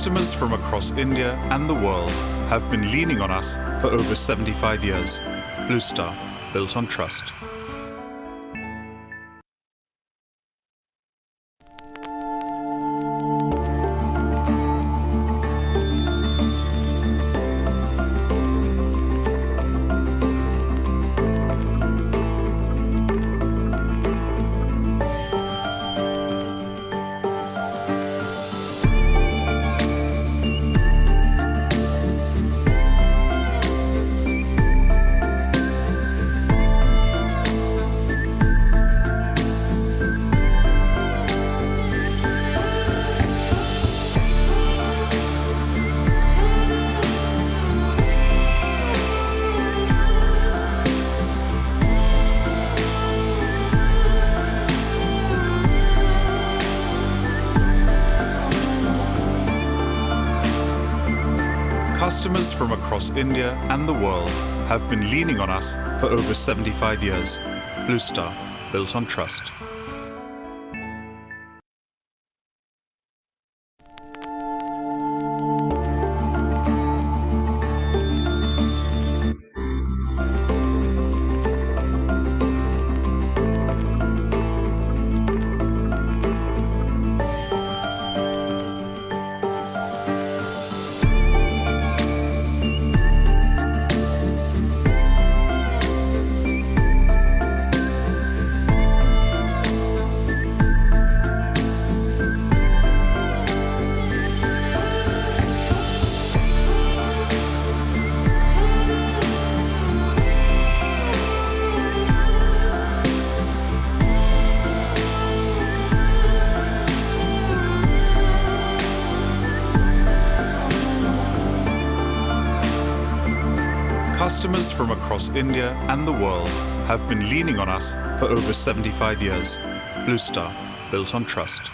Customers from across India and the world have been leaning on us for over 75 years. Blue Star, built on trust. Customers from across India and the world have been leaning on us for over 75 years. Blue Star, built on trust. Customers from across India and the world have been leaning on us for over 75 years. Blue Star, built on trust.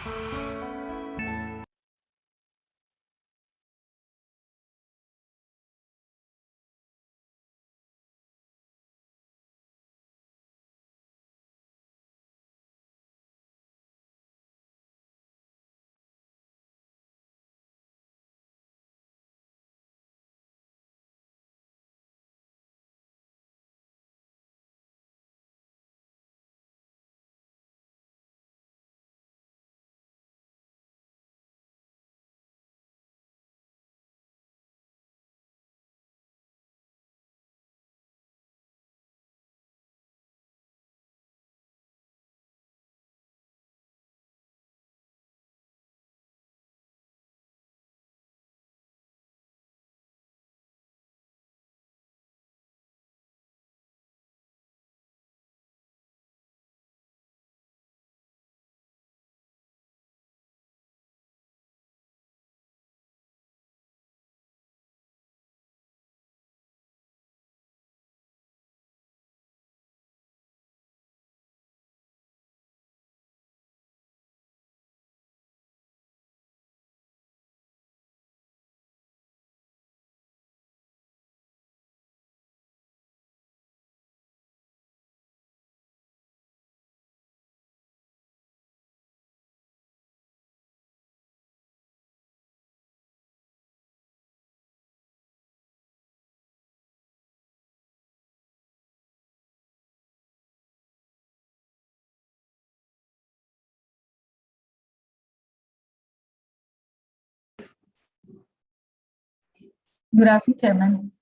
Good afternoon, Chairman.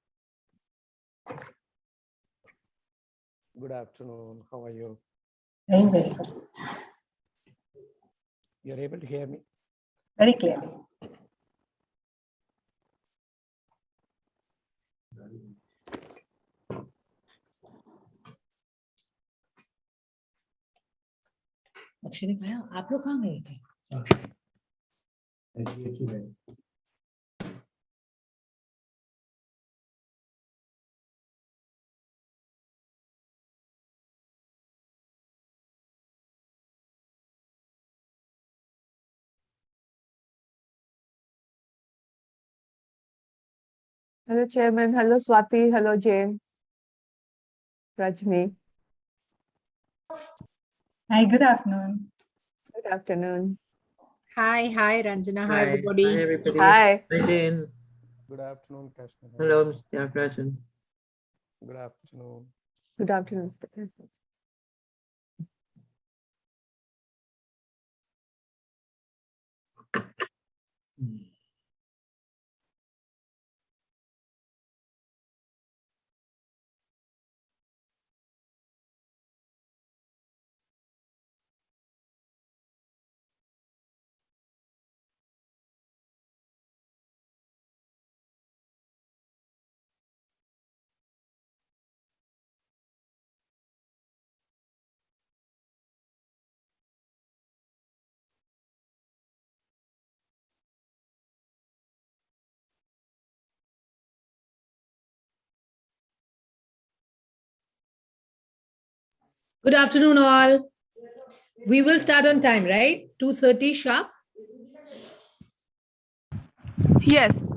Good afternoon. How are you? Very, very good. You're able to hear me? Very clearly. अक्षरी भैया आप लोग कहाँ गए थे? Hello, Chairman. Hello, Swati. Hello, Jane. Rajni. Hi, good afternoon. Good afternoon. Hi, Ranjana. Hi, Hi, everybody. hi everybody. Hi. Hi, Jane. Good afternoon, Kashmir. Hello, Mr. Rajan. Good afternoon. Good afternoon, Mr. Good afternoon, all. We will start on time, right? 2:30 sharp. Yes.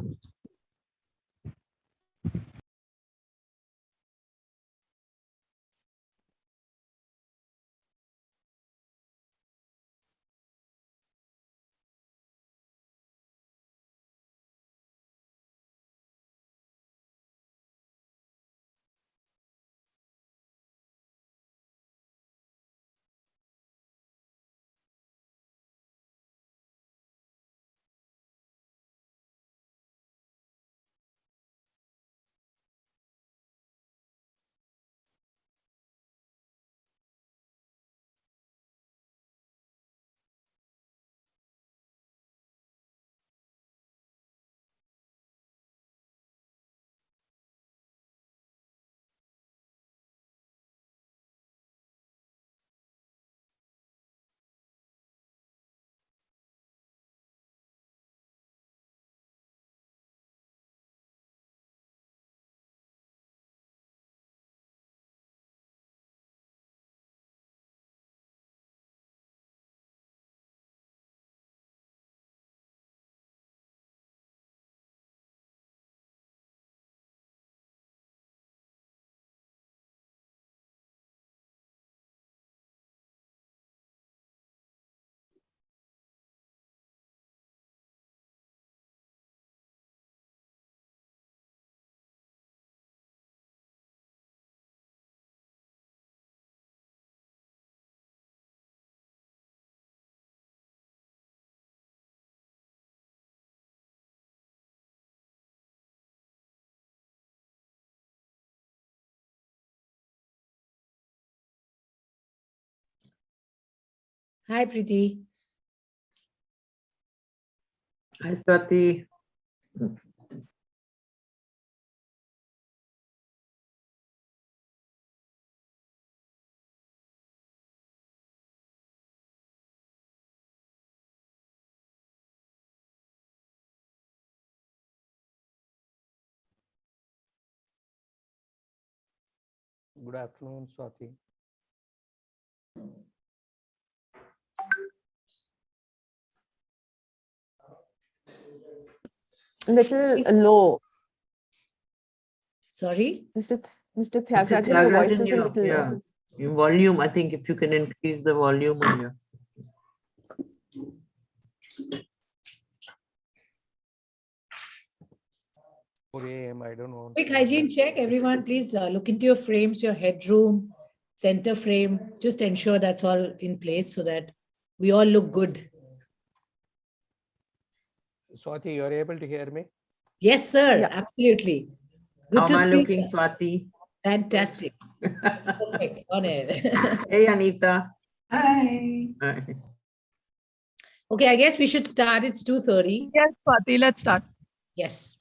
Hi, Preeti. Hi, Swati. Good afternoon, Swati. Little low. Sorry. Mr. Mr. Thiagarajan, your voice Thiagarajan, is a little yeah. low. Your volume, I think if you can increase the volume on your. 4 a.m. I don't want. Quick hygiene check. Everyone, please look into your frames, your headroom, center frame. Just ensure that's all in place so that we all look good. Swati, you are able to hear me? Yes, sir. Yeah. Absolutely. Good How to am I see looking, you. Swati? Fantastic. Perfect. On air. Hey, Anita. Hi. Hi. Okay, I guess we should start. It's 2:30. Yes, Swati, let's start. Yes.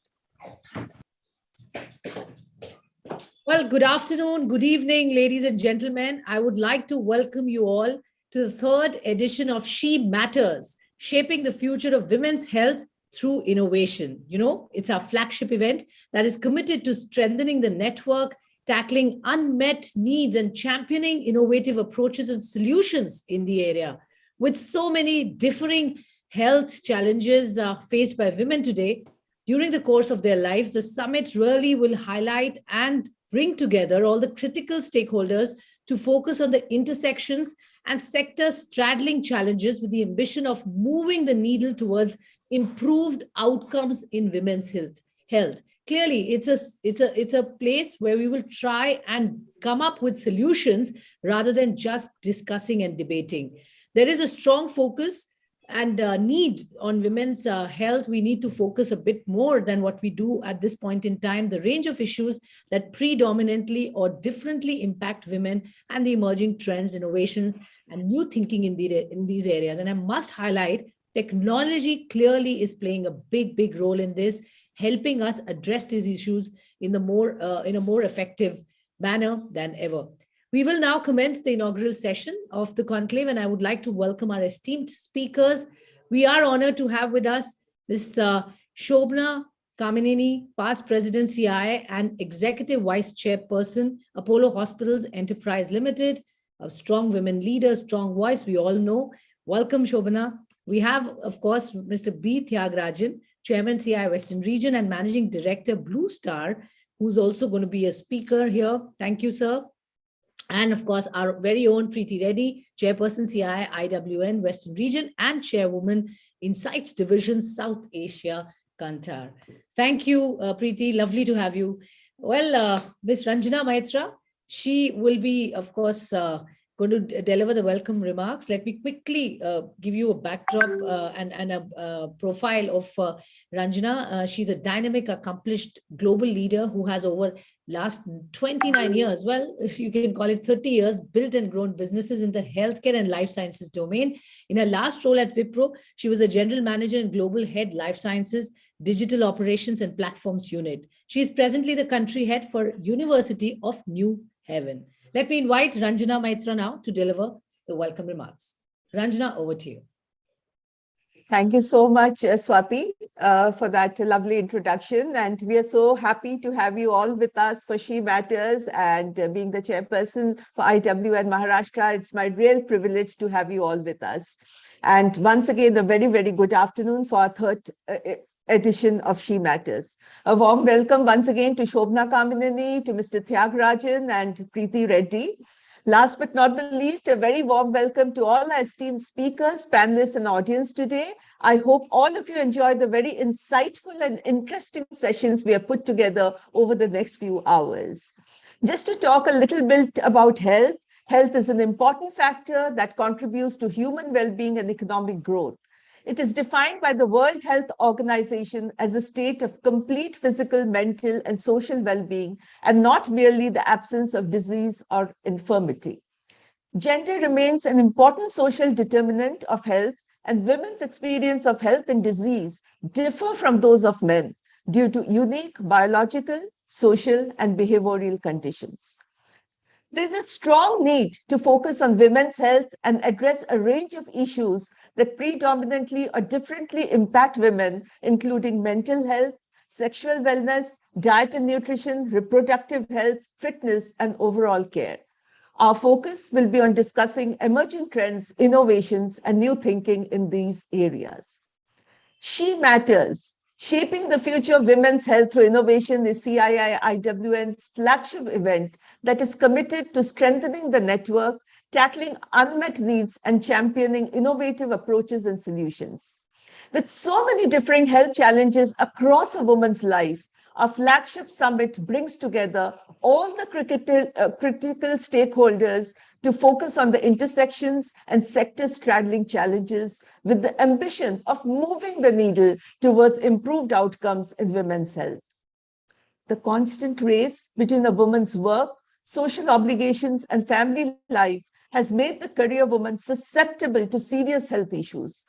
Well, good afternoon, good evening, ladies and gentlemen. I would like to welcome you all to the third edition of She Matters, Shaping the Future of Women's Health Through Innovation. You know, it's our flagship event that is committed to strengthening the network, tackling unmet needs, and championing innovative approaches and solutions in the area. With so many differing health challenges faced by women today, during the course of their lives, the summit really will highlight and bring together all the critical stakeholders to focus on the intersections and sector-straddling challenges with the ambition of moving the needle towards improved outcomes in women's health. Clearly, it's a place where we will try and come up with solutions rather than just discussing and debating. There is a strong focus and need on women's health. We need to focus a bit more than what we do at this point in time. The range of issues that predominantly or differently impact women and the emerging trends, innovations, and new thinking in these areas. And I must highlight, technology clearly is playing a big role in this, helping us address these issues in a more effective manner than ever. We will now commence the inaugural session of the conclave, and I would like to welcome our esteemed speakers. We are honored to have with us Ms. Shobna Kamineni, past President CI and Executive Vice Chairperson, Apollo Hospitals Enterprise Limited, a strong women leader, strong voice, we all know. Welcome, Shobna. We have, of course, Mr. B. Tyagarajan, Chairman CI Western Region and Managing Director, Blue Star, who's also going to be a speaker here. Thank you, sir. And of course, our very own Preeti Reddy, Chairperson CI IWN Western Region and Chairwoman Insights Division South Asia, Kantar. Thank you, Preeti. Lovely to have you. Well, Ms. Ranjana Maitra, she will be, of course, going to deliver the welcome remarks. Let me quickly give you a backdrop and a profile of Ranjana. She's a dynamic, accomplished global leader who has over last 29 years, well, if you can call it 30 years, built and grown businesses in the healthcare and life sciences domain. In her last role at Wipro, she was the general manager and global head life sciences, digital operations and platforms unit. She is presently the country head for University of New Haven. Let me invite Ranjana Maitra now to deliver the welcome remarks. Ranjana, over to you. Thank you so much, Swati, for that lovely introduction. And we are so happy to have you all with us for She Matters. And being the chairperson for IWN Maharashtra, it's my real privilege to have you all with us. And once again, a very good afternoon for our third edition of She Matters. A warm welcome once again to Shobna Kamineni, to Mr. Tyagarajan and Preeti Reddy. Last but not the least, a very warm welcome to all our esteemed speakers, panelists and audience today. I hope all of you enjoy the very insightful and interesting sessions we have put together over the next few hours. Just to talk a little bit about health, health is an important factor that contributes to human well-being and economic growth. It is defined by the World Health Organization as a state of complete physical, mental, and social well-being, and not merely the absence of disease or infirmity. Gender remains an important social determinant of health, and women's experience of health and disease differ from those of men due to unique biological, social, and behavioral conditions. There's a strong need to focus on women's health and address a range of issues that predominantly or differently impact women, including mental health, sexual wellness, diet and nutrition, reproductive health, fitness, and overall care. Our focus will be on discussing emerging trends, innovations, and new thinking in these areas. She Matters. Shaping the Future of Women's Health Through Innovation is CII IWN's flagship event that is committed to strengthening the network, tackling unmet needs, and championing innovative approaches and solutions. With so many differing health challenges across a woman's life, our flagship summit brings together all the critical stakeholders to focus on the intersections and sector-straddling challenges with the ambition of moving the needle towards improved outcomes in women's health. The constant race between a woman's work, social obligations, and family life has made the career woman susceptible to serious health issues.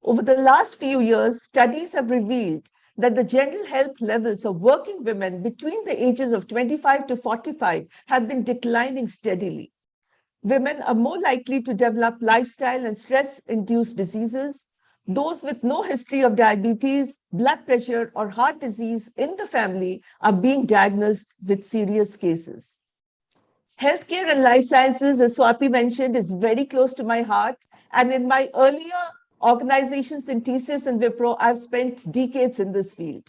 Over the last few years, studies have revealed that the general health levels of working women between the ages of 25 to 45 have been declining steadily. Women are more likely to develop lifestyle and stress-induced diseases. Those with no history of diabetes, blood pressure, or heart disease in the family are being diagnosed with serious cases. Healthcare and life sciences, as Swati mentioned, is very close to my heart. And in my earlier organizations in TCS and Wipro, I've spent decades in this field.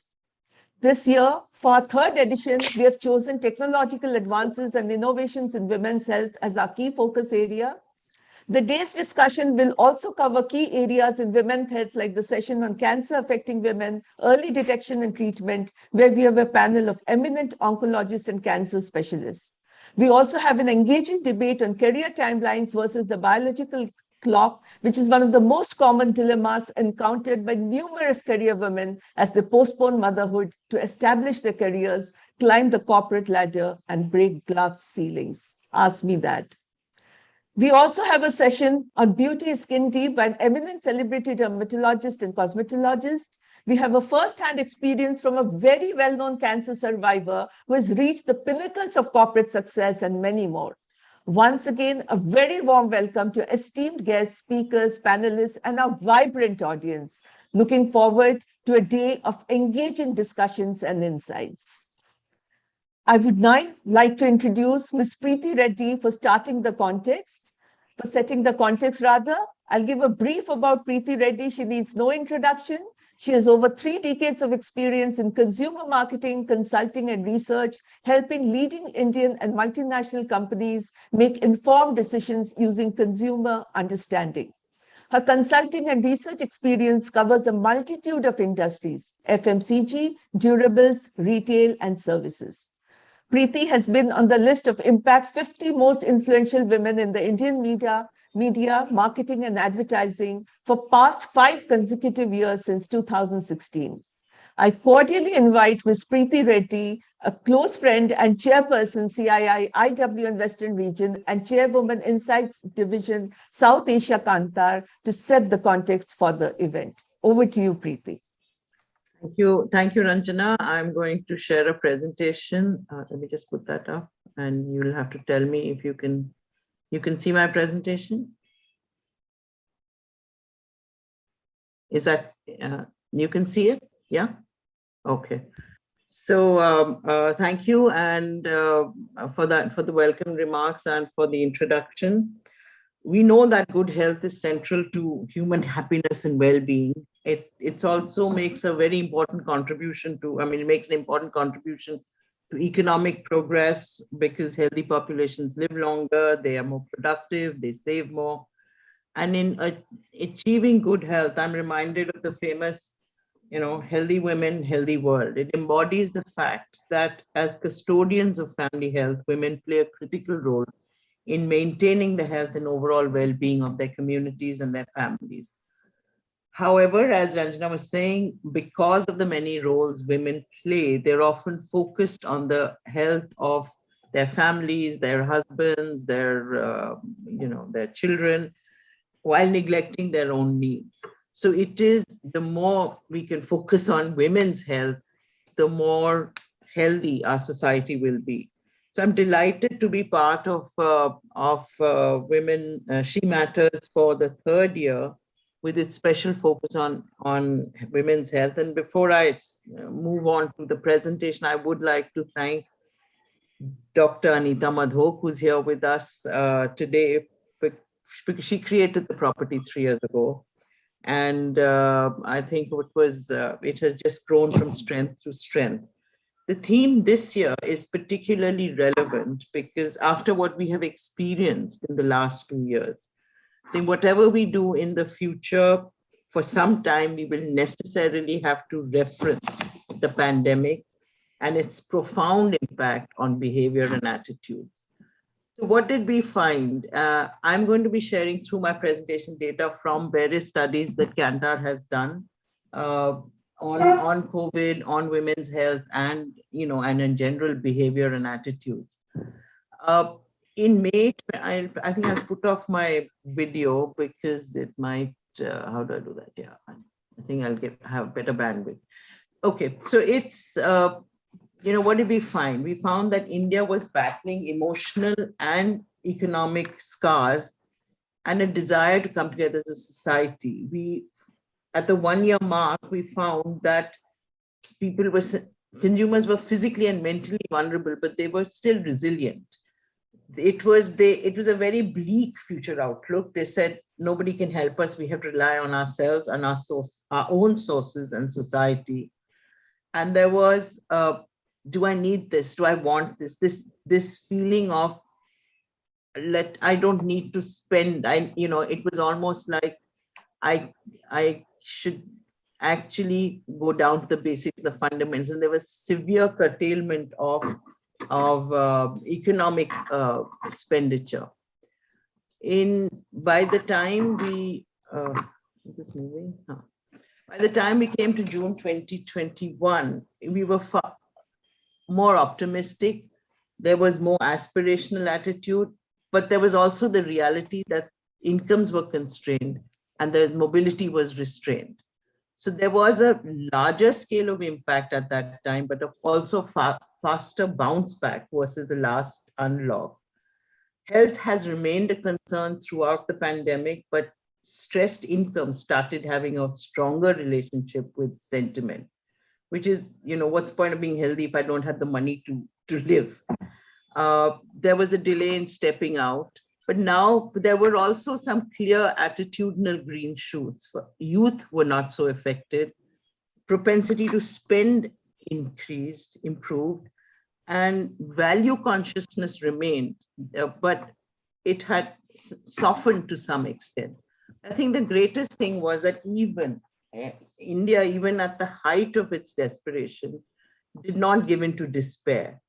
This year, for our third edition, we have chosen technological advances and innovations in women's health as our key focus area. The day's discussion will also cover key areas in women's health, like the session on cancer affecting women, early detection and treatment, where we have a panel of eminent oncologists and cancer specialists. We also have an engaging debate on career timelines versus the biological clock, which is one of the most common dilemmas encountered by numerous career women as they postpone motherhood to establish their careers, climb the corporate ladder, and break glass ceilings. Ask me that. We also have a session on beauty is skin deep by an eminent celebrity dermatologist and cosmetologist. We have a first-hand experience from a very well-known cancer survivor who has reached the pinnacles of corporate success and many more. Once again, a very warm welcome to esteemed guests, speakers, panelists, and our vibrant audience. Looking forward to a day of engaging discussions and insights. I would now like to introduce Ms. Preeti Reddy for setting the context. I'll give a brief about Preeti Reddy. She needs no introduction. She has over 3 decades of experience in consumer marketing, consulting, and research, helping leading Indian and multinational companies make informed decisions using consumer understanding. Her consulting and research experience covers a multitude of industries: FMCG, durables, retail, and services. Preeti has been on the list of Impact's 50 most influential women in the Indian media, marketing, and advertising for past 5 consecutive years since 2016. I cordially invite Ms. Preeti Reddy, a close friend and chairperson, CII, IW and Western Region, and chairwoman, Insights Division, South Asia Kantar, to set the context for the event. Over to you, Preeti. Thank you, Ranjana. I'm going to share a presentation. Let me just put that up, and you'll have to tell me if you can see my presentation. Is that you can see it? Yeah. Okay. So thank you, and for the welcome remarks and for the introduction. We know that good health is central to human happiness and well-being. It also makes a very important contribution to, it makes an important contribution to economic progress, because healthy populations live longer, they are more productive, they save more. And in achieving good health, I'm reminded of the famous, healthy women, healthy world. It embodies the fact that as custodians of family health, women play a critical role in maintaining the health and overall well-being of their communities and their families. However, as Ranjana was saying, because of the many roles women play, they're often focused on the health of their families, their husbands, their children, while neglecting their own needs. So it is, the more we can focus on women's health, the more healthy our society will be. So I'm delighted to be part of Women She Matters for the 3rd year, with its special focus on women's health. And before I move on to the presentation, I would like to thank Dr. Anita Madhok, who's here with us today, because she created the property 3 years ago. And I think it has just grown from strength to strength. The theme this year is particularly relevant because after what we have experienced in the last 2 years, I think whatever we do in the future, for some time, we will necessarily have to reference the pandemic and its profound impact on behavior and attitudes. So what did we find? I'm going to be sharing through my presentation data from various studies that Kantar has done on COVID, on women's health, and and in general behavior and attitudes. In May, I think I'll put off my video because it might. How do I do that? Yeah, I think I'll have better bandwidth. Okay, so it's what did we find? We found that India was battling emotional and economic scars and a desire to come together as a society. At the 1-year mark, we found that consumers were physically and mentally vulnerable, but they were still resilient. It was a very bleak future outlook. They said, nobody can help us. We have to rely on ourselves and our own sources and society. And there was, do I need this? Do I want this? This feeling of I don't need to spend. It was almost like I should actually go down to the basics, the fundamentals, and there was severe curtailment of economic expenditure. By the time is this moving? Huh. By the time we came to June 2021, we were far more optimistic. There was more aspirational attitude, but there was also the reality that incomes were constrained and the mobility was restrained. So there was a larger scale of impact at that time, but also faster bounce back versus the last unlock. Health has remained a concern throughout the pandemic, but stressed income started having a stronger relationship with sentiment, which is, what's the point of being healthy if I don't have the money to live? There was a delay in stepping out, but now there were also some clear attitudinal green shoots. Youth were not so affected. Propensity to spend increased, improved, and value consciousness remained, but it had softened to some extent. I think the greatest thing was that even India, even at the height of its desperation, did not give in to despair.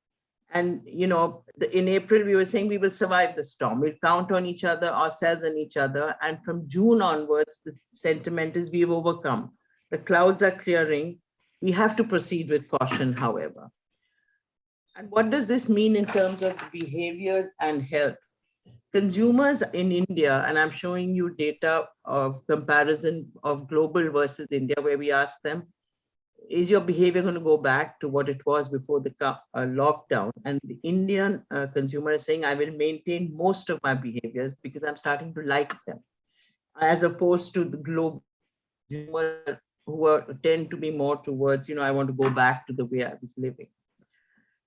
And, in April, we were saying we will survive the storm. We'll count on each other, ourselves and each other. And from June onwards, the sentiment is we've overcome. The clouds are clearing. We have to proceed with caution, however. And what does this mean in terms of behaviors and health? Consumers in India, and I'm showing you data of comparison of global versus India, where we ask them, is your behavior going to go back to what it was before the lockdown? And the Indian consumer is saying, I will maintain most of my behaviors because I'm starting to like them, as opposed to the global consumer who tend to be more towards, I want to go back to the way I was living.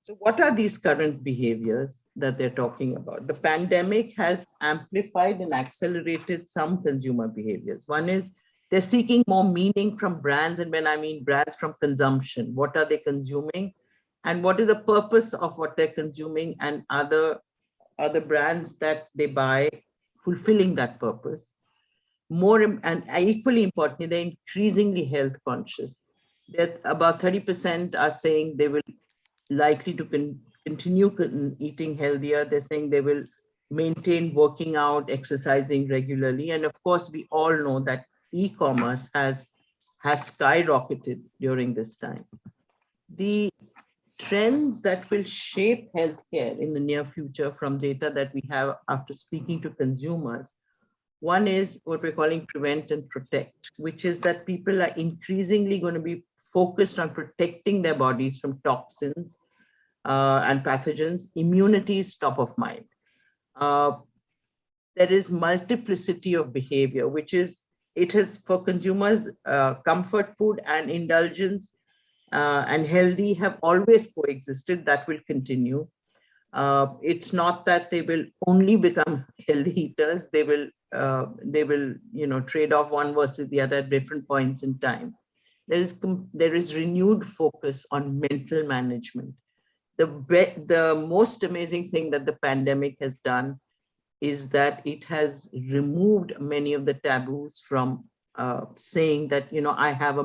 So what are these current behaviors that they're talking about? The pandemic has amplified and accelerated some consumer behaviors. One is they're seeking more meaning from brands. And when I mean brands, from consumption, what are they consuming? And what is the purpose of what they're consuming, and other brands that they buy fulfilling that purpose? More and equally importantly, they're increasingly health conscious. That about 30% are saying they will likely to continue eating healthier. They're saying they will maintain working out, exercising regularly. And of course, we all know that e-commerce has skyrocketed during this time. The trends that will shape healthcare in the near future from data that we have after speaking to consumers, one is what we're calling prevent and protect, which is that people are increasingly going to be focused on protecting their bodies from toxins and pathogens. Immunity is top of mind. There is multiplicity of behavior, which is, it has for consumers, comfort food and indulgence and healthy have always coexisted. That will continue. It's not that they will only become healthy eaters. They will trade off one versus the other at different points in time. There is renewed focus on mental management. The most amazing thing that the pandemic has done is that it has removed many of the taboos from saying that, I have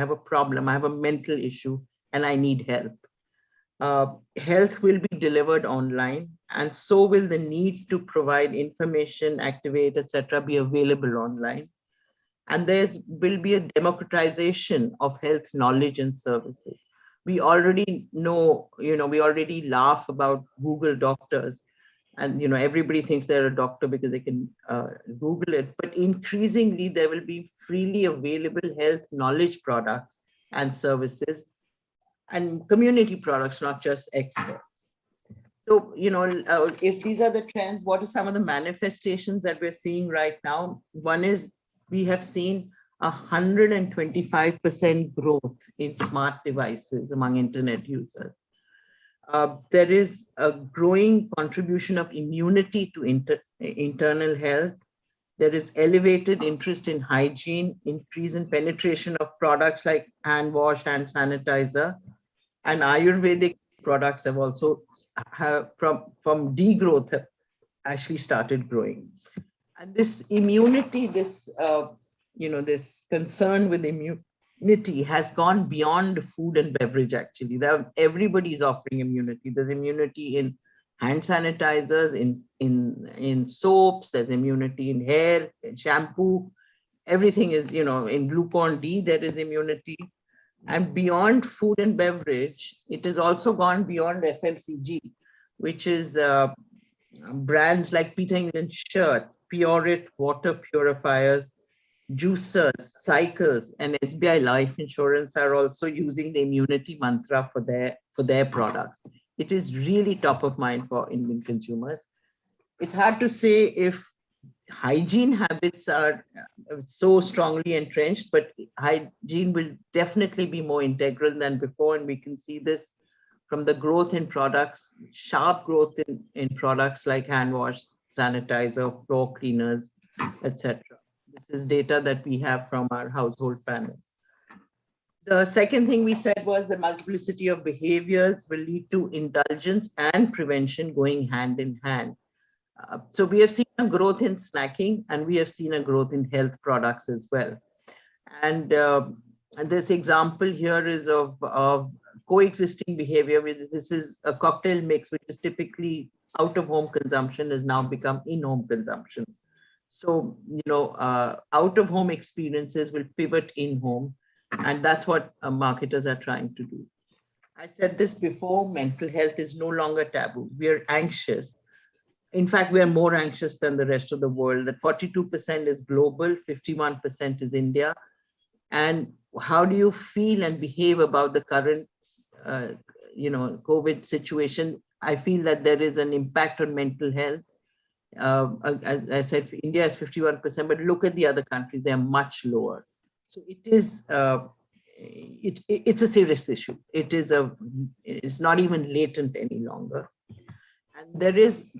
a problem, I have a mental issue, and I need help. Health will be delivered online, and so will the need to provide information, activate, etc., be available online. And there will be a democratization of health knowledge and services. We already know, we already laugh about Google doctors, and everybody thinks they're a doctor because they can Google it. But increasingly, there will be freely available health knowledge products and services, and community products, not just experts. So, if these are the trends, what are some of the manifestations that we're seeing right now? One is we have seen 125% growth in smart devices among internet users. There is a growing contribution of immunity to internal health. There is elevated interest in hygiene, increase in penetration of products like hand wash, hand sanitizer, and Ayurvedic products have also from degrowth actually started growing. And this immunity, this this concern with immunity has gone beyond food and beverage. Actually, everybody's offering immunity. There's immunity in hand sanitizers, in soaps. There's immunity in hair, in shampoo. Everything is, in Glucon-D, there is immunity. And beyond food and beverage, it has also gone beyond FMCG, which is brands like Peter England shirts, Pureit water purifiers, juicers, cycles, and SBI Life Insurance are also using the immunity mantra for their products. It is really top of mind for Indian consumers. It's hard to say if hygiene habits are so strongly entrenched, but hygiene will definitely be more integral than before, and we can see this from the growth in products, sharp growth in products like hand wash, sanitizer, floor cleaners, etc. This is data that we have from our household panel. The second thing we said was the multiplicity of behaviors will lead to indulgence and prevention going hand in hand. So we have seen a growth in snacking, and we have seen a growth in health products as well. And this example here is of coexisting behavior. This is a cocktail mix, which is typically out-of-home consumption, has now become in-home consumption. So, out-of-home experiences will pivot in-home, and that's what marketers are trying to do. I said this before, mental health is no longer taboo. We are anxious. In fact, we are more anxious than the rest of the world. That 42% is global, 51% is India. And how do you feel and behave about the current, COVID situation? I feel that there is an impact on mental health. As I said, India is 51%, but look at the other countries; they are much lower. So it is. It's a serious issue. It's not even latent any longer, and there is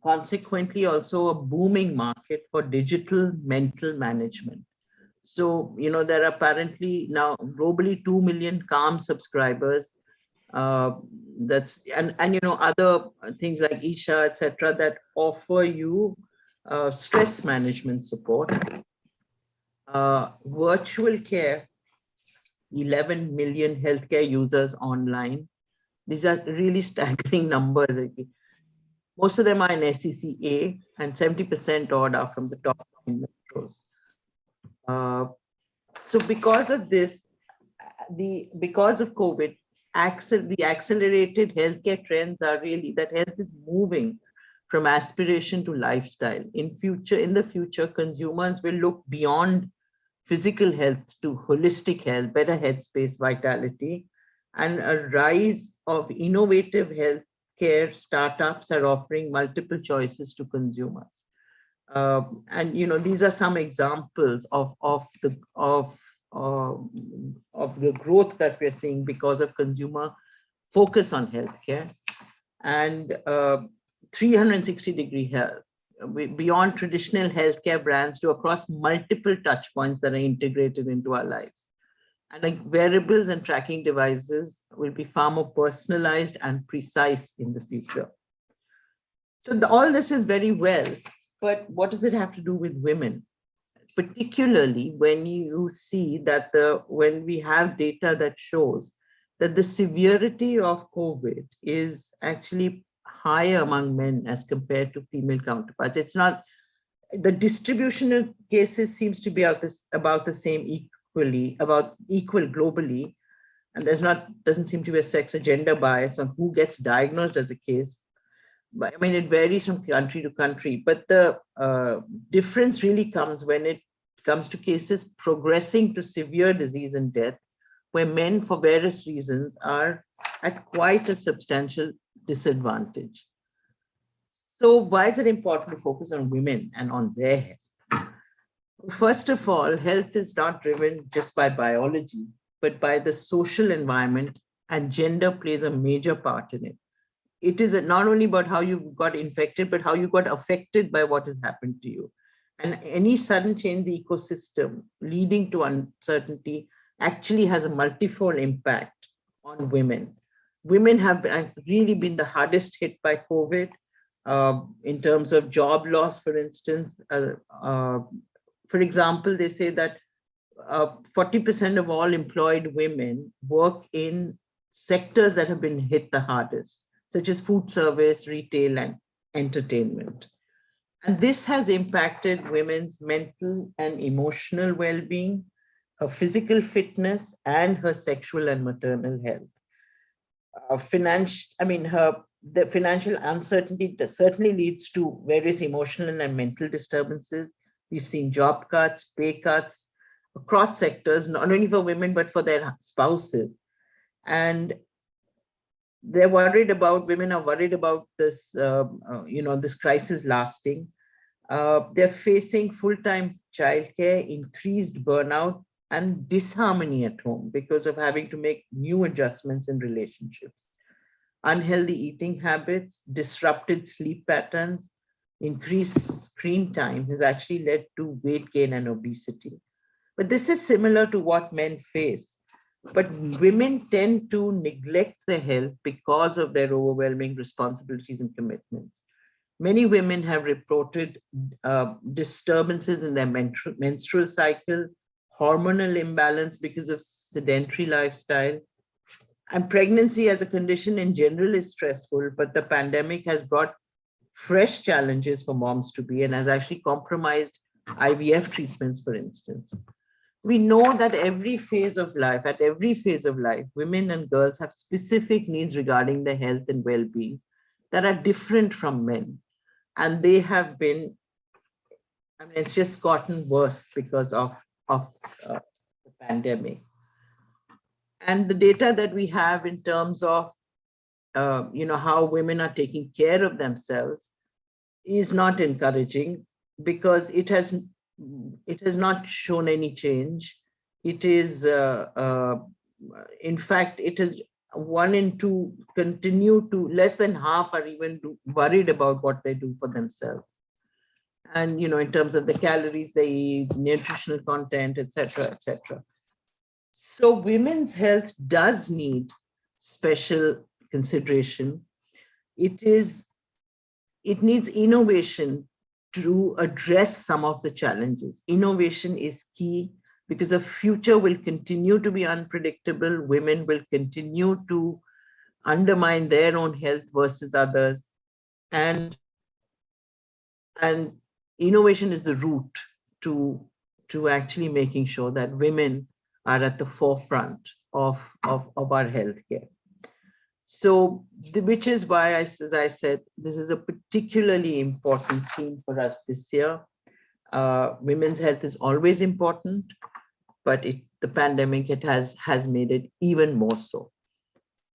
consequently also a booming market for digital mental management. So, there are apparently now globally 2 million Calm subscribers. That's and other things like Isha, etc., that offer you stress management support. Virtual care, 11 million healthcare users online. These are really staggering numbers. Most of them are in SCCA, and 70% odd are from the top 9 metros. So because of this, because of COVID, the accelerated healthcare trends are really that health is moving from aspiration to lifestyle. In the future, consumers will look beyond physical health to holistic health, better headspace, vitality, and a rise of innovative healthcare startups are offering multiple choices to consumers. And these are some examples of the growth that we're seeing because of consumer focus on healthcare and 360-degree health, beyond traditional healthcare brands to across multiple touch points that are integrated into our lives. And like wearables and tracking devices will be far more personalized and precise in the future. So all this is very well, but what does it have to do with women? Particularly when you see that when we have data that shows that the severity of COVID is actually higher among men as compared to female counterparts. It's not, the distribution of cases seems to be about the same equal globally. And doesn't seem to be a sex or gender bias on who gets diagnosed as a case. But I mean, it varies from country to country, but the difference really comes when it comes to cases progressing to severe disease and death, where men, for various reasons, are at quite a substantial disadvantage. So why is it important to focus on women and on their health? First of all, health is not driven just by biology, but by the social environment, and gender plays a major part in it. It is not only about how you got infected, but how you got affected by what has happened to you. And any sudden change in the ecosystem leading to uncertainty actually has a multifold impact on women. Women have really been the hardest hit by COVID. in terms of job loss, for instance. For example, they say that 40% of all employed women work in sectors that have been hit the hardest, such as food service, retail, and entertainment. And this has impacted women's mental and emotional well-being, her physical fitness, and her sexual and maternal health. The financial uncertainty certainly leads to various emotional and mental disturbances. We've seen job cuts, pay cuts across sectors, not only for women, but for their spouses. And women are worried about this, this crisis lasting. They're facing full-time childcare, increased burnout, and disharmony at home because of having to make new adjustments in relationships. Unhealthy eating habits, disrupted sleep patterns, increased screen time has actually led to weight gain and obesity. But this is similar to what men face. But women tend to neglect their health because of their overwhelming responsibilities and commitments. Many women have reported disturbances in their menstrual cycle, hormonal imbalance because of sedentary lifestyle. And pregnancy as a condition in general is stressful, but the pandemic has brought fresh challenges for moms to be and has actually compromised IVF treatments, for instance. We know that at every phase of life, women and girls have specific needs regarding their health and well-being that are different from men. And they have been, it's just gotten worse because of the pandemic. And the data that we have in terms of, how women are taking care of themselves is not encouraging, because it has not shown any change. It is, in fact, it is 1 in 2 continue to, less than half are even worried about what they do for themselves. And, in terms of the calories they eat, nutritional content, etc., etc. So women's health does need special consideration. It needs innovation to address some of the challenges. Innovation is key because the future will continue to be unpredictable. Women will continue to undermine their own health versus others. And innovation is the route to actually making sure that women are at the forefront of our healthcare. So, which is why, as I said, this is a particularly important theme for us this year. Women's health is always important, but the pandemic has made it even more so.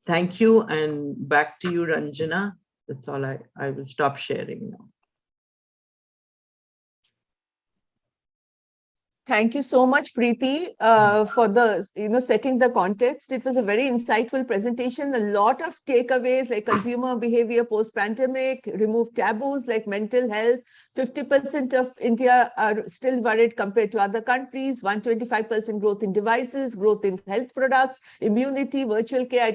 Thank you, and back to you, Ranjana. That's all. I will stop sharing now. Thank you so much, Preeti, for the setting the context. It was a very insightful presentation. A lot of takeaways like consumer behavior post-pandemic, remove taboos like mental health. 50% of India are still worried compared to other countries. 125% growth in devices, growth in health products, immunity, virtual care. I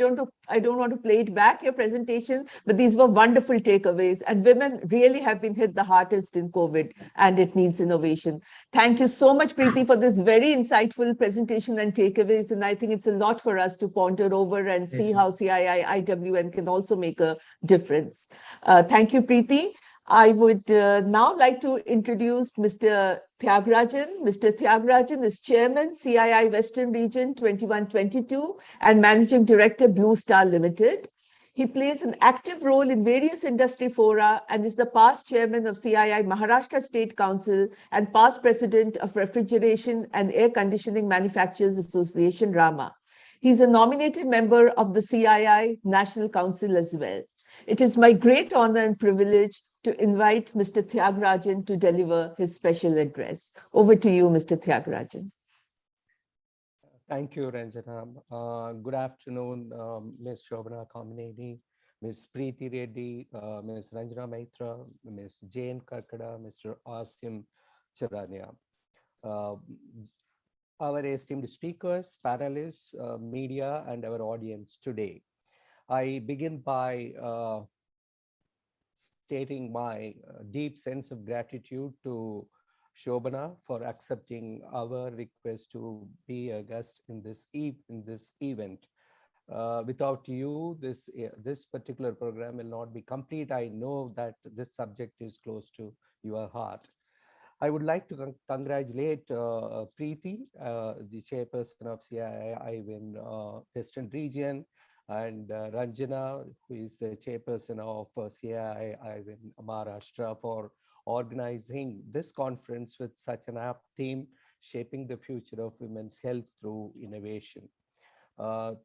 don't want to play it back, your presentation, but these were wonderful takeaways. And women really have been hit the hardest in COVID, and it needs innovation. Thank you so much, Preeti, for this very insightful presentation and takeaways. And I think it's a lot for us to ponder over and see how CII IWN can also make a difference. Thank you, Preeti. I would now like to introduce Mr. Tyagarajan. Mr. Tyagarajan is Chairman, CII Western Region 21-22 and Managing Director, Blue Star Limited. He plays an active role in various industry fora and is the past chairman of CII Maharashtra State Council and past president of Refrigeration and Air Conditioning Manufacturers Association, RAMA. He's a nominated member of the CII National Council as well. It is my great honor and privilege to invite Mr. Tyagarajan to deliver his special address. Over to you, Mr. Tyagarajan. Thank you, Ranjana. Good afternoon, Ms. Shobhana Kamineni, Ms. Preeti Reddy, Ms. Ranjana Maitra, Ms. Jane Karkada, Mr. Asim Charania. Our esteemed speakers, panelists, media, and our audience today. I begin by stating my deep sense of gratitude to Shobana for accepting our request to be a guest in this event. Without you, this particular program will not be complete. I know that this subject is close to your heart. I would like to congratulate Preeti, the chairperson of CII in Western region, and Ranjana, who is the chairperson of CII in Maharashtra, for organizing this conference with such an apt theme, shaping the future of women's health through innovation.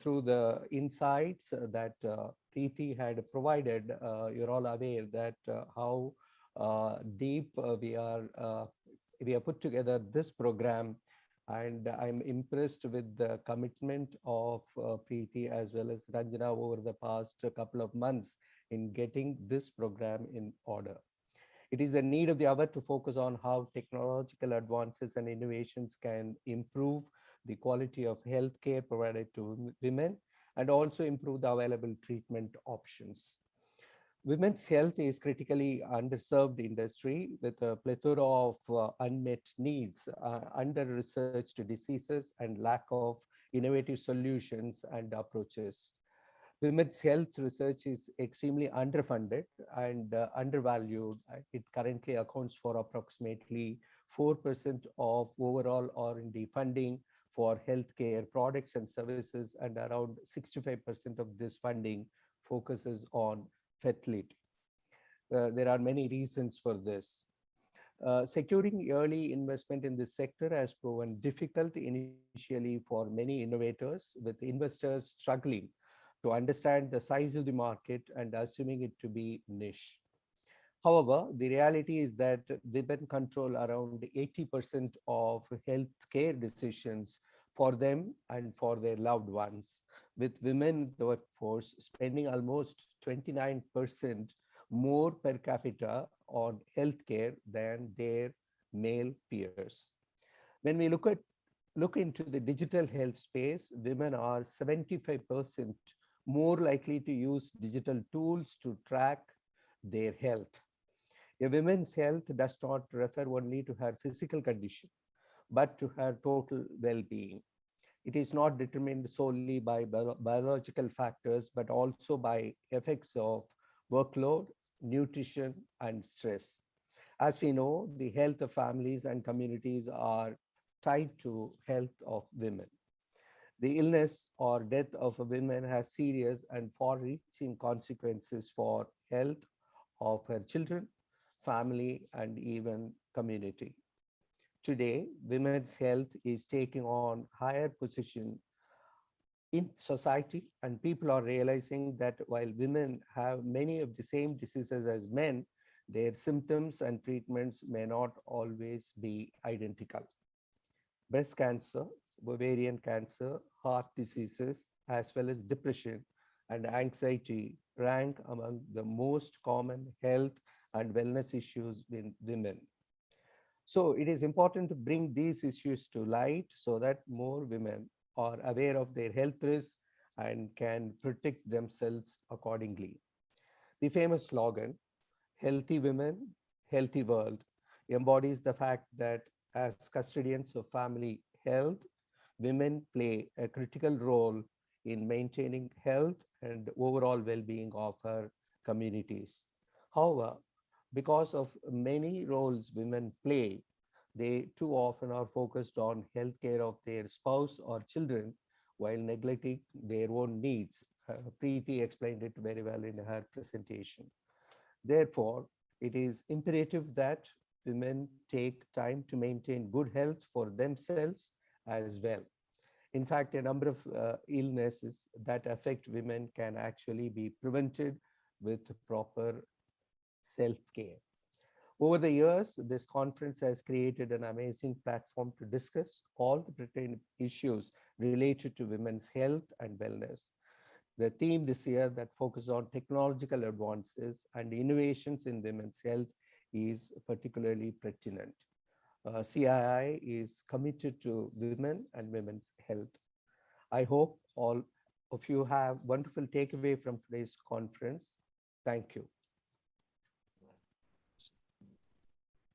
Through the insights that Preeti had provided, you're all aware that how deep we have put together this program, and I'm impressed with the commitment of Preeti as well as Ranjana over the past couple of months in getting this program in order. It is the need of the hour to focus on how technological advances and innovations can improve the quality of healthcare provided to women and also improve the available treatment options. Women's health is critically underserved industry with a plethora of unmet needs, under-researched diseases, and lack of innovative solutions and approaches. Women's health research is extremely underfunded and undervalued. It currently accounts for approximately 4% of overall R&D funding for healthcare products and services, and around 65% of this funding focuses on fertility. There are many reasons for this. Securing early investment in this sector has proven difficult initially for many innovators, with investors struggling to understand the size of the market and assuming it to be niche. However, the reality is that women control around 80% of healthcare decisions for them and for their loved ones, with women in the workforce spending almost 29% more per capita on healthcare than their male peers. When we look into the digital health space, women are 75% more likely to use digital tools to track their health. A woman's health does not refer only to her physical condition, but to her total well-being. It is not determined solely by biological factors, but also by effects of workload, nutrition, and stress. As we know, the health of families and communities are tied to health of women. The illness or death of a woman has serious and far-reaching consequences for health of her children, family, and even community. Today, women's health is taking on higher position in society, and people are realizing that while women have many of the same diseases as men, their symptoms and treatments may not always be identical. Breast cancer, ovarian cancer, heart diseases, as well as depression and anxiety rank among the most common health and wellness issues in women. So it is important to bring these issues to light so that more women are aware of their health risks and can protect themselves accordingly. The famous slogan, "Healthy Women, Healthy World," embodies the fact that as custodians of family health, women play a critical role in maintaining health and overall well-being of our communities. However, because of many roles women play, they too often are focused on healthcare of their spouse or children while neglecting their own needs. Preeti explained it very well in her presentation. Therefore, it is imperative that women take time to maintain good health for themselves as well. In fact, a number of illnesses that affect women can actually be prevented with proper self-care. Over the years, this conference has created an amazing platform to discuss all the pertinent issues related to women's health and wellness. The theme this year that focuses on technological advances and innovations in women's health is particularly pertinent. CII is committed to women and women's health. I hope all of you have wonderful takeaway from today's conference. Thank you.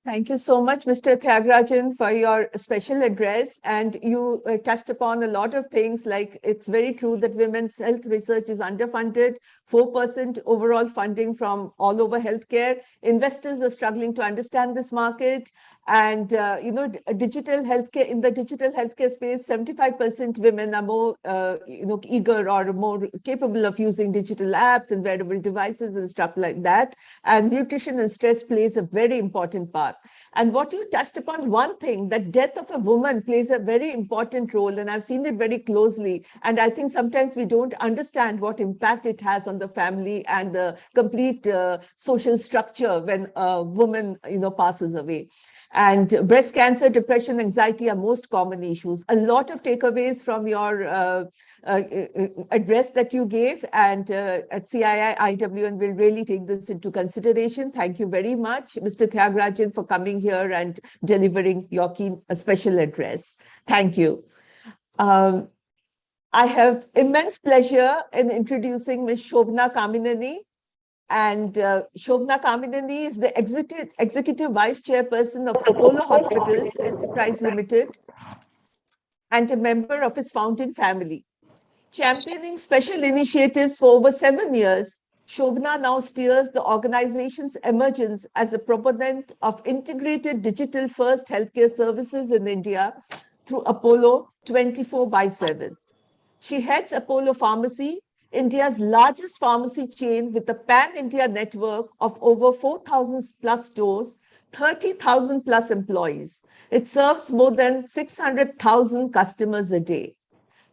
Thank you so much, Mr. Tyagarajan, for your special address. And you touched upon a lot of things, like it's very true that women's health research is underfunded, 4% overall funding from all over healthcare. Investors are struggling to understand this market. And, digital healthcare, in the digital healthcare space, 75% women are more, eager or more capable of using digital apps and wearable devices and stuff like that. And nutrition and stress plays a very important part. And what you touched upon, one thing, that death of a woman plays a very important role, and I've seen it very closely. And I think sometimes we don't understand what impact it has on the family and the complete social structure when a woman, passes away. And breast cancer, depression, anxiety are most common issues. A lot of takeaways from your address that you gave, and at CII IWN will really take this into consideration. Thank you very much, Mr. Tyagarajan, for coming here and delivering your special address. Thank you. I have immense pleasure in introducing Ms. Shobna Kamineni. And Shobna Kamineni is the Executive Vice Chairperson of Apollo Hospitals Enterprise Limited and a member of its founding family. Championing special initiatives for over 7 years, Shobna now steers the organization's emergence as a proponent of integrated digital-first healthcare services in India through Apollo 24/7. She heads Apollo Pharmacy, India's largest pharmacy chain with a pan-India network of over 4,000 plus stores, 30,000 plus employees. It serves more than 600,000 customers a day.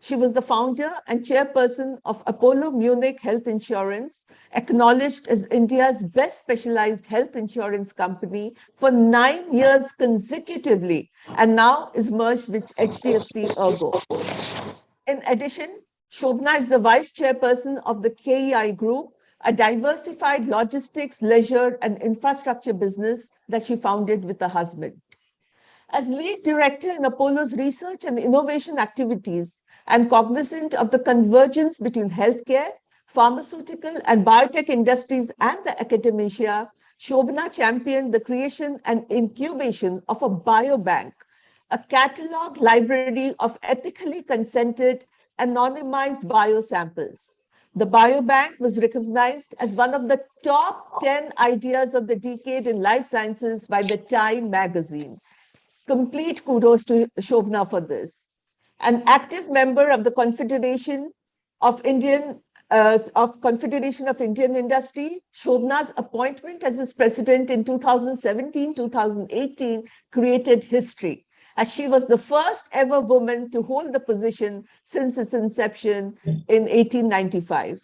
She was the founder and chairperson of Apollo Munich Health Insurance, acknowledged as India's best specialized health insurance company for 9 years consecutively, and now is merged with HDFC Ergo. In addition, Shobna is the vice chairperson of the KEI Group, a diversified logistics, leisure, and infrastructure business that she founded with her husband. As lead director in Apollo's research and innovation activities, and cognizant of the convergence between healthcare, pharmaceutical, and biotech industries and the academia, Shobna championed the creation and incubation of a biobank, a catalog library of ethically consented, anonymized biosamples. The biobank was recognized as one of the top 10 ideas of the decade in life sciences by the Time magazine. Complete kudos to Shobna for this. An active member of the Confederation of Indian Industry, Shobna's appointment as its president in 2017-2018 created history, as she was the first ever woman to hold the position since its inception in 1895.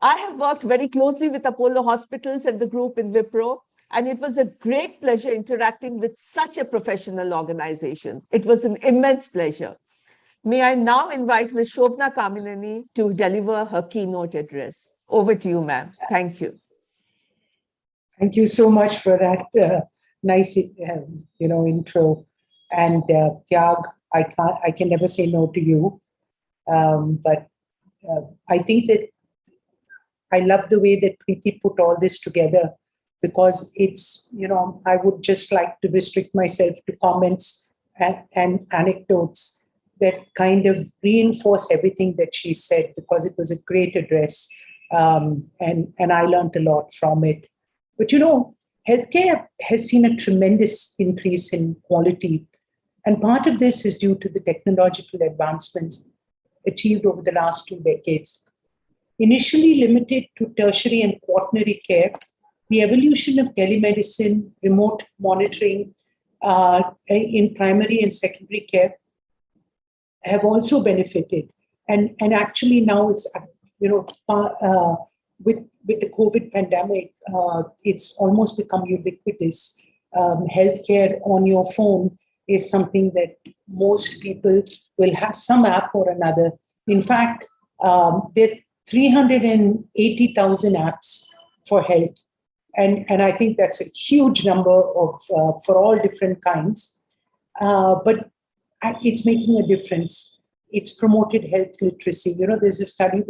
I have worked very closely with Apollo Hospitals and the group in Wipro, and it was a great pleasure interacting with such a professional organization. It was an immense pleasure. May I now invite Ms. Shobna Kamineni to deliver her keynote address. Over to you, ma'am. Thank you. Thank you so much for that nice, intro. And Tyag, I can never say no to you. But I think that I love the way that Preeti put all this together, because it's, I would just like to restrict myself to comments and anecdotes that kind of reinforce everything that she said, because it was a great address. And I learned a lot from it. But, healthcare has seen a tremendous increase in quality. And part of this is due to the technological advancements achieved over the last 2 decades. Initially limited to tertiary and quaternary care, the evolution of telemedicine, remote monitoring in primary and secondary care have also benefited. And actually now it's, with the COVID pandemic, it's almost become ubiquitous. Healthcare on your phone is something that most people will have some app or another. In fact, there are 380,000 apps for health. And I think that's a huge number of for all different kinds. But it's making a difference. It's promoted health literacy. There's a study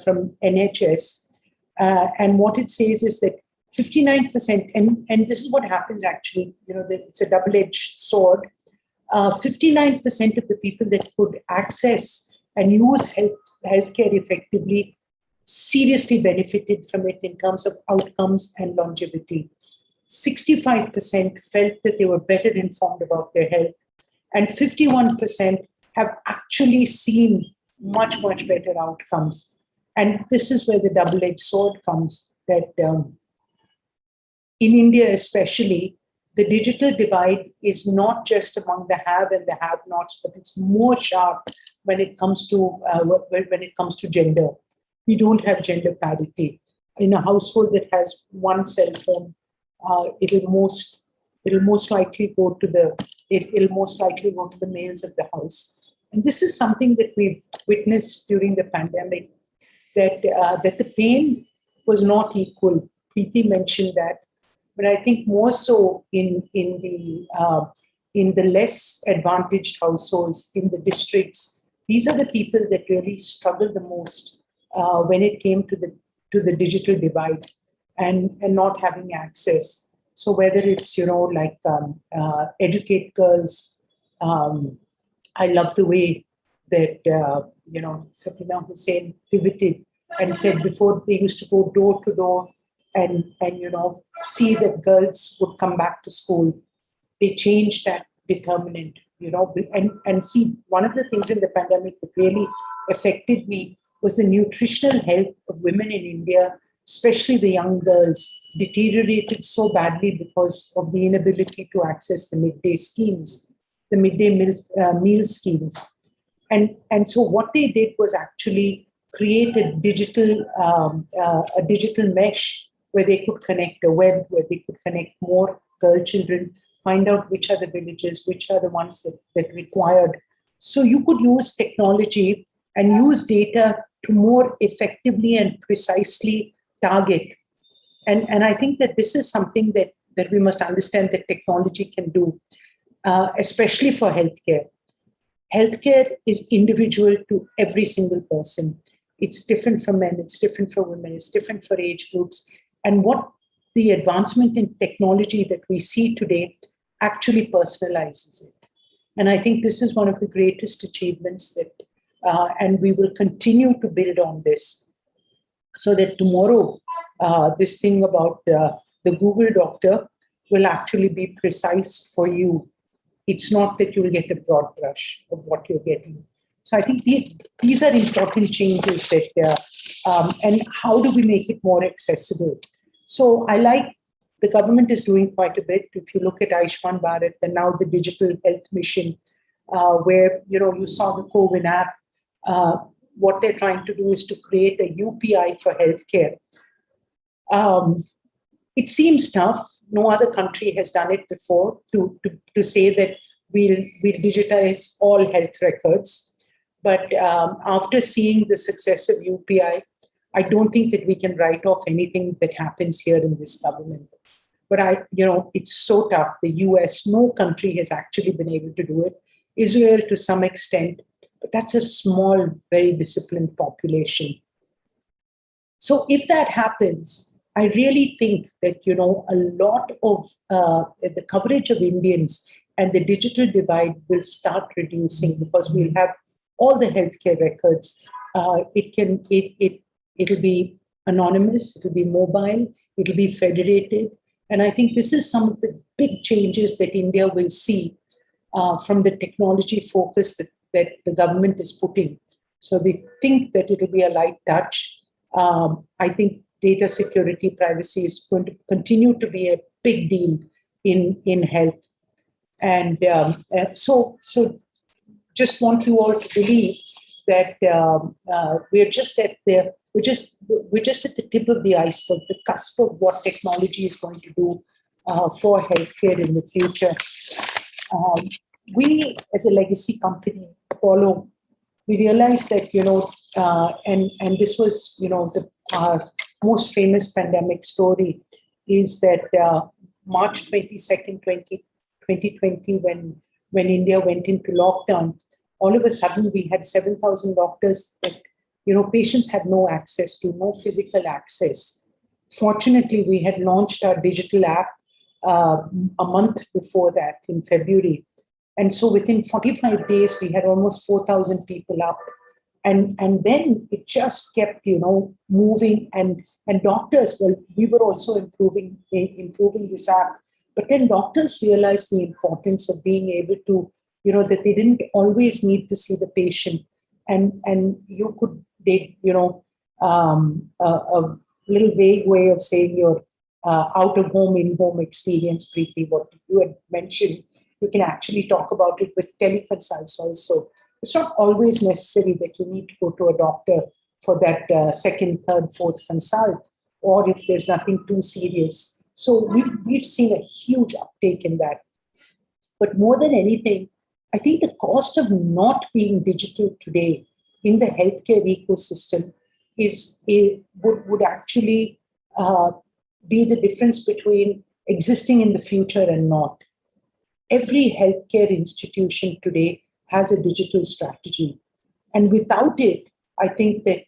from NHS, and what it says is that 59%, and this is what happens actually, it's a double-edged sword. 59% of the people that could access and use healthcare effectively seriously benefited from it in terms of outcomes and longevity. 65% felt that they were better informed about their health, and 51% have actually seen much, much better outcomes. And this is where the double-edged sword comes, that in India especially, the digital divide is not just among the have and the have-nots, but it's more sharp when it comes to gender. We don't have gender parity. In a household that has one cell phone, it'll most likely go to the males of the house. And this is something that we've witnessed during the pandemic, that the pain was not equal. Preeti mentioned that, but I think more so in the less advantaged households, in the districts, these are the people that really struggle the most when it came to the digital divide and not having access. So whether it's educate girls, I love the way that Sakina Hussain pivoted and said before they used to go door to door and see that girls would come back to school. They changed that determinant, and see, one of the things in the pandemic that really affected me was the nutritional health of women in India, especially the young girls, deteriorated so badly because of the inability to access the midday schemes, the midday meal schemes. And so what they did was actually create a digital mesh where they could connect a web, where they could connect more girl children, find out which are the villages, which are the ones that required. So you could use technology and use data to more effectively and precisely target. And I think that this is something that we must understand that technology can do, especially for healthcare. Healthcare is individual to every single person. It's different for men, it's different for women, it's different for age groups. And what the advancement in technology that we see today actually personalizes it. And I think this is one of the greatest achievements and we will continue to build on this so that tomorrow, this thing about the Google doctor will actually be precise for you. It's not that you'll get a broad brush of what you're getting. So I think these are important changes and how do we make it more accessible? So I like the government is doing quite a bit. If you look at Ayushman Bharat and now the digital health mission, where you saw the COVID app, what they're trying to do is to create a UPI for healthcare. It seems tough. No other country has done it before to say that we'll digitize all health records. But after seeing the success of UPI, I don't think that we can write off anything that happens here in this government. But it's so tough. The US, no country has actually been able to do it. Israel to some extent, but that's a small, very disciplined population. So if that happens, I really think that, a lot of the coverage of Indians and the digital divide will start reducing because we'll have all the healthcare records. It'll be anonymous, it'll be mobile, it'll be federated. And I think this is some of the big changes that India will see from the technology focus that the government is putting. So they think that it'll be a light touch. I think data security, privacy is going to continue to be a big deal in health. And so just want you all to believe that we're just at the tip of the iceberg, the cusp of what technology is going to do for healthcare in the future. We, as a legacy company, Apollo, we realized that, and this was, our most famous pandemic story is that March 22nd, 2020, when India went into lockdown, all of a sudden we had 7,000 doctors that, patients had no access to, no physical access. Fortunately, we had launched our digital app a month before that in February. And so within 45 days, we had almost 4,000 people up. And then it just kept, moving. And doctors, well, we were also improving this app. But then doctors realized the importance of being able to, that they didn't always need to see the patient. And you could, a little vague way of saying your out of home, in home experience, Preeti, what you had mentioned, you can actually talk about it with teleconsults also. It's not always necessary that you need to go to a doctor for that second, third, fourth consult, or if there's nothing too serious. So we've seen a huge uptake in that. But more than anything, I think the cost of not being digital today in the healthcare ecosystem would actually be the difference between existing in the future and not. Every healthcare institution today has a digital strategy. And without it, I think that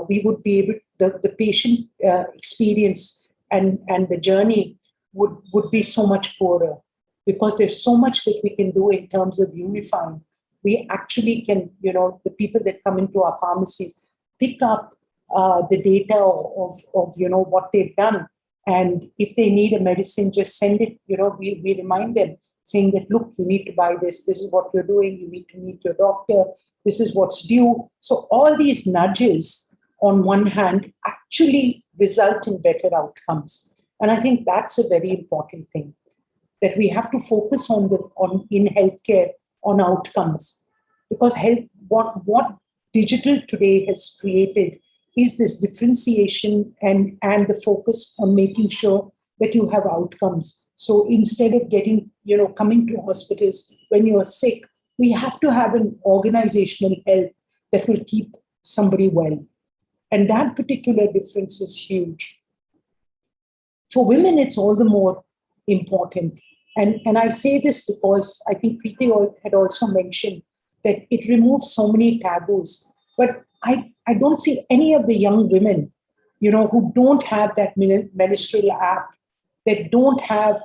we would be able, the patient experience and the journey would be so much poorer, because there's so much that we can do in terms of unifying. We actually can, the people that come into our pharmacies pick up the data of what they've done. And if they need a medicine, just send it, we remind them, saying that, look, you need to buy this. This is what you're doing. You need to meet your doctor. This is what's due. So all these nudges, on one hand, actually result in better outcomes. And I think that's a very important thing, that we have to focus in healthcare on outcomes. Because what digital today has created is this differentiation and the focus on making sure that you have outcomes. So instead of coming to hospitals when you're sick, we have to have an organizational health that will keep somebody well. And that particular difference is huge. For women, it's all the more important. And I say this because I think Preeti had also mentioned that it removes so many taboos. But I don't see any of the young women, who don't have that menstrual app, that don't have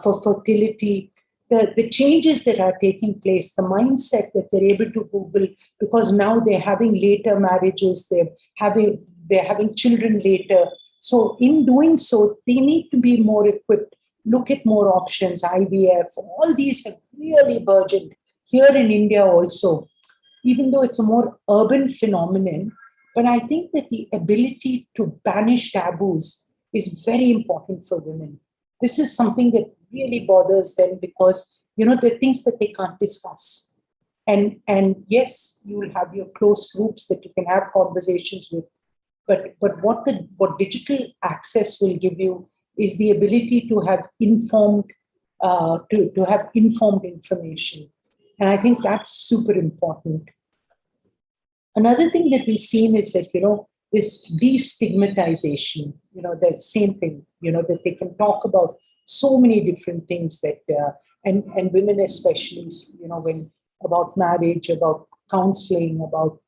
for fertility, the changes that are taking place, the mindset that they're able to Google, because now they're having later marriages, they're having children later. So in doing so, they need to be more equipped, look at more options, IVF, all these have really burgeoned here in India also, even though it's a more urban phenomenon. But I think that the ability to banish taboos is very important for women. This is something that really bothers them, because, there are things that they can't discuss. And yes, you will have your close groups that you can have conversations with. But what digital access will give you is the ability to have informed information. And I think that's super important. Another thing that we've seen is that, this destigmatization, that same thing, that they can talk about so many different things that, and women especially, when about marriage, about counseling, about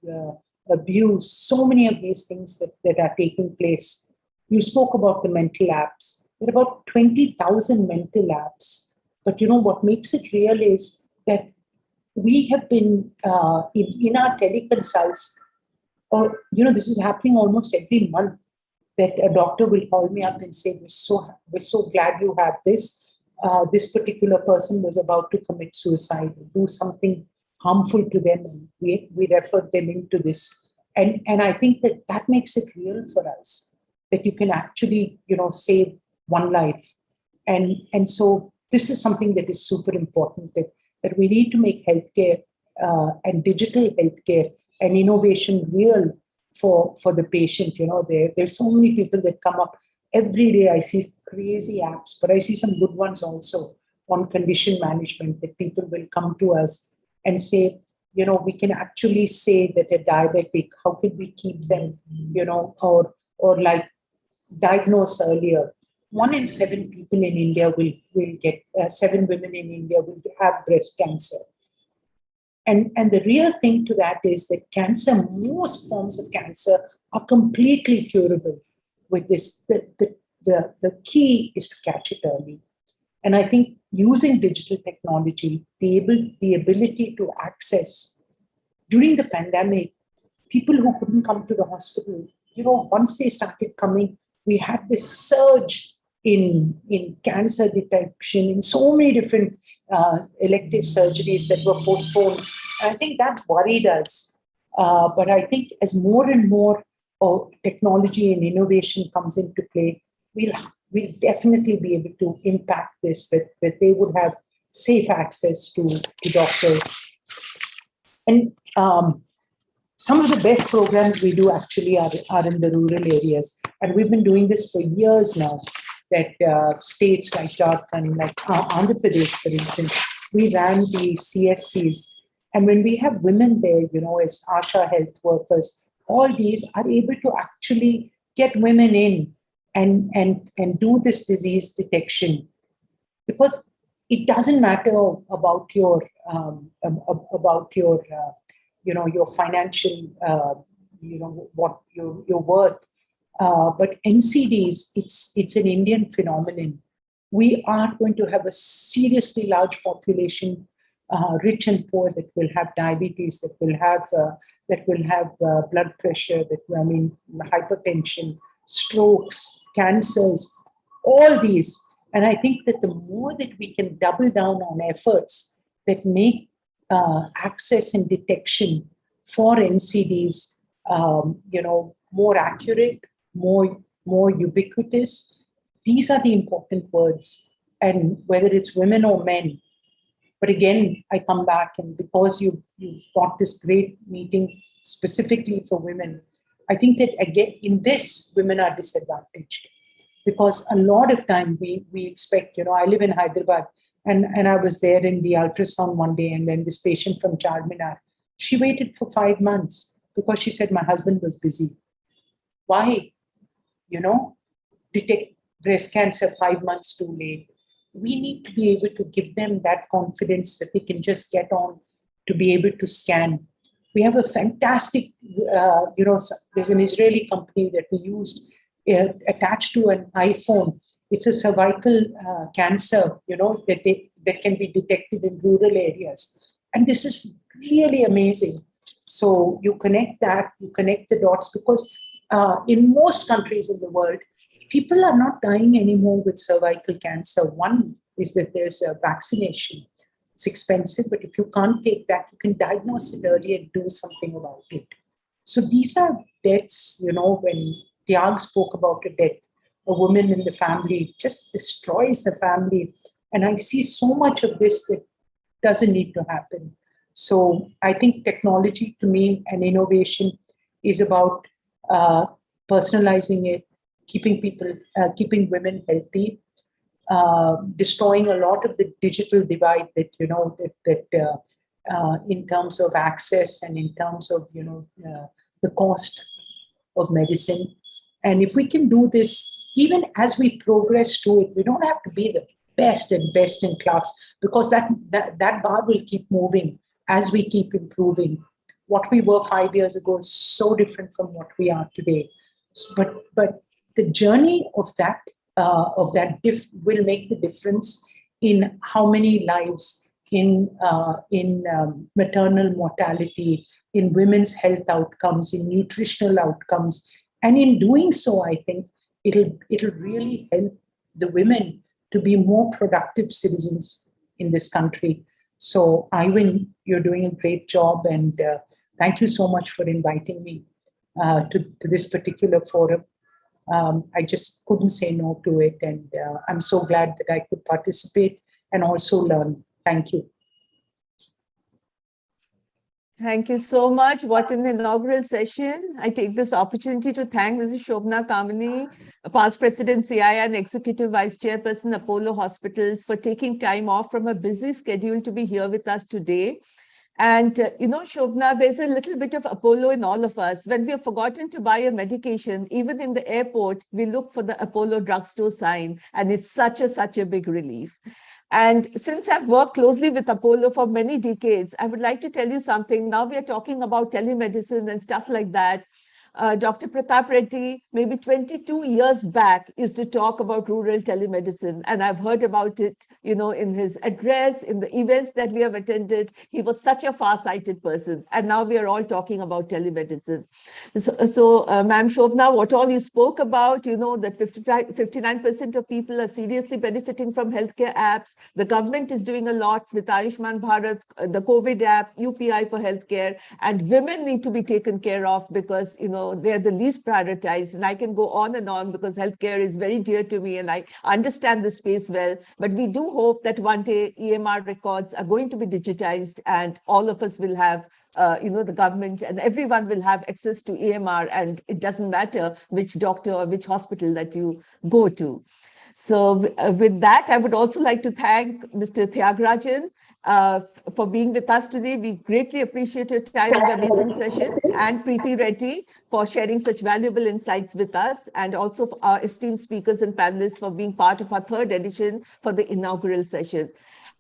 abuse, so many of these things that are taking place. You spoke about the mental apps. There are about 20,000 mental apps. But what makes it real is that we have been in our teleconsults, or this is happening almost every month, that a doctor will call me up and say, we're so glad you have this. This particular person was about to commit suicide, do something harmful to them, and we referred them into this. And I think that makes it real for us, that you can actually save one life. And so this is something that is super important, that we need to make healthcare and digital healthcare and innovation real for the patient. There's so many people that come up every day. I see crazy apps, but I see some good ones also on condition management, that people will come to us and say, we can actually say that a diabetic, how could we keep them, or like diagnose earlier. 1 in 7 people in India will get, 7 women in India will have breast cancer. And the real thing to that is that cancer, most forms of cancer are completely curable. with this. The key is to catch it early. And I think using digital technology, the ability to access, during the pandemic, people who couldn't come to the hospital, once they started coming, we had this surge in cancer detection, in so many different elective surgeries that were postponed. And I think that worried us. But I think as more and more technology and innovation comes into play, we'll definitely be able to impact this, that they would have safe access to doctors. And some of the best programs we do actually are in the rural areas. And we've been doing this for years now, that states like Jharkhand, like Andhra Pradesh, for instance, we ran the CSCs. And when we have women there, as ASHA health workers, all these are able to actually get women in and do this disease detection, because it doesn't matter about your your financial what your worth, but NCDs, it's an Indian phenomenon. We are going to have a seriously large population, rich and poor, that will have diabetes, that will have blood pressure, hypertension, strokes, cancers, all these. And I think that the more that we can double down on efforts that make access and detection for NCDs, more accurate, more ubiquitous, these are the important words. And whether it's women or men. But again, I come back, and because you've got this great meeting specifically for women, I think that again, in this, women are disadvantaged, because a lot of time we expect, I live in Hyderabad, and I was there in the ultrasound one day, and then this patient from Charminar, she waited for 5 months because she said, my husband was busy. Why? Detect breast cancer 5 months too late. We need to be able to give them that confidence that they can just get on to be able to scan. We have a fantastic, there's an Israeli company that we used attached to an iPhone. It's a cervical cancer, that can be detected in rural areas. And this is really amazing. So you connect the dots, because in most countries in the world, people are not dying anymore with cervical cancer. One is that there's a vaccination. It's expensive, but if you can't take that, you can diagnose it early and do something about it. So these are deaths, when Tyag spoke about a death, a woman in the family just destroys the family. And I see so much of this that doesn't need to happen. So I think technology, to me, and innovation is about personalizing it, keeping women healthy, destroying a lot of the digital divide that in terms of access and in terms of the cost of medicine. And if we can do this, even as we progress to it, we don't have to be the best and best in class, because that bar will keep moving as we keep improving. What we were 5 years ago is so different from what we are today. But the journey of that will make the difference in how many lives, in maternal mortality, in women's health outcomes, in nutritional outcomes. And in doing so, I think it'll really help the women to be more productive citizens in this country. So, Ivan, you're doing a great job, and thank you so much for inviting me to this particular forum. I just couldn't say no to it, and I'm so glad that I could participate and also learn. Thank you. Thank you so much. What an inaugural session. I take this opportunity to thank Mrs. Shobna Kamini, past President CI and Executive Vice Chairperson, Apollo Hospitals, for taking time off from a busy schedule to be here with us today. And, Shobna, there's a little bit of Apollo in all of us. When we have forgotten to buy a medication, even in the airport, we look for the Apollo drugstore sign, and it's such a big relief. And since I've worked closely with Apollo for many decades, I would like to tell you something. Now we are talking about telemedicine and stuff like that. Dr. Pratap Reddy, maybe 22 years back, used to talk about rural telemedicine. And I've heard about it, in his address, in the events that we have attended. He was such a far-sighted person. And now we are all talking about telemedicine. So Ma'am Shobna, what all you spoke about, that 59% of people are seriously benefiting from healthcare apps. The government is doing a lot with Ayushman Bharat, the COVID app, UPI for healthcare, and women need to be taken care of because, they're the least prioritized. And I can go on and on because healthcare is very dear to me and I understand the space well. But we do hope that one day EMR records are going to be digitized and all of us will have the government and everyone will have access to EMR, and it doesn't matter which doctor or which hospital that you go to. So with that, I would also like to thank Mr. Tyagarajan for being with us today. We greatly appreciate your time in the amazing session, and Preeti Reddy for sharing such valuable insights with us, and also for our esteemed speakers and panelists for being part of our third edition for the inaugural session.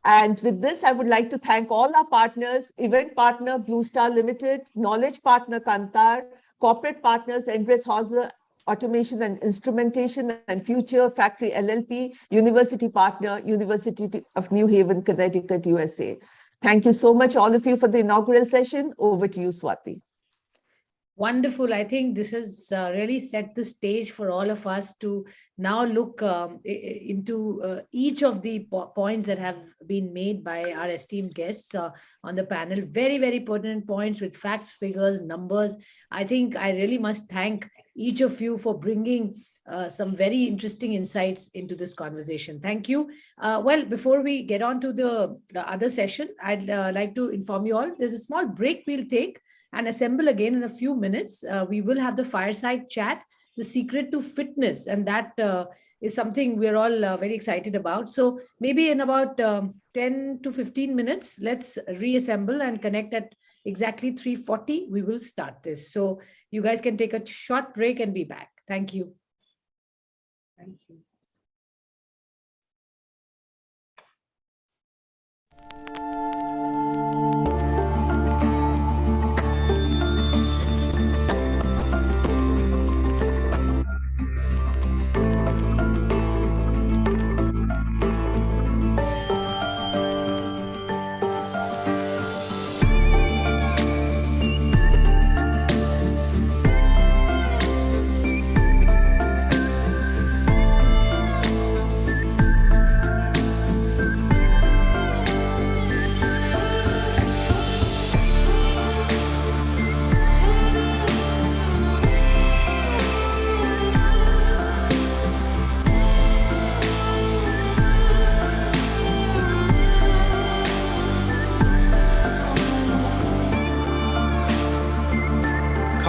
And with this, I would like to thank all our partners, event partner Blue Star Limited, knowledge partner Kantar, corporate partners Endres Hauser Automation and Instrumentation, and Future Factory LLP, university partner University of New Haven, Connecticut, USA. Thank you so much, all of you, for the inaugural session. Over to you, Swati. Wonderful. I think this has really set the stage for all of us to now look into each of the points that have been made by our esteemed guests on the panel. Very, very pertinent points with facts, figures, numbers. I think I really must thank each of you for bringing some very interesting insights into this conversation. Thank you. Well, before we get on to the other session, I'd like to inform you all, there's a small break we'll take and assemble again in a few minutes. We will have the fireside chat, the secret to fitness, and that is something we're all very excited about. So maybe in about 10 to 15 minutes, let's reassemble and connect at exactly 3:40. We will start this. So you guys can take a short break and be back. Thank you. Thank you.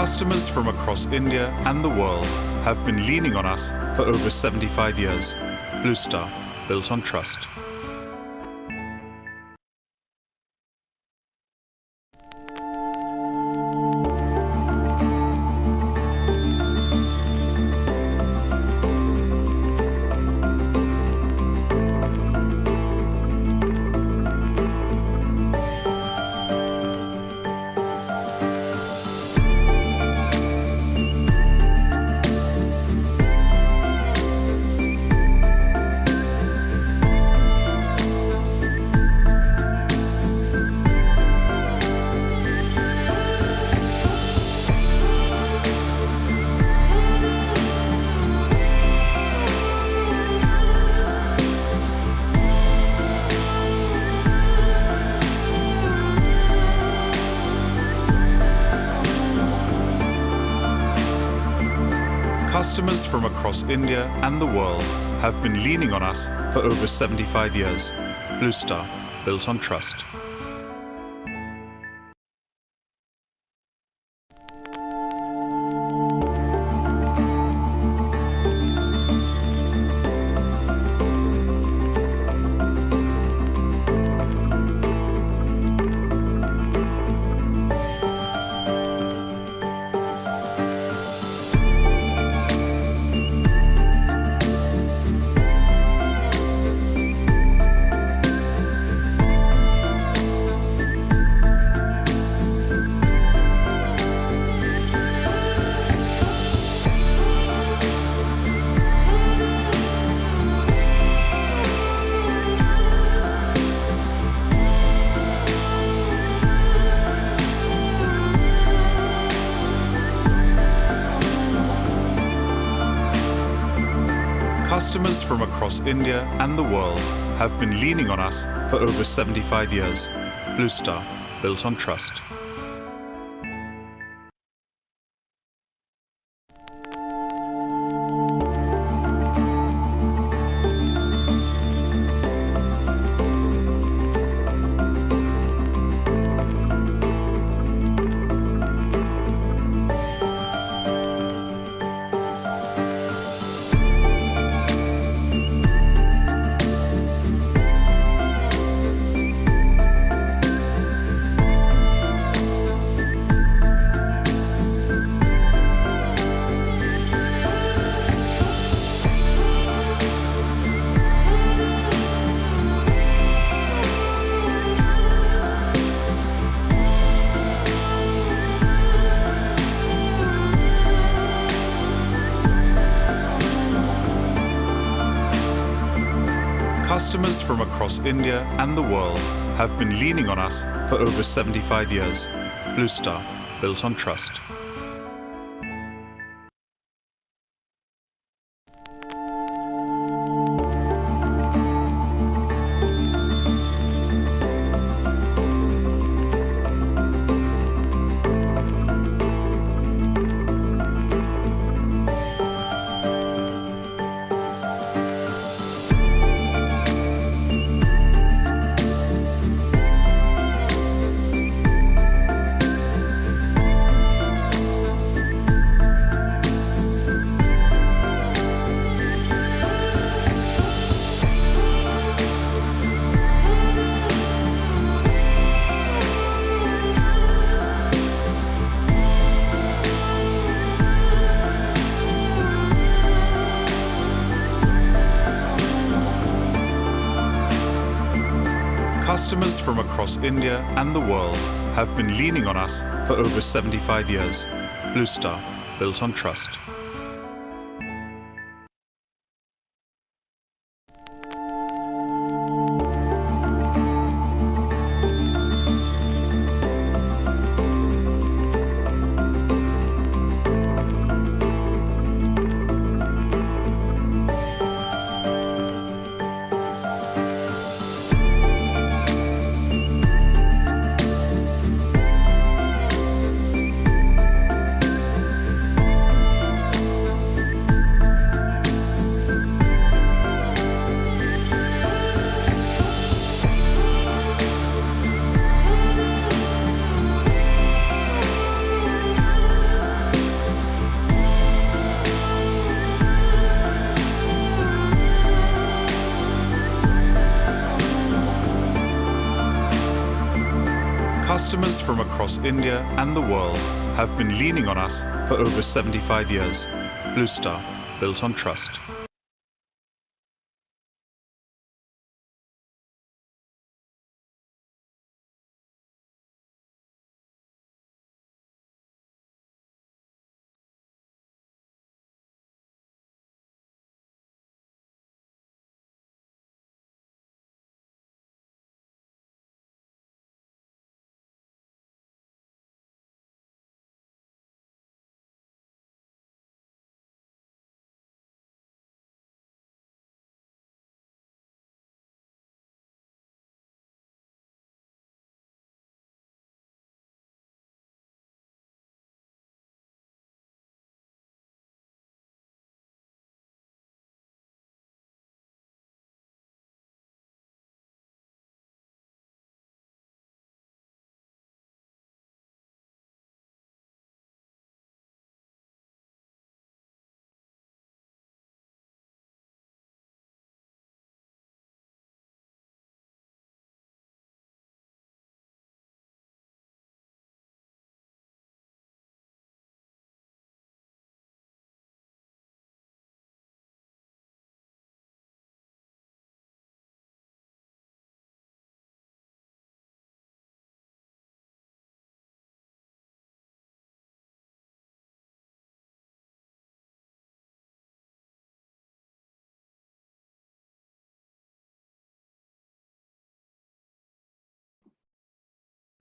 Customers from across India and the world have been leaning on us for over 75 years. Blue Star, built on trust. Customers from across India and the world have been leaning on us for over 75 years. Blue Star, built on trust. Customers from across India and the world have been leaning on us for over 75 years. Blue Star, built on trust. Customers from across India and the world have been leaning on us for over 75 years. Blue Star, built on trust. Customers from across India and the world have been leaning on us for over 75 years. Blue Star, built on trust. Customers from across India and the world have been leaning on us for over 75 years. Blue Star, built on trust.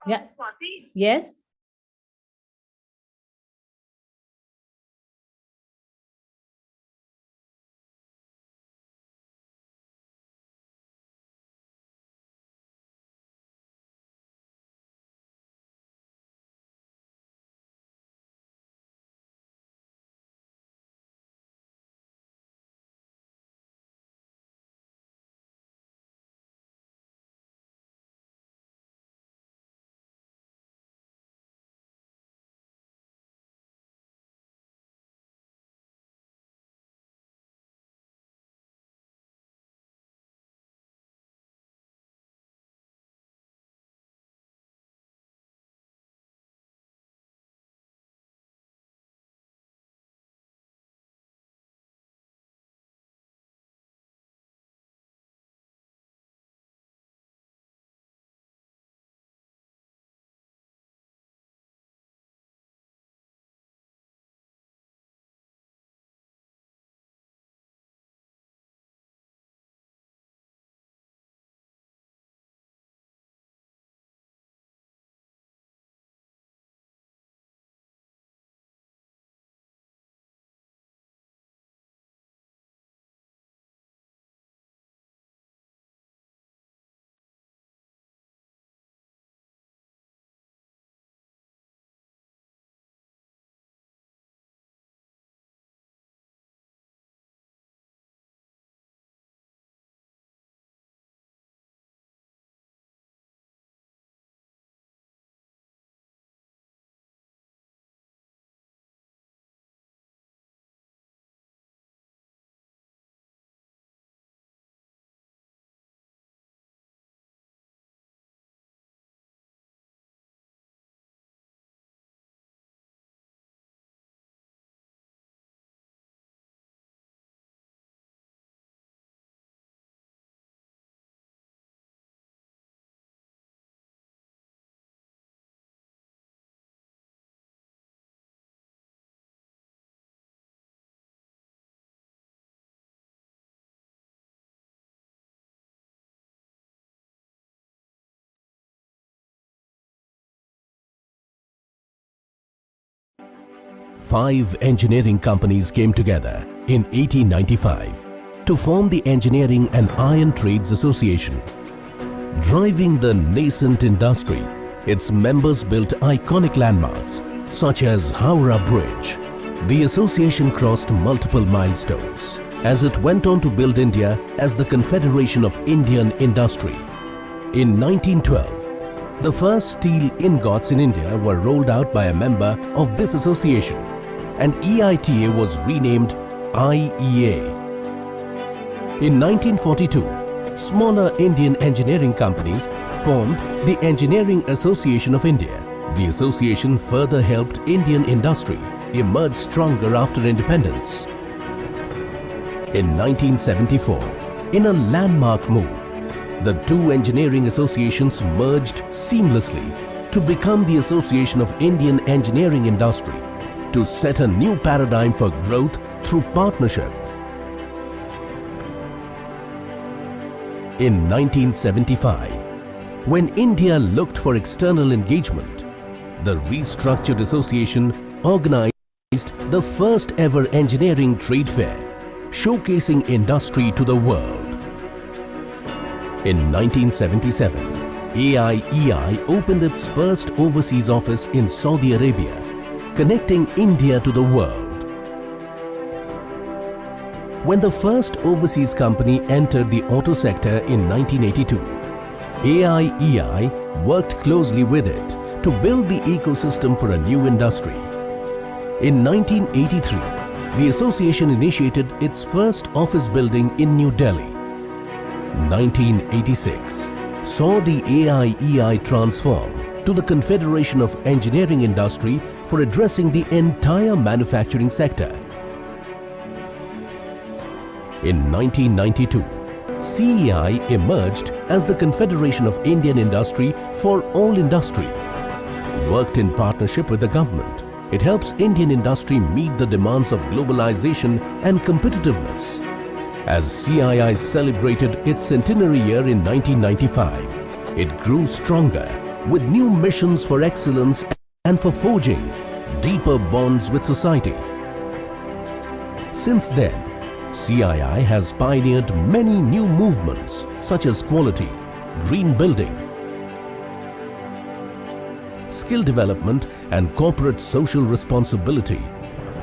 Yeah. Yes. 5 engineering companies came together in 1895 to form the Engineering and Iron Trades Association. Driving the nascent industry, its members built iconic landmarks such as Howrah Bridge. The association crossed multiple milestones as it went on to build India as the Confederation of Indian Industry. In 1912, the first steel ingots in India were rolled out by a member of this association, and EITA was renamed IEA. In 1942, smaller Indian engineering companies formed the Engineering Association of India. The association further helped Indian industry emerge stronger after independence. In 1974, in a landmark move, the two engineering associations merged seamlessly to become the Association of Indian Engineering Industry to set a new paradigm for growth through partnership. In 1975, when India looked for external engagement, the restructured association organized the first ever engineering trade fair, showcasing industry to the world. In 1977, AIEI opened its first overseas office in Saudi Arabia, connecting India to the world. When the first overseas company entered the auto sector in 1982, AIEI worked closely with it to build the ecosystem for a new industry. In 1983, the association initiated its first office building in New Delhi. 1986 saw the AIEI transform to the Confederation of Engineering Industry for addressing the entire manufacturing sector. In 1992, CEI emerged as the Confederation of Indian Industry for all industry. Worked in partnership with the government, it helps Indian industry meet the demands of globalization and competitiveness. As CII celebrated its centenary year in 1995, it grew stronger with new missions for excellence and for forging deeper bonds with society. Since then, CII has pioneered many new movements such as quality, green building, skill development and corporate social responsibility.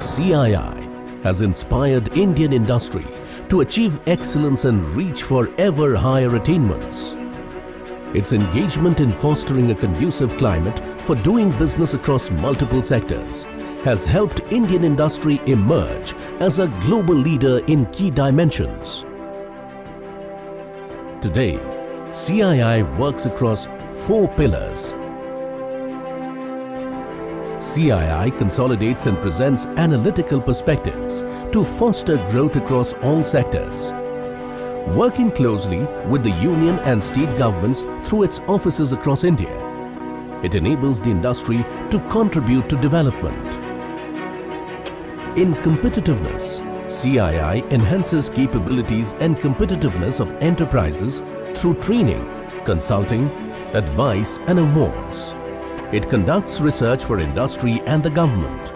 CII has inspired Indian industry to achieve excellence and reach for ever higher attainments. Its engagement in fostering a conducive climate for doing business across multiple sectors has helped Indian industry emerge as a global leader in key dimensions. Today, CII works across 4 pillars. CII consolidates and presents analytical perspectives to foster growth across all sectors. Working closely with the union and state governments through its offices across India, it enables the industry to contribute to development. In competitiveness, CII enhances capabilities and competitiveness of enterprises through training, consulting, advice and awards. It conducts research for industry and the government.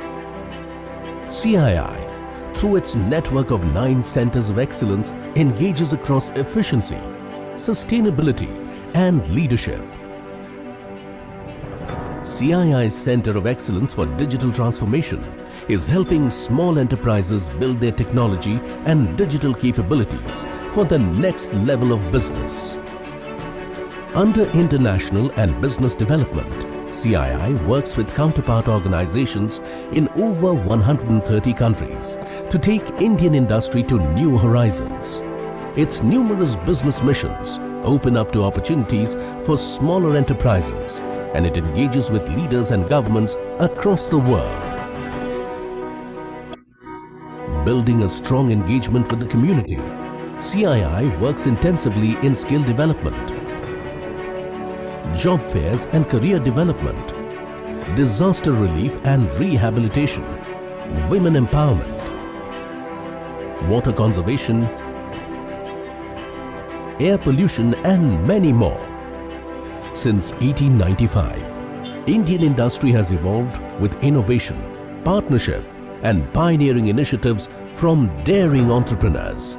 CII, through its network of 9 centers of excellence, engages across efficiency, sustainability and leadership. CII's Center of Excellence for Digital Transformation is helping small enterprises build their technology and digital capabilities for the next level of business. Under international and business development, CII works with counterpart organizations in over 130 countries to take Indian industry to new horizons. Its numerous business missions open up to opportunities for smaller enterprises, and it engages with leaders and governments across the world. Building a strong engagement with the community, CII works intensively in skill development, job fairs and career development, disaster relief and rehabilitation, women empowerment, water conservation, air pollution and many more. Since 1895, Indian industry has evolved with innovation, partnership, and pioneering initiatives from daring entrepreneurs.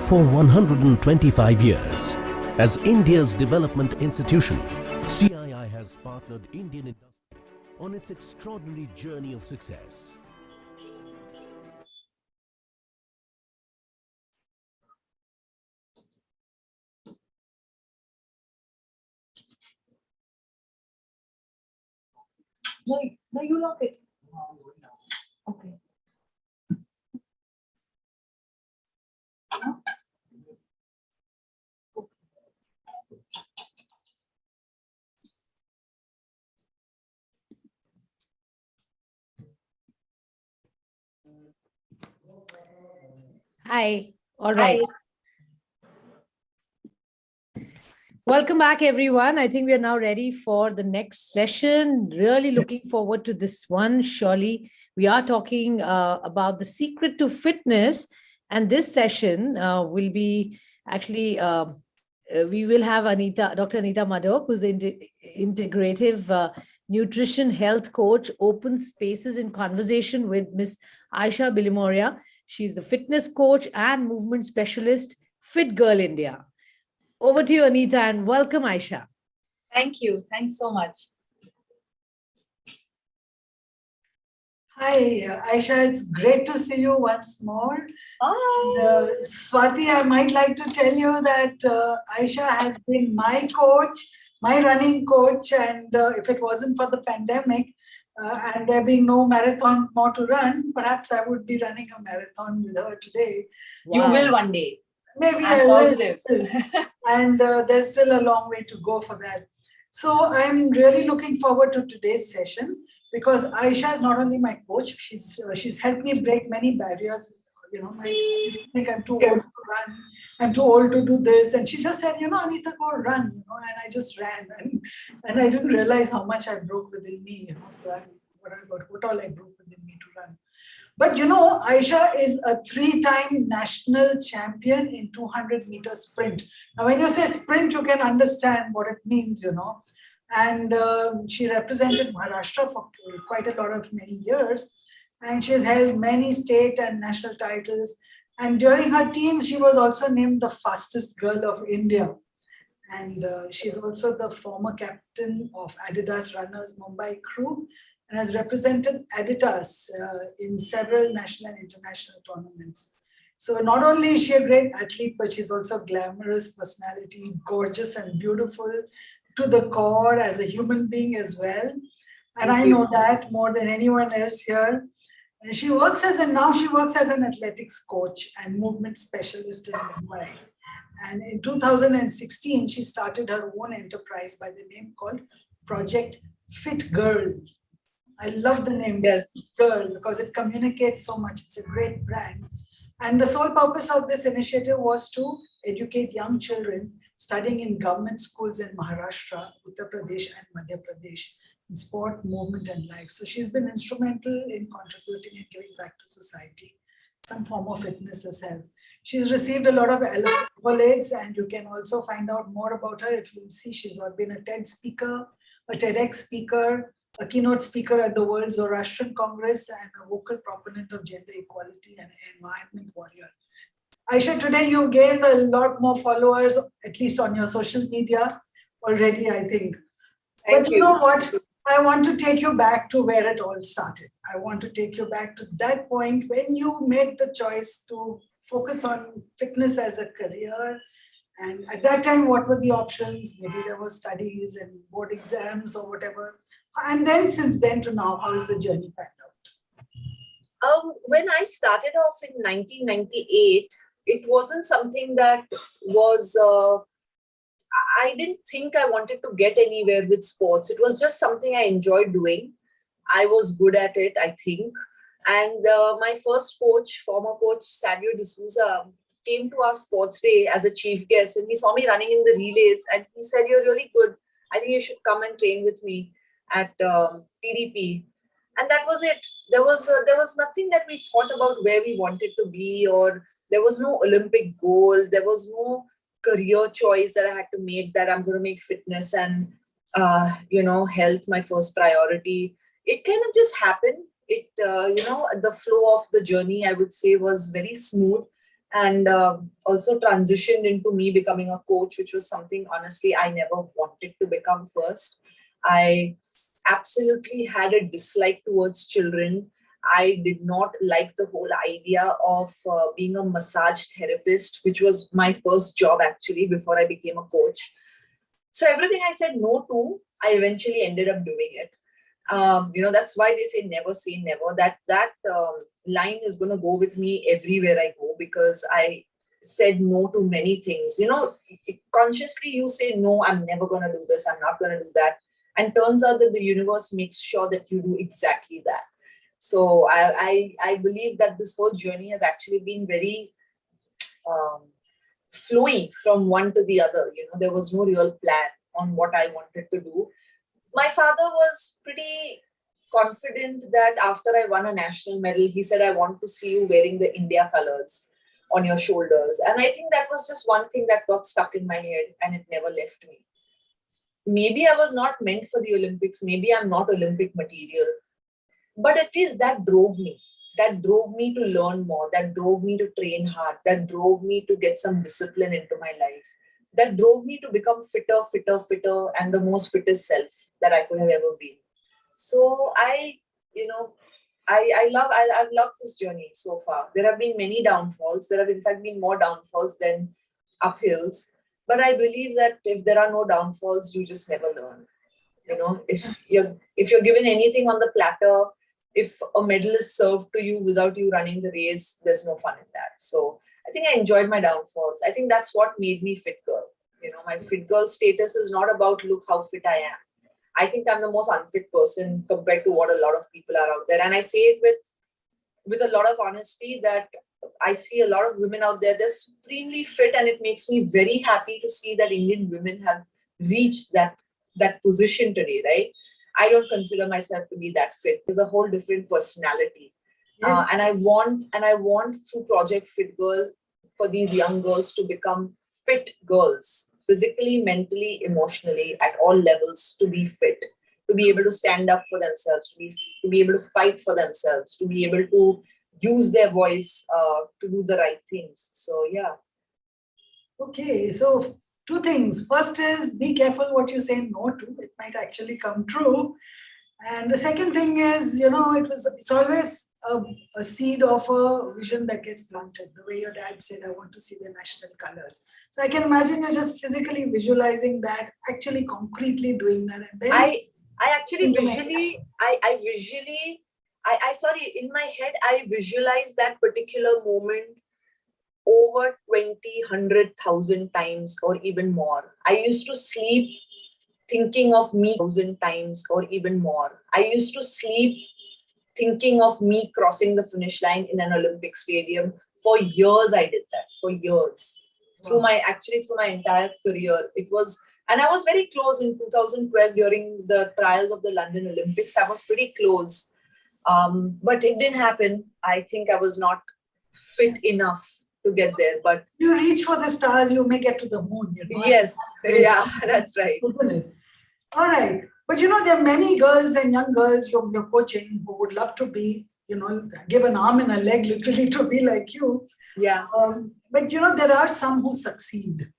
For 125 years, as India's development institution, CII has partnered Indian industry on its extraordinary journey of success. No, you lock it. Okay. Hi. All right. Hi. Welcome back, everyone. I think we are now ready for the next session. Really looking forward to this one. Surely, we are talking about the secret to fitness. And this session will be actually, we will have Dr. Anita Madhok, who's the integrative nutrition health coach, open spaces in conversation with Miss Aisha Bilimoria. She's the fitness coach and movement specialist, Fit Girl India. Over to you, Anita, and welcome, Aisha. Thank you. Thanks so much. Hi, Aisha, it's great to see you once more. Hi. Swati, I might like to tell you that Aisha has been my coach, my running coach, and if it wasn't for the pandemic and there being no marathons more to run, perhaps I would be running a marathon with her today. You will one day. Maybe I'm positive. will. And there's still a long way to go for that. So I'm really looking forward to today's session because Aisha is not only my coach, she's helped me break many barriers. You know, I think I'm too old to run, I'm too old to do this. And she just said, you know, Anita, go run, you know, and I just ran. And I didn't realize how much I broke within me, you know, what all I broke within me to run. But you know, Aisha is a 3-time national champion in 200-meter sprint. Now, when you say sprint, you can understand what it means, you know. And she represented Maharashtra for quite a lot of many years. And she has held many state and national titles. And during her teens, she was also named the fastest girl of India. And she's also the former captain of Adidas Runners Mumbai crew and has represented Adidas in several national and international tournaments. So not only is she a great athlete, but she's also a glamorous personality, gorgeous and beautiful to the core as a human being as well. And I know that more than anyone else here. And she works as an athletics coach and movement specialist in Mumbai. And in 2016, she started her own enterprise by the name called Project Fit Girl. I love the name Fit Girl because it communicates so much. It's a great brand. And the sole purpose of this initiative was to educate young children studying in government schools in Maharashtra, Uttar Pradesh, and Madhya Pradesh in sport, movement, and life. So she's been instrumental in contributing and giving back to society some form of fitness herself. She's received a lot of accolades, and you can also find out more about her if you see she's been a TED speaker, a TEDx speaker, a keynote speaker at the World Zoroastrian Congress, and a vocal proponent of gender equality and environment warrior. Aisha, today you gained a lot more followers, at least on your social media already, I think. But you know what? I want to take you back to where it all started. I want to take you back to that point when you made the choice to focus on fitness as a career. And at that time, what were the options? Maybe there were studies and board exams or whatever. And then since then to now, how is the journey panned out? When I started off in 1998, it wasn't something that was, I didn't think I wanted to get anywhere with sports. It was just something I enjoyed doing. I was good at it, I think. And my first coach, former coach, Savio D'Souza, came to our sports day as a chief guest, and he saw me running in the relays, and he said, "You're really good. I think you should come and train with me at PDP." And that was it. There was nothing that we thought about where we wanted to be, or there was no Olympic goal. There was no career choice that I had to make, that I'm going to make fitness. And health my first priority. It kind of just happened. It, the flow of the journey, I would say, was very smooth, and also transitioned into me becoming a coach, which was something, honestly, I never wanted to become first. I absolutely had a dislike towards children. I did not like the whole idea of being a massage therapist, which was my first job actually before I became a coach. So everything I said no to, I eventually ended up doing it. That's why they say never. That line is going to go with me everywhere I go, because I said no to many things. Consciously you say no, I'm never going to do this, I'm not going to do that, and turns out that the universe makes sure that you do exactly that. So I believe that this whole journey has actually been very flowy from one to the other. There was no real plan on what I wanted to do. My father was pretty confident that after I won a national medal, he said, I want to see you wearing the India colors on your shoulders. And I think that was just one thing that got stuck in my head and it never left me. Maybe I was not meant for the Olympics. Maybe I'm not Olympic material. But at least that drove me. That drove me to learn more. That drove me to train hard. That drove me to get some discipline into my life. That drove me to become fitter, and the most fittest self that I could have ever been. So I've loved this journey so far. There have been many downfalls. There have in fact been more downfalls than uphills. But I believe that if there are no downfalls, you just never learn. If you're given anything on the platter, if a medal is served to you without you running the race, there's no fun in that. So I think I enjoyed my downfalls. I think that's what made me fit girl. My fit girl status is not about look how fit I am. I think I'm the most unfit person compared to what a lot of people are out there. And I say it with a lot of honesty that I see a lot of women out there, they're supremely fit, and it makes me very happy to see that Indian women have reached that position today, right? I don't consider myself to be that fit. There's a whole different personality. Yes. And I want through Project Fit Girl for these young girls to become fit girls, physically, mentally, emotionally, at all levels, to be fit, to be able to stand up for themselves, to be able to fight for themselves, to be able to use their voice to do the right things. So yeah. Okay, so two things. First is be careful what you say no to. It might actually come true. And the second thing is, it's always a seed of a vision that gets planted. The way your dad said, I want to see the national colors. So I can imagine you're just physically visualizing that, actually concretely doing that. And then I actually visually, in my head, I visualize that particular moment over 20, 100,000 times or even more. I used to sleep thinking of me 1,000 times or even more. I used to sleep thinking of me crossing the finish line in an Olympic stadium. For years, I did that. For years. Through my entire career. It was, and I was very close in 2012 during the trials of the London Olympics. I was pretty close. But it didn't happen. I think I was not fit enough to get there. But you reach for the stars, you may get to the moon. Yes, yeah, that's right. All right. But there are many girls and young girls you're coaching who would love to be, give an arm and a leg literally to be like you. Yeah. But there are some who succeed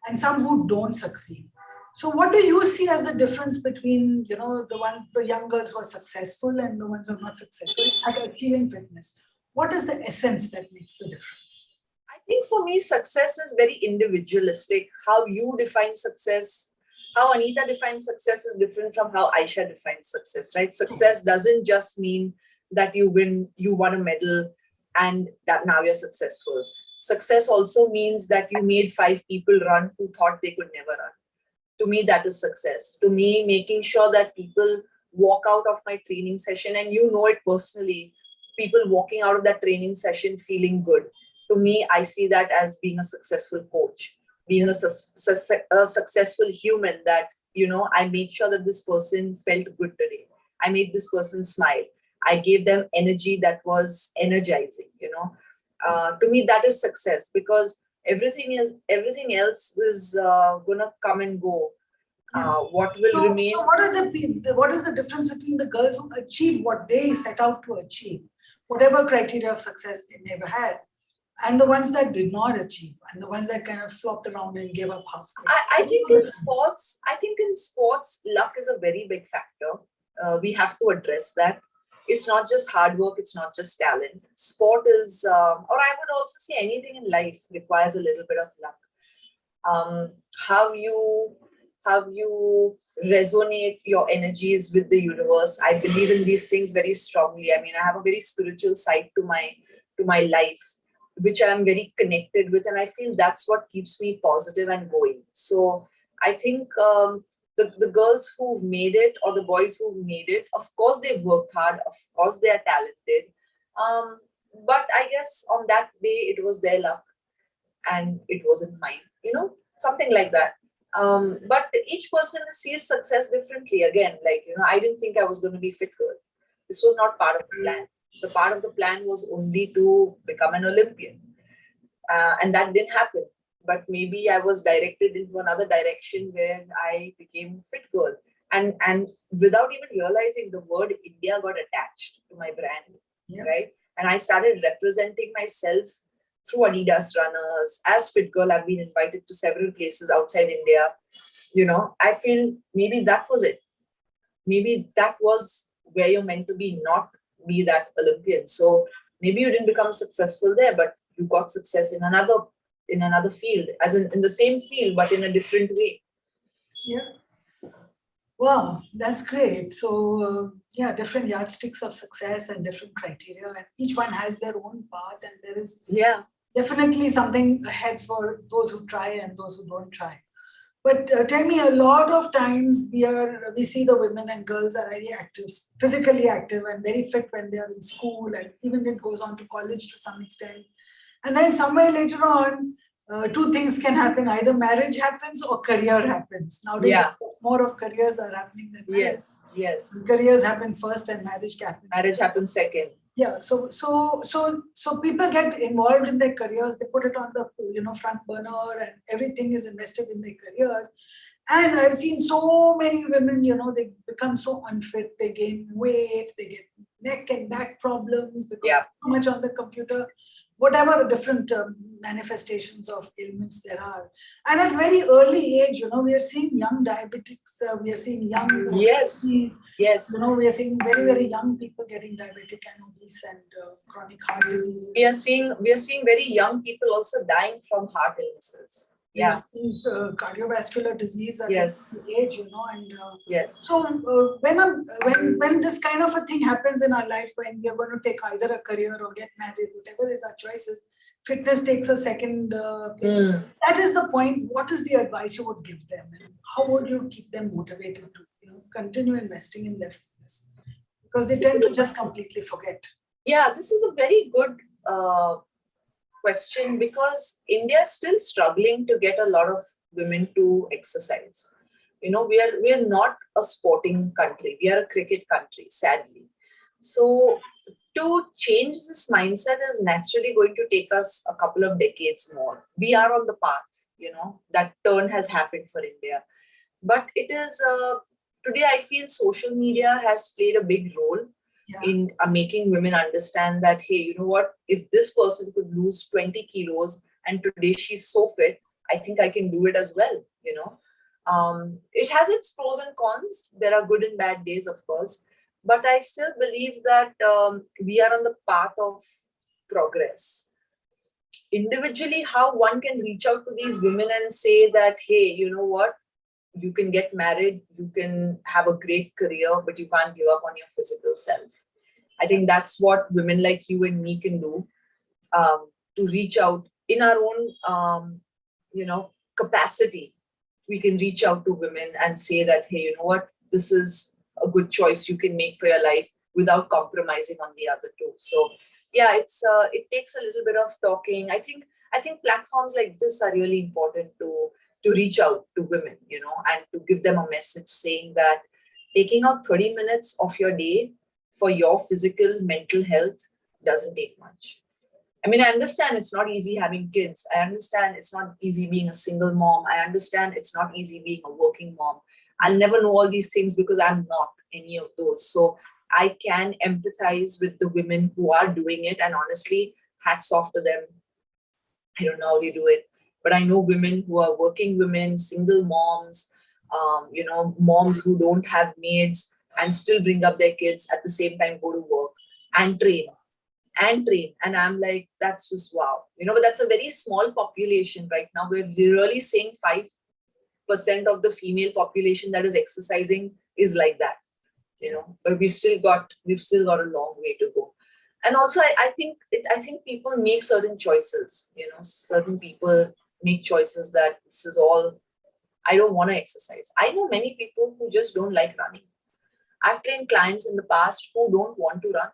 and some who don't succeed. So what do you see as the difference between, the young girls who are successful and the ones who are not successful at achieving fitness? What is the essence that makes the difference? I think for me, success is very individualistic. How you define success, how Anita defines success is different from how Aisha defines success, right? Success doesn't just mean that you won a medal and that now you're successful. Success also means that you made 5 people run who thought they could never run. To me, that is success. To me, making sure that people walk out of my training session, and it personally, people walking out of that training session feeling good. To me, I see that as being a successful coach, being a successful human, that, I made sure that this person felt good today. I made this person smile. I gave them energy that was energizing, To me, that is success, because everything else is going to come and go. What will remain? So what is the difference between the girls who achieve what they set out to achieve, whatever criteria of success they never had, and the ones that did not achieve, and the ones that kind of flopped around and gave up halfway? I think in sports, luck is a very big factor. We have to address that. It's not just hard work, it's not just talent. Sport is, or I would also say anything in life requires a little bit of luck. How you resonate your energies with the universe. I believe in these things very strongly. I mean, I have a very spiritual side to my life, which I'm very connected with, and I feel that's what keeps me positive and going. So I think the girls who've made it, or the boys who've made it, of course they've worked hard, of course they are talented, but I guess on that day it was their luck and it wasn't mine, something like that. But each person sees success differently. Again, I didn't think I was going to be fit girl. This was not part of the plan. The part of the plan was only to become an Olympian, and that didn't happen. But maybe I was directed into another direction where I became fit girl, and without even realizing, the word India got attached to my brand, right? And I started representing myself through Adidas runners. As fit girl, I've been invited to several places outside India. I feel maybe that was it. Maybe that was where you're meant to be, not be that Olympian. So maybe you didn't become successful there, but you got success in another field, as in the same field, but in a different way. Yeah. Wow, that's great. So different yardsticks of success and different criteria, and each one has their own path, and there is definitely something ahead for those who try and those who don't try. But tell me, a lot of times we see the women and girls are very active, physically active and very fit when they are in school, and even it goes on to college to some extent. And then somewhere later on, two things can happen. Either marriage happens or career happens. Nowadays, more of careers are happening than marriage. Yes. Careers happen first and marriage happens. Marriage happens second. Yeah. So people get involved in their careers. They put it on the front burner, and everything is invested in their career. And I've seen so many women, they become so unfit. They gain weight. They get neck and back problems because so much on the computer. Whatever different manifestations of ailments there are. And at very early age, we are seeing young diabetics, we are seeing young... Yes. We are seeing very, very young people getting diabetic and obese and chronic heart diseases. We are seeing very young people also dying from heart illnesses. Yeah. Cardiovascular disease at age, and so when this kind of a thing happens in our life, when we are going to take either a career or get married, whatever is our choices, fitness takes a second place. That is the point. What is the advice you would give them, and how would you keep them motivated to continue investing in their fitness, because they tend to just completely forget? Yeah, this is a very good question, because India is still struggling to get a lot of women to exercise. We are not a sporting country. We are a cricket country, sadly. So to change this mindset is naturally going to take us a couple of decades more. We are on the path, that turn has happened for India. But it is, today I feel social media has played a big role in making women understand that, hey, you know what, if this person could lose 20 kilos and today she's so fit, I think I can do it as well. It has its pros and cons. There are good and bad days, of course, but I still believe that we are on the path of progress. Individually, how one can reach out to these women and say that, hey, you know what, you can get married, you can have a great career, but you can't give up on your physical self. I think that's what women like you and me can do, to reach out in our own, capacity. We can reach out to women and say that, hey, you know what, this is a good choice you can make for your life without compromising on the other two. So yeah, it takes a little bit of talking. I think platforms like this are really important to reach out to women, and to give them a message saying that taking out 30 minutes of your day for your physical, mental health doesn't take much. I mean, I understand it's not easy having kids. I understand it's not easy being a single mom. I understand it's not easy being a working mom. I'll never know all these things because I'm not any of those. So I can empathize with the women who are doing it. And honestly, hats off to them. I don't know how they do it, but I know women who are working women, single moms, moms who don't have maids and still bring up their kids at the same time, go to work and train. And I'm like, that's just wow. But that's a very small population right now. We're really saying 5% of the female population that is exercising is like that. But we've still got a long way to go. And also, I think people make certain choices. Certain people make choices that this is all. I don't want to exercise. I know many people who just don't like running. I've trained clients in the past who don't want to run,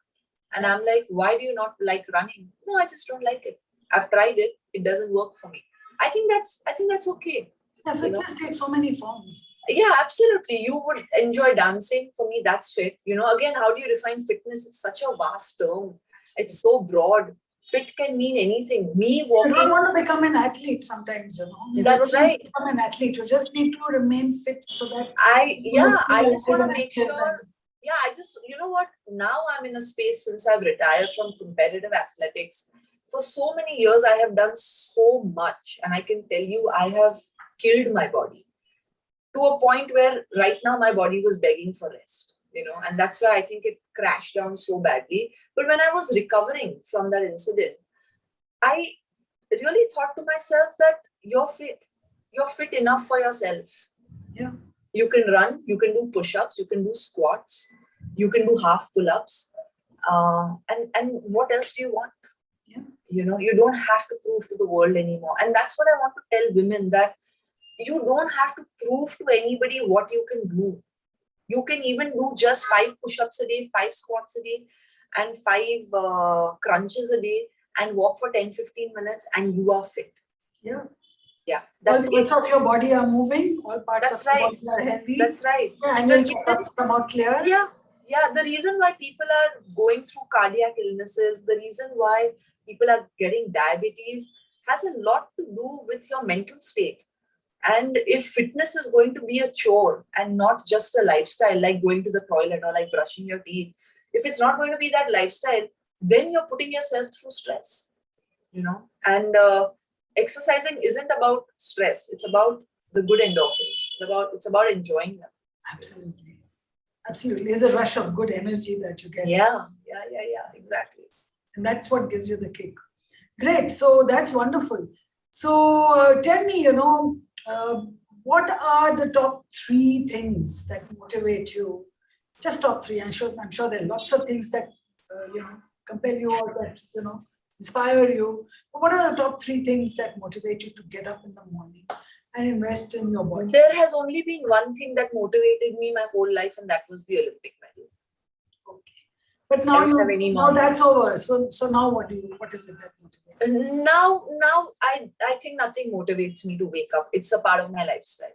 and I'm like, why do you not like running? No, I just don't like it. I've tried it. It doesn't work for me. I think that's okay. Yeah, fitness takes so many forms. Yeah, absolutely. You would enjoy dancing. For me, that's fit. Again, how do you define fitness? It's such a vast term. It's so broad. Fit can mean anything. Me walking. You don't want to become an athlete sometimes, That's right. Become an athlete. You just need to remain fit so that. I just want to make sure. Yeah, you know what? Now I'm in a space since I've retired from competitive athletics. For so many years, I have done so much. And I can tell you, I have killed my body to a point where right now my body was begging for rest, and that's why I think it crashed down so badly. But when I was recovering from that incident, I really thought to myself that you're fit enough for yourself. Yeah. You can run, you can do push-ups, you can do squats, you can do half pull-ups. And what else do you want? Yeah. You don't have to prove to the world anymore. And that's what I want to tell women, that you don't have to prove to anybody what you can do. You can even do just 5 push-ups a day, 5 squats a day, and 5 crunches a day, and walk for 10-15 minutes, and you are fit. Yeah. Yeah. All parts of your body are moving. All parts of your body are healthy. That's right. Yeah, and your checkups come out clear. Yeah. Yeah. The reason why people are going through cardiac illnesses, the reason why people are getting diabetes has a lot to do with your mental state. And if fitness is going to be a chore and not just a lifestyle, like going to the toilet or like brushing your teeth, if it's not going to be that lifestyle, then you're putting yourself through stress, and exercising isn't about stress. It's about the good endorphins. It's about enjoying them. Absolutely. There's a rush of good energy that you get. Yeah, exactly. And that's what gives you the kick. Great. So that's wonderful. So tell me, what are the top 3 things that motivate you? Just top 3. I'm sure there are lots of things that, compel you or that, inspire you. But what are the top 3 things that motivate you to get up in the morning and invest in your body? There has only been one thing that motivated me my whole life, and that was the Olympic medal. Okay. But now that's over. So now what is it that motivates you? Now I think nothing motivates me to wake up. It's a part of my lifestyle.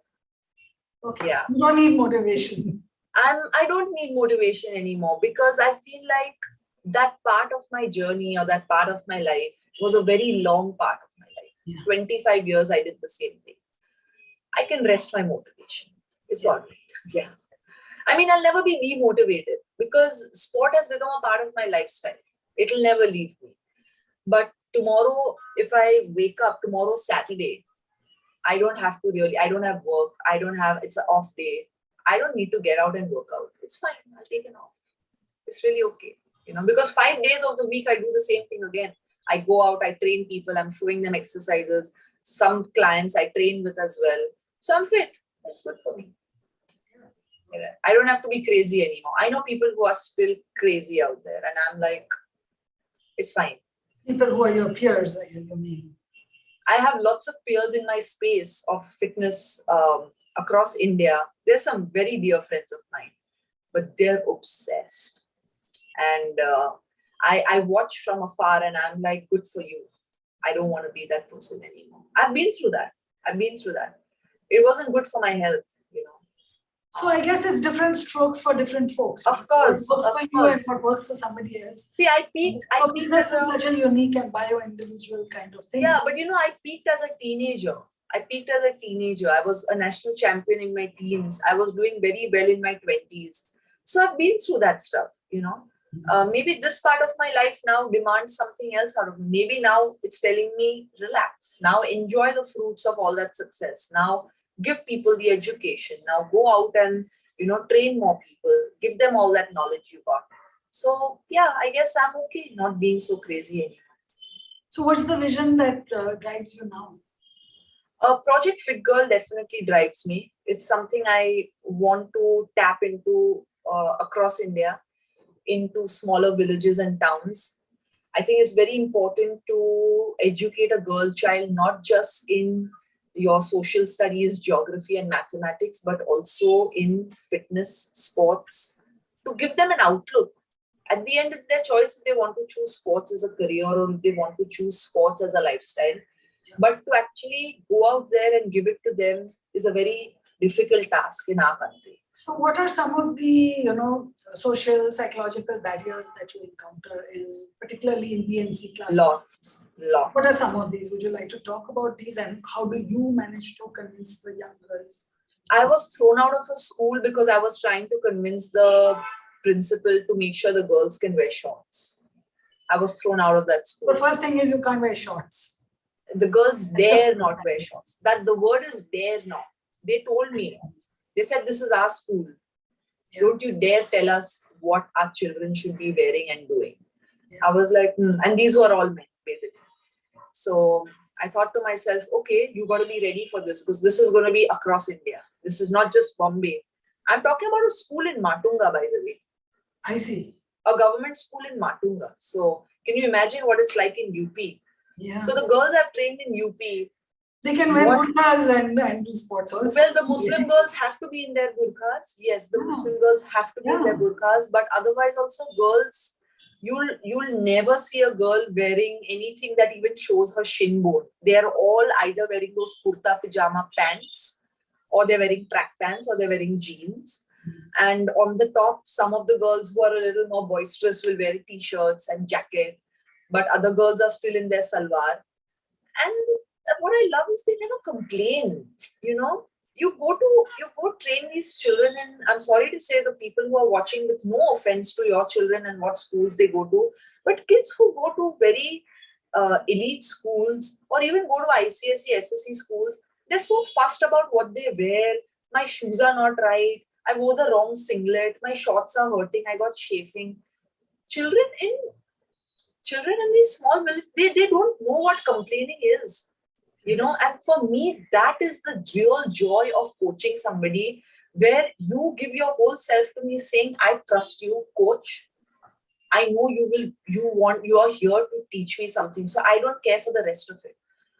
Okay. Yeah. You don't need motivation. I don't need motivation anymore, because I feel like that part of my journey or that part of my life was a very long part of my life. Yeah. 25 years I did the same thing. I can rest my motivation. It's all right. Yeah. I mean, I'll never be demotivated because sport has become a part of my lifestyle. It'll never leave me. But tomorrow, if I wake up, tomorrow's Saturday, I don't have work. It's an off day. I don't need to get out and work out. It's fine. I'll take an off. It's really okay. Because 5 days of the week, I do the same thing again. I go out, I train people, I'm showing them exercises. Some clients I train with as well. So I'm fit. It's good for me. I don't have to be crazy anymore. I know people who are still crazy out there, and I'm like, it's fine. People who are your peers, you mean? I have lots of peers in my space of fitness across India. There's some very dear friends of mine, but they're obsessed. And I watch from afar and I'm like, good for you. I don't want to be that person anymore. I've been through that. It wasn't good for my health, So I guess it's different strokes for different folks. Of course. What works for you and what works for somebody else. See, I peaked. Fitness is such a unique and bio-individual kind of thing. Yeah, but I peaked as a teenager. I peaked as a teenager. I was a national champion in my teens. I was doing very well in my 20s. So I've been through that stuff, you know. Maybe this part of my life now demands something else out of me. Maybe now it's telling me, relax. Now enjoy the fruits of all that success. Now give people the education. Now go out and, you know, train more people. Give them all that knowledge you got. So yeah, I guess I'm okay not being so crazy anymore. So what's the vision that drives you now? Project Fit Girl definitely drives me. It's something I want to tap into across India, into smaller villages and towns. I think it's very important to educate a girl child, not just in your social studies, geography and mathematics, but also in fitness, sports, to give them an outlook. At the end, it's their choice if they want to choose sports as a career or if they want to choose sports as a lifestyle. But to actually go out there and give it to them is a very difficult task in our country. So what are some of the, social, psychological barriers that you encounter, particularly in BNC classes? Lots. What are some of these? Would you like to talk about these and how do you manage to convince the young girls? I was thrown out of a school because I was trying to convince the principal to make sure the girls can wear shorts. I was thrown out of that school. The first thing is you can't wear shorts. The girls dare not wear shorts. That the word is dare not. They told me, they said, this is our school. Yeah. Don't you dare tell us what our children should be wearing and doing. Yeah. I was like, and these were all men, basically. So I thought to myself, okay, you got to be ready for this because this is going to be across India. This is not just Bombay. I'm talking about a school in Matunga, by the way. I see. A government school in Matunga. So can you imagine what it's like in UP? Yeah. So the girls I've trained in UP, they can wear burqas and do sports also. Well, the Muslim girls have to be in their burqas. Yes, the Muslim girls have to be in their burqas. But otherwise also girls, you'll never see a girl wearing anything that even shows her shin bone. They are all either wearing those kurta pajama pants or they're wearing track pants or they're wearing jeans. And on the top, some of the girls who are a little more boisterous will wear t-shirts and jacket. But other girls are still in their salwar. And what I love is they never complain. You know, you go train these children, and I'm sorry to say the people who are watching, with no offense to your children and what schools they go to, but kids who go to very elite schools or even go to ICSE, SSE schools, they're so fussed about what they wear. My shoes are not right. I wore the wrong singlet. My shorts are hurting. I got chafing. Children in these small villages, they don't know what complaining is. You know, and for me, that is the real joy of coaching somebody, where you give your whole self to me saying, I trust you, coach. I know you are here to teach me something. So I don't care for the rest of it.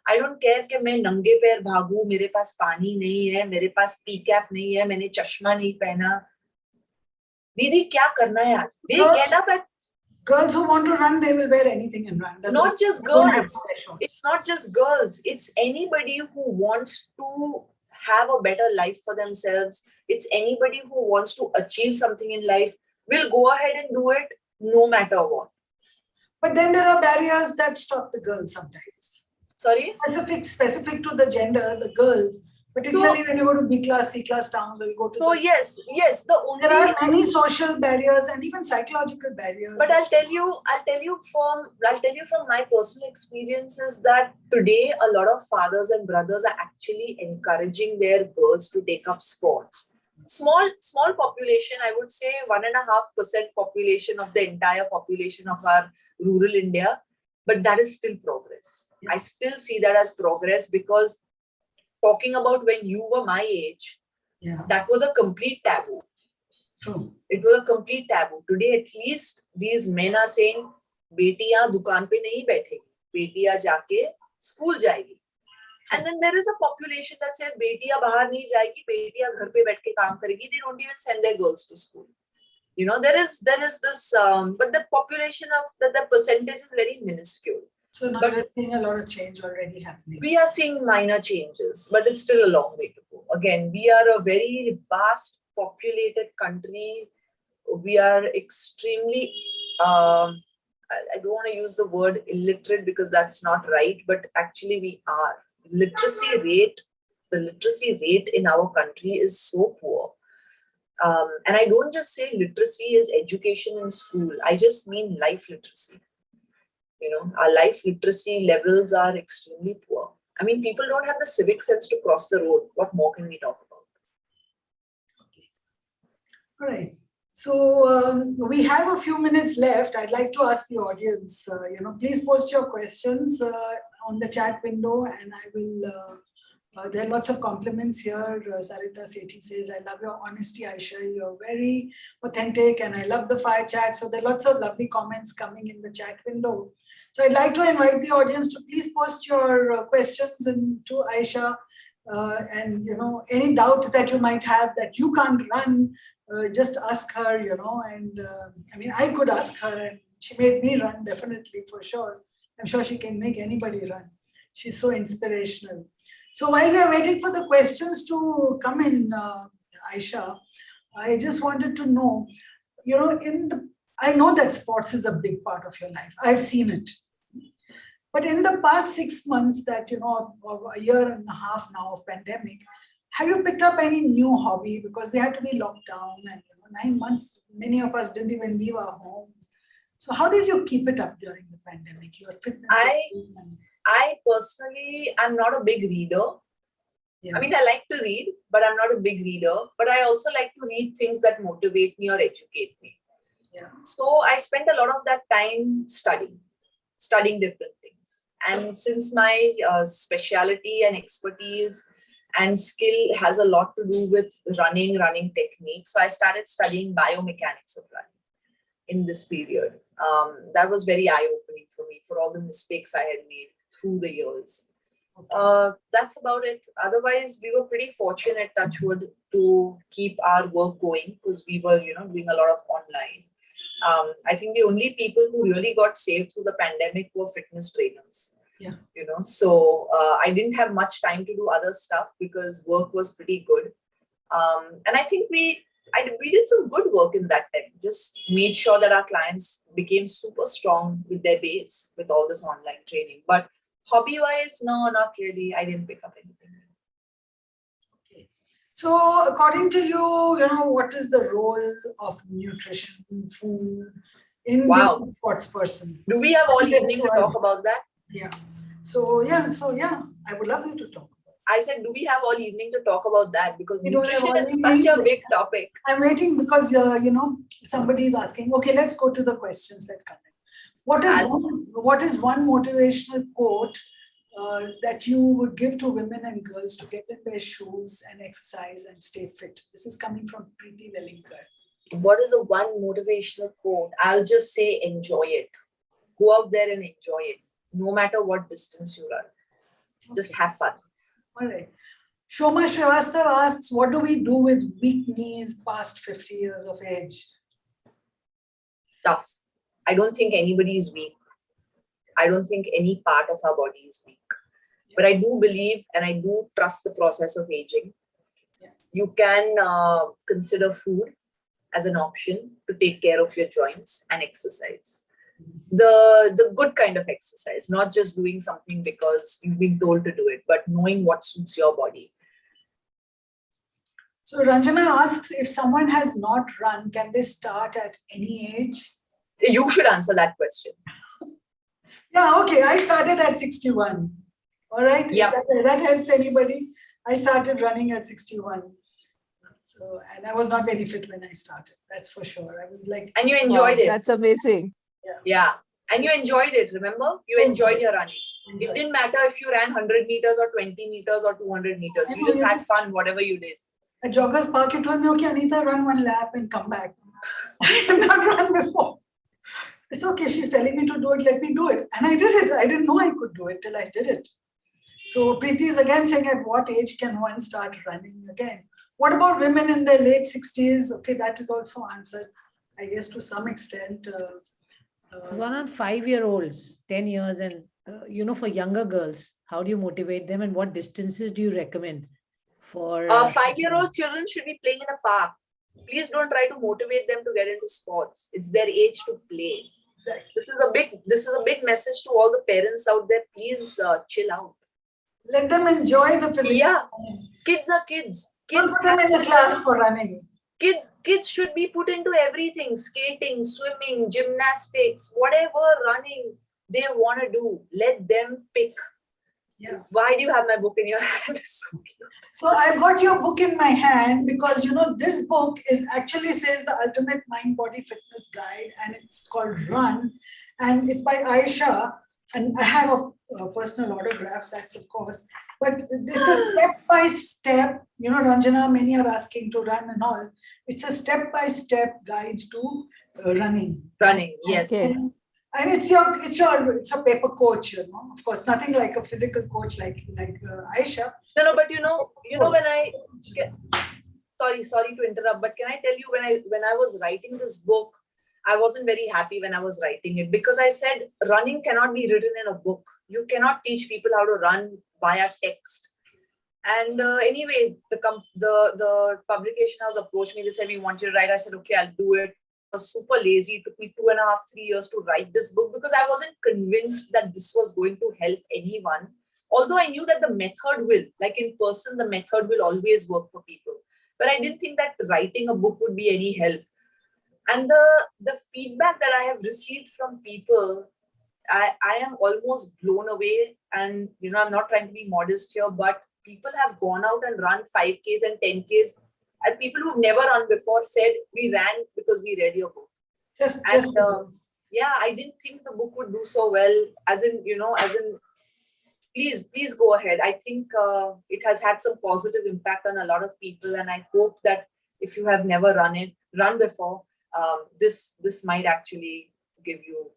I don't care कि मैं नंगे पैर भागूं, मेरे पास पानी नहीं है, मेरे पास P cap नहीं है, मैंने चश्मा नहीं पहना. दीदी क्या करना है आज? They get up at girls who want to run, they will wear anything and run. Not just girls. It's not just girls. It's anybody who wants to have a better life for themselves. It's anybody who wants to achieve something in life will go ahead and do it no matter what. But then there are barriers that stop the girls sometimes. Sorry? Specific to the gender, the girls. Particularly when you go to B class, C class towns, or you go to. So yes, there are many social barriers and even psychological barriers. But I'll tell you from my personal experiences that today a lot of fathers and brothers are actually encouraging their girls to take up sports. Small population, I would say 1.5% population of the entire population of our rural India, but that is still progress. Yeah. I still see that as progress because talking about when you were my age, that was a complete taboo. True. It was a complete taboo. Today, at least, these men are saying, "Betiyan dukaan pe nahi baithegi. Betiyan jaake school jayegi." And then there is a population that says, "Betiyan bahar nahi jayegi. Betiyan ghar pe baith ke kaam karegi." They don't even send their girls to school. You know, there is this, but the population of the percentage is very minuscule. So now we're seeing a lot of change already happening. We are seeing minor changes, but it's still a long way to go. Again, we are a very vast populated country. We are extremely, I don't want to use the word illiterate because that's not right, but actually we are. the literacy rate in our country is so poor. And I don't just say literacy is education in school. I just mean life literacy. Our life literacy levels are extremely poor. I mean, people don't have the civic sense to cross the road. What more can we talk about? All right. So we have a few minutes left. I'd like to ask the audience, please post your questions on the chat window, and I will, there are lots of compliments here. Sarita Sethi says, I love your honesty, Aisha. You're very authentic, and I love the fire chat. So there are lots of lovely comments coming in the chat window. So I'd like to invite the audience to please post your questions to Aisha, and any doubt that you might have that you can't run, just ask her, and I mean, I could ask her, and she made me run, definitely, for sure. I'm sure she can make anybody run. She's so inspirational. So while we are waiting for the questions to come in, Aisha, I just wanted to know, I know that sports is a big part of your life. I've seen it. But in the past 6 months that, or a year and a half now of pandemic, have you picked up any new hobby? Because we had to be locked down, and 9 months, many of us didn't even leave our homes. So how did you keep it up during the pandemic? Your fitness? I personally, I'm not a big reader. Yeah. I mean, I like to read, but I'm not a big reader. But I also like to read things that motivate me or educate me. Yeah. So I spent a lot of that time studying different things. And since my speciality and expertise and skill has a lot to do with running techniques, so I started studying biomechanics of running in this period. That was very eye-opening for me, for all the mistakes I had made through the years. That's about it. Otherwise, we were pretty fortunate, touchwood, to keep our work going, because we were, doing a lot of online. I think the only people who really got saved through the pandemic were fitness trainers. Yeah. So I didn't have much time to do other stuff because work was pretty good. And I think we did some good work in that time. Just made sure that our clients became super strong with their base with all this online training. But hobby-wise, no, not really. I didn't pick up anything. Okay. So according to you, what is the role of nutrition, food in being a sports person? Do we have all evening to talk about that? Yeah. So I would love you to talk. I said, do we have all evening to talk about that? Because nutrition is such a big topic. I'm waiting because, somebody is asking. Okay, let's go to the questions that come in. What is one motivational quote that you would give to women and girls to get in their shoes and exercise and stay fit? This is coming from Preeti Wellinkar. What is the one motivational quote? I'll just say, enjoy it. Go out there and enjoy it. No matter what distance you run. Just have fun. All right. Shoma Srivastav asks, what do we do with weak knees past 50 years of age? Tough. I don't think anybody is weak. I don't think any part of our body is weak. But I do believe and I do trust the process of aging. Yeah. You can consider food as an option to take care of your joints and exercise. The good kind of exercise, not just doing something because you've been told to do it, but knowing what suits your body. So Ranjana asks, if someone has not run, can they start at any age? You should answer that question. Yeah, okay. I started at 61. All right. Yeah. If that helps anybody. I started running at 61. So, and I was not very fit when I started. That's for sure. I was like. And you enjoyed it. That's amazing. Yeah. And you enjoyed it, remember? You enjoyed your running. It didn't matter if you ran 100 meters or 20 meters or 200 meters. You just had fun, whatever you did. At Joggers Park, you told me, okay, Anita, run one lap and come back. I have not run before. It's okay. She's telling me to do it. Let me do it. And I did it. I didn't know I could do it till I did it. So Preeti is again saying, at what age can one start running again? What about women in their late 60s? Okay, that is also answered, I guess, to some extent. 1 on 5-year-olds, 10 years, and for younger girls, how do you motivate them, and what distances do you recommend for 5-year-old children should be playing in a park. Please don't try to motivate them to get into sports. It's their age to play. Exactly. This is a big message to all the parents out there. Please chill out. Let them enjoy the physical. Yeah. training. Kids are kids. Don't Kids put them in the class for running. Kids should be put into everything: skating, swimming, gymnastics, whatever running they want to do. Let them pick. Yeah. Why do you have my book in your hand? It's so cute. So I've got your book in my hand because, you know, this book is actually says the ultimate mind body fitness guide, and it's called Run, and it's by Aisha, and I have a personal autograph, that's of course, but this is step by step, you know, Ranjana, many are asking to run and all. It's a step-by-step guide to running. Running, yes. Okay. And it's a paper coach, you know. Of course, nothing like a physical coach like Aisha. No, but you know when I sorry to interrupt, but can I tell you, when I was writing this book, I wasn't very happy when I was writing it, because I said running cannot be written in a book. You cannot teach people how to run via text. And anyway, the publication house approached me. They said, we want you to write. I said, okay, I'll do it. I was super lazy. It took me 2.5, 3 years to write this book because I wasn't convinced that this was going to help anyone. Although I knew that the method will, like in person, the method will always work for people. But I didn't think that writing a book would be any help. And the feedback that I have received from people, I am almost blown away. And, you know, I'm not trying to be modest here, but people have gone out and run 5Ks and 10Ks. And people who've never run before said, we ran because we read your book. Yeah, I didn't think the book would do so well. Please go ahead. I think it has had some positive impact on a lot of people. And I hope that if you have never run before, this might actually give you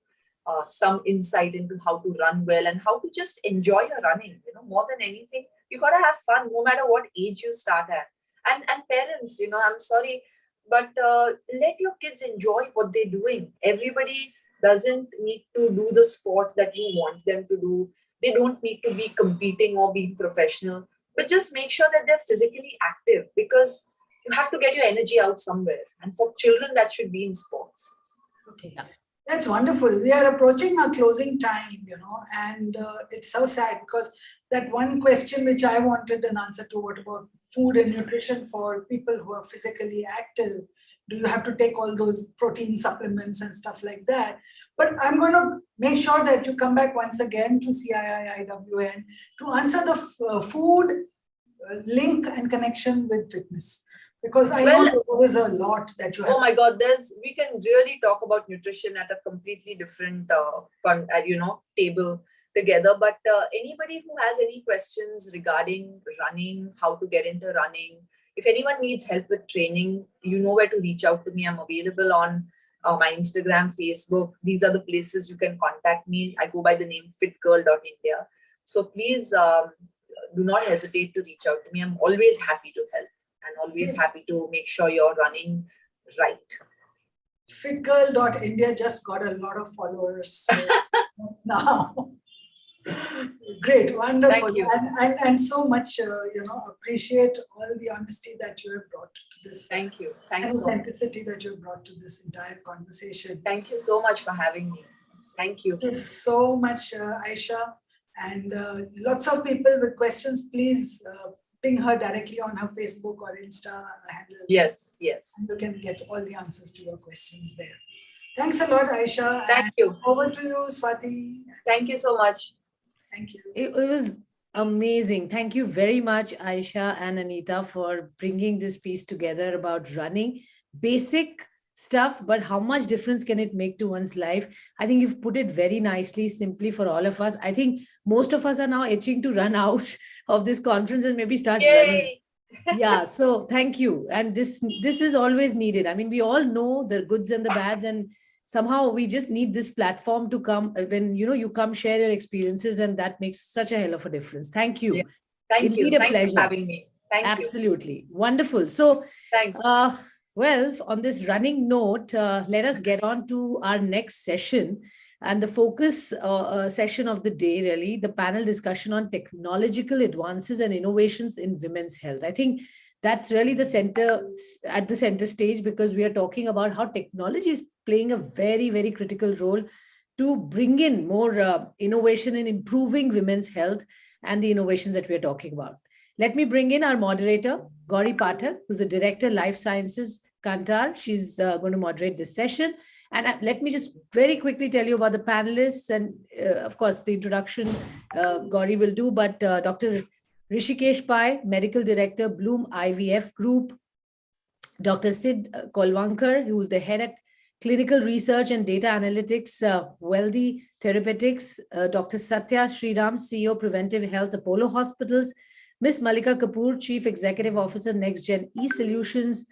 some insight into how to run well and how to just enjoy your running. You know, more than anything, you got to have fun no matter what age you start at. And parents, you know, I'm sorry, but let your kids enjoy what they're doing. Everybody doesn't need to do the sport that you want them to do. They don't need to be competing or being professional, but just make sure that they're physically active, because you have to get your energy out somewhere. And for children, that should be in sports. Okay. Yeah. That's wonderful. We are approaching our closing time, you know, and it's so sad because that one question which I wanted an answer to, what about food and nutrition for people who are physically active? Do you have to take all those protein supplements and stuff like that? But I'm going to make sure that you come back once again to CIIIWN to answer the food link and connection with fitness. Because I know there is a lot that you have. Oh my God, we can really talk about nutrition at a completely different, table together. But anybody who has any questions regarding running, how to get into running, if anyone needs help with training, you know where to reach out to me. I'm available on my Instagram, Facebook. These are the places you can contact me. I go by the name fitgirl.india. So please do not hesitate to reach out to me. I'm always happy to help. And always happy to make sure you're running right. Fitgirl.india just got a lot of followers now. Great, wonderful. Thank you. And so much, appreciate all the honesty that you have brought to this. Thank you. Thanks so much. Authenticity that you have brought to this entire conversation. Thank you so much for having me. Thank you. Thank you so much, Aisha. And lots of people with questions, please ping her directly on her Facebook or Insta handle. Yes. And you can get all the answers to your questions there. Thanks a lot, Aisha. Thank you. Over to you, Swati. Thank you so much. Thank you. It was amazing. Thank you very much, Aisha and Anita, for bringing this piece together about running. Basic stuff, but how much difference can it make to one's life? I think you've put it very nicely, simply for all of us. I think most of us are now itching to run out of this conference and maybe start running. Yeah, so thank you. And this is always needed. I mean, we all know the goods and the bads, and somehow we just need this platform to come when, you come share your experiences, and that makes such a hell of a difference. Thank you. Yeah. Thank you. Thanks for having me. Thank you. Absolutely. Wonderful. So thanks. Well, on this running note, let us get on to our next session, and the focus session of the day, really, the panel discussion on technological advances and innovations in women's health. I think that's really the center stage, because we are talking about how technology is playing a very, very critical role to bring in more innovation in improving women's health and the innovations that we're talking about. Let me bring in our moderator, Gauri Pathak, who's the Director, Life Sciences, Kantar. She's going to moderate this session. And let me just very quickly tell you about the panelists. And of course, the introduction Gauri will do, but Dr. Rishikesh Pai, Medical Director, Bloom IVF Group. Dr. Sid Kolvankar, who is the Head at Clinical Research and Data Analytics, Wealthy Therapeutics. Dr. Satya Sriram, CEO, Preventive Health, Apollo Hospitals. Ms. Malika Kapoor, Chief Executive Officer, NextGen eSolutions.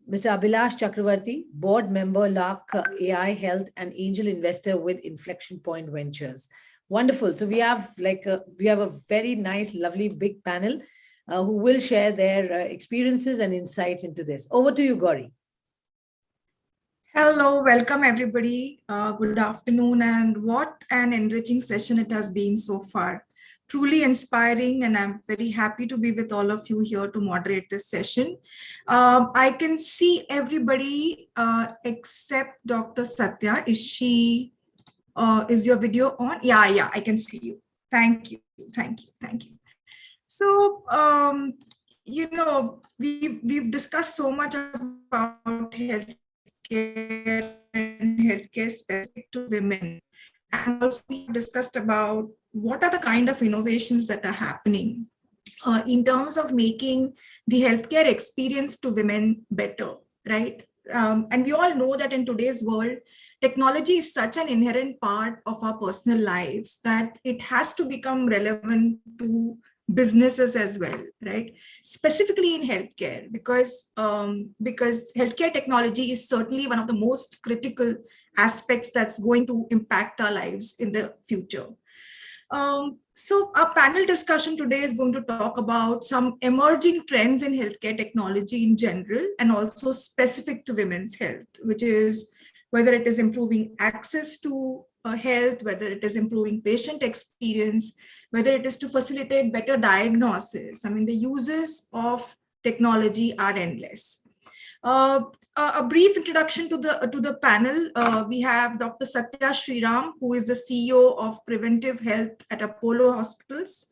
Mr. Abhilash Chakravarti, Board Member, Lark AI Health and Angel Investor with Inflection Point Ventures. Wonderful. So we have a very nice, lovely, big panel who will share their experiences and insights into this. Over to you, Gauri. Hello, welcome everybody. Good afternoon, and what an enriching session it has been so far. Truly inspiring, and I'm very happy to be with all of you here to moderate this session. I can see everybody except Dr. Satya. Is your video on? Yeah, I can see you. Thank you. So, we've discussed so much about healthcare and healthcare specific to women. And also we discussed about what are the kind of innovations that are happening in terms of making the healthcare experience to women better, right? And we all know that in today's world, technology is such an inherent part of our personal lives that it has to become relevant to businesses as well, right? Specifically in healthcare, because healthcare technology is certainly one of the most critical aspects that's going to impact our lives in the future. So our panel discussion today is going to talk about some emerging trends in healthcare technology in general, and also specific to women's health, which is whether it is improving access to health, whether it is improving patient experience, whether it is to facilitate better diagnosis. I mean, the uses of technology are endless. A brief introduction to the panel. We have Dr. Satya Sriram, who is the CEO of Preventive Health at Apollo Hospitals.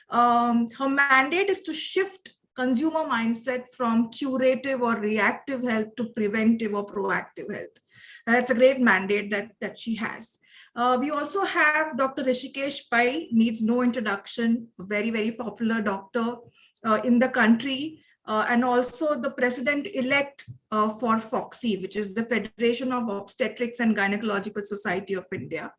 Her mandate is to shift consumer mindset from curative or reactive health to preventive or proactive health. That's a great mandate that she has. We also have Dr. Rishikesh Pai, needs no introduction, a very, very popular doctor in the country, and also the president-elect for FOXI, which is the Federation of Obstetrics and Gynecological Society of India.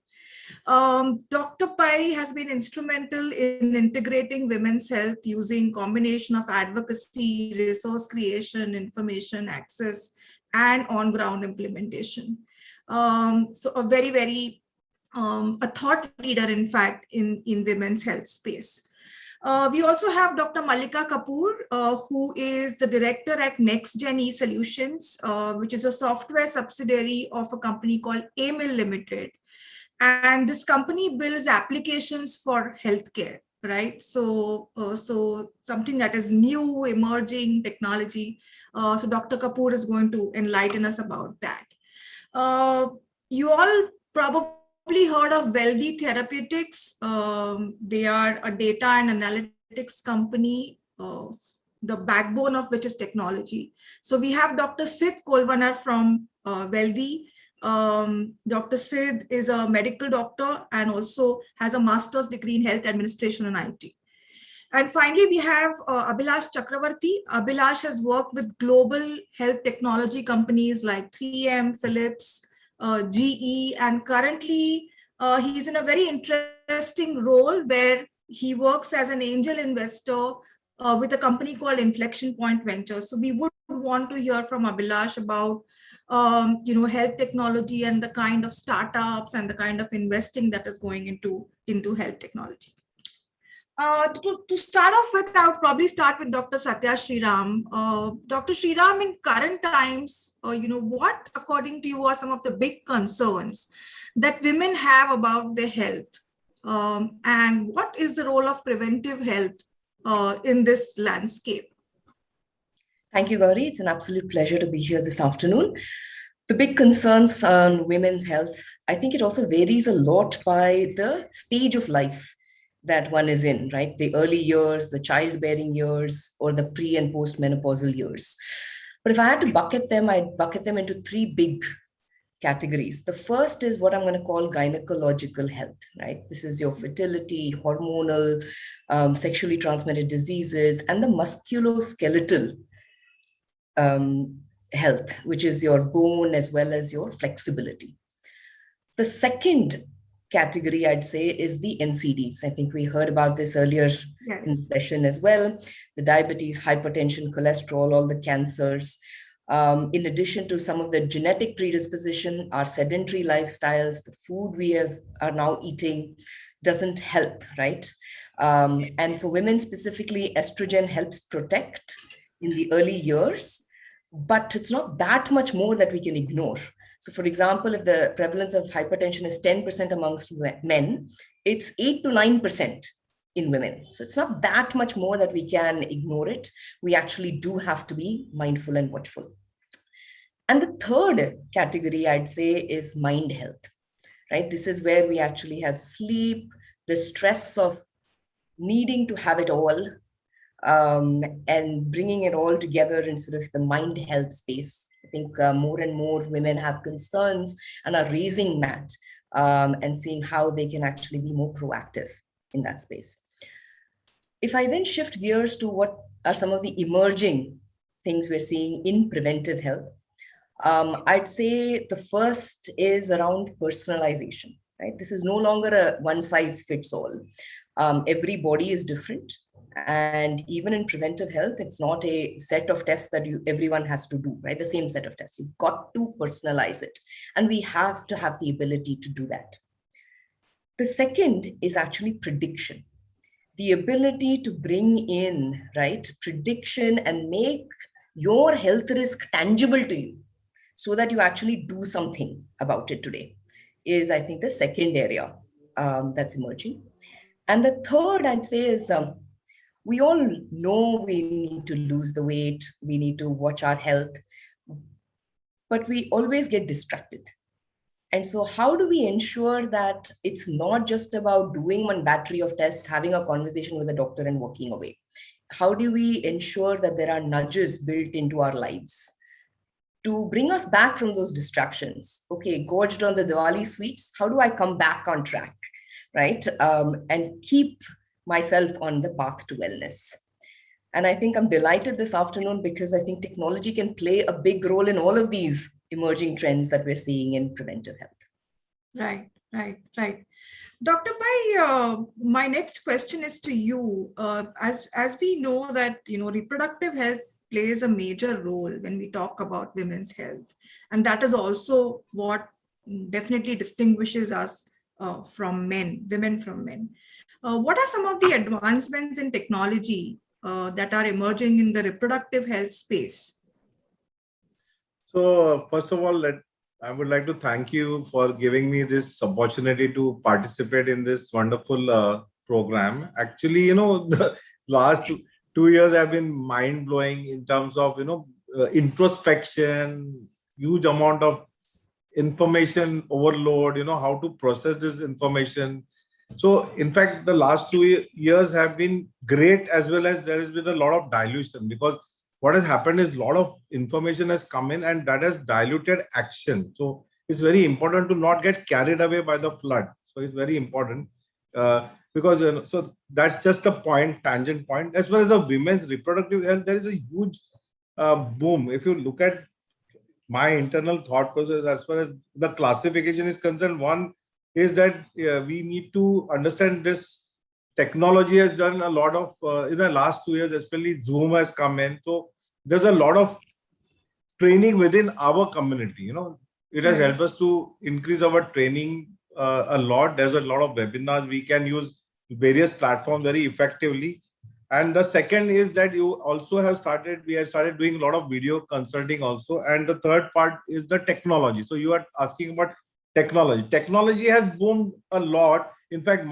Dr. Pai has been instrumental in integrating women's health using combination of advocacy, resource creation, information access, and on-ground implementation. So a very, very a thought leader, in fact, in women's health space. We also have Dr. Malika Kapoor, who is the director at NextGen eSolutions, which is a software subsidiary of a company called AMIL Limited. And this company builds applications for healthcare, right? So something that is new, emerging technology. So Dr. Kapoor is going to enlighten us about that. You all probably heard of Wealthy Therapeutics. They are a data and analytics company, the backbone of which is technology. So we have Dr. Sid Kolvankar from Wealthy. Dr. Sid is a medical doctor and also has a master's degree in health administration and IT. And finally, we have Abhilash Chakravarti. Abhilash has worked with global health technology companies like 3M, Philips, GE, and currently he's in a very interesting role where he works as an angel investor with a company called Inflection Point Ventures. So we would want to hear from Abhilash about health technology and the kind of startups and the kind of investing that is going into health technology. To start off with, I would probably start with Dr. Satya Sriram. Dr. Sriram, in current times, what, according to you, are some of the big concerns that women have about their health? And what is the role of preventive health in this landscape? Thank you, Gauri. It's an absolute pleasure to be here this afternoon. The big concerns on women's health, I think it also varies a lot by the stage of life that one is in, right? The early years, the childbearing years, or the pre and post-menopausal years. But if I had to bucket them, I'd bucket them into three big categories. The first is what I'm going to call gynecological health, right? This is your fertility, hormonal, sexually transmitted diseases, and the musculoskeletal health, which is your bone as well as your flexibility. The second category, I'd say, is the NCDs. I think we heard about this earlier in the session as well. The diabetes, hypertension, cholesterol, all the cancers. In addition to some of the genetic predisposition, our sedentary lifestyles, the food we are now eating doesn't help, right? And for women specifically, estrogen helps protect in the early years, but it's not that much more that we can ignore. So for example, if the prevalence of hypertension is 10% amongst men, it's 8 to 9% in women. So it's not that much more that we can ignore it. We actually do have to be mindful and watchful. And the third category, I'd say, is mind health, right? This is where we actually have sleep, the stress of needing to have it all, and bringing it all together in sort of the mind health space. I think more and more women have concerns and are raising that and seeing how they can actually be more proactive in that space. If I then shift gears to what are some of the emerging things we're seeing in preventive health, I'd say the first is around personalization, right? This is no longer a one size fits all. Every body is different. And even in preventive health, it's not a set of tests that everyone has to do, right? The same set of tests. You've got to personalize it. And we have to have the ability to do that. The second is actually prediction. The ability to bring in, right, prediction and make your health risk tangible to you so that you actually do something about it today is, I think, the second area that's emerging. And the third, I'd say, is we all know we need to lose the weight, we need to watch our health, but we always get distracted. And so how do we ensure that it's not just about doing one battery of tests, having a conversation with a doctor and walking away? How do we ensure that there are nudges built into our lives to bring us back from those distractions? Okay, gorged on the Diwali sweets, how do I come back on track, right? And keep myself on the path to wellness. And I think I'm delighted this afternoon because I think technology can play a big role in all of these emerging trends that we're seeing in preventive health. Right. Dr. Pai, my next question is to you. As we know that, reproductive health plays a major role when we talk about women's health. And that is also what definitely distinguishes us from men, women from men. What are some of the advancements in technology that are emerging in the reproductive health space? So first of all, I would like to thank you for giving me this opportunity to participate in this wonderful program. Actually, the last 2 years have been mind-blowing in terms of, introspection, huge amount of information overload, how to process this information. So in fact, the last 2 years have been great, as well as there has been a lot of dilution, because what has happened is a lot of information has come in and that has diluted action. So it's very important to not get carried away by the flood. So it's very important because so that's just a tangent point. As well as the women's reproductive health, there is a huge boom. If you look at my internal thought process as far as the classification is concerned, one is that we need to understand this technology has done a lot of, in the last 2 years, especially Zoom has come in. So there's a lot of training within our community. It has helped us to increase our training a lot. There's a lot of webinars. We can use various platforms very effectively. And the second is that we have started doing a lot of video consulting also. And the third part is the technology. So you are asking about technology. Technology has boomed a lot. In fact,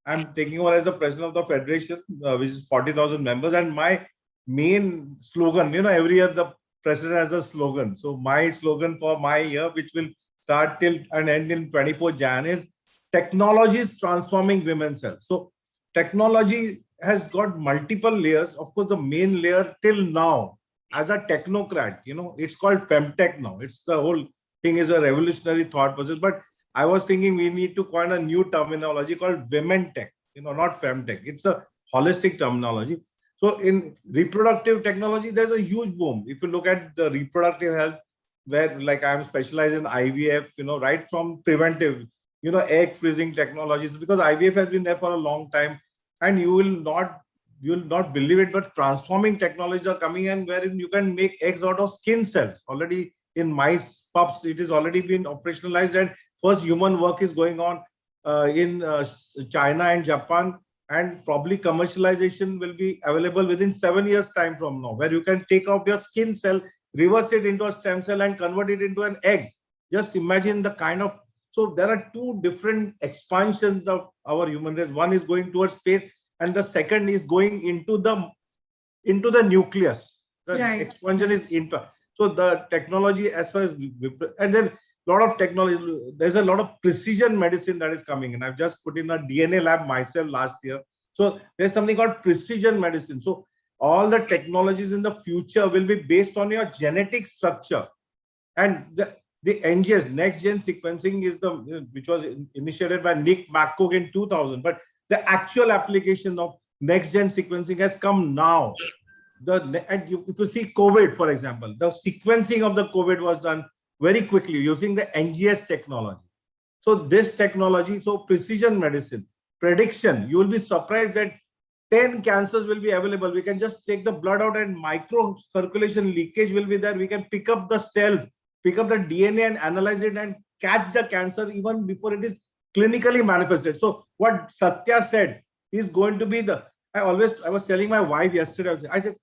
I'm taking over as the president of the federation, which is 40,000 members. And my main slogan, every year the president as a slogan. So my slogan for my year, which will start till and end in 24 Jan, is technology is transforming women's health. So technology has got multiple layers. Of course, the main layer till now, as a technocrat, it's called femtech now. It's the whole thing is a revolutionary thought process. But I was thinking we need to coin a new terminology called women tech, not femtech. It's a holistic terminology. So in reproductive technology, there's a huge boom. If you look at the reproductive health, where like I'm specialized in IVF, right from preventive, egg freezing technologies, because IVF has been there for a long time, and you will not believe it, but transforming technologies are coming in wherein you can make eggs out of skin cells. Already in mice, pups, it is already been operationalized, and first human work is going on in China and Japan. And probably commercialization will be available within 7 years time from now, where you can take off your skin cell, reverse it into a stem cell and convert it into an egg. Just imagine the kind of, so there are two different expansions of our human race. One is going towards space and the second is going into the nucleus. The expansion is into, so the technology as far as, and then a lot of technology, there's a lot of precision medicine that is coming in. I've just put in a DNA lab myself last year. So there's something called precision medicine. So all the technologies in the future will be based on your genetic structure. And the NGS, next gen sequencing, is which was initiated by Nick McCook in 2000. But the actual application of next gen sequencing has come now. If you see COVID, for example, the sequencing of the COVID was done very quickly using the NGS technology. So this technology, so precision medicine, prediction, you will be surprised that 10 cancers will be available. We can just take the blood out and micro circulation leakage will be there. We can pick up the cells, pick up the DNA and analyze it and catch the cancer even before it is clinically manifested. So what Satya said is going to be I was telling my wife yesterday, I said,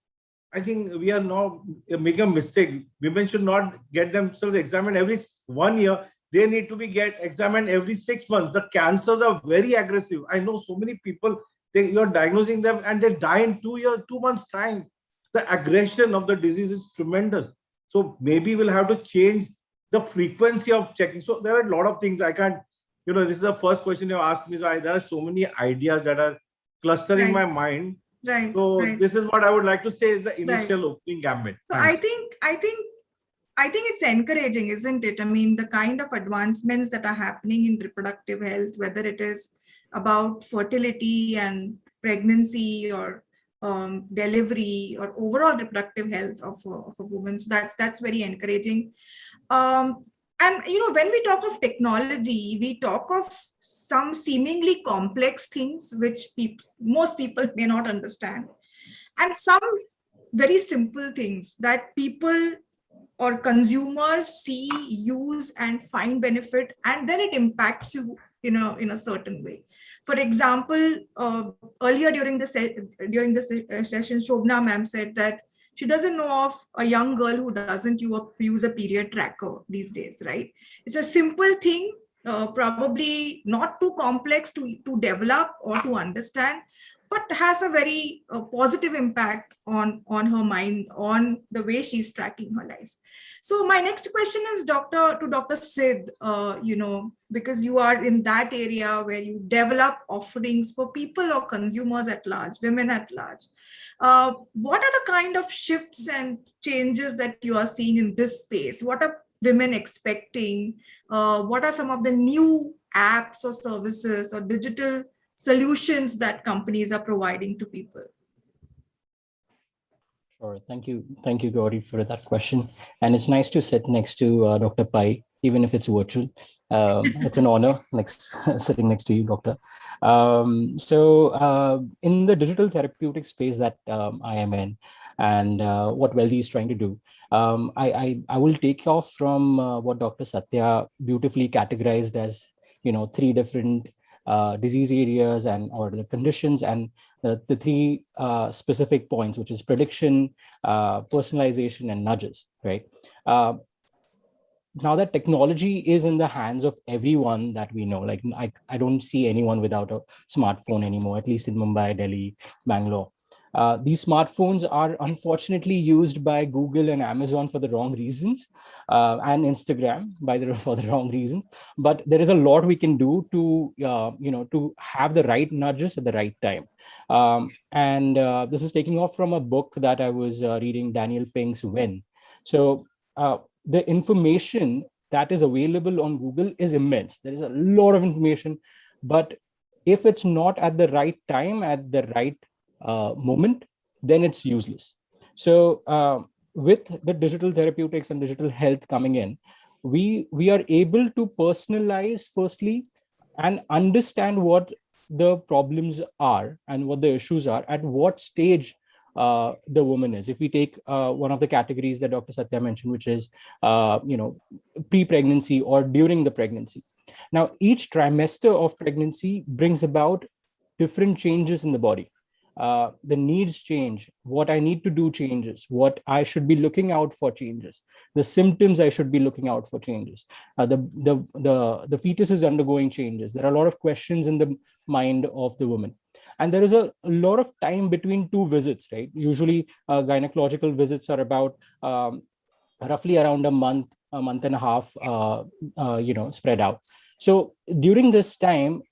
I think we are now making a mistake. Women should not get themselves examined every 1 year. They need to be examined every 6 months. The cancers are very aggressive. I know so many people, you're diagnosing them and they die in 2 months time. The aggression of the disease is tremendous. So maybe we'll have to change the frequency of checking. So there are a lot of things I can't, this is the first question you asked me. So there are so many ideas that are clustering my mind. Right. So this is what I would like to say is the initial opening gambit. So I think it's encouraging, isn't it? I mean, the kind of advancements that are happening in reproductive health, whether it is about fertility and pregnancy or delivery or overall reproductive health of a woman. So that's very encouraging. And when we talk of technology, we talk of some seemingly complex things which most people may not understand, and some very simple things that people or consumers see, use, and find benefit, and then it impacts you in a certain way. For example, earlier during the session, Shobna ma'am said that she doesn't know of a young girl who doesn't use a period tracker these days, right? It's a simple thing, probably not too complex to develop or to understand, but has a very positive impact on her mind, on the way she's tracking her life. So my next question is to Dr. Sid, because you are in that area where you develop offerings for people or consumers at large, women at large. What are the kind of shifts and changes that you are seeing in this space? What are women expecting? What are some of the new apps or services or digital solutions that companies are providing to people? Sure. Thank you, Gauri, for that question. And it's nice to sit next to Dr. Pai, even if it's virtual. It's an honor sitting next to you, Doctor. So in the digital therapeutic space that I am in, and what Wealthy is trying to do, I will take off from what Dr. Satya beautifully categorized as 3 different disease areas or the conditions, and the 3 specific points, which is prediction, personalization, and nudges, right? Now that technology is in the hands of everyone that we know, like I don't see anyone without a smartphone anymore, at least in Mumbai, Delhi, Bangalore. These smartphones are unfortunately used by Google and Amazon for the wrong reasons, and Instagram for the wrong reasons. But there is a lot we can do to to have the right nudges at the right time. And this is taking off from a book that I was reading, Daniel Pink's When. So the information that is available on Google is immense. There is a lot of information, but if it's not at the right time, at the right moment, then it's useless. So with the digital therapeutics and digital health coming in, we are able to personalize firstly and understand what the problems are and what the issues are, at what stage the woman is. If we take one of the categories that Dr. Satya mentioned, which is pre-pregnancy or during the pregnancy. Now, each trimester of pregnancy brings about different changes in the body. The needs change, what I need to do changes, what I should be looking out for changes, the symptoms I should be looking out for changes, the fetus is undergoing changes. There are a lot of questions in the mind of the woman, and there is a lot of time between two visits, right? Usually gynecological visits are about roughly around a month and a half, spread out. So during this time,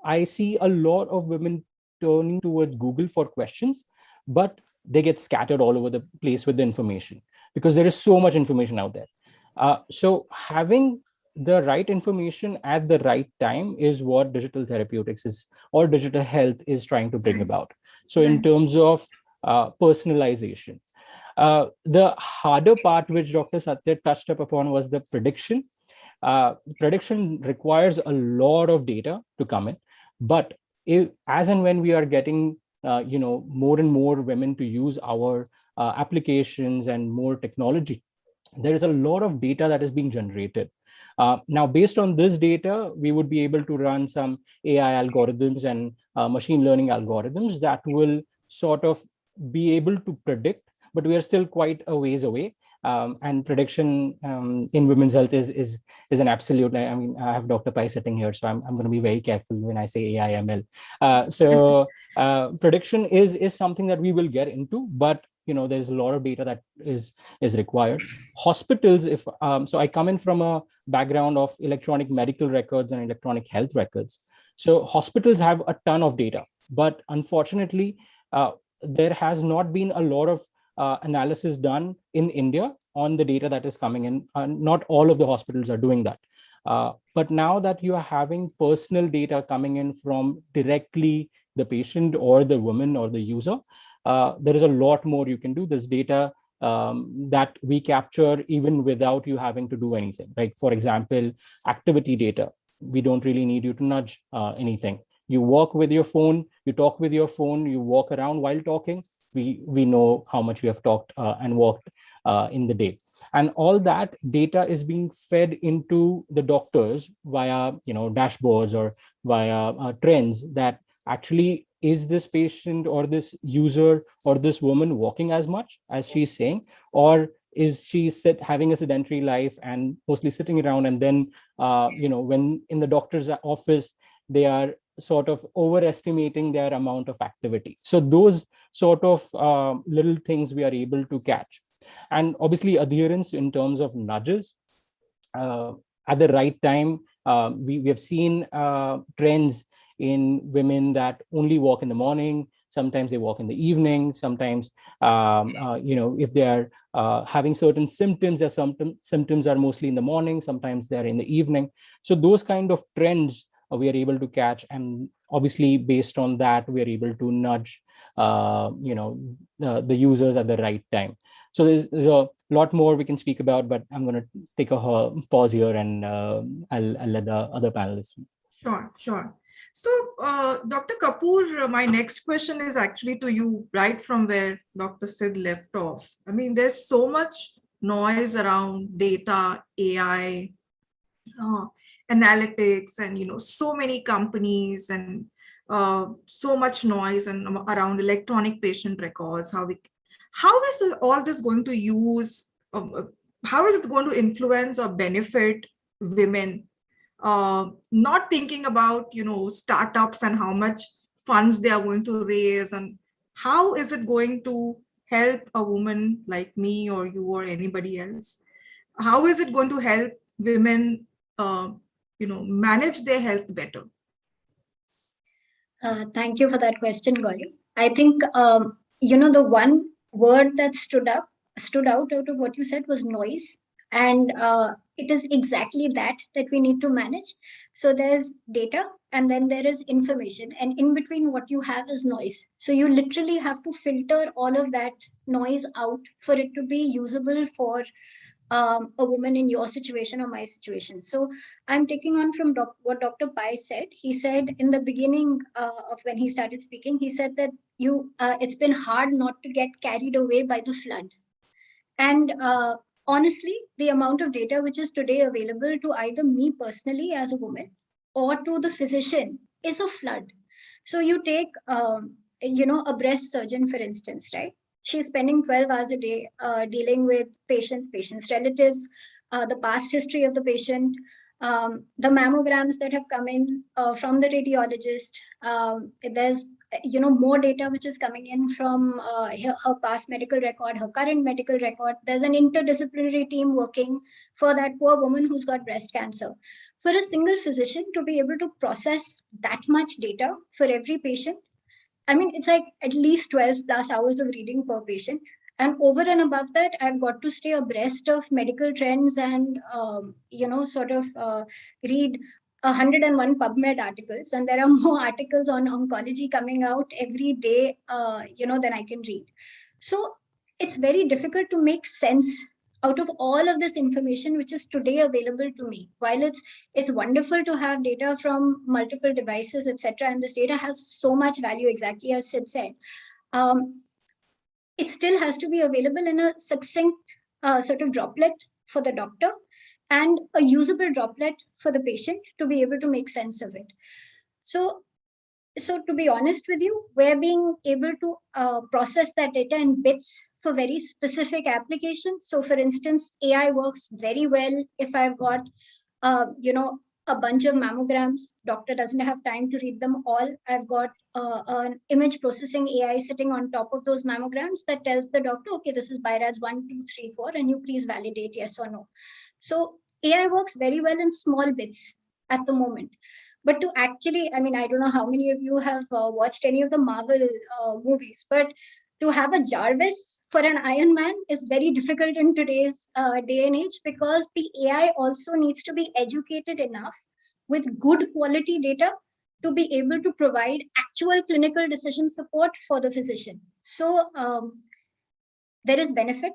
I see a lot of women turning towards Google for questions, but they get scattered all over the place with the information because there is so much information out there. So having the right information at the right time is what digital therapeutics is, or digital health is trying to bring about. So in terms of personalization, the harder part which Dr. Satya touched upon was the prediction. Prediction requires a lot of data to come in, but as and when we are getting more and more women to use our applications and more technology, there is a lot of data that is being generated. Now, based on this data, we would be able to run some AI algorithms and machine learning algorithms that will sort of be able to predict, but we are still quite a ways away. And prediction in women's health is an absolute. I mean, I have Dr. Pai sitting here, so I'm going to be very careful when I say AI ML. So prediction is something that we will get into, but there's a lot of data that is required. Hospitals, so I come in from a background of electronic medical records and electronic health records. So hospitals have a ton of data, but unfortunately, there has not been a lot of analysis done in India on the data that is coming in. Not all of the hospitals are doing that. But now that you are having personal data coming in from directly the patient or the woman or the user, there is a lot more you can do. This data that we capture even without you having to do anything. Like, for example, activity data. We don't really need you to nudge anything. You walk with your phone, you talk with your phone, you walk around while talking. We know how much you have talked and walked in the day, and all that data is being fed into the doctors via dashboards or via trends that actually, is this patient or this user or this woman walking as much as she's saying, or is she having a sedentary life and mostly sitting around, and then when in the doctor's office they are sort of overestimating their amount of activity. So those sort of little things we are able to catch. And obviously adherence in terms of nudges at the right time. We have seen trends in women that only walk in the morning. Sometimes they walk in the evening. Sometimes, if they are having certain symptoms, their symptoms are mostly in the morning. Sometimes they're in the evening. So those kind of trends we are able to catch, and obviously based on that we are able to nudge the users at the right time. So there's a lot more we can speak about, but I'm going to take a pause here, and I'll let the other panelists. Sure. So Dr. Kapoor, my next question is actually to you, right from where Dr. Sid left off. I mean, there's so much noise around data, AI, analytics, and so many companies, and so much noise and around electronic patient records. How is all this going to how is it going to influence or benefit women? Not thinking about startups and how much funds they are going to raise, and how is it going to help a woman like me or you or anybody else? How is it going to help women, manage their health better? Thank you for that question, Gauri. I think, the one word that stood out out of what you said was noise. And it is exactly that we need to manage. So there's data and then there is information. And in between what you have is noise. So you literally have to filter all of that noise out for it to be usable for a woman in your situation or my situation. So I'm taking on from what Dr. Pai said. He said in the beginning of when he started speaking, he said that it's been hard not to get carried away by the flood. And honestly, the amount of data which is today available to either me personally as a woman or to the physician is a flood. So you take, a breast surgeon, for instance, right? She's spending 12 hours a day dealing with patients' relatives, the past history of the patient, the mammograms that have come in from the radiologist. There's more data which is coming in from her past medical record, her current medical record. There's an interdisciplinary team working for that poor woman who's got breast cancer. For a single physician to be able to process that much data for every patient, I mean, it's like at least 12 plus hours of reading per patient. And over and above that, I've got to stay abreast of medical trends and, read 101 PubMed articles. And there are more articles on oncology coming out every day, than I can read. So it's very difficult to make sense out of all of this information which is today available to me. While it's wonderful to have data from multiple devices, etc., and this data has so much value, exactly as Sid said, it still has to be available in a succinct sort of droplet for the doctor and a usable droplet for the patient to be able to make sense of it. So to be honest with you, we're being able to process that data in bits for very specific applications. So for instance, AI works very well if I've got, a bunch of mammograms. Doctor doesn't have time to read them all. I've got an image processing AI sitting on top of those mammograms that tells the doctor, okay, this is BIRADS 1, 2, 3, 4, and you please validate yes or no. So AI works very well in small bits at the moment. But to actually, I mean, I don't know how many of you have watched any of the Marvel movies, but to have a Jarvis for an Iron Man is very difficult in today's day and age, because the AI also needs to be educated enough with good quality data to be able to provide actual clinical decision support for the physician. So there is benefit.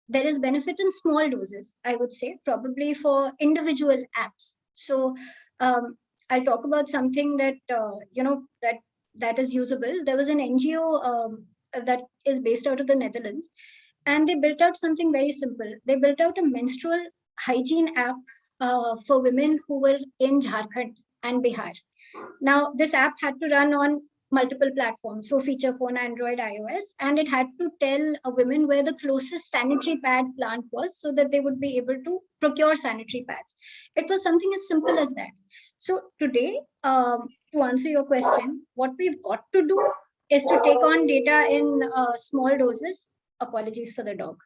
There is benefit in small doses, I would say, probably for individual apps. So I'll talk about something that, that is usable. There was an NGO that is based out of the Netherlands, and they built out something very simple. They built out a menstrual hygiene app for women who were in Jharkhand and Bihar. Now, this app had to run on multiple platforms, so feature phone, Android, iOS, and it had to tell women where the closest sanitary pad plant was so that they would be able to procure sanitary pads. It was something as simple as that. So today, to answer your question, what we've got to do is to take on data in small doses. Apologies for the dog.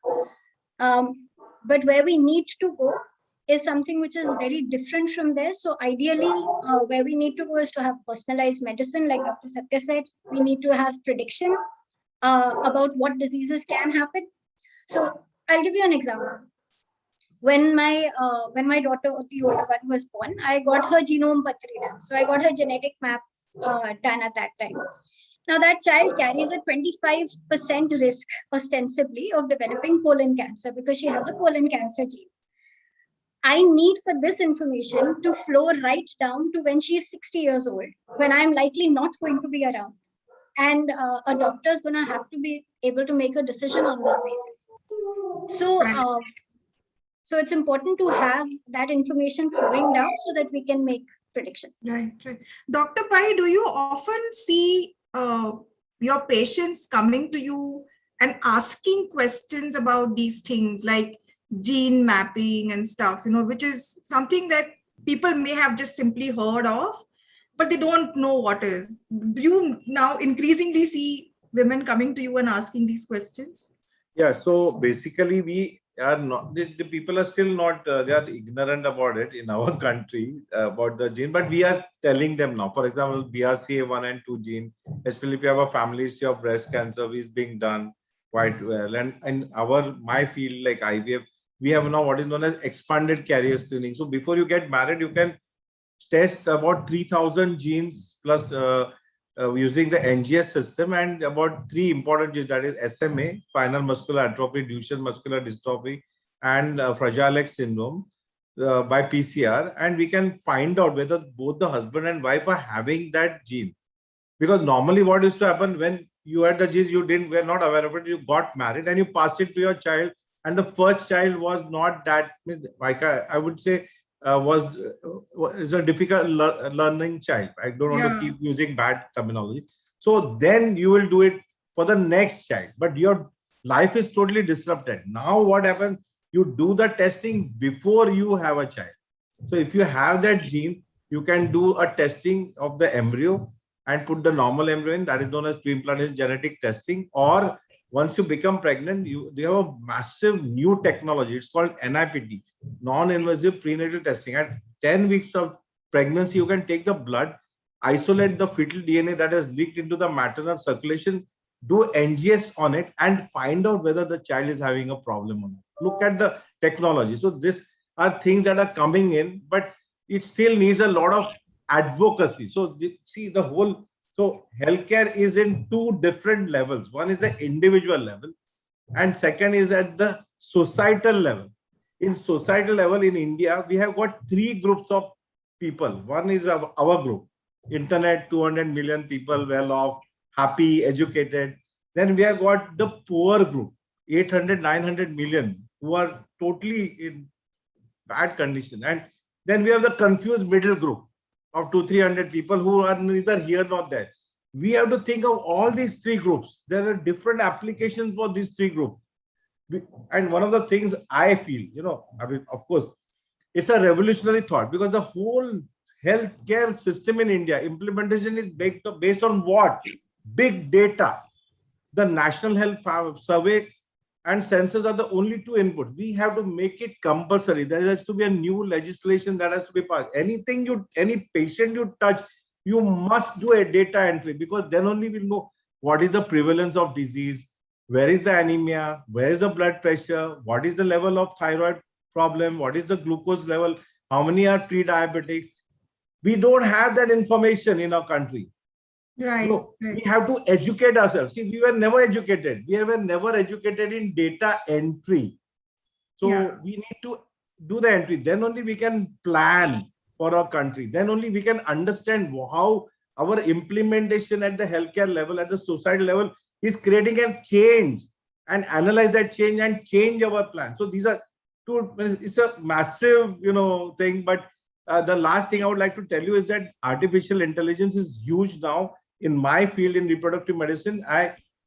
But where we need to go is something which is very different from there. So ideally, where we need to go is to have personalized medicine, like Dr. Satya said. We need to have prediction about what diseases can happen. So I'll give you an example. When my daughter, the older one, was born, I got her genome patri done. So I got her genetic map done at that time. Now that child carries a 25% risk ostensibly of developing colon cancer because she has a colon cancer gene. I need for this information to flow right down to when she is 60 years old, when I'm likely not going to be around. And a doctor is going to have to be able to make a decision on this basis. So it's important to have that information flowing down so that we can make predictions. Right. Dr. Pai, do you often see your patients coming to you and asking questions about these things like gene mapping and stuff, which is something that people may have just simply heard of, but they don't know what is? Do you now increasingly see women coming to you and asking these questions? Yeah, so basically we are not, the people are still not, they are ignorant about it in our country, about the gene, but we are telling them now. For example, BRCA1 and 2 gene, especially if you have a family history of breast cancer, is being done quite well. And in my field, like IVF, we have now what is known as expanded carrier screening. So before you get married, you can test about 3,000 genes plus using the NGS system, and about 3 important genes, that is SMA, spinal muscular atrophy, Duchenne muscular dystrophy, and Fragile X syndrome by PCR. And we can find out whether both the husband and wife are having that gene. Because normally what used to happen when you had the genes, you were not aware of it, you got married and you passed it to your child, and the first child was not that, like I would say, is a difficult learning child. I don't want to keep using bad terminology. So then you will do it for the next child, but your life is totally disrupted. Now what happens? You do the testing before you have a child. So if you have that gene, you can do a testing of the embryo and put the normal embryo in. That is known as pre-implantation genetic testing. Or once you become pregnant, they have a massive new technology. It's called NIPT, non-invasive prenatal testing. At 10 weeks of pregnancy, you can take the blood, isolate the fetal DNA that has leaked into the maternal circulation, do NGS on it, and find out whether the child is having a problem or not. Look at the technology. So these are things that are coming in, but it still needs a lot of advocacy. So see the whole, so healthcare is in 2 different levels. One is the individual level, and second is at the societal level. In societal level in India, we have got 3 groups of people. One is our group, internet, 200 million people, well off, happy, educated. Then we have got the poor group, 800, 900 million, who are totally in bad condition. And then we have the confused middle group of 200-300 people who are neither here nor there. We have to think of all these 3 groups. There are different applications for these 3 groups. And one of the things I feel, I mean, of course, it's a revolutionary thought, because the whole healthcare system in India, implementation is based on what? Big data. The National Health Survey and census are the only 2 inputs. We have to make it compulsory. There has to be a new legislation that has to be passed. Any patient you touch, you must do a data entry, because then only we'll know what is the prevalence of disease, where is the anemia, where is the blood pressure, what is the level of thyroid problem, what is the glucose level, how many are pre-diabetics. We don't have that information in our country. Right. So we have to educate ourselves. See, we were never educated. We were never educated in data entry. So we need to do the entry. Then only we can plan for our country. Then only we can understand how our implementation at the healthcare level, at the societal level, is creating a change, and analyze that change and change our plan. So these are 2, it's a massive, thing. But the last thing I would like to tell you is that artificial intelligence is huge now in my field in reproductive medicine.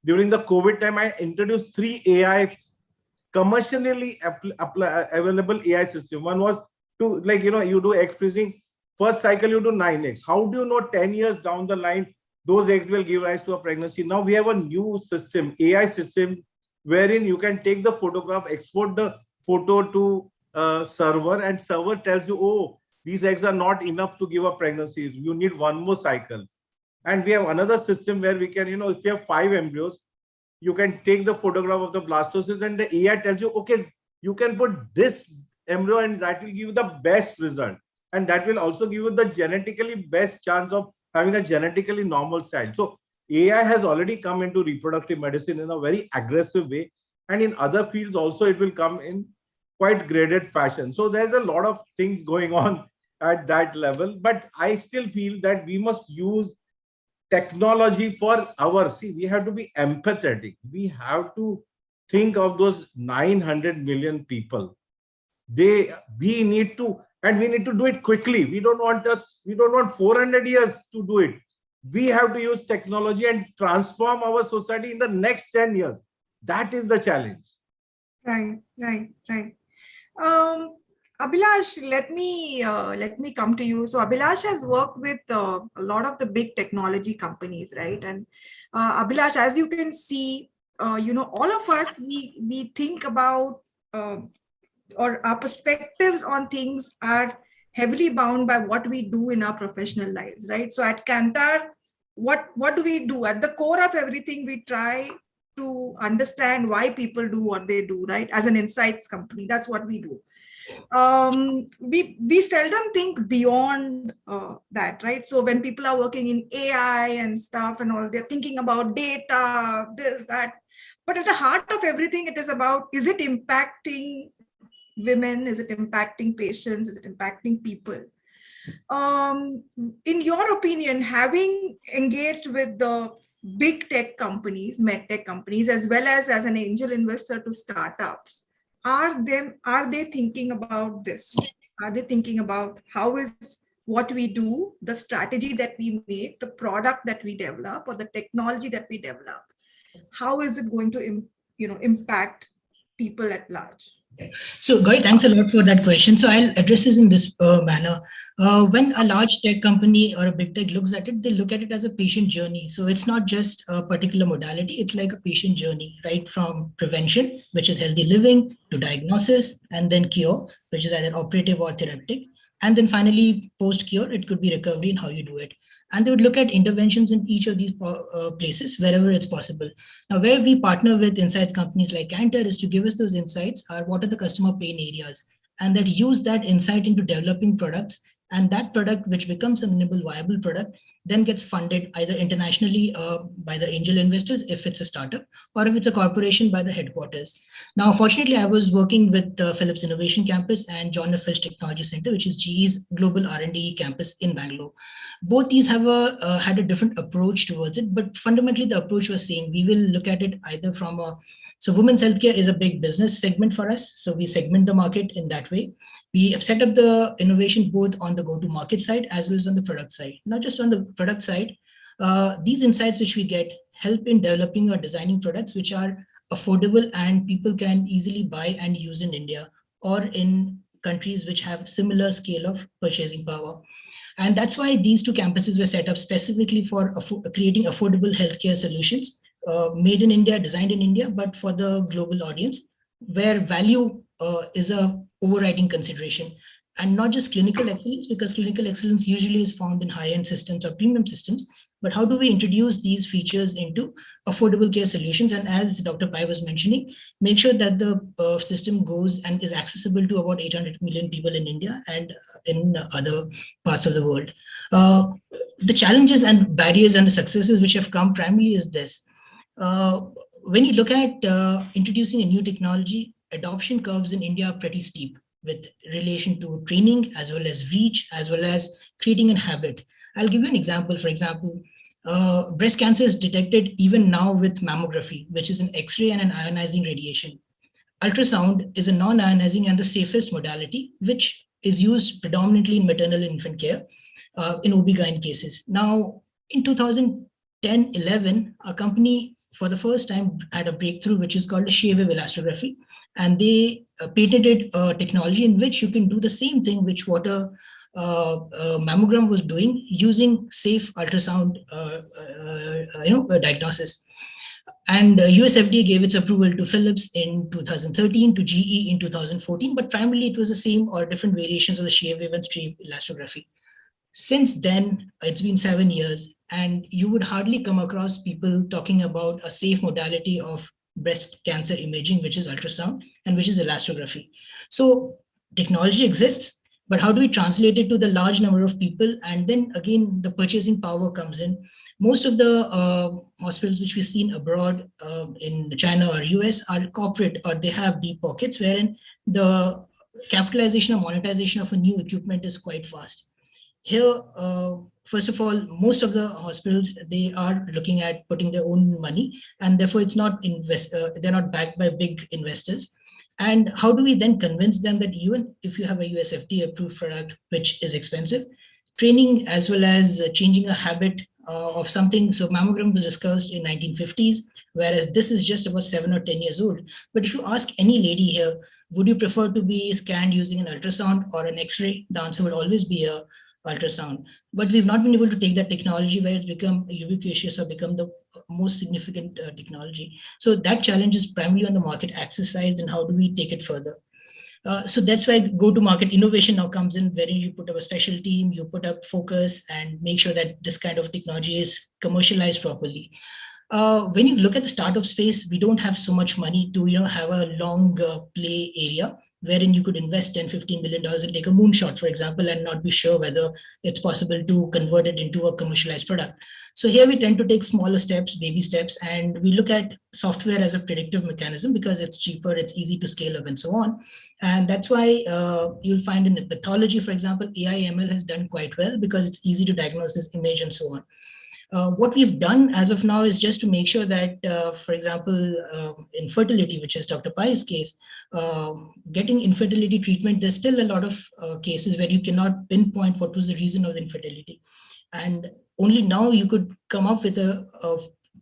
During the COVID time, I introduced 3 AI commercially available AI system. One was to, you do egg freezing. First cycle, you do 9 eggs. How do you know 10 years down the line, those eggs will give rise to a pregnancy? Now we have a new system, AI system, wherein you can take the photograph, export the photo to a server, and server tells you, oh, these eggs are not enough to give a pregnancy. You need 1 more cycle. And we have another system where we can, if you have 5 embryos, you can take the photograph of the blastocyst, and the AI tells you, okay, you can put this embryo and that will give you the best result. And that will also give you the genetically best chance of having a genetically normal child. So AI has already come into reproductive medicine in a very aggressive way. And in other fields also, it will come in quite graded fashion. So there's a lot of things going on at that level. But I still feel that we must use technology for we have to be empathetic. We have to think of those 900 million people. We need to do it quickly. We don't want 400 years to do it. We have to use technology and transform our society in the next 10 years. That is the challenge. Right. Abhilash, let me come to you. So Abhilash has worked with a lot of the big technology companies, right? And Abhilash, as you can see, all of us, we think about or our perspectives on things are heavily bound by what we do in our professional lives, right? So at Kantar, what do we do? At the core of everything, we try to understand why people do what they do, right? As an insights company, that's what we do. We seldom think beyond that, right? So when people are working in AI and stuff and all, they're thinking about data, this, that. But at the heart of everything, it is about, is it impacting women? Is it impacting patients? Is it impacting people? In your opinion, having engaged with the big tech companies, med tech companies, as well as an angel investor to startups, are they thinking about this? Are they thinking about how is what we do, the strategy that we make, the product that we develop, or the technology that we develop, how is it going to impact people at large? So, Gauri, thanks a lot for that question. So, I'll address this in this manner. When a large tech company or a big tech looks at it, they look at it as a patient journey. So, it's not just a particular modality, it's like a patient journey, right? From prevention, which is healthy living, to diagnosis, and then cure, which is either operative or therapeutic. And then finally, post-cure, it could be recovery and how you do it. And they would look at interventions in each of these places wherever it's possible. Now, where we partner with insights companies like Kantar is to give us those insights are what are the customer pain areas, and that use that insight into developing products, and that product which becomes a minimal viable product then gets funded either internationally by the angel investors if it's a startup, or if it's a corporation by the headquarters. Now, fortunately, I was working with Philips Innovation Campus and John F. Fish Technology Center, which is GE's global R&D campus in Bangalore. Both these have had a different approach towards it, but fundamentally the approach was same. We will look at it either from so women's healthcare is a big business segment for us. So we segment the market in that way. We have set up the innovation both on the go-to-market side as well as on the product side. Not just on the product side, these insights which we get help in developing or designing products which are affordable and people can easily buy and use in India or in countries which have similar scale of purchasing power. And that's why these two campuses were set up specifically for creating affordable healthcare solutions made in India, designed in India, but for the global audience, where value is a overriding consideration, and not just clinical excellence, because clinical excellence usually is found in high-end systems or premium systems, but how do we introduce these features into affordable care solutions? And as Dr. Pai was mentioning, make sure that the system goes and is accessible to about 800 million people in India and in other parts of the world. The challenges and barriers and the successes which have come primarily is this. When you look at introducing a new technology, adoption curves in India are pretty steep with relation to training as well as reach, as well as creating a habit. I'll give you an example. For example, breast cancer is detected even now with mammography, which is an X-ray and an ionizing radiation. Ultrasound is a non-ionizing and the safest modality, which is used predominantly in maternal and infant care in OB-GYN cases. Now, in 2010-11, a company for the first time had a breakthrough, which is called a shave wave elastography. And they patented a technology in which you can do the same thing which what a mammogram was doing using safe ultrasound diagnosis. And US FDA gave its approval to Philips in 2013, to GE in 2014, but primarily it was the same or different variations of the shave wave and shave elastography. Since then, it's been 7 years, and you would hardly come across people talking about a safe modality of breast cancer imaging, which is ultrasound and which is elastography. So technology exists, but how do we translate it to the large number of people? And then again, the purchasing power comes in. Most of the hospitals which we've seen abroad in China or US are corporate, or they have deep pockets wherein the capitalization or monetization of a new equipment is quite fast. Here, first of all, most of the hospitals, they are looking at putting their own money, and therefore it's not they're not backed by big investors. And how do we then convince them that even if you have a US FDA approved product, which is expensive, training as well as changing a habit of something. So mammogram was discussed in 1950s, whereas this is just about 7 or 10 years old. But if you ask any lady here, would you prefer to be scanned using an ultrasound or an X-ray? The answer would always be a ultrasound. But we've not been able to take that technology where it's become ubiquitous or become the most significant technology. So that challenge is primarily on the market access side, and how do we take it further? So that's why go-to-market innovation now comes in, wherein you put up a special team, you put up focus, and make sure that this kind of technology is commercialized properly. When you look at the startup space, we don't have so much money to have a long play area wherein you could invest $10-15 million and take a moonshot, for example, and not be sure whether it's possible to convert it into a commercialized product. So here we tend to take smaller steps, baby steps, and we look at software as a predictive mechanism because it's cheaper, it's easy to scale up, and so on. And that's why you'll find in the pathology, for example, AI/ML has done quite well because it's easy to diagnose this image and so on. What we've done as of now is just to make sure that, for example, infertility, which is Dr. Pai's case, getting infertility treatment, there's still a lot of cases where you cannot pinpoint what was the reason of the infertility. And only now you could come up with a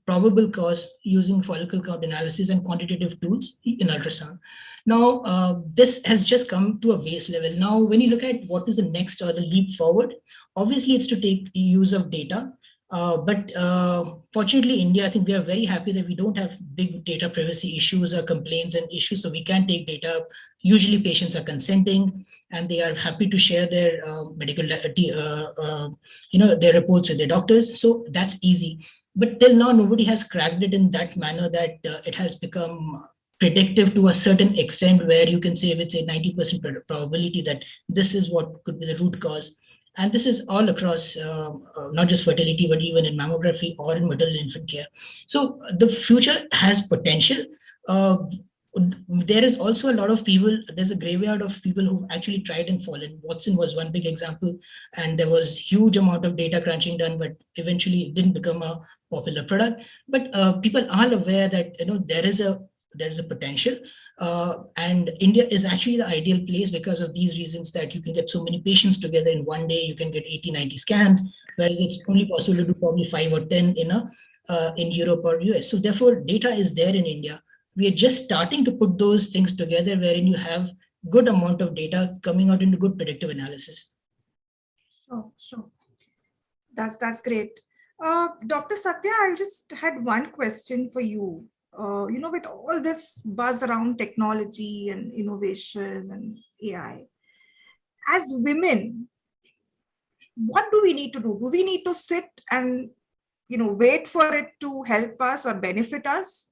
probable cause using follicle count analysis and quantitative tools in ultrasound. Now, this has just come to a base level. Now, when you look at what is the next or the leap forward, obviously it's to take use of data. But fortunately, India, I think we are very happy that we don't have big data privacy issues or complaints and issues, so we can take data. Usually patients are consenting and they are happy to share their medical, their reports with their doctors. So that's easy. But till now, nobody has cracked it in that manner that it has become predictive to a certain extent where you can say with a 90% probability that this is what could be the root cause. And this is all across, not just fertility, but even in mammography or in maternal infant care. So the future has potential. There is also a lot of people, there's a graveyard of people who've actually tried and fallen. Watson was one big example, and there was huge amount of data crunching done, but eventually it didn't become a popular product. But people are aware that there is a potential. And India is actually the ideal place because of these reasons, that you can get so many patients together in one day, you can get 80-90 scans, whereas it's only possible to do probably 5 or 10 in Europe or US. So therefore, data is there in India. We are just starting to put those things together wherein you have good amount of data coming out into good predictive analysis. Sure. That's great. Dr. Satya, I just had one question for you. With all this buzz around technology and innovation and AI, as women, what do we need to do? Do we need to sit and, wait for it to help us or benefit us?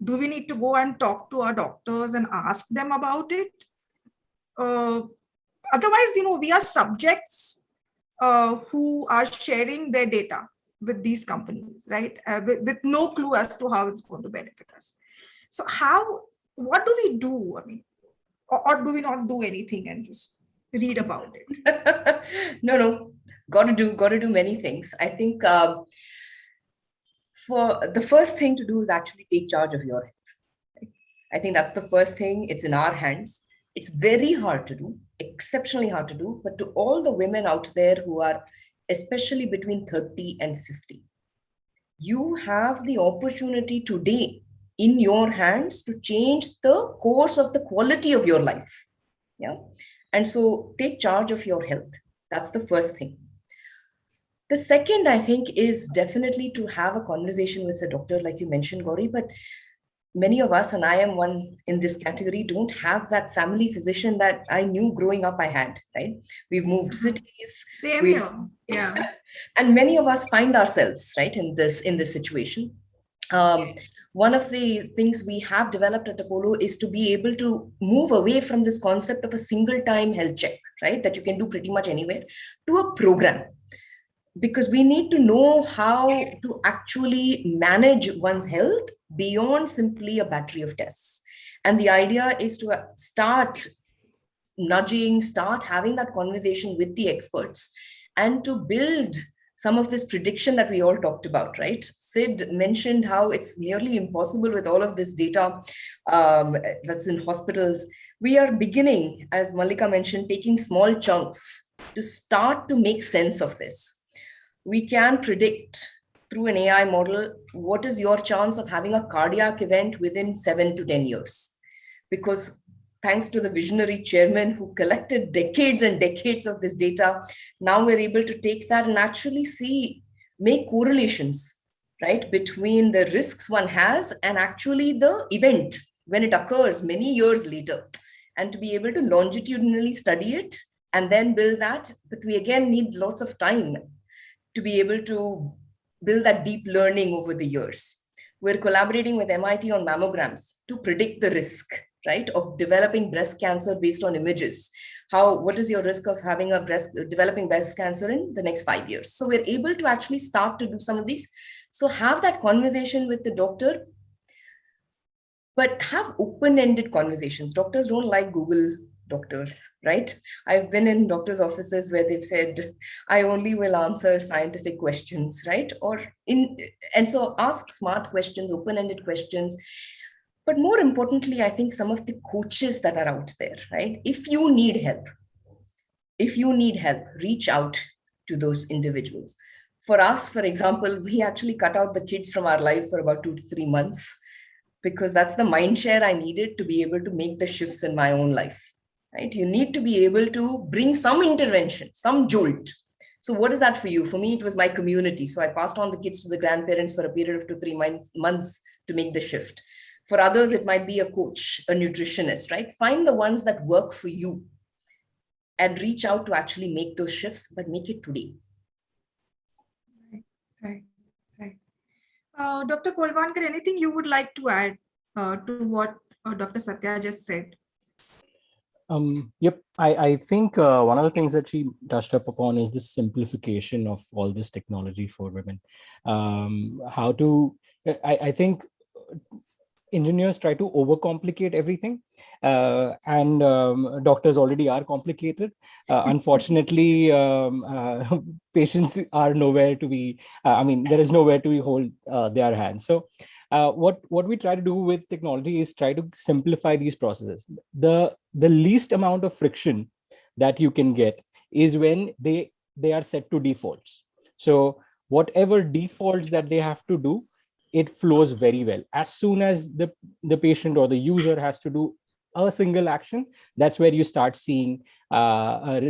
Do we need to go and talk to our doctors and ask them about it? Otherwise, we are subjects who are sharing their data with these companies, right? With no clue as to how it's going to benefit us. So what do we do? I mean, or do we not do anything and just read about it? No, got to do many things. I think for the first thing to do is actually take charge of your health. I think that's the first thing. It's in our hands. It's very hard to do, exceptionally hard to do, but to all the women out there who are especially between 30 and 50, you have the opportunity today in your hands to change the course of the quality of your life. Yeah. And so take charge of your health. That's the first thing. The second, I think, is definitely to have a conversation with a doctor, like you mentioned, Gauri, but many of us, and I am one in this category, don't have that family physician that I knew growing up I had, right? We've moved cities. Same here. Yeah. And many of us find ourselves, right, in this situation. One of the things we have developed at Apollo is to be able to move away from this concept of a single time health check, right, that you can do pretty much anywhere, to a program. Because we need to know how to actually manage one's health beyond simply a battery of tests. And the idea is to start nudging, start having that conversation with the experts, and to build some of this prediction that we all talked about, right? Sid mentioned how it's nearly impossible with all of this data that's in hospitals. We are beginning, as Mallika mentioned, taking small chunks to start to make sense of this. we can predict through an AI model what is your chance of having a cardiac event within 7 to 10 years. Because thanks to the visionary chairman who collected decades and decades of this data, now we're able to take that and actually make correlations, right, between the risks one has and actually the event when it occurs many years later, and to be able to longitudinally study it and then build that. But we again need lots of time to be able to build that deep learning over the years. We're collaborating with MIT on mammograms to predict the risk, right, of developing breast cancer based on images. What is your risk of having developing breast cancer in the next 5 years? So we're able to actually start to do some of these. So have that conversation with the doctor, but have open-ended conversations. Doctors don't like Google doctors, right? I've been in doctors' offices where they've said, I only will answer scientific questions, right? And so ask smart questions, open-ended questions. But more importantly, I think some of the coaches that are out there, right? If you need help, reach out to those individuals. For us, for example, we actually cut out the kids from our lives for about 2 to 3 months, because that's the mind share I needed to be able to make the shifts in my own life, right? You need to be able to bring some intervention, some jolt. So what is that for you? For me, it was my community. So I passed on the kids to the grandparents for a period of 2 to 3 months to make the shift. For others, it might be a coach, a nutritionist, right? Find the ones that work for you and reach out to actually make those shifts, but make it today. Right. Dr. Kolvankar, anything you would like to add to what Dr. Satya just said? Yep, I think one of the things that she touched up upon is the simplification of all this technology for women. I think engineers try to overcomplicate everything, and doctors already are complicated. Unfortunately, patients are nowhere to be, there is nowhere to hold their hands. So what we try to do with technology is try to simplify these processes. The least amount of friction that you can get is when they are set to defaults. So whatever defaults that they have to do, it flows very well. As soon as the patient or the user has to do a single action, that's where you start seeing a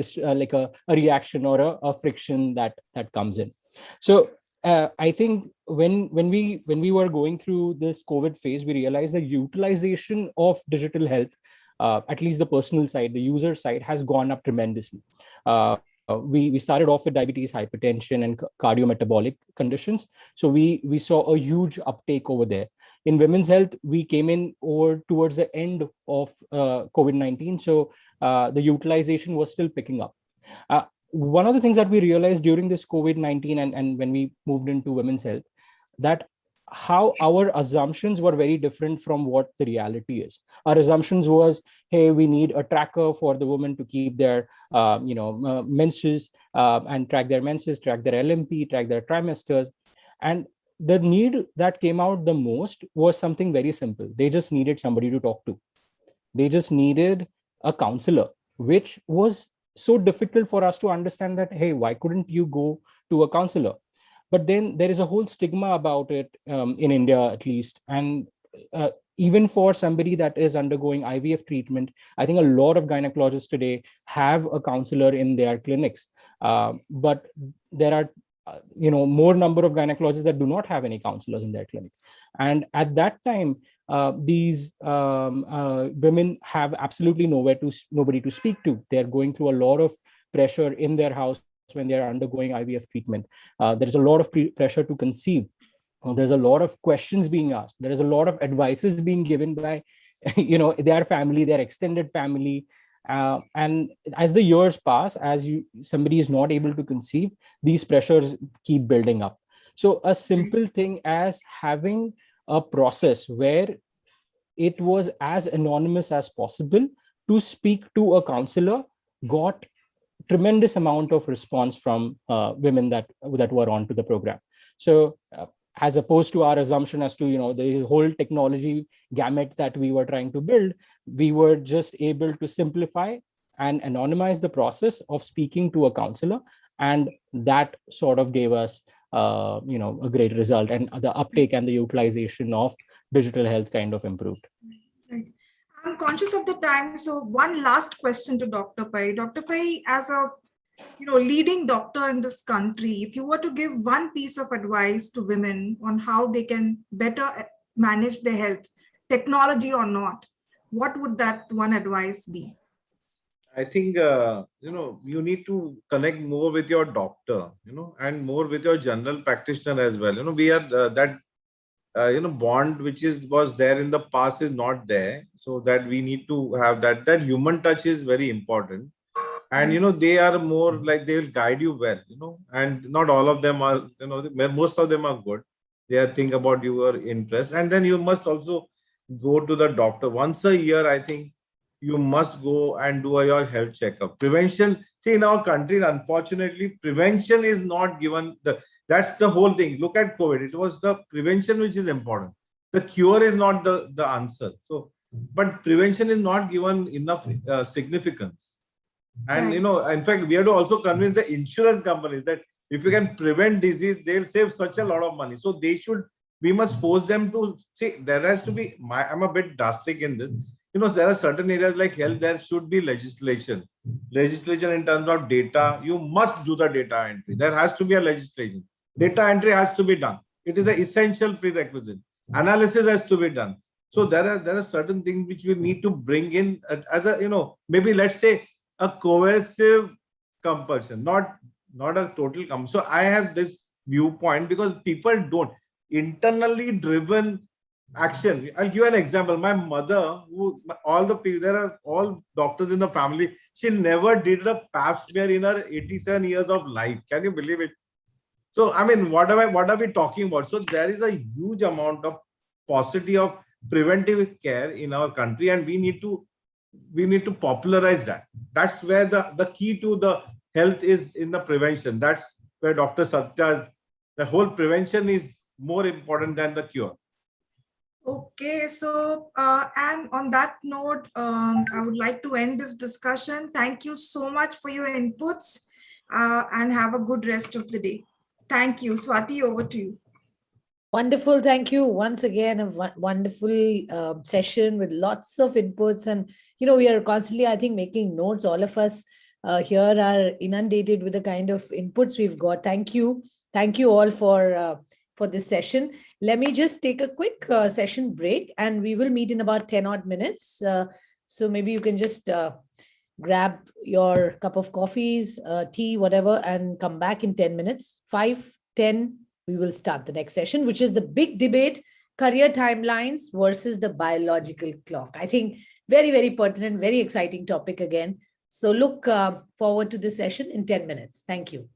reaction or a friction that comes in. So I think when we were going through this COVID phase, we realized the utilization of digital health, at least the personal side, the user side, has gone up tremendously. We started off with diabetes, hypertension, and cardiometabolic conditions. So we saw a huge uptake over there. In women's health, we came in over towards the end of COVID-19. So the utilization was still picking up. One of the things that we realized during this COVID-19 and when we moved into women's health, that how our assumptions were very different from what the reality is. Our assumptions was, hey, we need a tracker for the woman to keep their menses and track their menses, track their LMP, track their trimesters. And the need that came out the most was something very simple. They just needed somebody to talk to. They just needed a counselor, which was so difficult for us to understand that, hey, why couldn't you go to a counselor? But then there is a whole stigma about it in India, at least. And even for somebody that is undergoing IVF treatment, I think a lot of gynecologists today have a counselor in their clinics. But there are more number of gynecologists that do not have any counselors in their clinic. And at that time, these women have absolutely nobody to speak to. They're going through a lot of pressure in their house when they're undergoing IVF treatment. There is a lot of pressure to conceive. There's a lot of questions being asked. There is a lot of advices being given by their family, their extended family. And as the years pass, as somebody is not able to conceive, these pressures keep building up. So a simple thing as having a process where it was as anonymous as possible to speak to a counselor got tremendous amount of response from women that were onto the program. So as opposed to our assumption as to the whole technology gamut that we were trying to build, we were just able to simplify and anonymize the process of speaking to a counselor. And that sort of gave us a great result, and the uptake and the utilization of digital health kind of improved. Right. I'm conscious of the time, so one last question to Dr. Pai. Dr. Pai, as a leading doctor in this country, if you were to give one piece of advice to women on how they can better manage their health, technology or not, what would that one advice be? I think, you need to connect more with your doctor, and more with your general practitioner as well. We are that, bond which was there in the past is not there. So that we need to have that human touch is very important. And, they are more like they will guide you well, and not all of them are, most of them are good. They think about your interest. And then you must also go to the doctor once a year. I think you must go and do your health checkup. Prevention, see, in our country, unfortunately, prevention is not given. That's the whole thing. Look at COVID. It was the prevention which is important. The cure is not the answer. So, but prevention is not given enough significance. And, in fact, we have to also convince the insurance companies that if you can prevent disease, they'll save such a lot of money. So we must force them to see, there has to be, I'm a bit drastic in this. There are certain areas like health, there should be legislation in terms of data. You must do the data entry. There has to be a legislation. Data entry has to be done. It is an essential prerequisite. Analysis has to be done. So there are certain things which we need to bring in as a, maybe let's say a coercive compulsion, not a total compulsion. So I have this viewpoint because people don't. Internally driven action. I'll give you an example. My mother, there are all doctors in the family. She never did a pap smear in her 87 years of life. Can you believe it? So, I mean, what are we talking about? So there is a huge amount of paucity of preventive care in our country, and we need to popularize that. That's where the key to the health is, in the prevention. That's where Dr. Satya's, the whole prevention is more important than the cure. Okay, so and on that note, I would like to end this discussion. Thank you so much for your inputs, and have a good rest of the day. Thank you. Swati, over to you. Wonderful. Thank you. Once again, a wonderful session with lots of inputs. And, we are constantly, I think, making notes. All of us here are inundated with the kind of inputs we've got. Thank you. Thank you all for this session. Let me just take a quick session break, and we will meet in about 10 odd minutes. So maybe you can just grab your cup of coffees, tea, whatever, and come back in 10 minutes. 5:10, we will start the next session, which is the big debate, career timelines versus the biological clock. I think very, very pertinent, very exciting topic again. So look forward to this session in 10 minutes. Thank you.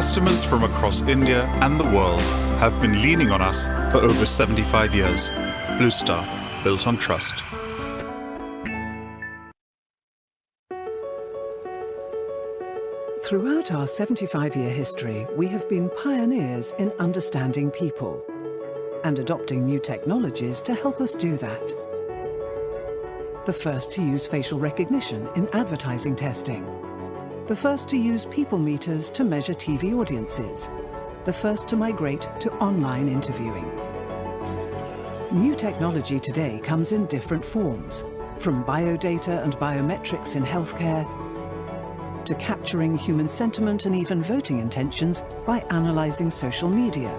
Customers from across India and the world have been leaning on us for over 75 years. Blue Star, built on trust. Throughout our 75-year history, we have been pioneers in understanding people and adopting new technologies to help us do that. The first to use facial recognition in advertising testing. the first to use people meters to measure TV audiences, the first to migrate to online interviewing. New technology today comes in different forms, from biodata and biometrics in healthcare to capturing human sentiment and even voting intentions by analysing social media,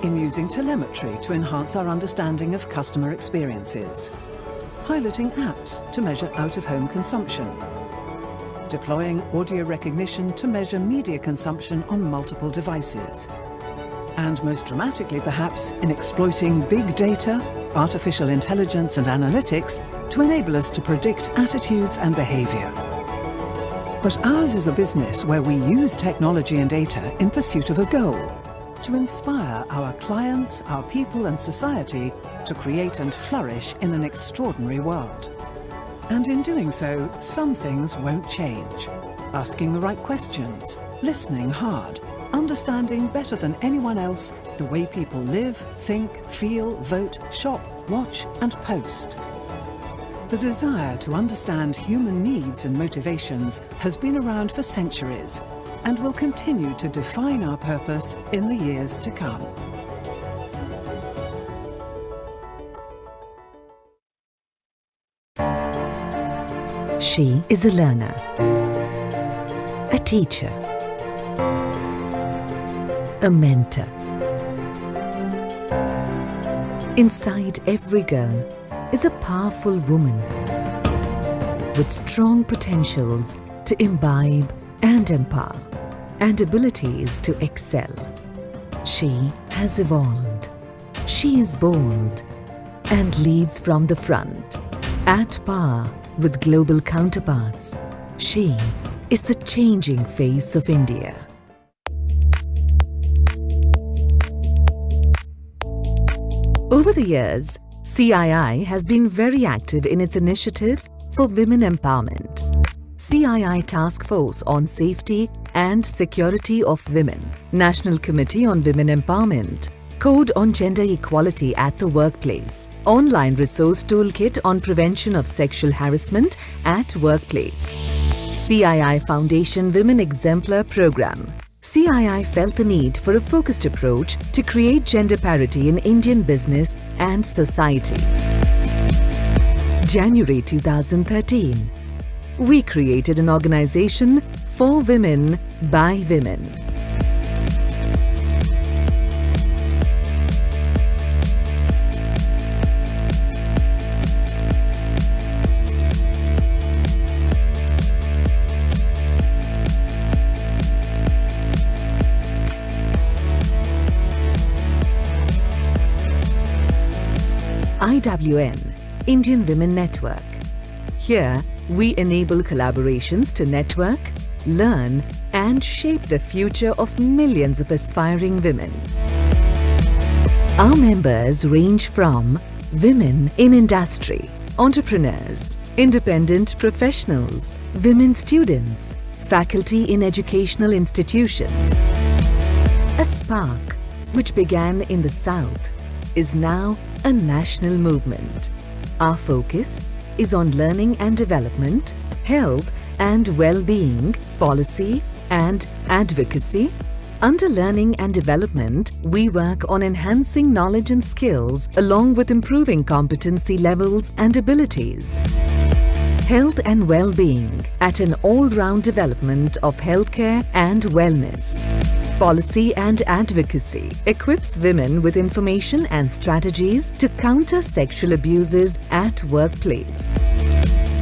in using telemetry to enhance our understanding of customer experiences, piloting apps to measure out-of-home consumption, deploying audio recognition to measure media consumption on multiple devices, and most dramatically perhaps in exploiting big data, artificial intelligence and analytics to enable us to predict attitudes and behaviour. But ours is a business where we use technology and data in pursuit of a goal, to inspire our clients, our people and society to create and flourish in an extraordinary world. And in doing so, some things won't change. Asking the right questions, listening hard, understanding better than anyone else the way people live, think, feel, vote, shop, watch and post. The desire to understand human needs and motivations has been around for centuries and will continue to define our purpose in the years to come. She is a learner, a teacher, a mentor. Inside every girl is a powerful woman with strong potentials to imbibe and empower and abilities to excel. She has evolved. She is bold and leads from the front. At par with global counterparts, she is the changing face of India. Over the years, CII has been very active in its initiatives for women empowerment. CII Task Force on Safety and Security of Women, National Committee on Women Empowerment, Code on Gender Equality at the Workplace, Online Resource Toolkit on Prevention of Sexual Harassment at Workplace, CII Foundation Women Exemplar Program. CII felt the need for a focused approach to create gender parity in Indian business and society. January 2013, we created an organization for women by women. IWN, Indian Women Network. Here, we enable collaborations to network, learn, and shape the future of millions of aspiring women. Our members range from women in industry, entrepreneurs, independent professionals, women students, faculty in educational institutions. A spark which began in the South is now a national movement. Our focus is on learning and development, health and well-being, policy and advocacy. Under learning and development, we work on enhancing knowledge and skills along with improving competency levels and abilities. Health and well-being at an all-round development of healthcare and wellness. Policy and advocacy equips women with information and strategies to counter sexual abuses at workplace.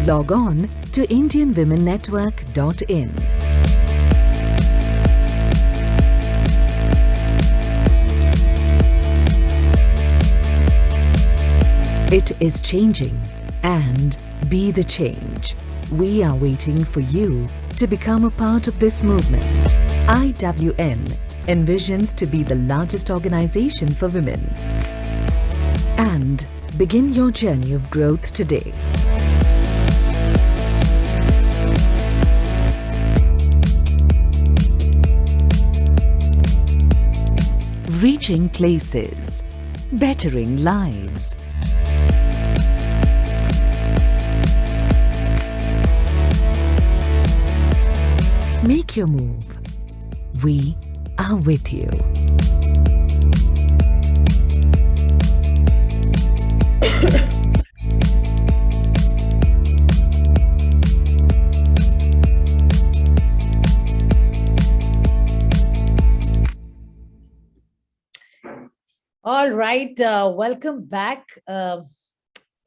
Log on to indianwomennetwork.in. It is changing, and be the change. We are waiting for you to become a part of this movement. IWN envisions to be the largest organization for women. And begin your journey of growth today. Reaching places, bettering lives. Make your move. We are with you. All right, welcome back,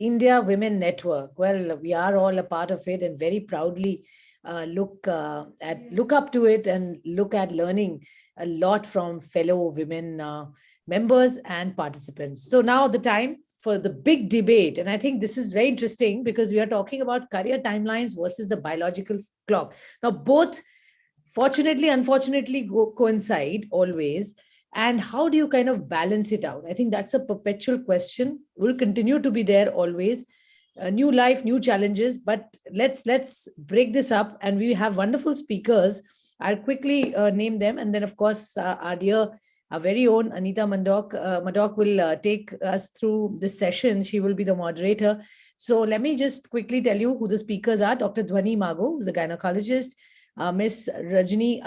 India Women Network. Well, we are all a part of it and very proudly look up to it and look at learning a lot from fellow women members and participants. So now the time for the big debate, and I think this is very interesting because we are talking about career timelines versus the biological clock. Now, both fortunately, unfortunately, coincide always. And how do you kind of balance it out? I think that's a perpetual question. Will continue to be there always. New life, new challenges. But let's break this up. And we have wonderful speakers. I'll quickly name them. And then, of course, our very own Anita Maddock will take us through this session. She will be the moderator. So let me just quickly tell you who the speakers are. Dr. Dhwani Mago, who's a gynecologist. Ms. Rajni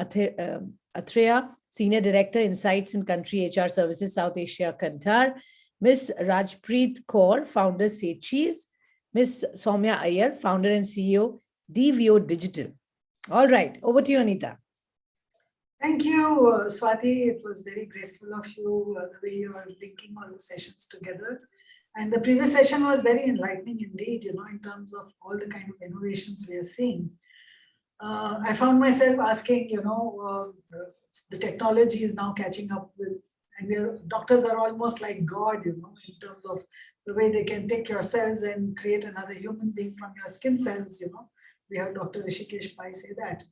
Athreya, Senior Director, Insights in Country HR Services, South Asia, Qatar. Ms. Rajpreet Kaur, Founder, Say Cheese. Ms. Soumya Iyer, Founder and CEO, DVO Digital. All right, over to you, Anita. Thank you, Swati. It was very graceful of you, the way you are linking all the sessions together. And the previous session was very enlightening indeed, in terms of all the kind of innovations we are seeing. I found myself asking, the technology is now catching up with, and doctors are almost like God, in terms of the way they can take your cells and create another human being from your skin cells, We heard Dr. Rishikesh Pai say that.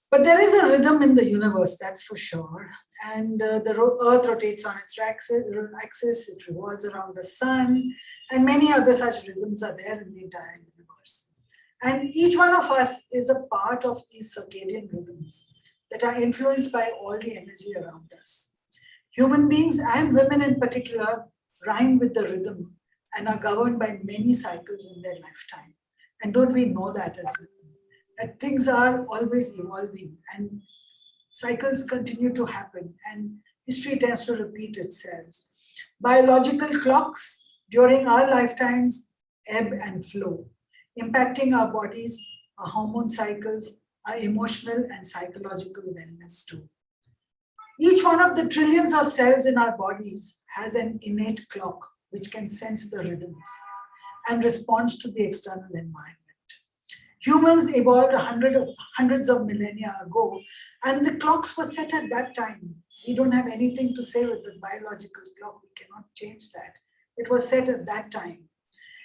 But there is a rhythm in the universe, that's for sure. And the Earth rotates on its axis, it revolves around the sun, and many other such rhythms are there in the entire universe. And each one of us is a part of these circadian rhythms that are influenced by all the energy around us. Human beings and women in particular rhyme with the rhythm and are governed by many cycles in their lifetime. And don't we know that as well? That things are always evolving and cycles continue to happen and history tends to repeat itself. Biological clocks during our lifetimes ebb and flow, impacting our bodies, our hormone cycles, our emotional and psychological wellness too. Each one of the trillions of cells in our bodies has an innate clock which can sense the rhythms and responds to the external environment. Humans evolved hundreds of millennia ago, and the clocks were set at that time. We don't have anything to say with the biological clock. We cannot change that. It was set at that time.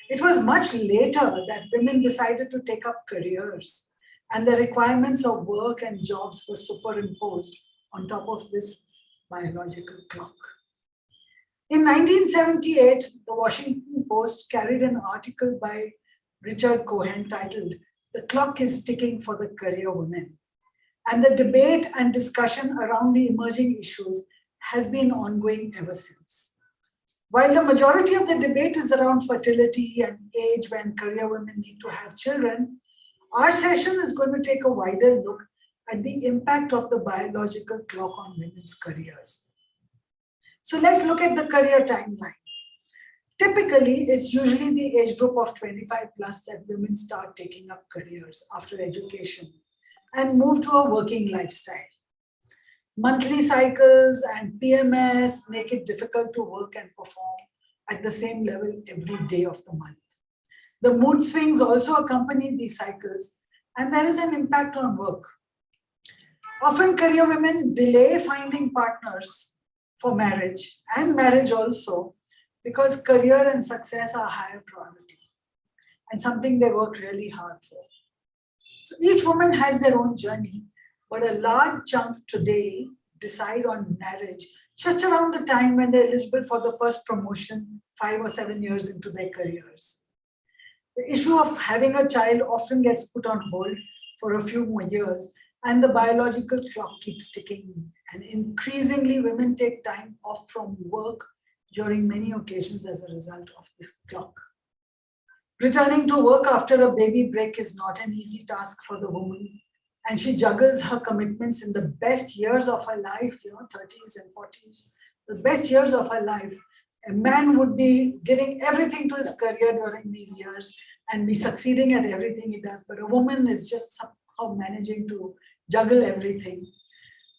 It was much later that women decided to take up careers, and the requirements of work and jobs were superimposed on top of this biological clock. In 1978, the Washington Post carried an article by Richard Cohen titled, "The Clock is Ticking for the Career Woman." And the debate and discussion around the emerging issues has been ongoing ever since. While the majority of the debate is around fertility and age when career women need to have children, our session is going to take a wider look at the impact of the biological clock on women's careers. So let's look at the career timeline. Typically, it's usually the age group of 25 plus that women start taking up careers after education and move to a working lifestyle. Monthly cycles and PMS make it difficult to work and perform at the same level every day of the month. The mood swings also accompany these cycles, and there is an impact on work. Often career women delay finding partners for marriage and marriage also because career and success are higher priority and something they work really hard for. So each woman has their own journey, but a large chunk today decide on marriage just around the time when they're eligible for the first promotion 5 or 7 years into their careers. The issue of having a child often gets put on hold for a few more years, and the biological clock keeps ticking. And increasingly, women take time off from work during many occasions as a result of this clock. Returning to work after a baby break is not an easy task for the woman, And she juggles her commitments in the best years of her life, 30s and 40s, the best years of her life. A man would be giving everything to his career during these years and be succeeding at everything he does. But a woman is just somehow managing to juggle everything.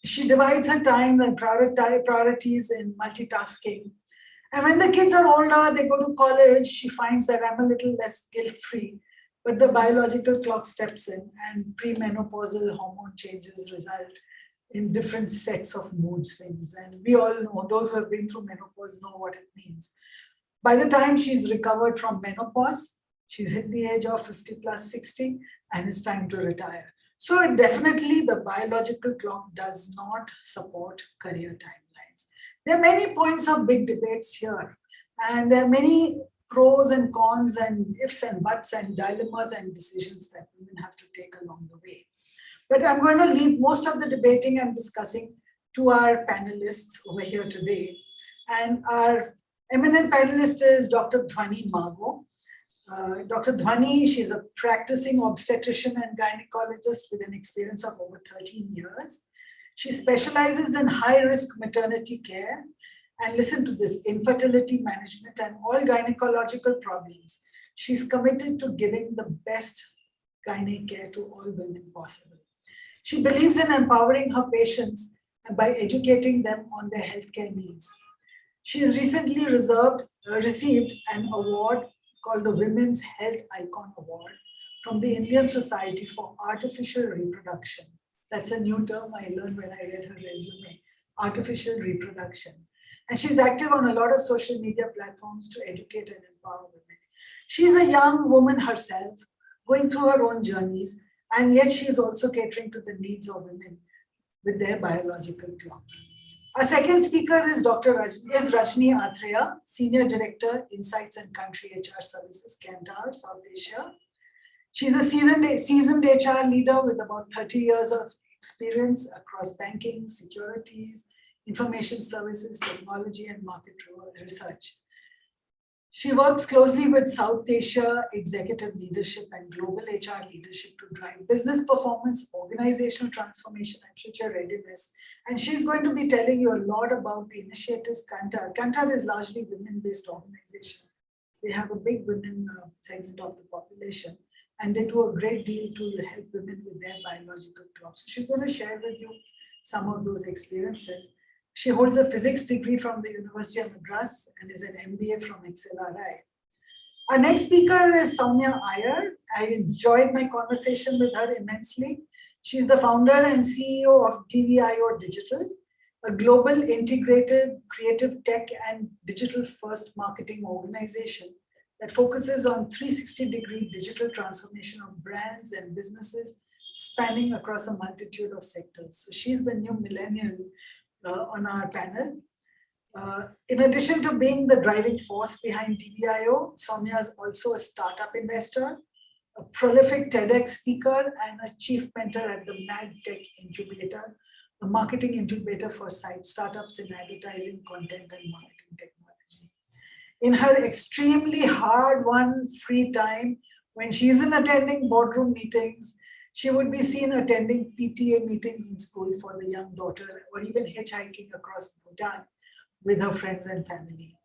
She divides her time and priorities in multitasking. And when the kids are older, they go to college, she finds that I'm a little less guilt-free. But the biological clock steps in and premenopausal hormone changes result in different sets of mood swings. And we all know, those who have been through menopause know what it means. By the time she's recovered from menopause, she's hit the age of 50 plus 60 and it's time to retire. So definitely the biological clock does not support career timelines. There are many points of big debates here, and there are many pros and cons and ifs and buts and dilemmas and decisions that women have to take along the way. But I'm going to leave most of the debating and discussing to our panelists over here today. And our eminent panelist is Dr. Dhwani Margo. Dr. Dhwani, she's a practicing obstetrician and gynecologist with an experience of over 13 years. She specializes in high-risk maternity care and listen to this, infertility management and all gynecological problems. She's committed to giving the best gynae care to all women possible. She believes in empowering her patients by educating them on their healthcare needs. She has recently received an award called the Women's Health Icon Award from the Indian Society for Artificial Reproduction. That's a new term I learned when I read her resume, artificial reproduction. And she's active on a lot of social media platforms to educate and empower women. She's a young woman herself, going through her own journeys, and yet she's also catering to the needs of women with their biological clocks. Our second speaker is Rajni Athreya, Senior Director, Insights and Country HR Services, Kantar, South Asia. She's a seasoned HR leader with about 30 years of experience across banking, securities, information services, technology, and market research. She works closely with South Asia executive leadership and global HR leadership to drive business performance, organizational transformation, and future readiness. And she's going to be telling you a lot about the initiatives Kantar. Kantar is largely women-based organization. They have a big women segment of the population, and they do a great deal to help women with their biological clocks. So she's going to share with you some of those experiences. She holds a physics degree from the University of Madras and is an MBA from XLRI. Our next speaker is Soumya Iyer. I enjoyed my conversation with her immensely. She's the founder and CEO of DVIO Digital, a global integrated creative tech and digital first marketing organization that focuses on 360-degree digital transformation of brands and businesses spanning across a multitude of sectors. So she's the new millennial on our panel. In addition to being the driving force behind DVIO, Soumya is also a startup investor, a prolific TEDx speaker, and a chief mentor at the MadTech Incubator, a marketing incubator for startups in advertising, content, and marketing technology. In her extremely hard-won free time, when she isn't attending boardroom meetings, she would be seen attending PTA meetings in school for the young daughter, or even hitchhiking across Bhutan with her friends and family.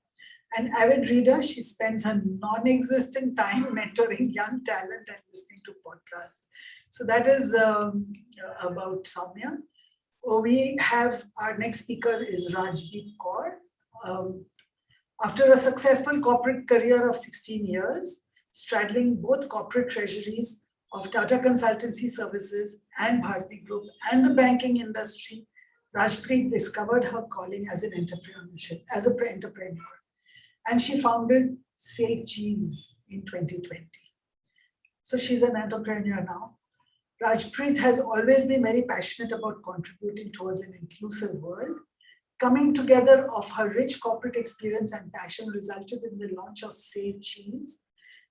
An avid reader, she spends her non-existent time mentoring young talent and listening to podcasts. So that is about Soumya. We have our next speaker is Rajdeep Kaur. After a successful corporate career of 16 years, straddling both corporate treasuries of Tata Consultancy Services and Bharti Group and the banking industry, Rajpreet discovered her calling as an entrepreneur. And she founded Say Cheese in 2020. So she's an entrepreneur now. Rajpreet has always been very passionate about contributing towards an inclusive world. Coming together of her rich corporate experience and passion resulted in the launch of Say Cheese.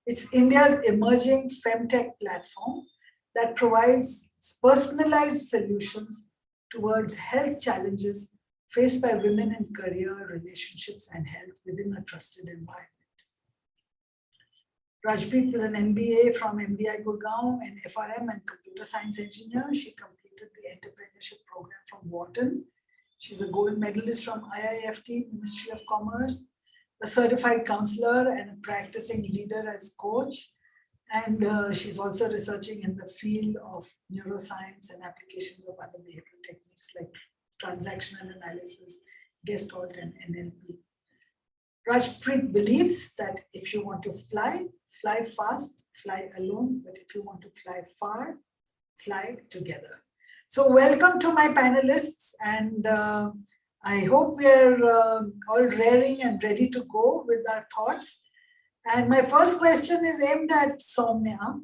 It's India's emerging femtech platform that provides personalized solutions towards health challenges faced by women in career, relationships, and health within a trusted environment. Rajpreet is an MBA from MBI Gurgaon and FRM and computer science engineer. She completed the entrepreneurship program from Wharton. She's a gold medalist from IIFT, Ministry of Commerce, a certified counselor and a practicing leader as coach. And she's also researching in the field of neuroscience and applications of other behavioral techniques like transactional analysis, Gestalt, and NLP. Rajpreet believes that if you want to fly, fly fast, fly alone, but if you want to fly far, fly together. So welcome to my panelists, and I hope we are all raring and ready to go with our thoughts. And my first question is aimed at Soumya.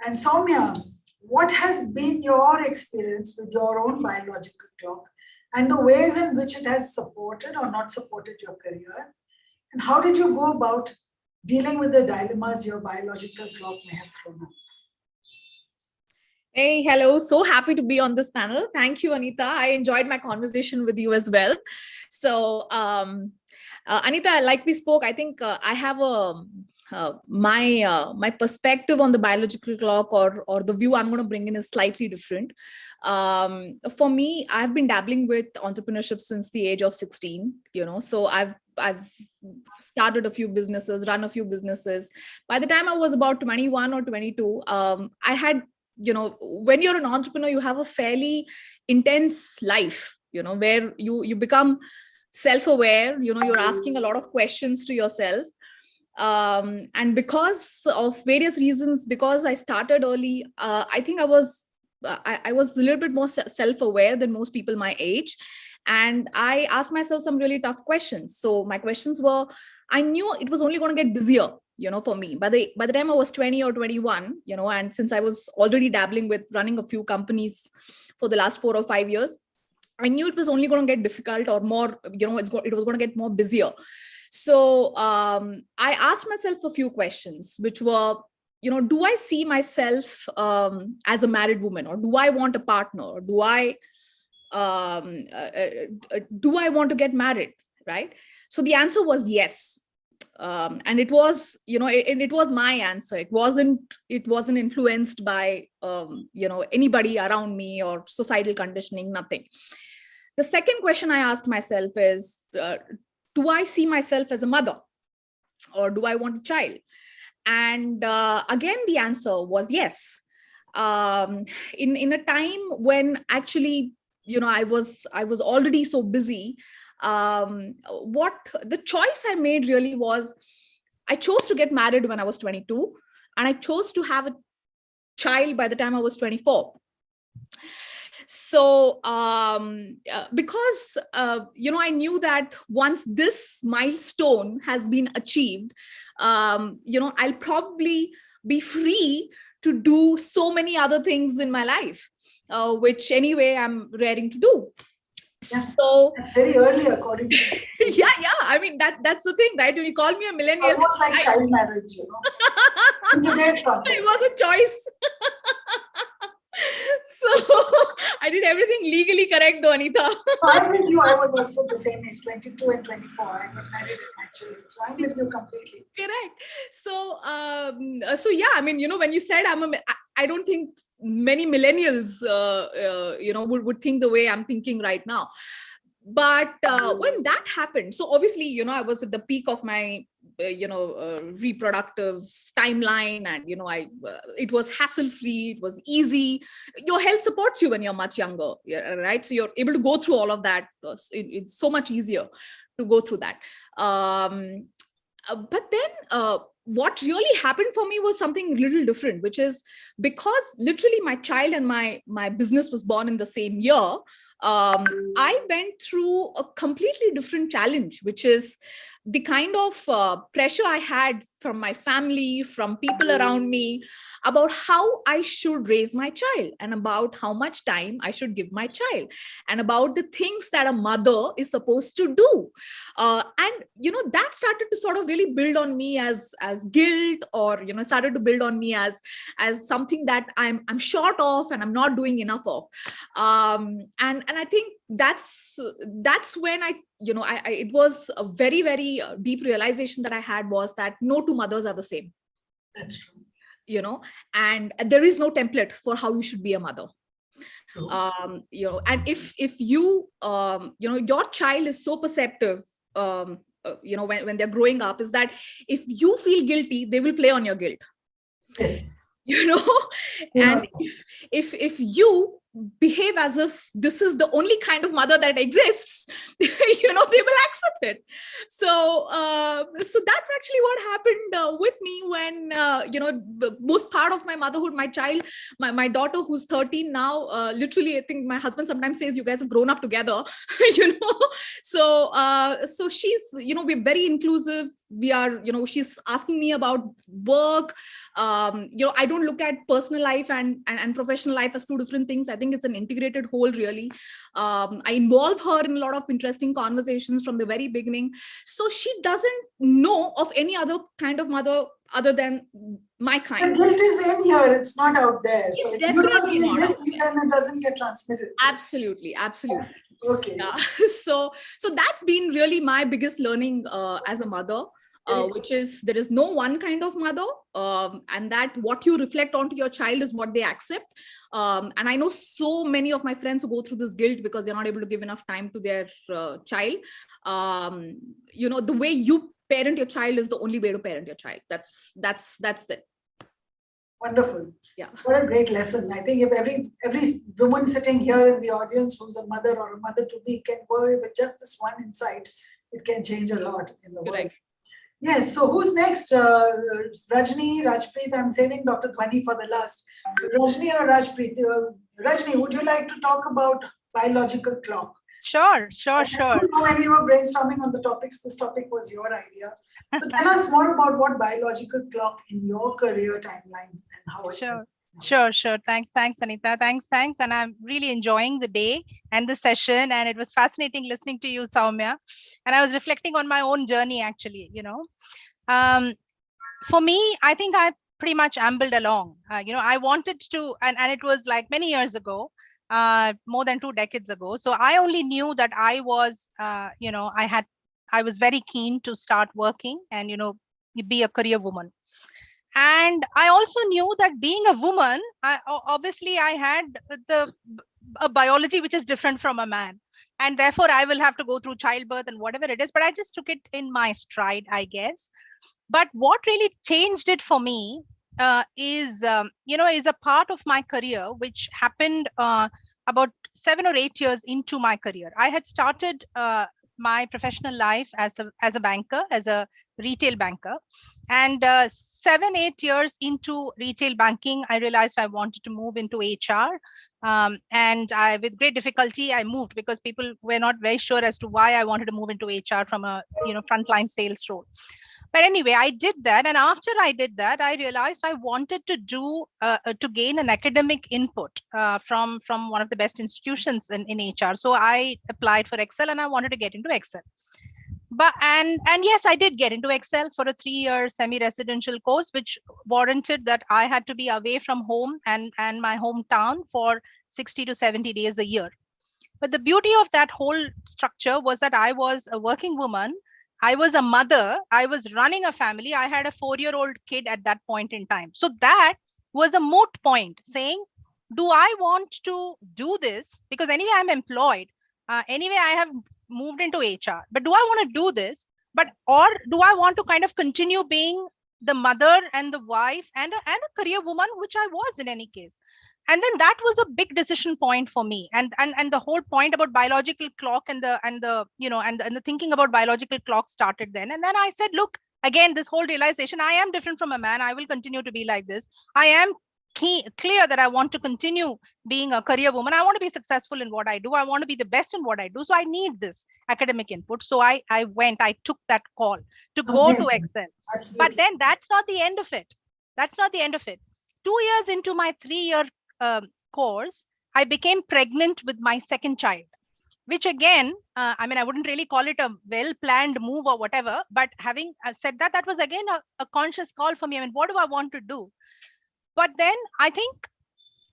And Soumya, what has been your experience with your own biological clock and the ways in which it has supported or not supported your career? And how did you go about dealing with the dilemmas your biological clock may have thrown up? Hey, hello. So happy to be on this panel. Thank you, Anita. I enjoyed my conversation with you as well. So, Anita, like we spoke, I think I have my perspective on the biological clock or the view I'm going to bring in is slightly different. For me, I've been dabbling with entrepreneurship since the age of 16, so I've started a few businesses, run a few businesses. By the time I was about 21 or 22, I had, when you're an entrepreneur, you have a fairly intense life, where you become self-aware, you're asking a lot of questions to yourself. And because of various reasons, because I started early, I think I was a little bit more self-aware than most people my age. And I asked myself some really tough questions. So my questions were, I knew it was only going to get busier, for me. By the time I was 20 or 21, and since I was already dabbling with running a few companies for the last 4 or 5 years, I knew it was only going to get difficult or more, it was going to get more busier. So I asked myself a few questions, which were, do I see myself as a married woman, or do I want a partner, or do I want to get married, right? So the answer was yes. And it was, it was my answer. It wasn't influenced by, anybody around me or societal conditioning, nothing. The second question I asked myself is, do I see myself as a mother, or do I want a child? And again, the answer was yes. In a time when actually, I was already so busy, what the choice I made really was, I chose to get married when I was 22, and I chose to have a child by the time I was 24. So because I knew that once this milestone has been achieved, I'll probably be free to do so many other things in my life, which anyway I'm raring to do. Yeah, so that's very early, according to yeah. I mean, that's the thing, right? When you call me a millennial, almost like child marriage, in today's context. It was a choice. So I did everything legally correct, though, Anita. I'm with you. I was also the same age, 22 and 24. I got married in my children, so I'm with you completely. Correct. So, so yeah. I mean, when you said I don't think many millennials, would think the way I'm thinking right now. But when that happened, so obviously, I was at the peak of my, reproductive timeline, and it was hassle-free, it was easy. Your health supports you when you're much younger, right? So you're able to go through all of that. It's so much easier to go through that. But then what really happened for me was something a little different, which is because literally my child and my business was born in the same year. I went through a completely different challenge, which is the kind of pressure I had from my family, from people around me, about how I should raise my child, and about how much time I should give my child, and about the things that a mother is supposed to do. And that started to sort of really build on me as guilt, or started to build on me as something that I'm short of and I'm not doing enough of. And I think that's when it was a very, very deep realization that I had, was that no two mothers are the same. That's true. And there is no template for how you should be a mother. And if you your child is so perceptive, when they're growing up, is that if you feel guilty, they will play on your guilt. Yes. And if you behave as if this is the only kind of mother that exists, they will accept it. So that's actually what happened with me when the most part of my motherhood, my daughter who's 13 now, literally I think my husband sometimes says you guys have grown up together. So she's we're very inclusive. We are she's asking me about work. I don't look at personal life and professional life as two different things. I think it's an integrated whole, really. I involve her in a lot of interesting conversations from the very beginning. So she doesn't know of any other kind of mother other than my kind. The guilt is in here, it's not out there. So if you don't feel Not guilty, then it doesn't get transmitted. Absolutely. Okay. Yeah. So that's been really my biggest learning as a mother. Which is there is no one kind of mother, and that what you reflect onto your child is what they accept. And I know so many of my friends who go through this guilt because they're not able to give enough time to their child. The way you parent your child is the only way to parent your child. That's it. Wonderful. Yeah. What a great lesson. I think if every woman sitting here in the audience who's a mother or a mother to be can go with just this one insight, it can change a lot in the world. Yes, so who's next? Rajni, Rajpreet, I'm saving Dr. Dhwani for the last. Rajni or Rajpreet? Rajni, would you like to talk about biological clock? Sure. When we were brainstorming on the topics, this topic was your idea. So tell us more about what biological clock in your career timeline and how it Sure. Thanks, Anita. Thanks. And I'm really enjoying the day and the session. And it was fascinating listening to you, Soumya. And I was reflecting on my own journey, actually, For me, I think I pretty much ambled along. I wanted to, and it was like many years ago, more than 2 decades ago. So I only knew that I was, I was very keen to start working and, be a career woman. And I also knew that being a woman, obviously I had a biology which is different from a man. And therefore I will have to go through childbirth and whatever it is, but I just took it in my stride, I guess. But what really changed it for me is a part of my career, which happened about 7 or 8 years into my career. I had started my professional life as a banker, as a retail banker. And 7-8 years into retail banking, I realized I wanted to move into HR. And with great difficulty, I moved because people were not very sure as to why I wanted to move into HR from a frontline sales role. But anyway, I did that. And after I did that, I realized I wanted to gain an academic input from one of the best institutions in HR. So I applied for Excel and I wanted to get into Excel. And yes, I did get into Excel for a 3-year semi-residential course, which warranted that I had to be away from home and my hometown for 60 to 70 days a year. But the beauty of that whole structure was that I was a working woman. I was a mother. I was running a family. I had a 4-year-old kid at that point in time. So that was a moot point, saying, do I want to do this? Because anyway, I'm employed. Anyway, I have moved into HR. But do I want to do this? Or do I want to kind of continue being the mother and the wife and a career woman, which I was in any case? And then that was a big decision point for me. And the whole point about biological clock and the thinking about biological clock started then. And then I said, look, again, this whole realization, I am different from a man. I will continue to be like this. I am clear that I want to continue being a career woman. I want to be successful in what I do. I want to be the best in what I do. So I need this academic input. So I took that call to go to Excel. Absolutely. But then that's not the end of it. 2 years into my 3-year course, I became pregnant with my second child, which again, I wouldn't really call it a well-planned move or whatever, but having said that, that was again a conscious call for me. What do I want to do? But then I think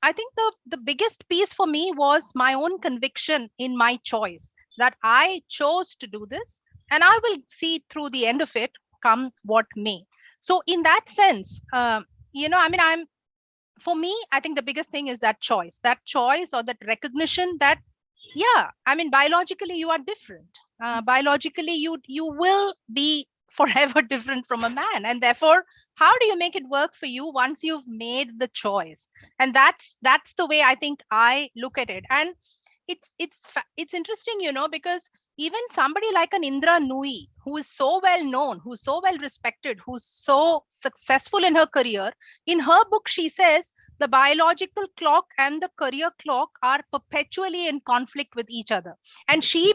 the biggest piece for me was my own conviction in my choice, that I chose to do this and I will see through the end of it, come what may. So in that sense, you know, I mean, for me, I think the biggest thing is that choice or that recognition that, yeah, I mean, biologically you are different. Biologically, you will be forever different from a man, and therefore, how do you make it work for you once you've made the choice? And that's the way I think I look at it. And it's interesting, you know, because even somebody like an Indra Nui, who is so well known, who's so well respected, who's so successful in her career, in her book she says the biological clock and the career clock are perpetually in conflict with each other, and she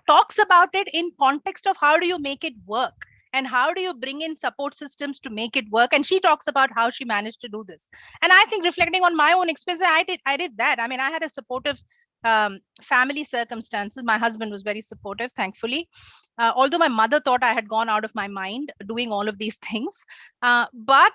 talks about it in context of how do you make it work and how do you bring in support systems to make it work. And she talks about how she managed to do this. And I think, reflecting on my own experience, I did that. I mean, I had a supportive family circumstances. My husband was very supportive, thankfully. Although my mother thought I had gone out of my mind doing all of these things, but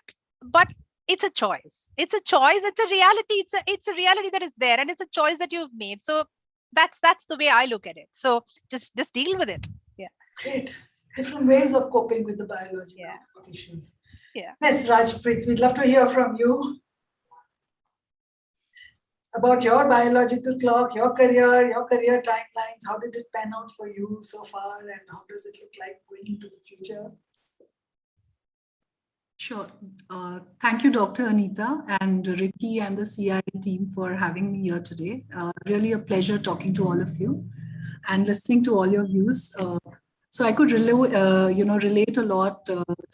it's a choice. It's a choice. It's a reality. It's a reality that is there, and it's a choice that you've made. So that's the way I look at it. So just deal with it. Yeah. Great. Different ways of coping with the biological issues. Yeah. Yes, Rajpreet, we'd love to hear from you about your biological clock, your career timelines. How did it pan out for you so far, and how does it look like going into the future? Sure. Thank you, Dr. Anita and Ricky and the CI team for having me here today. Really a pleasure talking to all of you and listening to all your views. So I could relate a lot,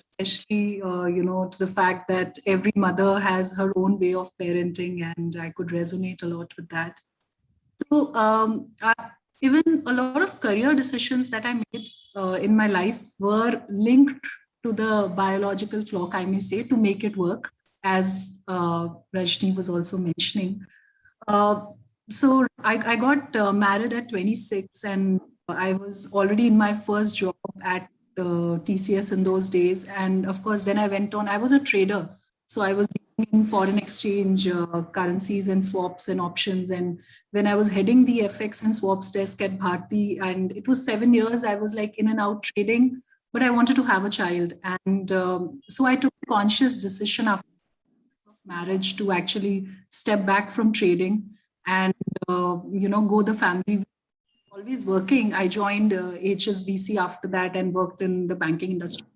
especially to the fact that every mother has her own way of parenting, and I could resonate a lot with that. So even a lot of career decisions that I made in my life were linked to the biological clock, I may say, to make it work, as Rajni was also mentioning. So I got married at 26, and I was already in my first job at TCS in those days. And of course, then I went on, I was a trader. So I was in foreign exchange, currencies and swaps and options. And when I was heading the FX and swaps desk at Bharti, and it was 7 years, I was like in and out trading, but I wanted to have a child. And so I took a conscious decision after marriage to actually step back from trading and, go the family. Always working. I joined HSBC after that and worked in the banking industry.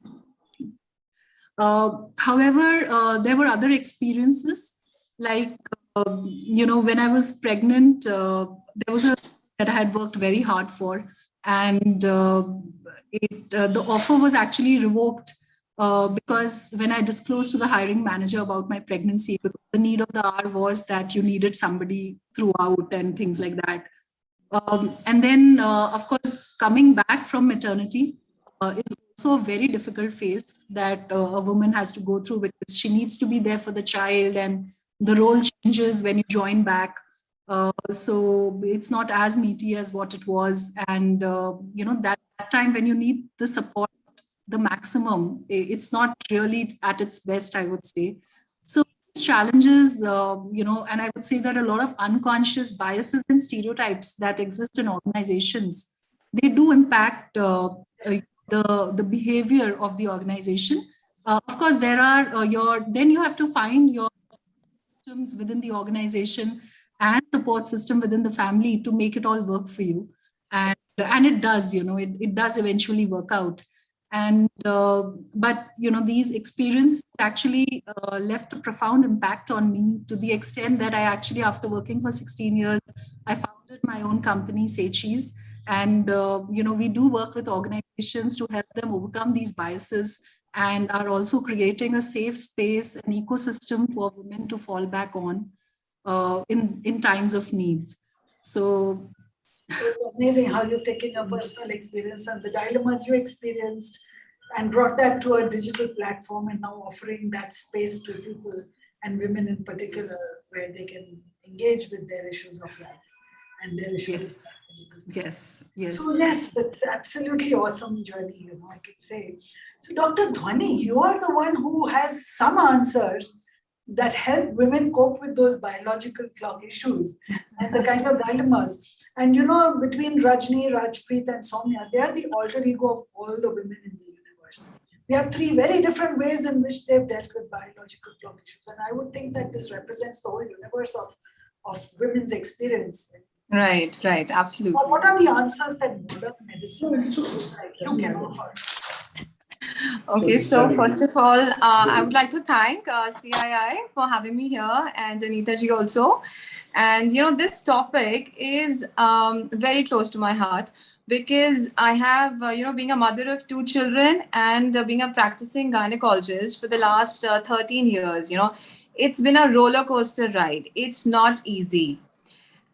However, there were other experiences, like, when I was pregnant, there was a that I had worked very hard for, and the offer was actually revoked because when I disclosed to the hiring manager about my pregnancy, because the need of the hour was that you needed somebody throughout and things like that. And then, of course, coming back from maternity is also a very difficult phase that a woman has to go through, because she needs to be there for the child, and the role changes when you join back. So it's not as meaty as what it was. And, that time when you need the support, the maximum, it's not really at its best, I would say. So challenges, and I would say that a lot of unconscious biases and stereotypes that exist in organizations, they do impact the behavior of the organization. Of course, there are then you have to find your systems within the organization and support system within the family to make it all work for you. And it does, it does eventually work out. And but these experiences actually left a profound impact on me, to the extent that I actually, after working for 16 years, I founded my own company, Say Cheese. And we do work with organizations to help them overcome these biases, and are also creating a safe space, an ecosystem for women to fall back on in times of needs. So it's amazing how you've taken your personal experience and the dilemmas you experienced and brought that to a digital platform, and now offering that space to people, and women in particular, where they can engage with their issues of life and their issues. Yes. So yes, that's absolutely awesome journey, I could say. So Dr. Dhwani, you are the one who has some answers that help women cope with those biological clock issues and the kind of dilemmas. And between Rajni, Rajpreet and Soumya, they are the alter ego of all the women in the universe. We have three very different ways in which they've dealt with biological clock issues. And I would think that this represents the whole universe of women's experience. Right, absolutely. What are the answers that modern medicine you can offer? Okay, so first of all, I would like to thank CII for having me here, and Anita ji also. And this topic is very close to my heart, because I have, being a mother of 2 children and being a practicing gynecologist for the last 13 years, it's been a roller coaster ride. It's not easy.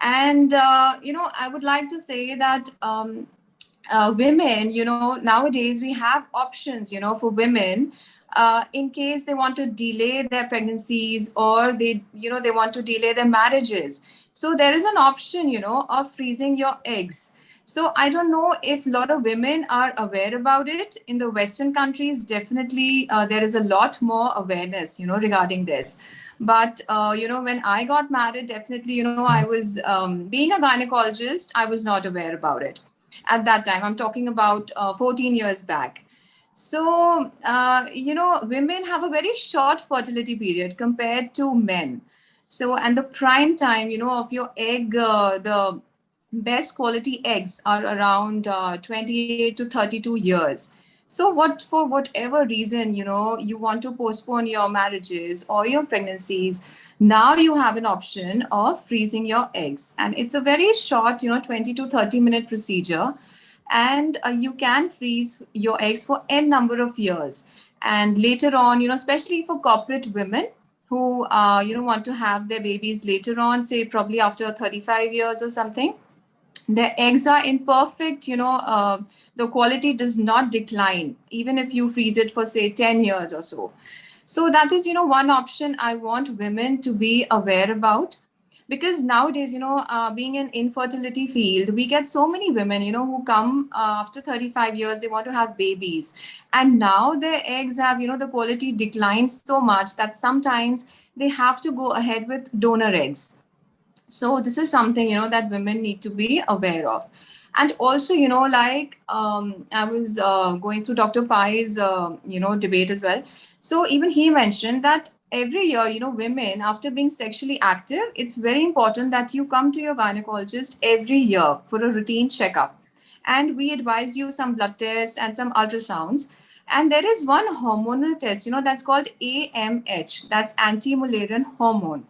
And, I would like to say that women, nowadays we have options, for women, in case they want to delay their pregnancies, or they want to delay their marriages. So there is an option, of freezing your eggs. So I don't know if a lot of women are aware about it. In the Western countries, definitely there is a lot more awareness, regarding this. But, when I got married, definitely, I was, being a gynecologist, I was not aware about it at that time. I'm talking about 14 years back. So, women have a very short fertility period compared to men. So, and the prime time, of your egg, the best quality eggs are around 28 to 32 years. So for whatever reason, you want to postpone your marriages or your pregnancies, now you have an option of freezing your eggs. And it's a very short, 20 to 30-minute procedure. And you can freeze your eggs for n number of years. And later on, especially for corporate women who, want to have their babies later on, say probably after 35 years or something, the eggs are in perfect, the quality does not decline, even if you freeze it for say 10 years or so. So that is, one option I want women to be aware about. Because nowadays, being in infertility field, we get so many women, who come after 35 years, they want to have babies. And now their eggs have, the quality declines so much that sometimes they have to go ahead with donor eggs. So this is something, that women need to be aware of. And also, I was going through Dr. Pai's, debate as well. So even he mentioned that every year, women, after being sexually active, it's very important that you come to your gynecologist every year for a routine checkup. And we advise you some blood tests and some ultrasounds. And there is one hormonal test, that's called AMH, that's anti-Mullerian hormone.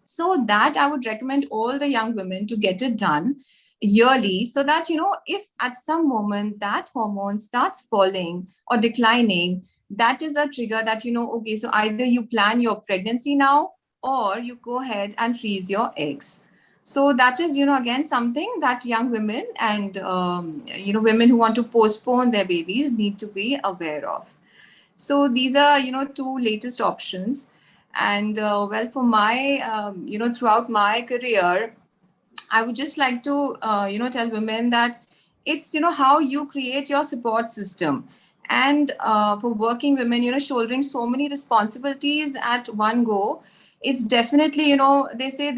So that I would recommend all the young women to get it done yearly, so that, if at some moment that hormone starts falling or declining, that is a trigger that, okay, so either you plan your pregnancy now, or you go ahead and freeze your eggs. So that is, again, something that young women and, women who want to postpone their babies need to be aware of. So these are, 2 latest options. And well, for my, throughout my career, I would just like to, tell women that it's, how you create your support system. And for working women, shouldering so many responsibilities at one go, it's definitely, they say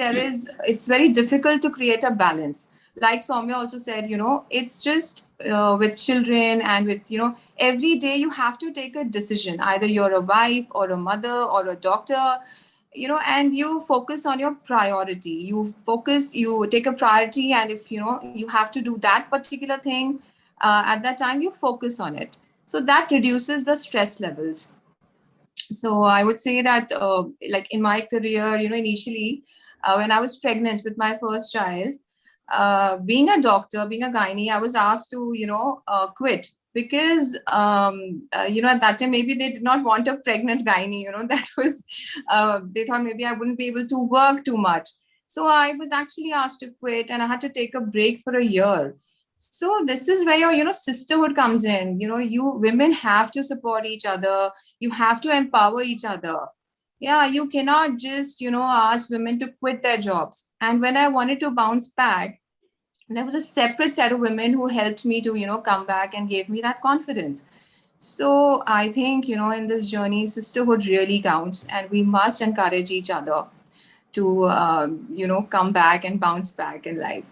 it's very difficult to create a balance. Like Soumya also said, it's just with children and with, every day you have to take a decision. Either you're a wife or a mother or a doctor, and you focus on your priority. You take a priority, and if, you have to do that particular thing, at that time, you focus on it. So that reduces the stress levels. So I would say that, like in my career, initially, when I was pregnant with my first child, being a doctor, being a gynae, I was asked to, quit, because, at that time, maybe they did not want a pregnant gynae, that was, they thought maybe I wouldn't be able to work too much. So I was actually asked to quit, and I had to take a break for a year. So this is where your, sisterhood comes in. You women have to support each other. You have to empower each other. Yeah, you cannot just, ask women to quit their jobs. And when I wanted to bounce back, there was a separate set of women who helped me to, come back and gave me that confidence. So I think, in this journey, sisterhood really counts, and we must encourage each other to, come back and bounce back in life.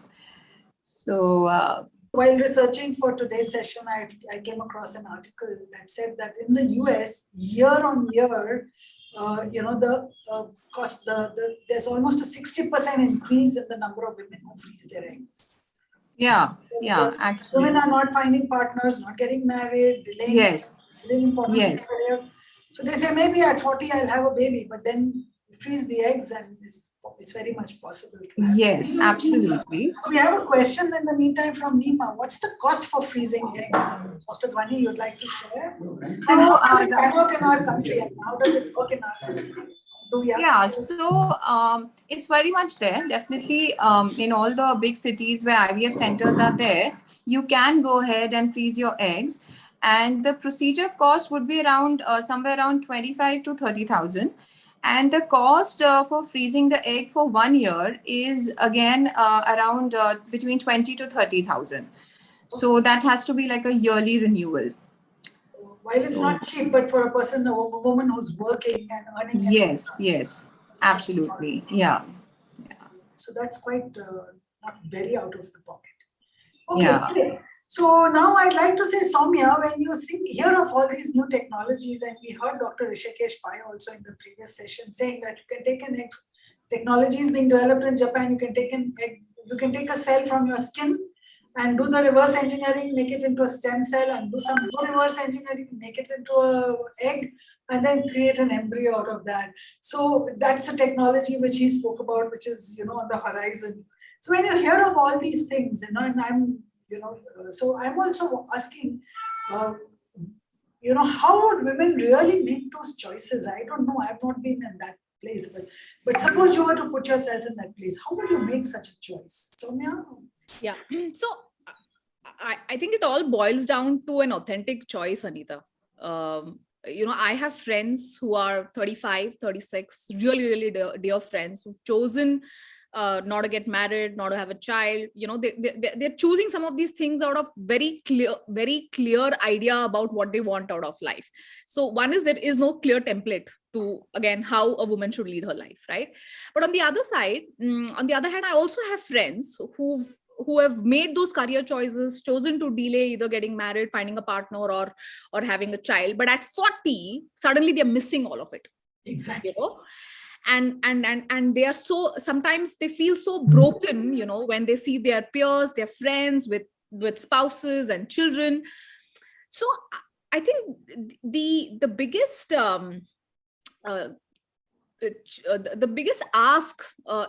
So While researching for today's session, I came across an article that said that in the US, year on year, there's almost a 60% increase in the number of women who freeze their eggs. Yeah, actually. Women are not finding partners, not getting married, delaying importance of career. So they say maybe at 40 I'll have a baby, but then freeze the eggs and it's very much possible to have. Yes, absolutely. We have a question in the meantime from Nima. What's the cost for freezing eggs? Dr. Dhwani, you'd like to share? How does it work in our country and how does it work in our country? So it's very much there. Definitely in all the big cities where IVF centers are there, you can go ahead and freeze your eggs. And the procedure cost would be around somewhere around 25 to 30,000. And the cost for freezing the egg for 1 year is again around between 20 to 30,000. So that has to be like a yearly renewal. While it's not cheap, but for a woman who's working and earning. Yes, absolutely. Yeah. So that's quite not very out of the pocket. Okay. So now I'd like to say, Soumya, when you hear of all these new technologies, and we heard Dr. Rishikesh Pai also in the previous session saying that you can take an egg, technology is being developed in Japan, you can take an egg, you can take a cell from your skin and do the reverse engineering, make it into a stem cell and do some more reverse engineering, make it into an egg and then create an embryo out of that. So that's a technology which he spoke about, which is, on the horizon. So when you hear of all these things, and I'm, so I'm also asking, how would women really make those choices? I don't know. I've not been in that place, but suppose you were to put yourself in that place, how would you make such a choice? Soumya? Yeah. So I think it all boils down to an authentic choice, Anita. I have friends who are 35, 36, really, really dear friends who've chosen not to get married, not to have a child. They're choosing some of these things out of very clear idea about what they want out of life. So one is there is no clear template to, again, how a woman should lead her life, right? But on the other side, on the other hand, I also have friends who have made those career choices, chosen to delay either getting married, finding a partner, or having a child. But at 40, suddenly they're missing all of it. Exactly. And they are so, sometimes they feel so broken, when they see their peers, their friends with spouses and children. So I think the biggest the biggest ask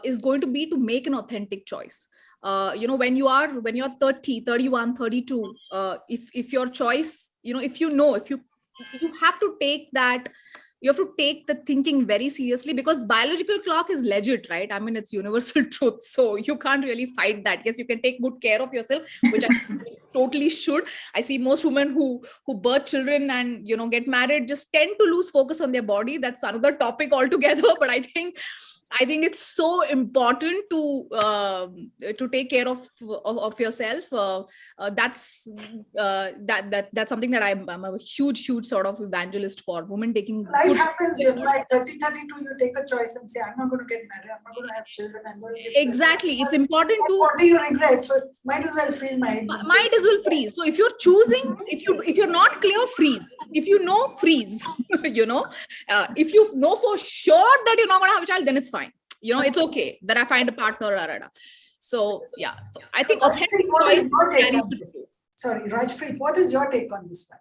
is going to be to make an authentic choice. When you're 30, 31, 32, if your choice, if you have to take that, you have to take the thinking very seriously, because biological clock is legit, right? I mean, it's universal truth. So you can't really fight that. Yes, you can take good care of yourself, which I totally should. I see most women who birth children and, get married just tend to lose focus on their body. That's another topic altogether. But I think it's so important to take care of yourself. That's something that I'm a huge sort of evangelist for. Women taking life happens. At 30, 32, you take a choice and say, I'm not going to get married. I'm not going to have children. I'm going to exactly. It's important to. What do you regret? So might as well freeze my eggs. Might as well freeze. So if you're choosing, if you're not clear, freeze. If you know, freeze. If you know for sure that you're not going to have a child, then it's fine. It's okay that I find a partner. So yeah, I think authentic choice. Sorry, Rajpreet, what is your take on this one?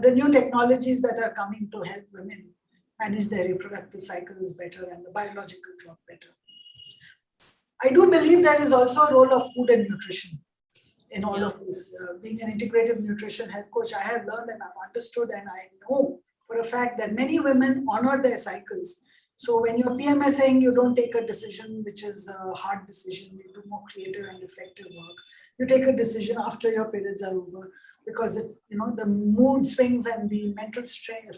The new technologies that are coming to help women manage their reproductive cycles better and the biological clock better. I do believe there is also a role of food and nutrition in all of this. Being an integrative nutrition health coach, I have learned and I've understood, and I know for a fact that many women honor their cycles. So when you're PMSing, you don't take a decision which is a hard decision. You do more creative and reflective work. You take a decision after your periods are over, because the mood swings and the mental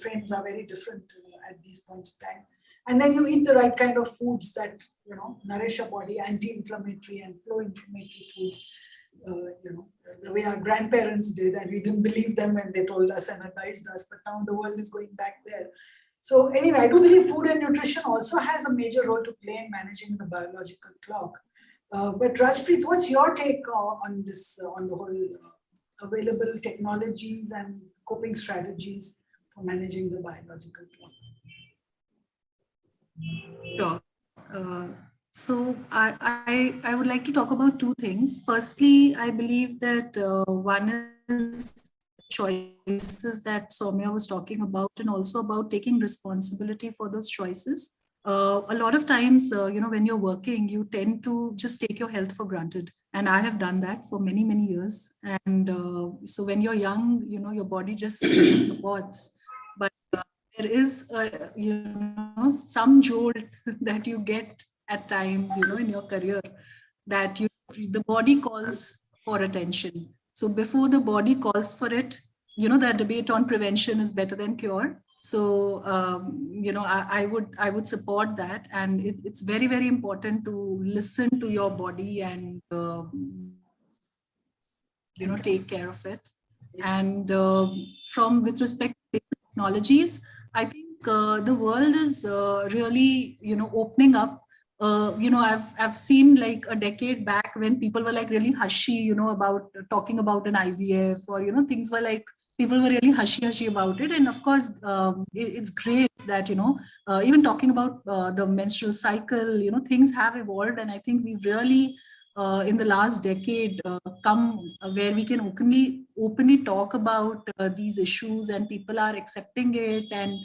frames are very different at these points in time. And then you eat the right kind of foods that nourish your body, anti-inflammatory and pro-inflammatory foods. The way our grandparents did, and we didn't believe them when they told us and advised us, but now the world is going back there. So anyway, I do believe food and nutrition also has a major role to play in managing the biological clock. But Rajpreet, what's your take on this, on the whole available technologies and coping strategies for managing the biological clock? Sure. So I would like to talk about two things. Firstly, I believe that one is choices that Soumya was talking about, and also about taking responsibility for those choices. A lot of times, when you're working, you tend to just take your health for granted. And I have done that for many, many years. And so when you're young, your body just supports. But there is, some jolt that you get at times, in your career, that the body calls for attention. So before the body calls for it, that debate on prevention is better than cure. So, I would support that. And it's very, very important to listen to your body and, take care of it. And with respect to technologies, I think the world is really, opening up. I've seen like a decade back when people were like really hushy, about talking about an IVF, or, things were like, people were really hushy about it. And of course, it's great that, even talking about the menstrual cycle, things have evolved. And I think we've really, in the last decade, come where we can openly talk about these issues, and people are accepting it and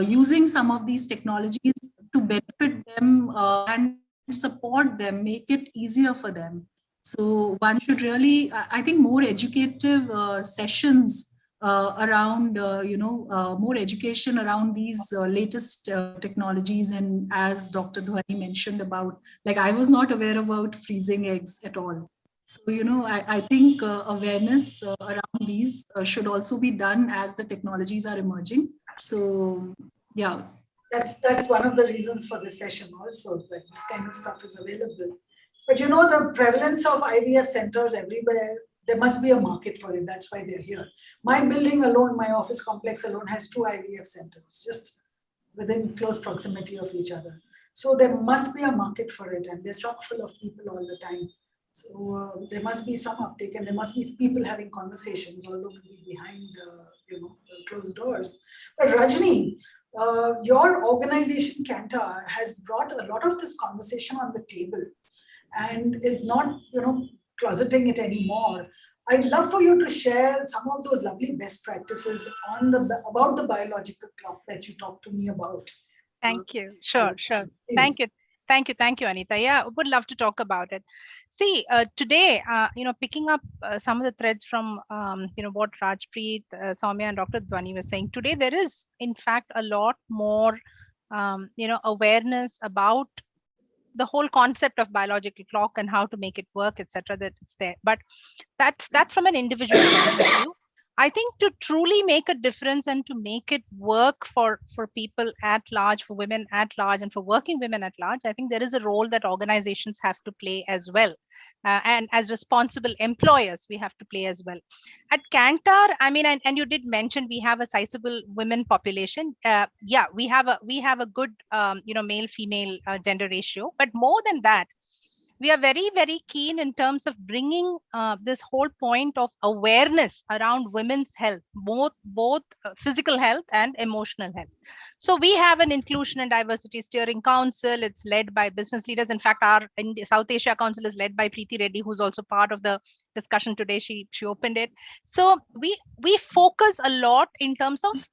using some of these technologies to benefit them and support them, make it easier for them. So one should really, I think, more educative sessions around, more education around these latest technologies. And as Dr. Dhwani mentioned about, like, I was not aware about freezing eggs at all. So, I think awareness around these should also be done as the technologies are emerging. So, yeah. That's one of the reasons for this session also, that this kind of stuff is available. But the prevalence of IVF centers everywhere, there must be a market for it. That's why they're here. My building alone, my office complex alone, has 2 IVF centers, just within close proximity of each other. So there must be a market for it, and they're chock full of people all the time. So there must be some uptake, and there must be people having conversations, although maybe behind closed doors. But Rajni, your organization Kantar has brought a lot of this conversation on the table, and is not closeting it anymore. I'd love for you to share some of those lovely best practices about the biological clock that you talked to me about. Thank you. Sure. Thank you, Anita. Yeah, would love to talk about it. See, today, picking up some of the threads from, what Rajpreet, Soumya, and Dr. Dhwani were saying, today there is, in fact, a lot more, awareness about the whole concept of biological clock and how to make it work, etc. That it's there. But that's from an individual point of view. I think to truly make a difference and to make it work for people at large, for women at large, and for working women at large, I think there is a role that organizations have to play as well. And as responsible employers, we have to play as well. At Kantar, I mean, and you did mention we have a sizable women population. Yeah, we have a good, male-female gender ratio. But more than that, we are very, very keen in terms of bringing this whole point of awareness around women's health, both physical health and emotional health. So we have an Inclusion and Diversity Steering Council. It's led by business leaders. In fact, our South Asia Council is led by Preeti Reddy, who's also part of the discussion today. She opened it. So we focus a lot in terms of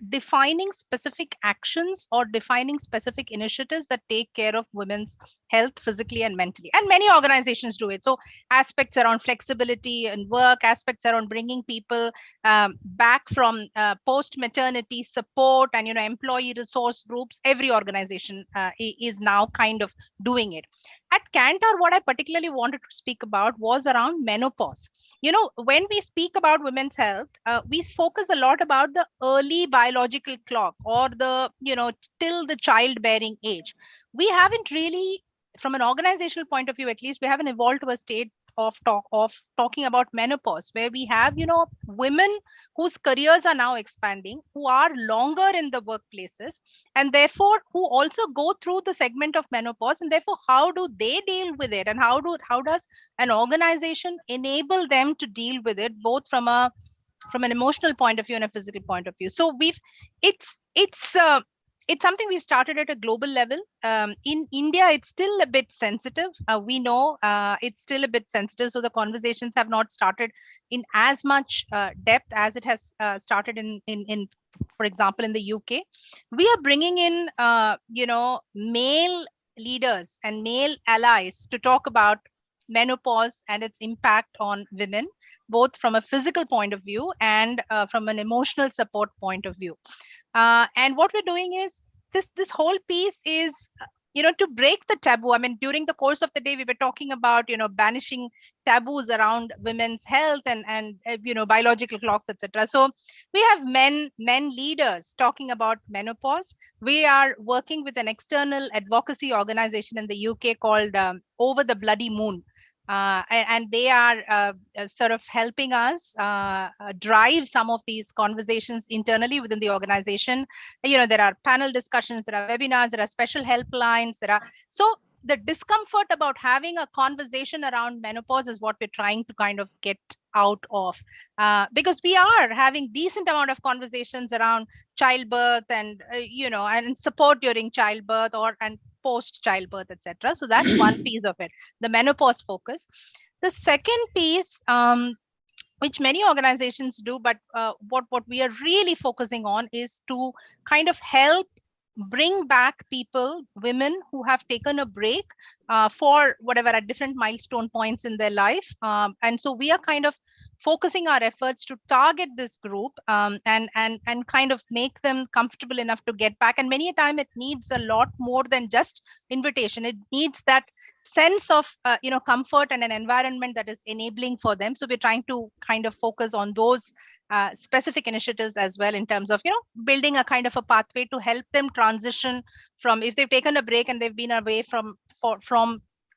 defining specific actions or defining specific initiatives that take care of women's health physically and mentally. And many organizations do it. So aspects around flexibility and work, aspects around bringing people back from post-maternity support and, employee resource groups, every organization is now kind of doing it. At Kantar, what I particularly wanted to speak about was around menopause. When we speak about women's health, we focus a lot about the early biological clock, or the, till the childbearing age. We haven't really, from an organizational point of view, at least, we haven't evolved to a state talking about menopause, where we have, women whose careers are now expanding, who are longer in the workplaces, and therefore who also go through the segment of menopause, and therefore how do they deal with it, and how does an organization enable them to deal with it, both from an emotional point of view and a physical point of view. So it's something we've started at a global level. In India, it's still a bit sensitive. We know it's still a bit sensitive. So the conversations have not started in as much depth as it has started in, for example, in the UK. We are bringing in, male leaders and male allies to talk about menopause and its impact on women, both from a physical point of view and from an emotional support point of view. And what we're doing is this whole piece is, to break the taboo. I mean, during the course of the day, we were talking about, banishing taboos around women's health and biological clocks, etc. So we have men leaders talking about menopause. We are working with an external advocacy organization in the UK called Over the Bloody Moon. And they are sort of helping us drive some of these conversations internally within the organization. There are panel discussions, there are webinars, there are special helplines, so the discomfort about having a conversation around menopause is what we're trying to kind of get out of, because we are having decent amount of conversations around childbirth and and support during childbirth and post childbirth, etc. So that's one piece of it, the menopause focus. The second piece, which many organizations do, but what we are really focusing on is to kind of help bring back people, women who have taken a break for whatever at different milestone points in their life. And so we are kind of focusing our efforts to target this group and kind of make them comfortable enough to get back. And many a time it needs a lot more than just invitation. It needs that sense of comfort and an environment that is enabling for them. So we're trying to kind of focus on those specific initiatives as well, in terms of building a kind of a pathway to help them transition from, if they've taken a break and they've been away from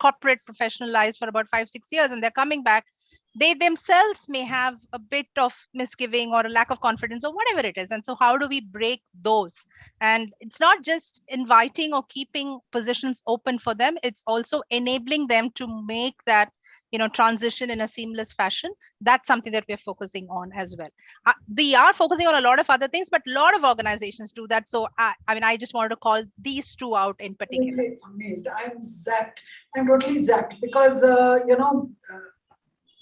corporate professional lives for about 5-6 years and they're coming back, they themselves may have a bit of misgiving or a lack of confidence or whatever it is. And so how do we break those? And it's not just inviting or keeping positions open for them, it's also enabling them to make that transition in a seamless fashion. That's something that we're focusing on as well. We are focusing on a lot of other things, but a lot of organizations do that. So I just wanted to call these two out in particular. Amazed. I'm zapped. I'm totally zapped because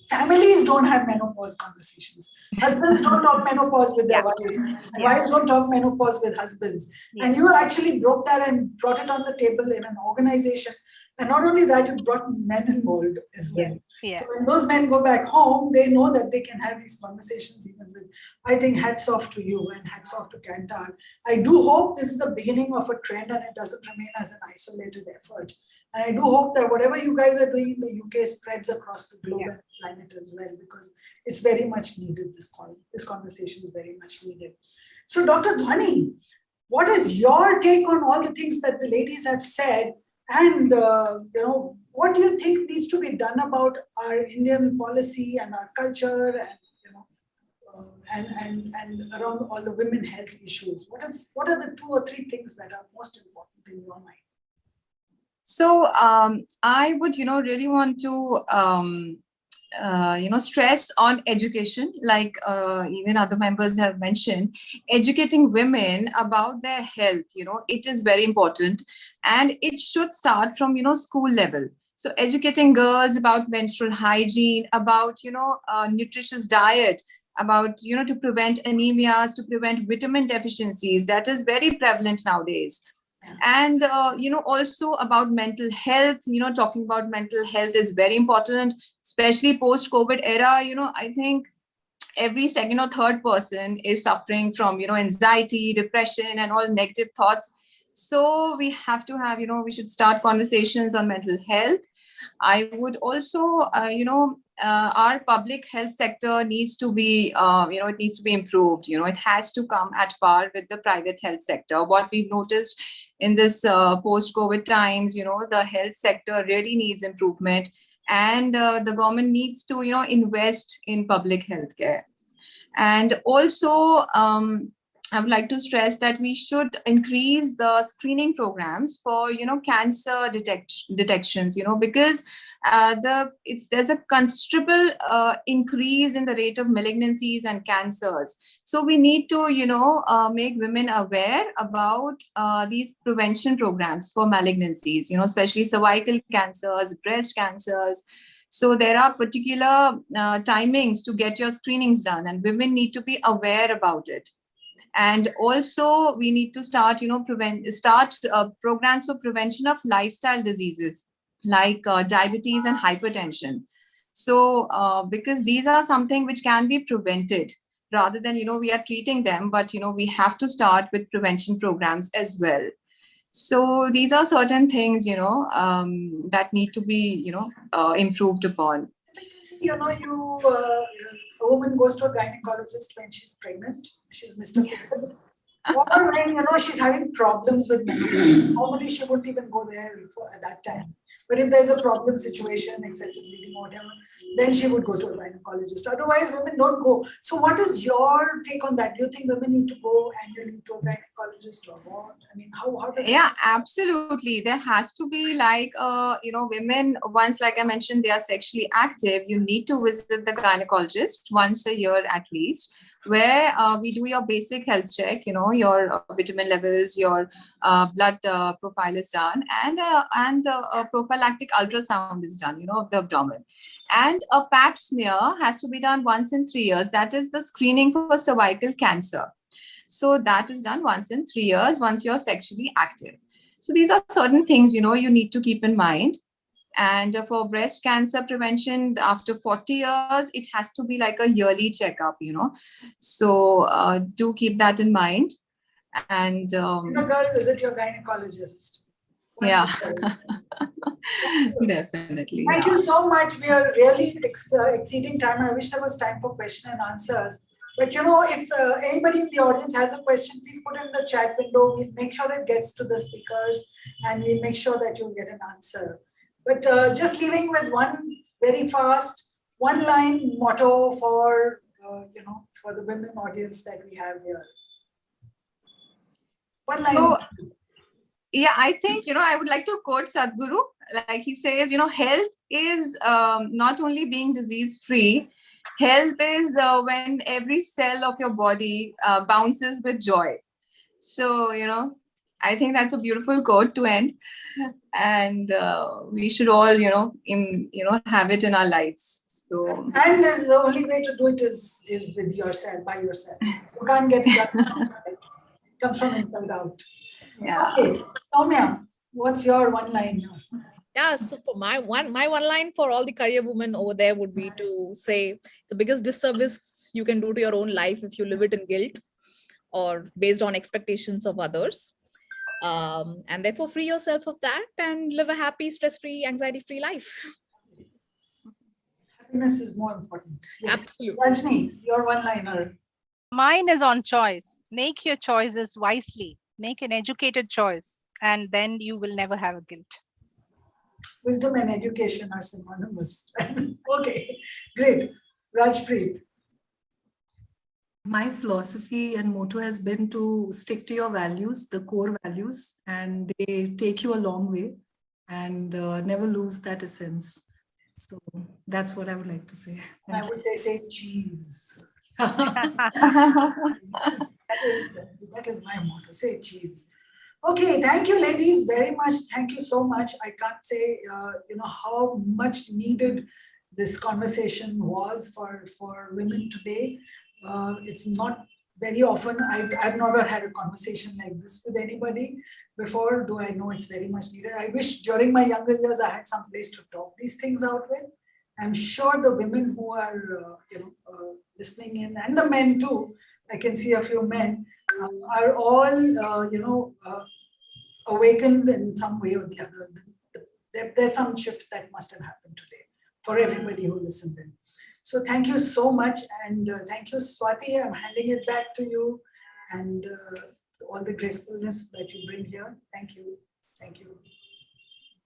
families don't have menopause conversations. Husbands don't talk menopause with their wives. And wives don't talk menopause with husbands. And you actually broke that and brought it on the table in an organization. And not only that, you brought men involved as well. So when those men go back home, they know that they can have these conversations even with, I think hats off to you and hats off to Kantar. I do hope this is the beginning of a trend and it doesn't remain as an isolated effort. And I do hope that whatever you guys are doing in the UK spreads across the globe and planet as well, because it's very much needed. This conversation is very much needed. So Dr. Dhwani, what is your take on all the things that the ladies have said? And, what do you think needs to be done about our Indian policy and our culture and around all the women health issues? What are the 2 or 3 things that are most important in your mind? So I would, really want to, stress on education, like even other members have mentioned, educating women about their health, it is very important. And it should start from, school level. So educating girls about menstrual hygiene, about, nutritious diet, about, to prevent anemias, to prevent vitamin deficiencies, that is very prevalent nowadays. And, also about mental health, talking about mental health is very important, especially post-COVID era. I think every second or third person is suffering from, anxiety, depression, and all negative thoughts. So we have to have, we should start conversations on mental health. I would also, our public health sector needs to be, it needs to be improved. It has to come at par with the private health sector. What we've noticed in this post-COVID times, the health sector really needs improvement. and the government needs to, invest in public healthcare. And also, I would like to stress that we should increase the screening programs for, cancer detections, because there's a considerable increase in the rate of malignancies and cancers. So we need to, make women aware about these prevention programs for malignancies, especially cervical cancers, breast cancers. So there are particular timings to get your screenings done, and women need to be aware about it. And also we need to start, programs for prevention of lifestyle diseases like diabetes and hypertension. So because these are something which can be prevented rather than, we are treating them, but, we have to start with prevention programs as well. So these are certain things, that need to be, improved upon. A woman goes to a gynecologist when she's pregnant, she's Mr. Piss. Or when, she's having problems with menopause. Normally, she wouldn't even go there at that time. But if there's a problem situation, excessive bleeding, whatever, then she would go to a gynecologist. Otherwise, women don't go. So what is your take on that? Do you think women need to go annually to a gynecologist or what? I mean, how does that? Absolutely. There has to be like, women, once, like I mentioned, they are sexually active, you need to visit the gynecologist once a year at least, where we do your basic health check, your vitamin levels, your blood profile is done, and a prophylactic ultrasound is done, of the abdomen. And a pap smear has to be done once in 3 years. That is the screening for cervical cancer. So that is done once in 3 years, once you're sexually active. So these are certain things, you need to keep in mind. And for breast cancer prevention, after 40 years, it has to be like a yearly checkup, So do keep that in mind. And girl, visit your gynecologist. Yeah, definitely. Thank you so much. We are really exceeding time. I wish there was time for question and answers. But if anybody in the audience has a question, please put it in the chat window. We'll make sure it gets to the speakers, and we'll make sure that you'll get an answer. But just leaving with one very fast, one-line motto for for the women audience that we have here. One line. So, yeah, I think, I would like to quote Sadhguru. Like he says, health is not only being disease-free, health is when every cell of your body bounces with joy. So, I think that's a beautiful quote to end. And we should all, have it in our lives. So, and there's the only way to do it is with yourself, by yourself. You can't get it done. It comes from inside out. Yeah. Okay, Soumya, what's your one line now? Yeah, so for my one line for all the career women over there would be to say it's the biggest disservice you can do to your own life if you live it in guilt or based on expectations of others. And therefore free yourself of that and live a happy, stress-free, anxiety-free life. Happiness is more important. Yes. Absolutely. Rajni, your one-liner. Mine is on choice. Make your choices wisely. Make an educated choice, and then you will never have a guilt. Wisdom and education are synonymous. Okay, great. Rajpreet. My philosophy and motto has been to stick to your values, the core values, and they take you a long way, and never lose that essence. So that's what I would like to say. I would say cheese. That is my motto, say cheese. Okay, thank you ladies very much. Thank you so much. I can't say how much needed this conversation was for women today. It's not very often, I've never had a conversation like this with anybody before, though I know it's very much needed. I wish during my younger years I had some place to talk these things out with. I'm sure the women who are listening in, and the men too, I can see a few men, are all awakened in some way or the other. There's some shift that must have happened today for everybody who listened in. So thank you so much, and thank you, Swati. I'm handing it back to you, and all the gracefulness that you bring here. Thank you. Thank you.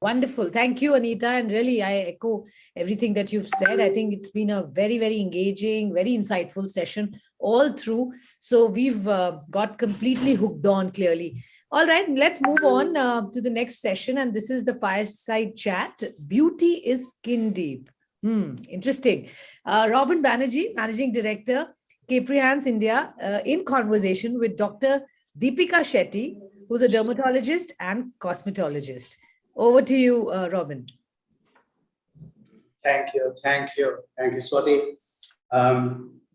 Wonderful. Thank you, Anita. And really, I echo everything that you've said. I think it's been a very, very engaging, very insightful session all through. So we've got completely hooked on clearly. All right, let's move on to the next session. And this is the fireside chat. Beauty is skin deep. Interesting. Robin Banerjee, Managing Director, Caprihan's India, in conversation with Dr. Deepika Shetty, who's a dermatologist and cosmetologist. Over to you, Robin. Thank you, Swati.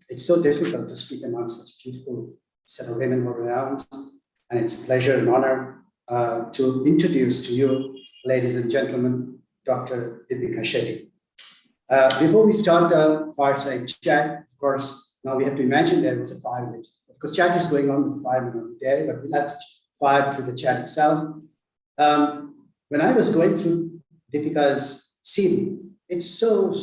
It's so difficult to speak among such beautiful set of women all around, and it's a pleasure and honor to introduce to you, ladies and gentlemen, Dr. Deepika Shetty. Before we start the fireside chat, of course, now we have to imagine there was a fire. Of course, chat is going on with fire there, but we'll have to fire through the chat itself. When I was going through Deepika's CV, it's so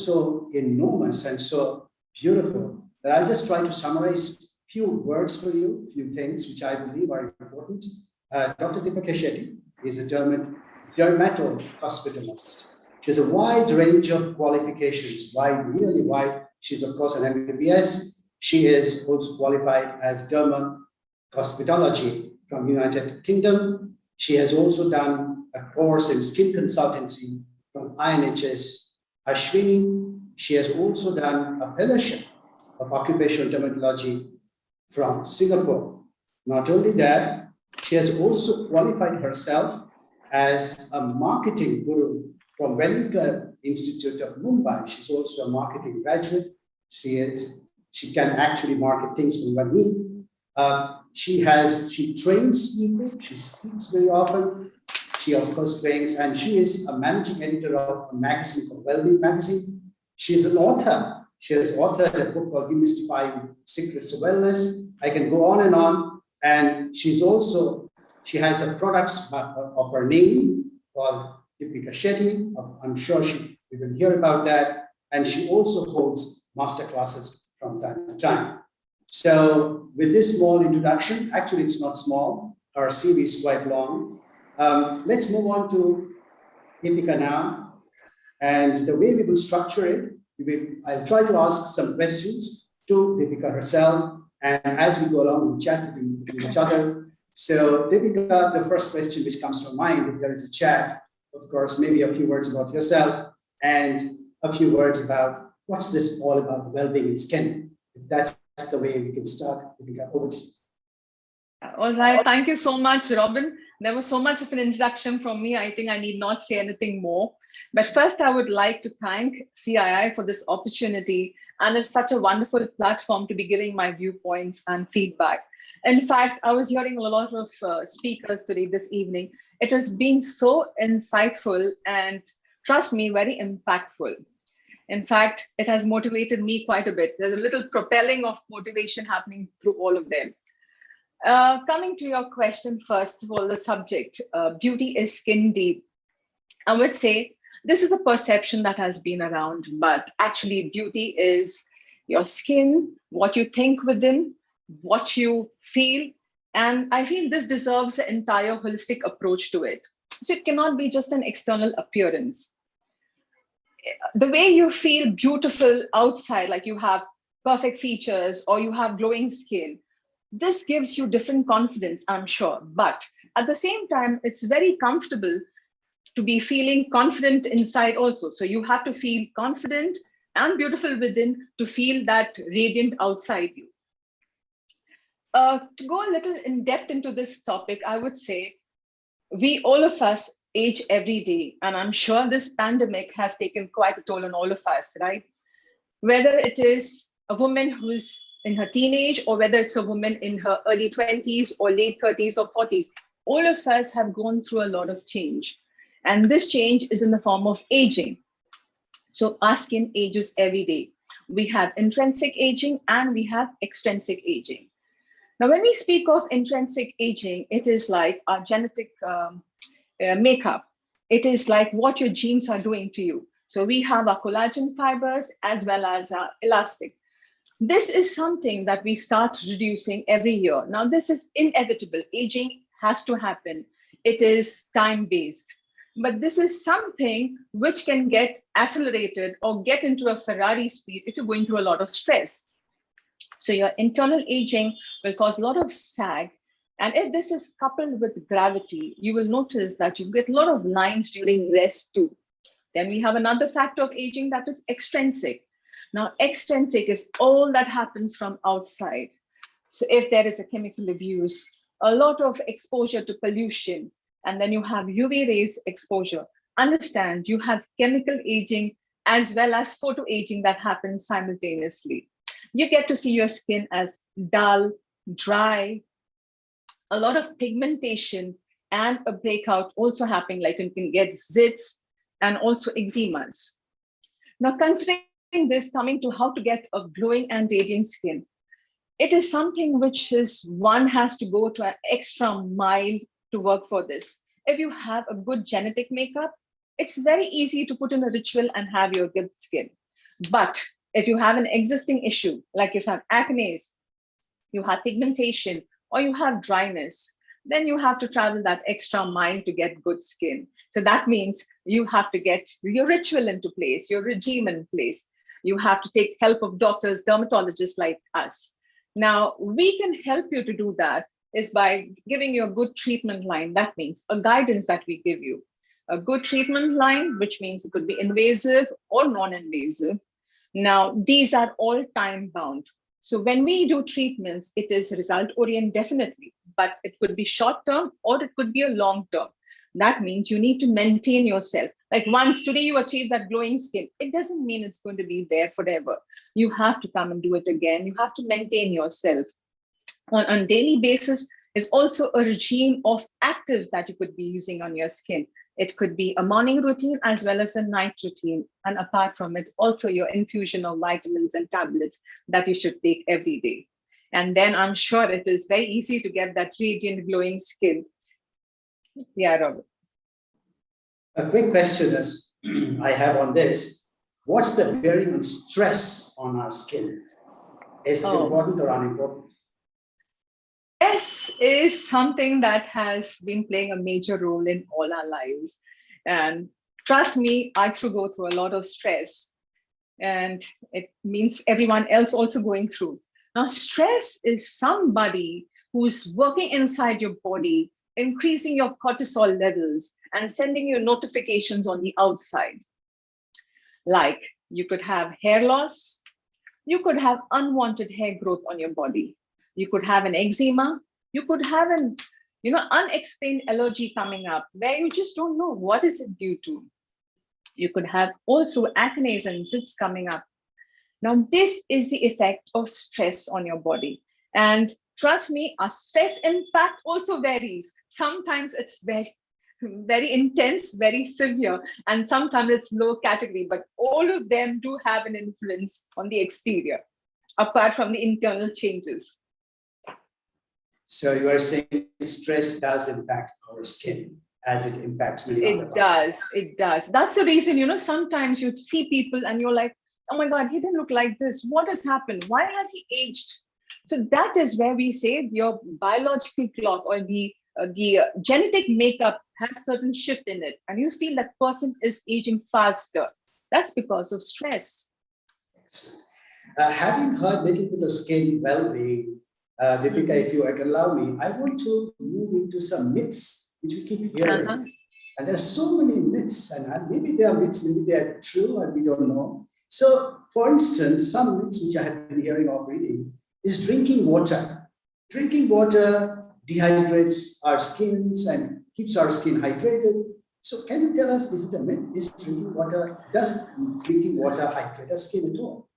enormous and so beautiful that I'll just try to summarize a few words for you, a few things which I believe are important. Dr. Deepika Shetty is a dermatologist. She has a wide range of qualifications, really wide. She's of course an MBBS. She is also qualified as dermacosmetology from United Kingdom. She has also done a course in skin consultancy from INHS Ashwini. She has also done a fellowship of occupational dermatology from Singapore. Not only that, she has also qualified herself as a marketing guru from Wellington Institute of Mumbai. She's also a marketing graduate. She can actually market things from me. She trains people, she speaks very often. She of course trains, and she is a managing editor of a magazine called Wellbeing Magazine. She's an author. She has authored a book called Demystifying Secrets of Wellness. I can go on. And she has a product of her name called Deepika Shetty. I'm sure we will hear about that. And she also holds masterclasses from time to time. So with this small introduction, actually it's not small, our CV is quite long. Let's move on to Deepika now. And the way we will structure it, I'll try to ask some questions to Deepika herself. And as we go along, we'll chat with each other. So Deepika, the first question which comes to mind, if there is a chat, of course, maybe a few words about yourself and a few words about what's this all about, well-being in skin. If that's the way we can start, Deepika, over to you. All right, thank you so much, Robin. There was so much of an introduction from me. I think I need not say anything more. But first, I would like to thank CII for this opportunity. And it's such a wonderful platform to be giving my viewpoints and feedback. In fact, I was hearing a lot of speakers today, this evening. It has been so insightful and, trust me, very impactful. In fact, it has motivated me quite a bit. There's a little propelling of motivation happening through all of them. Coming to your question, first of all, the subject, beauty is skin deep. I would say this is a perception that has been around, but actually beauty is your skin, what you think within, what you feel. And I feel this deserves an entire holistic approach to it. So it cannot be just an external appearance. The way you feel beautiful outside, like you have perfect features or you have glowing skin, this gives you different confidence, I'm sure. But at the same time, it's very comfortable to be feeling confident inside also. So you have to feel confident and beautiful within to feel that radiant outside you. To go a little in depth into this topic, I would say all of us age every day. And I'm sure this pandemic has taken quite a toll on all of us, right? Whether it is a woman who's in her teenage or whether it's a woman in her early 20s or late 30s or 40s, all of us have gone through a lot of change. And this change is in the form of aging. So our skin ages every day. We have intrinsic aging and we have extrinsic aging. Now, when we speak of intrinsic aging, it is like our genetic makeup. It is like what your genes are doing to you. So we have our collagen fibers as well as our elastic. This is something that we start reducing every year. Now, this is inevitable. Aging has to happen. It is time-based. But this is something which can get accelerated or get into a Ferrari speed if you're going through a lot of stress. So your internal aging will cause a lot of sag. And if this is coupled with gravity, you will notice that you get a lot of lines during rest too. Then we have another factor of aging, that is extrinsic. Now, extrinsic is all that happens from outside. So if there is a chemical abuse, a lot of exposure to pollution, and then you have UV rays exposure, understand you have chemical aging as well as photo aging that happens simultaneously. You get to see your skin as dull, dry, a lot of pigmentation, and a breakout also happening, like you can get zits and also eczemas. Now, considering this, coming to how to get a glowing and radiant skin, it is something which is one has to go to an extra mile to work for this. If you have a good genetic makeup, it's very easy to put in a ritual and have your good skin. But if you have an existing issue, like if you have acne, you have pigmentation, or you have dryness, then you have to travel that extra mile to get good skin. So that means you have to get your ritual into place, your regime in place. You have to take help of doctors, dermatologists like us. Now, we can help you to do that is by giving you a good treatment line. That means a guidance that we give you. A good treatment line, which means it could be invasive or non-invasive. Now, these are all time-bound. So when we do treatments, it is result-oriented definitely, but it could be short-term or it could be a long-term. That means you need to maintain yourself. Like once today you achieve that glowing skin, it doesn't mean it's going to be there forever. You have to come and do it again. You have to maintain yourself. On a daily basis is also a regime of actives that you could be using on your skin. It could be a morning routine as well as a night routine. And apart from it, also your infusion of vitamins and tablets that you should take every day. And then I'm sure it is very easy to get that radiant glowing skin. Yeah, Robert. A quick question is I have on this. What's the bearing on stress on our skin? Is it important or unimportant? Stress is something that has been playing a major role in all our lives. And trust me, I too go through a lot of stress. And it means everyone else also going through. Now, stress is somebody who's working inside your body, increasing your cortisol levels and sending you notifications on the outside. Like you could have hair loss, you could have unwanted hair growth on your body. You could have an eczema, you could have an unexplained allergy coming up where you just don't know what is it due to. You could have also acne and zits coming up. Now, this is the effect of stress on your body. And trust me, our stress impact also varies. Sometimes it's very, very intense, very severe, and sometimes it's low category, but all of them do have an influence on the exterior, apart from the internal changes. So you are saying stress does impact our skin as it impacts many other parts. It does. That's the reason, sometimes you see people and you're like, oh my God, he didn't look like this. What has happened? Why has he aged? So that is where we say your biological clock or the genetic makeup has certain shift in it. And you feel that person is aging faster. That's because of stress. Having heard making to the skin well-being, Deepika, if you can allow me, I want to move into some myths which we keep hearing. And there are so many myths, and maybe they are myths, maybe they are true, and we don't know. So, for instance, some myths which I have been hearing of reading is drinking water. Drinking water dehydrates our skins and keeps our skin hydrated. So, can you tell us, this is a myth? Does drinking water hydrate our skin at all?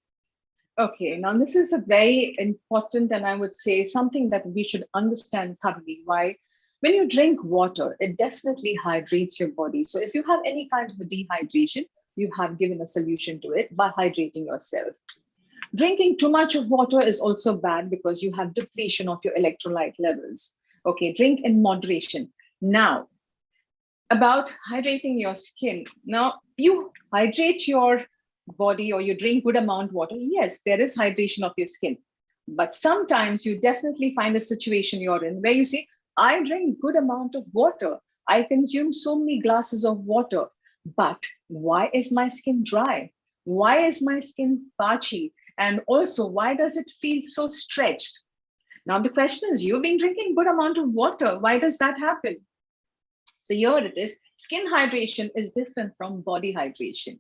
Okay, now this is a very important, and I would say something that we should understand thoroughly. Why? When you drink water, it definitely hydrates your body. So if you have any kind of a dehydration, you have given a solution to it by hydrating yourself. Drinking too much of water is also bad because you have depletion of your electrolyte levels. Okay, drink in moderation. Now, about hydrating your skin. Now, you hydrate your body or you drink good amount of water. Yes, there is hydration of your skin. But sometimes you definitely find a situation you're in where you say, I drink good amount of water. I consume so many glasses of water, but why is my skin dry? Why is my skin patchy? And also, why does it feel so stretched? Now, the question is, you've been drinking good amount of water. Why does that happen? So here it is. Skin hydration is different from body hydration.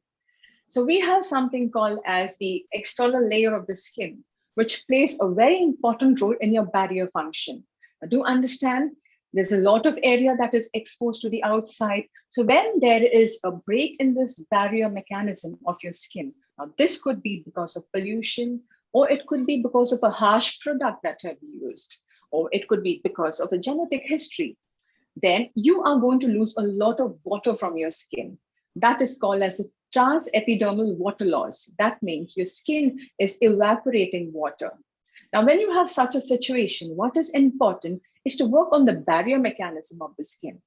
So we have something called as the external layer of the skin, which plays a very important role in your barrier function. I do understand there's a lot of area that is exposed to the outside. So when there is a break in this barrier mechanism of your skin, now this could be because of pollution, or it could be because of a harsh product that have been used, or it could be because of a genetic history, then you are going to lose a lot of water from your skin. That is called as a transepidermal water loss. That means your skin is evaporating water. Now, when you have such a situation, what is important is to work on the barrier mechanism of the skin.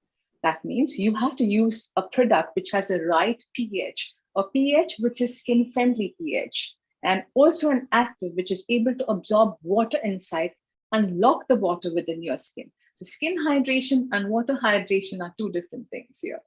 That means you have to use a product which has a right pH, a pH which is skin-friendly pH, and also an active which is able to absorb water inside and lock the water within your skin. So skin hydration and water hydration are two different things here.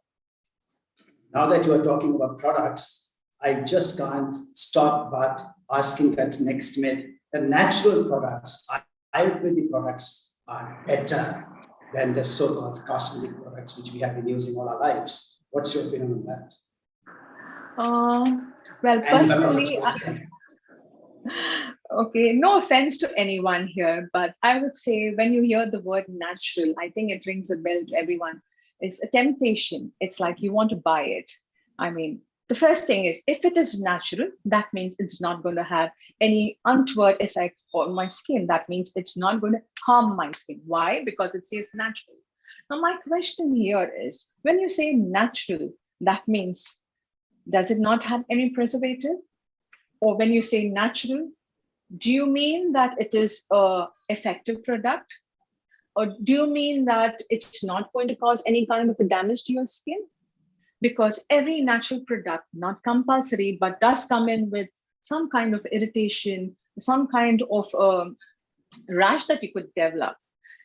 Now that you are talking about products, I just can't stop but asking that next myth. The natural products, Ayurvedic products, are better than the so-called cosmetic products which we have been using all our lives. What's your opinion on that? Well, personally, okay, no offense to anyone here, but I would say when you hear the word natural, I think it rings a bell to everyone. It's a temptation. It's like you want to buy it. I mean, the first thing is, if it is natural, that means it's not going to have any untoward effect on my skin. That means it's not going to harm my skin. Why? Because it says natural. Now, my question here is, when you say natural, that means, does it not have any preservative? Or when you say natural, do you mean that it is an effective product? Or do you mean that it's not going to cause any kind of a damage to your skin? Because every natural product, not compulsory, but does come in with some kind of irritation, some kind of rash that you could develop.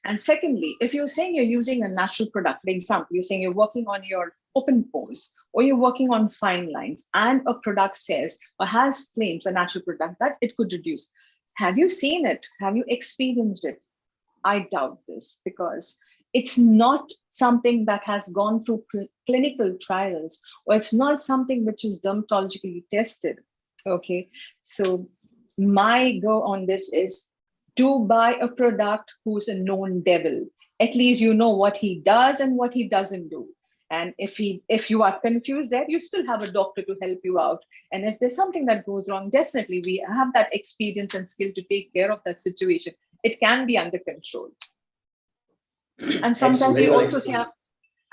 And secondly, if you're saying you're using a natural product, for example, you're saying you're working on your open pores, or you're working on fine lines, and a product says or has claims a natural product that it could reduce. Have you seen it? Have you experienced it? I doubt this, because it's not something that has gone through clinical trials, or it's not something which is dermatologically tested. Okay, so my go on this is, do buy a product who's a known devil. At least you know what he does and what he doesn't do. And if you are confused there, you still have a doctor to help you out. And if there's something that goes wrong, definitely we have that experience and skill to take care of that situation. It can be under control. And sometimes we also say,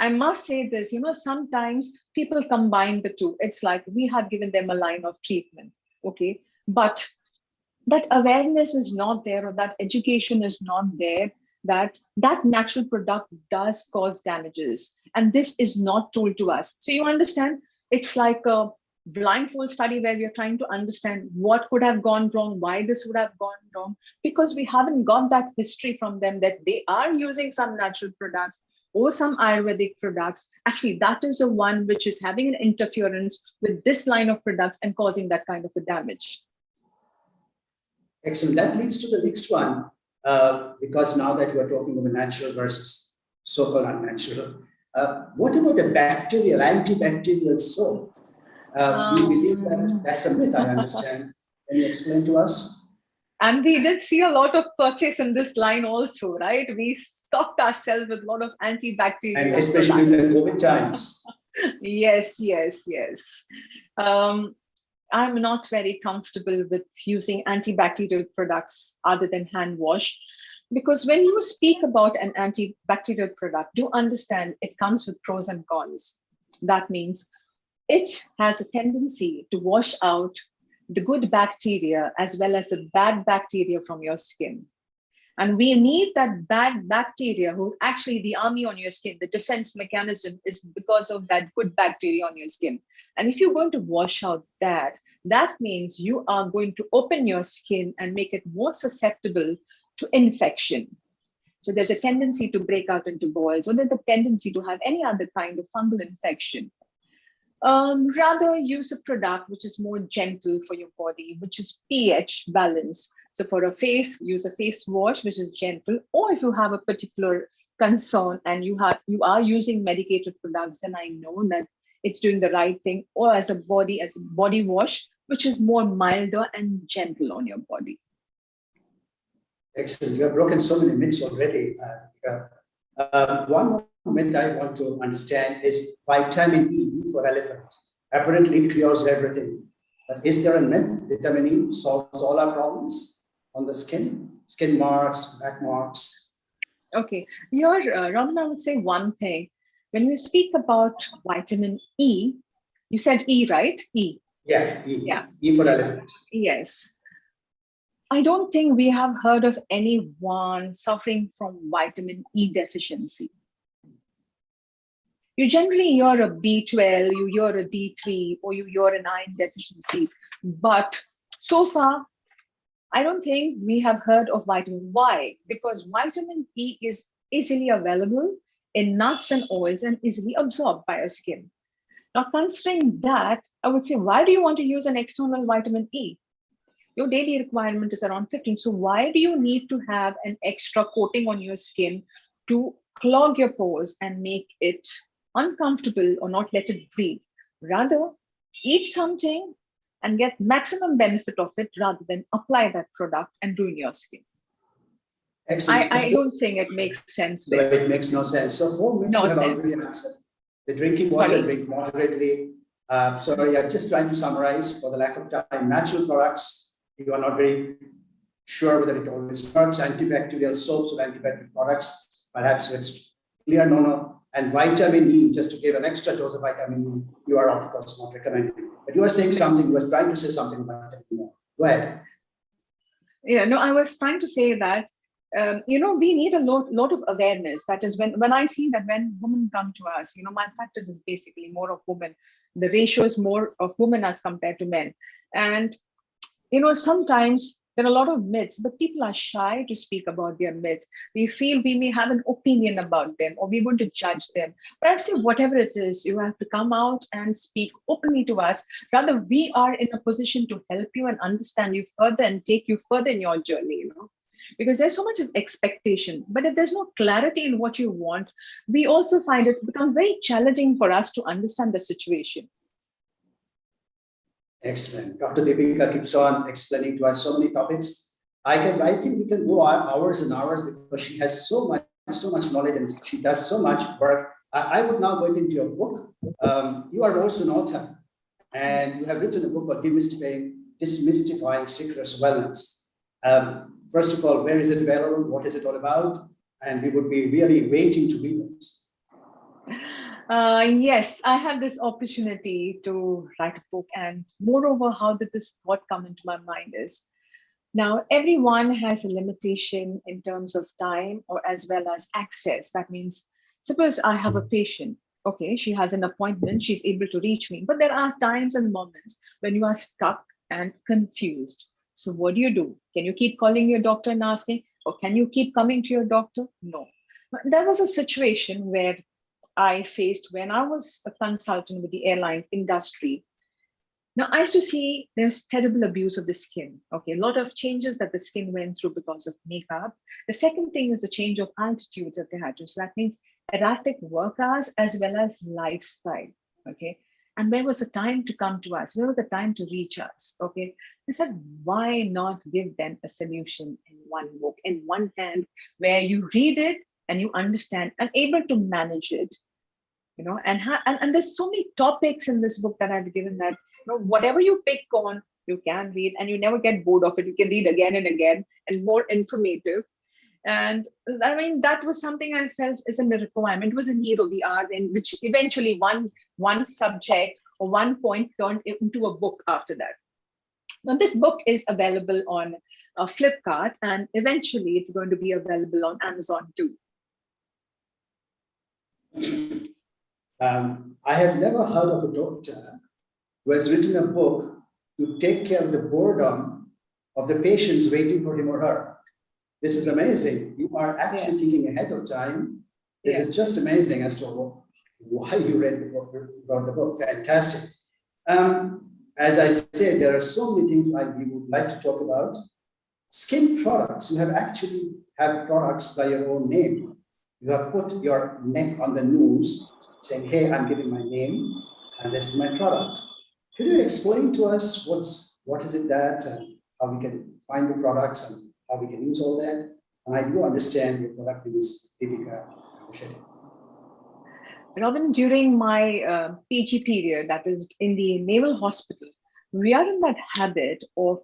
I must say this, sometimes people combine the two. It's like we have given them a line of treatment, okay? But that awareness is not there, or that education is not there, that natural product does cause damages. And this is not told to us. So you understand, it's like a blindfold study where we are trying to understand what could have gone wrong, why this would have gone wrong, because we haven't got that history from them that they are using some natural products or some Ayurvedic products. Actually, that is the one which is having an interference with this line of products and causing that kind of a damage. Excellent. That leads to the next one, because now that we're talking about natural versus so-called unnatural, what about the bacterial, antibacterial soap? We believe that that's a myth, I understand. Can you explain to us? And we did see a lot of purchase in this line also, right? We stocked ourselves with a lot of antibacterial. And especially in the COVID times. Yes. I'm not very comfortable with using antibacterial products other than hand wash, because when you speak about an antibacterial product, do understand it comes with pros and cons. That means it has a tendency to wash out the good bacteria as well as the bad bacteria from your skin. And we need that bad bacteria, who actually the army on your skin, the defense mechanism is because of that good bacteria on your skin. And if you're going to wash out that means you are going to open your skin and make it more susceptible to infection. So there's a tendency to break out into boils, or there's a tendency to have any other kind of fungal infection. Rather use a product which is more gentle for your body, which is pH balanced. So for a face, use a face wash, which is gentle, or if you have a particular concern and you are using medicated products, then I know that it's doing the right thing, or as a body wash, which is more milder and gentle on your body. Excellent. You have broken so many myths already. One myth I want to understand is vitamin E for elephant. Apparently, it cures everything. But is there a myth? Vitamin E solves all our problems on the skin marks, back marks. Okay, Ramana, I would say one thing. When you speak about vitamin E, you said E, right? E. Yeah, E. Yeah. E for elephant. Yes. I don't think we have heard of anyone suffering from vitamin E deficiency. You generally hear a B12, you hear a D3, or you hear an iron deficiency. But so far, I don't think we have heard of vitamin Y, because vitamin E is easily available in nuts and oils and easily absorbed by our skin. Now, considering that, I would say, why do you want to use an external vitamin E? Your daily requirement is around 15. So why do you need to have an extra coating on your skin to clog your pores and make it uncomfortable or not let it breathe? Rather, eat something and get maximum benefit of it rather than apply that product and ruin your skin. Excellent. I don't think it makes sense. No, it makes no sense. So 4 myths have already answered. The drinking water, drink moderately. Sorry, I'm just trying to summarize for the lack of time. Natural products, you are not very sure whether it always works. Antibacterial soaps or antibiotic products, perhaps it's clear no. And vitamin E, just to give an extra dose of vitamin E, you are of course not recommending. But you are saying something, you were trying to say something about it more. Go ahead. Yeah, no, I was trying to say that, we need a lot of awareness. That is when I see that when women come to us, my practice is basically more of women. The ratio is more of women as compared to men. And, sometimes there are a lot of myths, but people are shy to speak about their myths. They feel we may have an opinion about them or we're going to judge them. But I say whatever it is, you have to come out and speak openly to us. Rather, we are in a position to help you and understand you further and take you further in your journey, Because there's so much of expectation, but if there's no clarity in what you want, we also find it's become very challenging for us to understand the situation. Excellent. Dr. Deepika keeps on explaining to us so many topics. I think we can go hours and hours because she has so much knowledge and she does so much work. I would now go into your book. You are also an author and you have written a book called Demystifying Secrets Wellness. First of all, where is it available? What is it all about? And we would be really waiting to read it. Yes, I had this opportunity to write a book, and moreover, how did this thought come into my mind is, now everyone has a limitation in terms of time or as well as access. That means, suppose I have a patient, okay, she has an appointment, she's able to reach me, but there are times and moments when you are stuck and confused. So what do? Can you keep calling your doctor and asking, or can you keep coming to your doctor? No. There was a situation where I faced when I was a consultant with the airline industry. Now, I used to see there's terrible abuse of the skin. Okay, a lot of changes that the skin went through because of makeup. The second thing is the change of altitudes that they had to. So that means erratic work hours as well as lifestyle. Okay. And where was the time to come to us? Where was the time to reach us? Okay. I said, why not give them a solution in one book, in one hand, where you read it and you understand and able to manage it, and there's so many topics in this book that I've given that, whatever you pick on, you can read and you never get bored of it. You can read again and again and more informative. And I mean, that was something I felt is a requirement. It was a need of the hour, in which eventually one subject or one point turned into a book after that. Now, this book is available on Flipkart, and eventually it's going to be available on Amazon too. I have never heard of a doctor who has written a book to take care of the boredom of the patients waiting for him or her. This is amazing. You are actually thinking ahead of time. This is just amazing as to why you read the book, wrote the book. Fantastic. As I said, there are so many things we would like to talk about. Skin products, you have actually have products by your own name. You have put your neck on the news saying, hey, I'm giving my name and this is my product. Could you explain to us what is it that and how we can find the products and how we can use all that? And I do understand your product is Deepika. Robin, during my PG period, that is in the Naval Hospital, we are in that habit of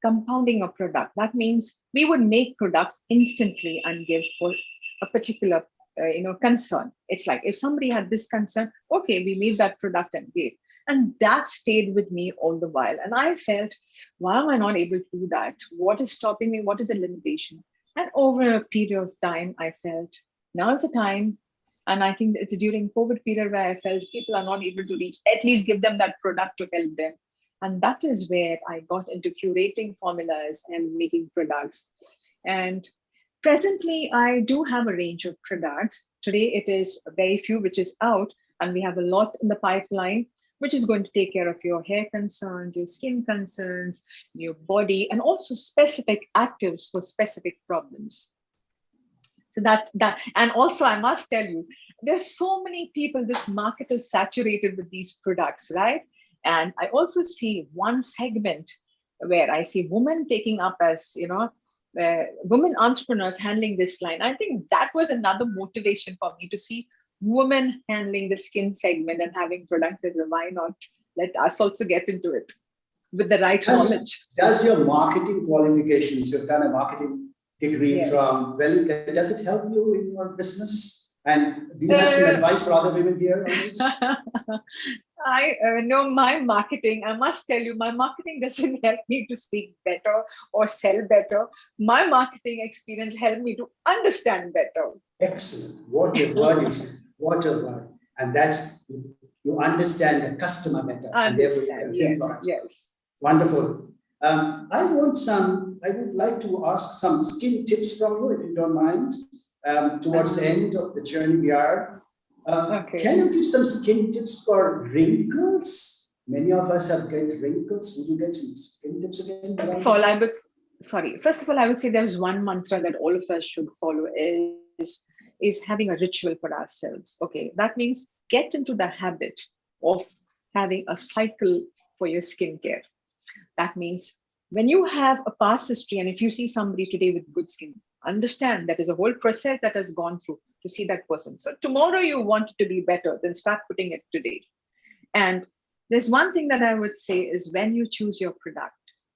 compounding a product. That means we would make products instantly and give for a particular concern. It's like if somebody had this concern, okay, we made that product and gave. And that stayed with me all the while. And I felt, why am I not able to do that? What is stopping me? What is the limitation? And over a period of time, I felt now is the time. And I think it's during COVID period where I felt people are not able to reach, at least give them that product to help them. And that is where I got into curating formulas and making products. And presently, I do have a range of products. Today, it is very few, which is out. And we have a lot in the pipeline, which is going to take care of your hair concerns, your skin concerns, your body, and also specific actives for specific problems. So and also I must tell you, there's so many people, this market is saturated with these products, right? And I also see one segment where I see women taking up as, women entrepreneurs handling this line. I think that was another motivation for me to see women handling the skin segment and having products. As why not let us also get into it with the right knowledge? Does your marketing qualifications, you've done a marketing degree from Wellington, does it help you in your business? And do you have some advice for other women here on this? I know my marketing, I must tell you, my marketing doesn't help me to speak better or sell better. My marketing experience helped me to understand better. Excellent. What a word you said. What a word. And that's, you understand the customer better. And therefore you can yes. Wonderful. I would like to ask some skin tips from you, if you don't mind, towards the end of the journey we are. Can you give some skin tips for wrinkles? Many of us have got wrinkles. Would you get some skin tips again? First of all, I would say there's one mantra that all of us should follow is having a ritual for ourselves. Okay, that means get into the habit of having a cycle for your skincare. That means when you have a past history, and if you see somebody today with good skin, understand that is a whole process that has gone through to see that person. So tomorrow you want it to be better, then start putting it today. And there's one thing that I would say is when you choose your product,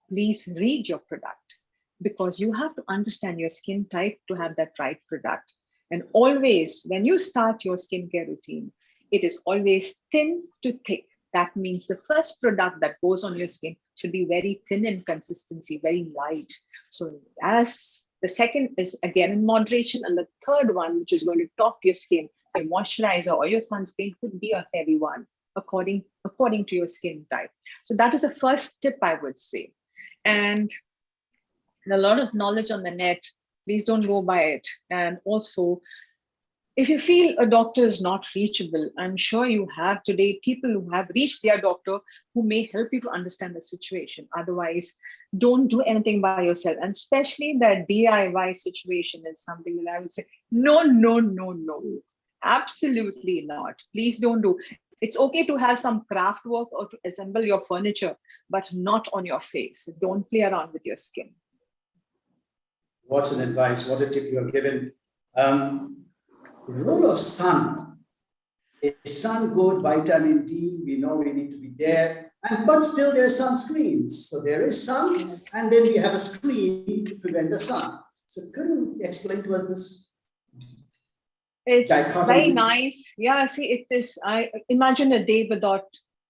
please read your product, because you have to understand your skin type to have that right product. And always, when you start your skincare routine, it is always thin to thick. That means the first product that goes on your skin should be very thin in consistency, very light. So as the second is again in moderation, and the third one, which is going to top your skin, your moisturizer or your sunscreen, could be a heavy one according to your skin type. So that is the first tip I would say. And a lot of knowledge on the net, please don't go by it. And also, if you feel a doctor is not reachable, I'm sure you have today people who have reached their doctor who may help you to understand the situation. Otherwise, don't do anything by yourself. And especially that DIY situation is something that I would say, no. Absolutely not. Please don't do. It's okay to have some craft work or to assemble your furniture, but not on your face. Don't play around with your skin. What an advice, what a tip you have given. Role of sun. Is sun good? Vitamin D, we know we need to be there. But still there are sunscreens. So there is sun, and then we have a screen to prevent the sun. So could you explain to us this? It's dichotomy? Very nice. Yeah, see, it is. I imagine a day without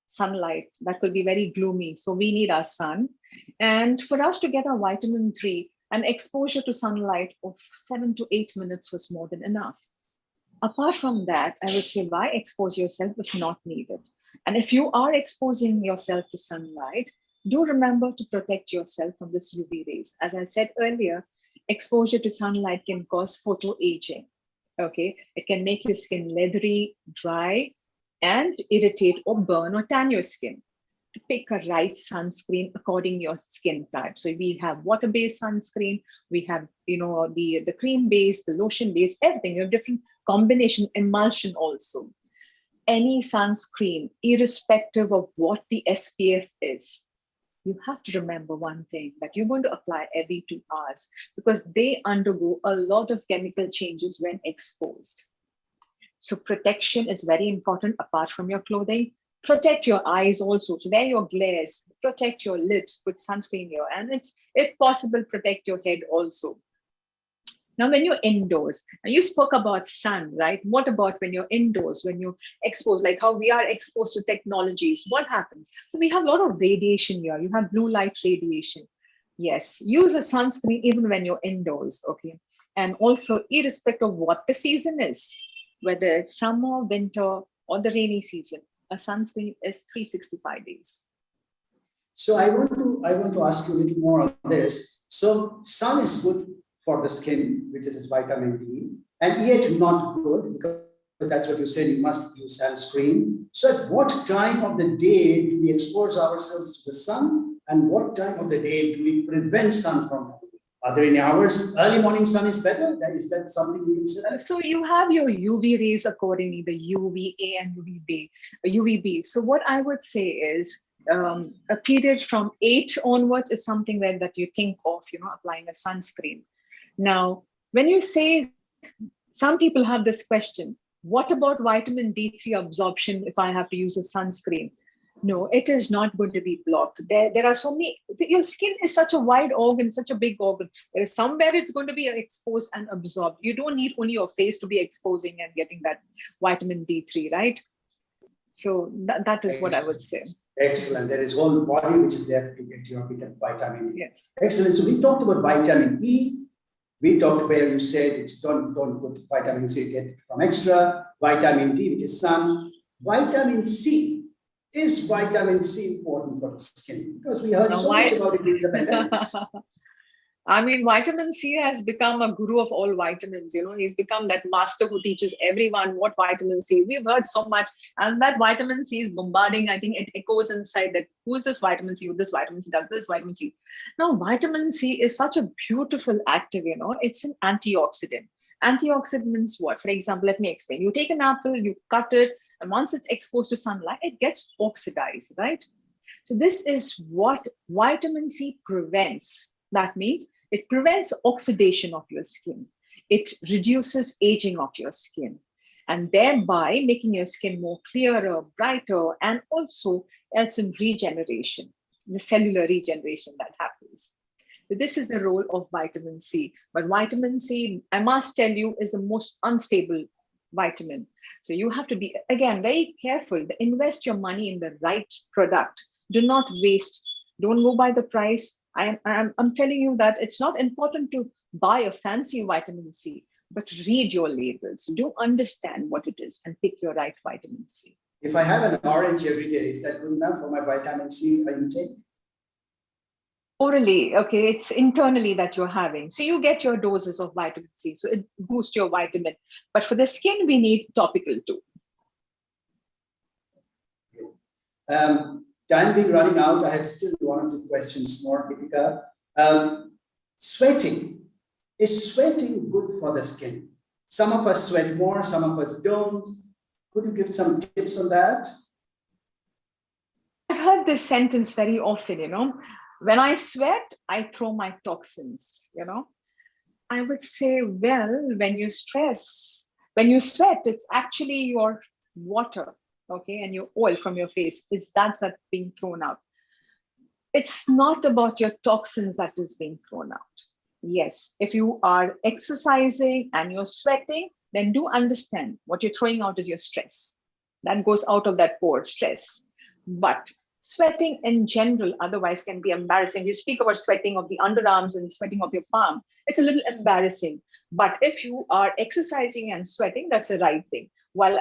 sunlight. That could be very gloomy. So we need our sun. And for us to get our vitamin 3, an exposure to sunlight of 7 to 8 minutes was more than enough. Apart from that, I would say, why expose yourself if not needed? And if you are exposing yourself to sunlight, do remember to protect yourself from this UV rays. As I said earlier, exposure to sunlight can cause photoaging. Okay, it can make your skin leathery, dry, and irritate or burn or tan your skin. To pick a right sunscreen according to your skin type. So we have water-based sunscreen, we have the cream-based, the lotion-based, everything. You have different combination, emulsion also. Any sunscreen, irrespective of what the SPF is, you have to remember one thing, that you're going to apply every 2 hours because they undergo a lot of chemical changes when exposed. So protection is very important apart from your clothing. Protect your eyes also. So wear your glares, protect your lips with sunscreen here. And it's, if possible, protect your head also. Now, when you're indoors, and you spoke about sun, right? What about when you're indoors, when you're exposed, like how we are exposed to technologies? What happens? So we have a lot of radiation here. You have blue light radiation. Yes, use a sunscreen even when you're indoors, okay? And also, irrespective of what the season is, whether it's summer, winter, or the rainy season, a sunscreen is 365 days. So I want to ask you a little more on this. So sun is good for the skin, which is its vitamin D, and yet not good because that's what you said, you must use sunscreen. So at what time of the day do we expose ourselves to the sun, and what time of the day do we prevent sun from? Are there any hours? Early morning sun is better? Is that something we consider? So you have your UV rays accordingly, the UVA and UVB. So what I would say is a period from 8 onwards is something that you think of, applying a sunscreen. Now, when you say, some people have this question, what about vitamin D3 absorption if I have to use a sunscreen? No, it is not going to be blocked. There are so many, your skin is such a wide organ, such a big organ. There is somewhere it's going to be exposed and absorbed. You don't need only your face to be exposing and getting that vitamin D3, right? So that is what I would say. Excellent. There is whole body which is there to get your vitamin D. Yes. Excellent. So we talked about vitamin E. We talked where you said it's don't put vitamin C, get it from extra. Vitamin D, which is sun. Vitamin C. Is vitamin C important for the skin? Because we heard so much about it in the pandemics. I mean, vitamin C has become a guru of all vitamins. He's become that master who teaches everyone what vitamin C is. We've heard so much, and that vitamin C is bombarding. I think it echoes inside that who is this vitamin C? This vitamin C does this vitamin C. Now, vitamin C is such a beautiful active. It's an antioxidant. Antioxidant means what? For example, let me explain. You take an apple, you cut it, and once it's exposed to sunlight, it gets oxidized, right? So this is what vitamin C prevents. That means it prevents oxidation of your skin. It reduces aging of your skin, and thereby making your skin more clearer, brighter, and also helps in regeneration, the cellular regeneration that happens. So this is the role of vitamin C. But vitamin C, I must tell you, is the most unstable vitamin. So you have to be, again, very careful. Invest your money in the right product. Do not waste. Don't go by the price. I'm telling you that it's not important to buy a fancy vitamin C, but read your labels. Do understand what it is and pick your right vitamin C. If I have an orange every day, is that good enough for my vitamin C intake? Orally, okay, it's internally that you're having. So you get your doses of vitamin C. So it boosts your vitamin. But for the skin, we need topical too. Time being running out, I have still 1 or 2 questions more, Deepika. Sweating. Is sweating good for the skin? Some of us sweat more, some of us don't. Could you give some tips on that? I've heard this sentence very often, when I sweat, I throw my toxins, I would say, well, when you sweat, it's actually your water, okay, and your oil from your face. That's being thrown out. It's not about your toxins that is being thrown out. Yes, if you are exercising and you're sweating, then do understand what you're throwing out is your stress. That goes out of that pore, stress. But sweating in general otherwise can be embarrassing. You speak about sweating of the underarms and sweating of your palm. It's a little embarrassing. But if you are exercising and sweating, that's the right thing. while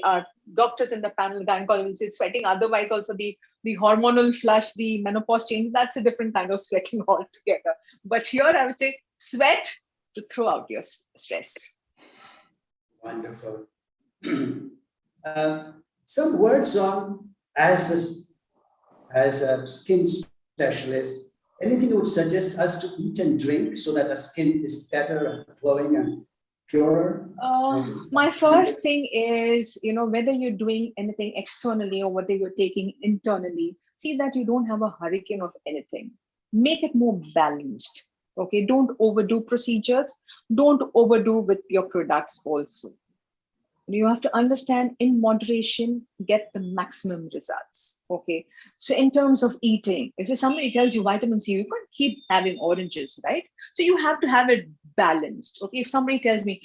our doctors in the panel, gynecologists, will say sweating. Otherwise, also the hormonal flush, the menopause change, that's a different kind of sweating altogether. But here I would say sweat to throw out your stress. Wonderful. Some words on, as a skin specialist, anything you would suggest us to eat and drink so that our skin is better and glowing and purer? My first thing is, whether you're doing anything externally or whether you're taking internally, see that you don't have a hurricane of anything. Make it more balanced. Okay, don't overdo procedures. Don't overdo with your products also. You have to understand in moderation, get the maximum results. Okay. So in terms of eating, if somebody tells you vitamin C, you can't keep having oranges, right? So you have to have it balanced. Okay. If somebody tells me,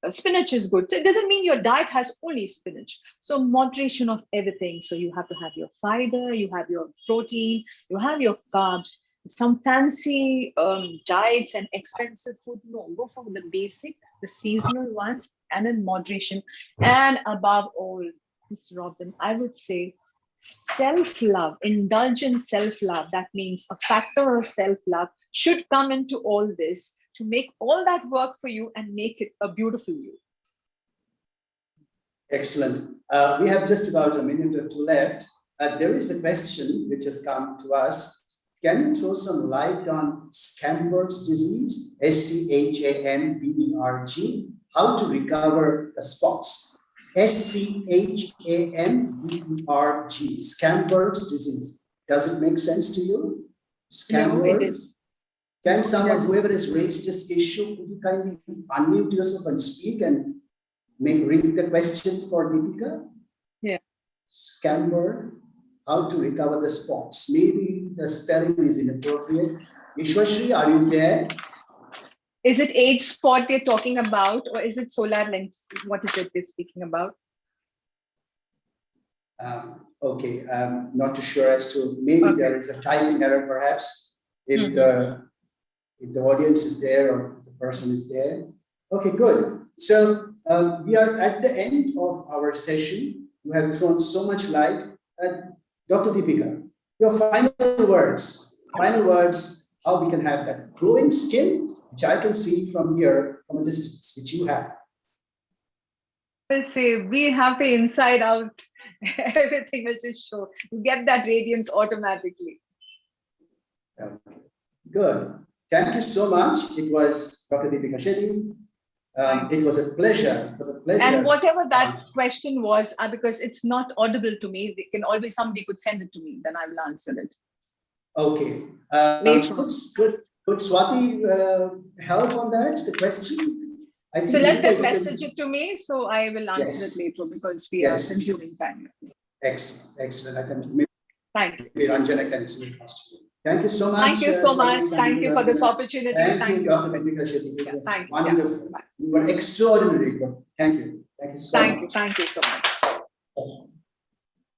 spinach is good, so it doesn't mean your diet has only spinach. So moderation of everything. So you have to have your fiber, you have your protein, you have your carbs. Some fancy diets and expensive food, no, go for the basic, the seasonal ones, and in moderation. And above all, Ms. Robin, I would say self-love, indulgent self-love. That means a factor of self-love should come into all this to make all that work for you and make it a beautiful you. Excellent. We have just about a minute or two left. There is a question which has come to us. Can you throw some light on Schamberg's disease, SCHAMBERG, how to recover the spots? SCHAMBERG, Schamberg's disease. Does it make sense to you? Schamberg's? Can someone, whoever has raised this issue, could you kindly unmute yourself and speak and read the question for Deepika? Yeah. Schamberg, how to recover the spots. Maybe the spelling is inappropriate. Vishwashri, are you there? Is it age spot they're talking about, or is it solar lens? What is it they're speaking about? Okay, not too sure as to, maybe there is a typing error perhaps, if the audience is there or the person is there. Okay, good. So we are at the end of our session. You have thrown so much light. Dr. Deepika, your final words, how we can have that glowing skin, which I can see from here, from a distance, which you have. I'll say we have the inside out, everything will just show. You get that radiance automatically. Okay. Good. Thank you so much. It was Dr. Deepika Shetty. It was a pleasure. It was a pleasure. And whatever that question was, because it's not audible to me, they can always, somebody could send it to me, then I will answer it. Okay. Could Swati help on that, the question? I think so let them message it to me, so I will answer it later because we are consuming time. Excellent. Excellent. I can, thank you. Ranjana can see it. Thank you so much. Thank you so much. Thank you for this opportunity. Thank you, Dr. Deepika Shetty. Thank you. Wonderful. You were extraordinary. Thank you. Thank you so much. Thank you so much.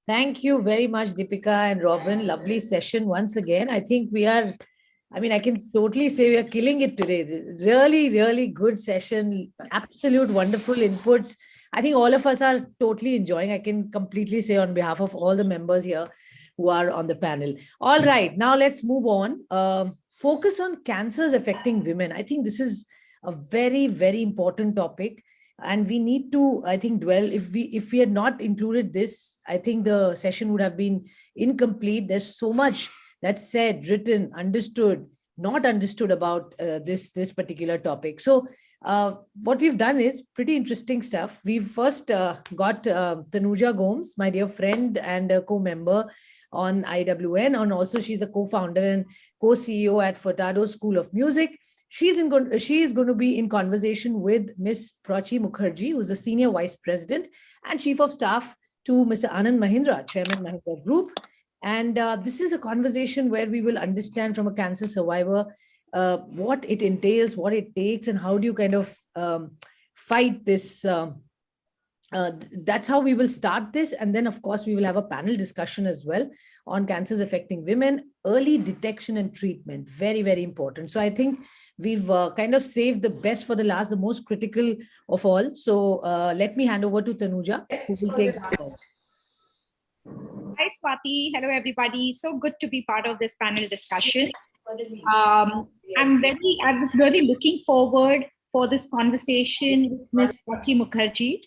Thank you very much, Deepika and Robin. Lovely session once again. I think we are, I can totally say we are killing it today. Really, really good session. Absolute wonderful inputs. I think all of us are totally enjoying. I can completely say on behalf of all the members here who are on the panel. All right, now let's move on. Focus on cancers affecting women. I think this is a very, very important topic. And we need to, I think, dwell, if we had not included this, I think the session would have been incomplete. There's so much that's said, written, understood, not understood about this particular topic. So what we've done is pretty interesting stuff. We've first got Tanuja Gomes, my dear friend and co-member on IWN, and also she's the co-founder and co-CEO at Furtado School of Music. She is going to be in conversation with Ms. Prachi Mukherjee, who's the Senior Vice President and Chief of Staff to Mr. Anand Mahindra, Chairman Mahindra Group. And this is a conversation where we will understand from a cancer survivor what it entails, what it takes, and how do you kind of fight this. That's how we will start this. And then, of course, we will have a panel discussion as well on cancers affecting women, early detection and treatment. Very, very important. So I think we've kind of saved the best for the last, the most critical of all. So let me hand over to Tanuja, who will take this. Hi, Swati. Hello, everybody. So good to be part of this panel discussion. I was really looking forward for this conversation with Ms. Prachi Mukherjee.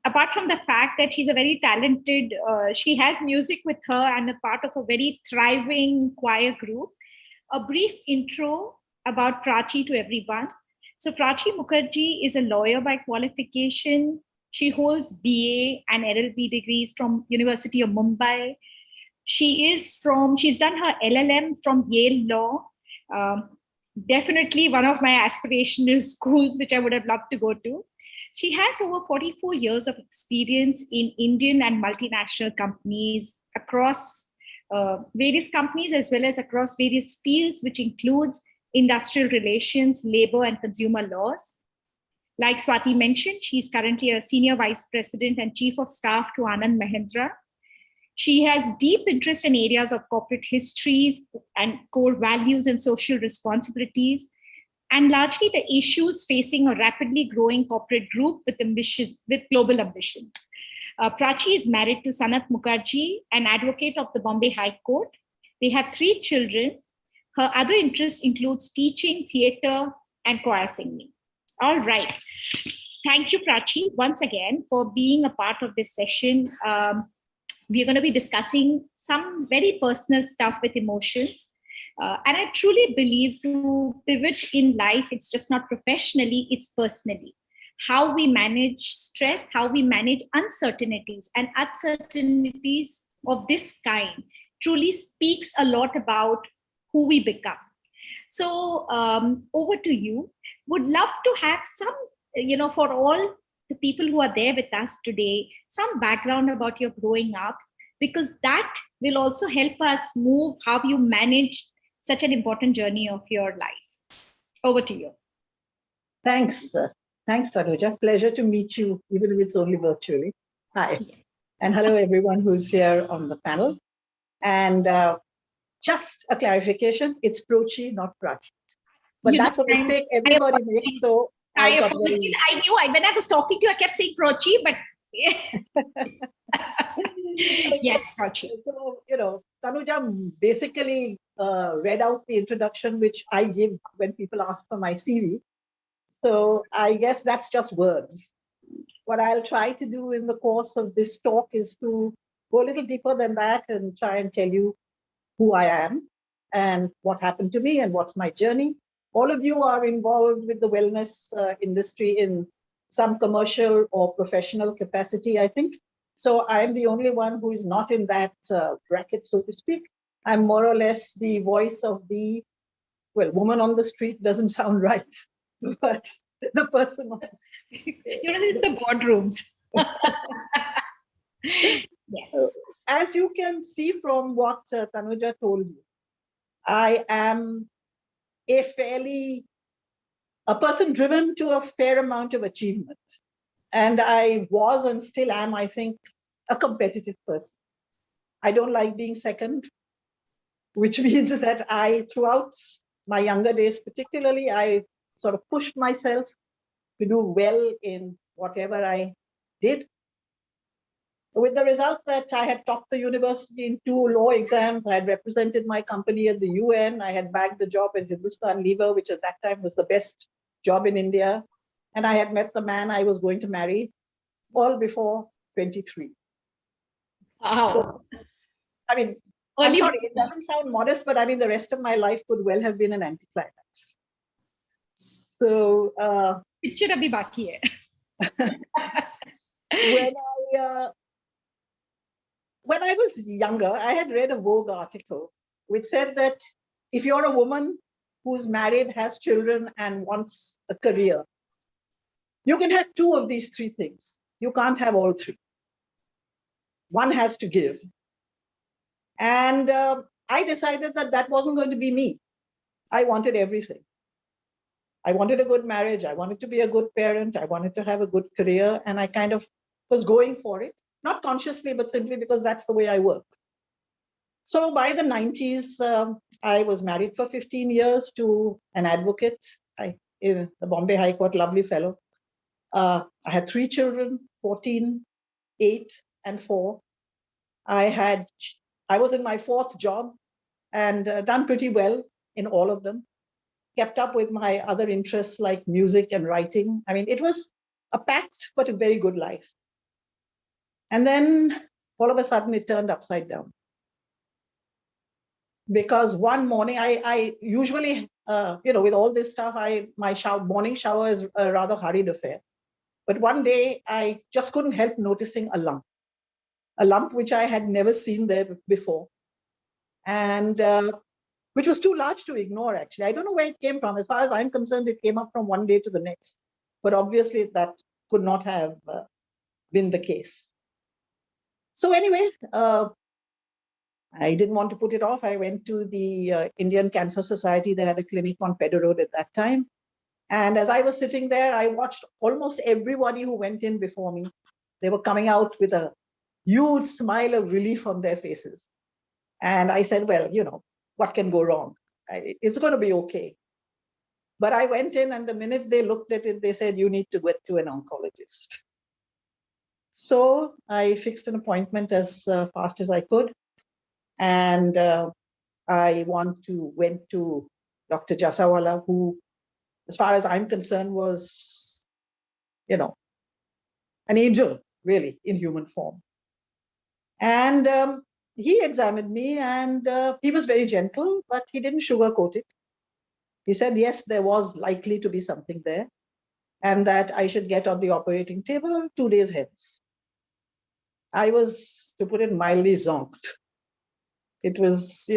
Apart from the fact that she's a very talented, she has music with her and a part of a very thriving choir group. A brief intro about Prachi to everyone. So Prachi Mukherjee is a lawyer by qualification. She holds BA and LLB degrees from University of Mumbai. She's done her LLM from Yale Law. Definitely one of my aspirational schools, which I would have loved to go to. She has over 44 years of experience in Indian and multinational companies across various companies, as well as across various fields, which includes industrial relations, labor, and consumer laws. Like Swati mentioned, she's currently a senior vice president and chief of staff to Anand Mahindra. She has deep interest in areas of corporate histories and core values and social responsibilities, and largely the issues facing a rapidly growing corporate group with global ambitions. Prachi is married to Sanat Mukherjee, an advocate of the Bombay High Court. They have 3 children. Her other interests includes teaching, theater, and choir singing. All right. Thank you, Prachi, once again for being a part of this session. We're going to be discussing some very personal stuff with emotions. And I truly believe to pivot in life, it's just not professionally, it's personally. How we manage stress, how we manage uncertainties, and uncertainties of this kind truly speaks a lot about who we become. So over to you. Would love to have some, for all the people who are there with us today, some background about your growing up, because that will also help us move how you manage such an important journey of your life. Over to you. Thanks. Thanks, Tanuja. Pleasure to meet you, even if it's only virtually. Hi. And hello, everyone who's here on the panel. And just a clarification, it's Prochi, not Prachi. But that's a mistake everybody makes. So I apologize. I knew when I was talking to you, I kept saying Prochi, but yes, Prachi. So, Tanuja basically read out the introduction, which I give when people ask for my CV. So I guess that's just words. What I'll try to do in the course of this talk is to go a little deeper than that and try and tell you who I am and what happened to me and what's my journey. All of you are involved with the wellness industry in some commercial or professional capacity, I think. So I'm the only one who is not in that bracket, so to speak. I'm more or less the voice of the, woman on the street doesn't sound right, but the person on the street. You're in the boardrooms. Yes. As you can see from what Tanuja told you, I am a person driven to a fair amount of achievement. And I was and still am, I think, a competitive person. I don't like being second, which means that throughout my younger days particularly, I sort of pushed myself to do well in whatever I did. With the result that I had topped the university in 2 law exams, I had represented my company at the UN, I had bagged a job at Hindustan Lever, which at that time was the best job in India, and I had met the man I was going to marry, all before 23. Wow. So, I'm sorry, it doesn't sound modest, but the rest of my life could well have been an anticlimax. So, picture abhi baki hai. When I was younger, I had read a Vogue article which said that if you're a woman who's married, has children, and wants a career, you can have 2 of these 3 things. You can't have all 3. One has to give. And I decided that wasn't going to be me. I wanted everything. I wanted a good marriage. I wanted to be a good parent. I wanted to have a good career. And I kind of was going for it. Not consciously, but simply because that's the way I work. So by the 90s, I was married for 15 years to an advocate in the Bombay High Court, lovely fellow. I had 3 children, 14, 8, and 4. I was in my 4th job and done pretty well in all of them. Kept up with my other interests like music and writing. I mean, it was a packed but a very good life. And then all of a sudden it turned upside down. Because one morning, I usually, with all this stuff, my morning shower is a rather hurried affair. But one day I just couldn't help noticing a lump which I had never seen there before. And which was too large to ignore, actually. I don't know where it came from. As far as I'm concerned, it came up from one day to the next. But obviously, that could not have been the case. So anyway, I didn't want to put it off. I went to the Indian Cancer Society. They had a clinic on Pedder Road at that time. And as I was sitting there, I watched almost everybody who went in before me. They were coming out with a huge smile of relief on their faces. And I said, well, what can go wrong? It's going to be okay. But I went in, and the minute they looked at it, they said, you need to go to an oncologist. So I fixed an appointment as fast as I could. And I went to Dr. Jasawala, who, as far as I'm concerned, was, an angel, really, in human form. And he examined me, and he was very gentle, but he didn't sugarcoat it. He said, yes, there was likely to be something there, and that I should get on the operating table 2 days hence. I was, to put it mildly, zonked. It was,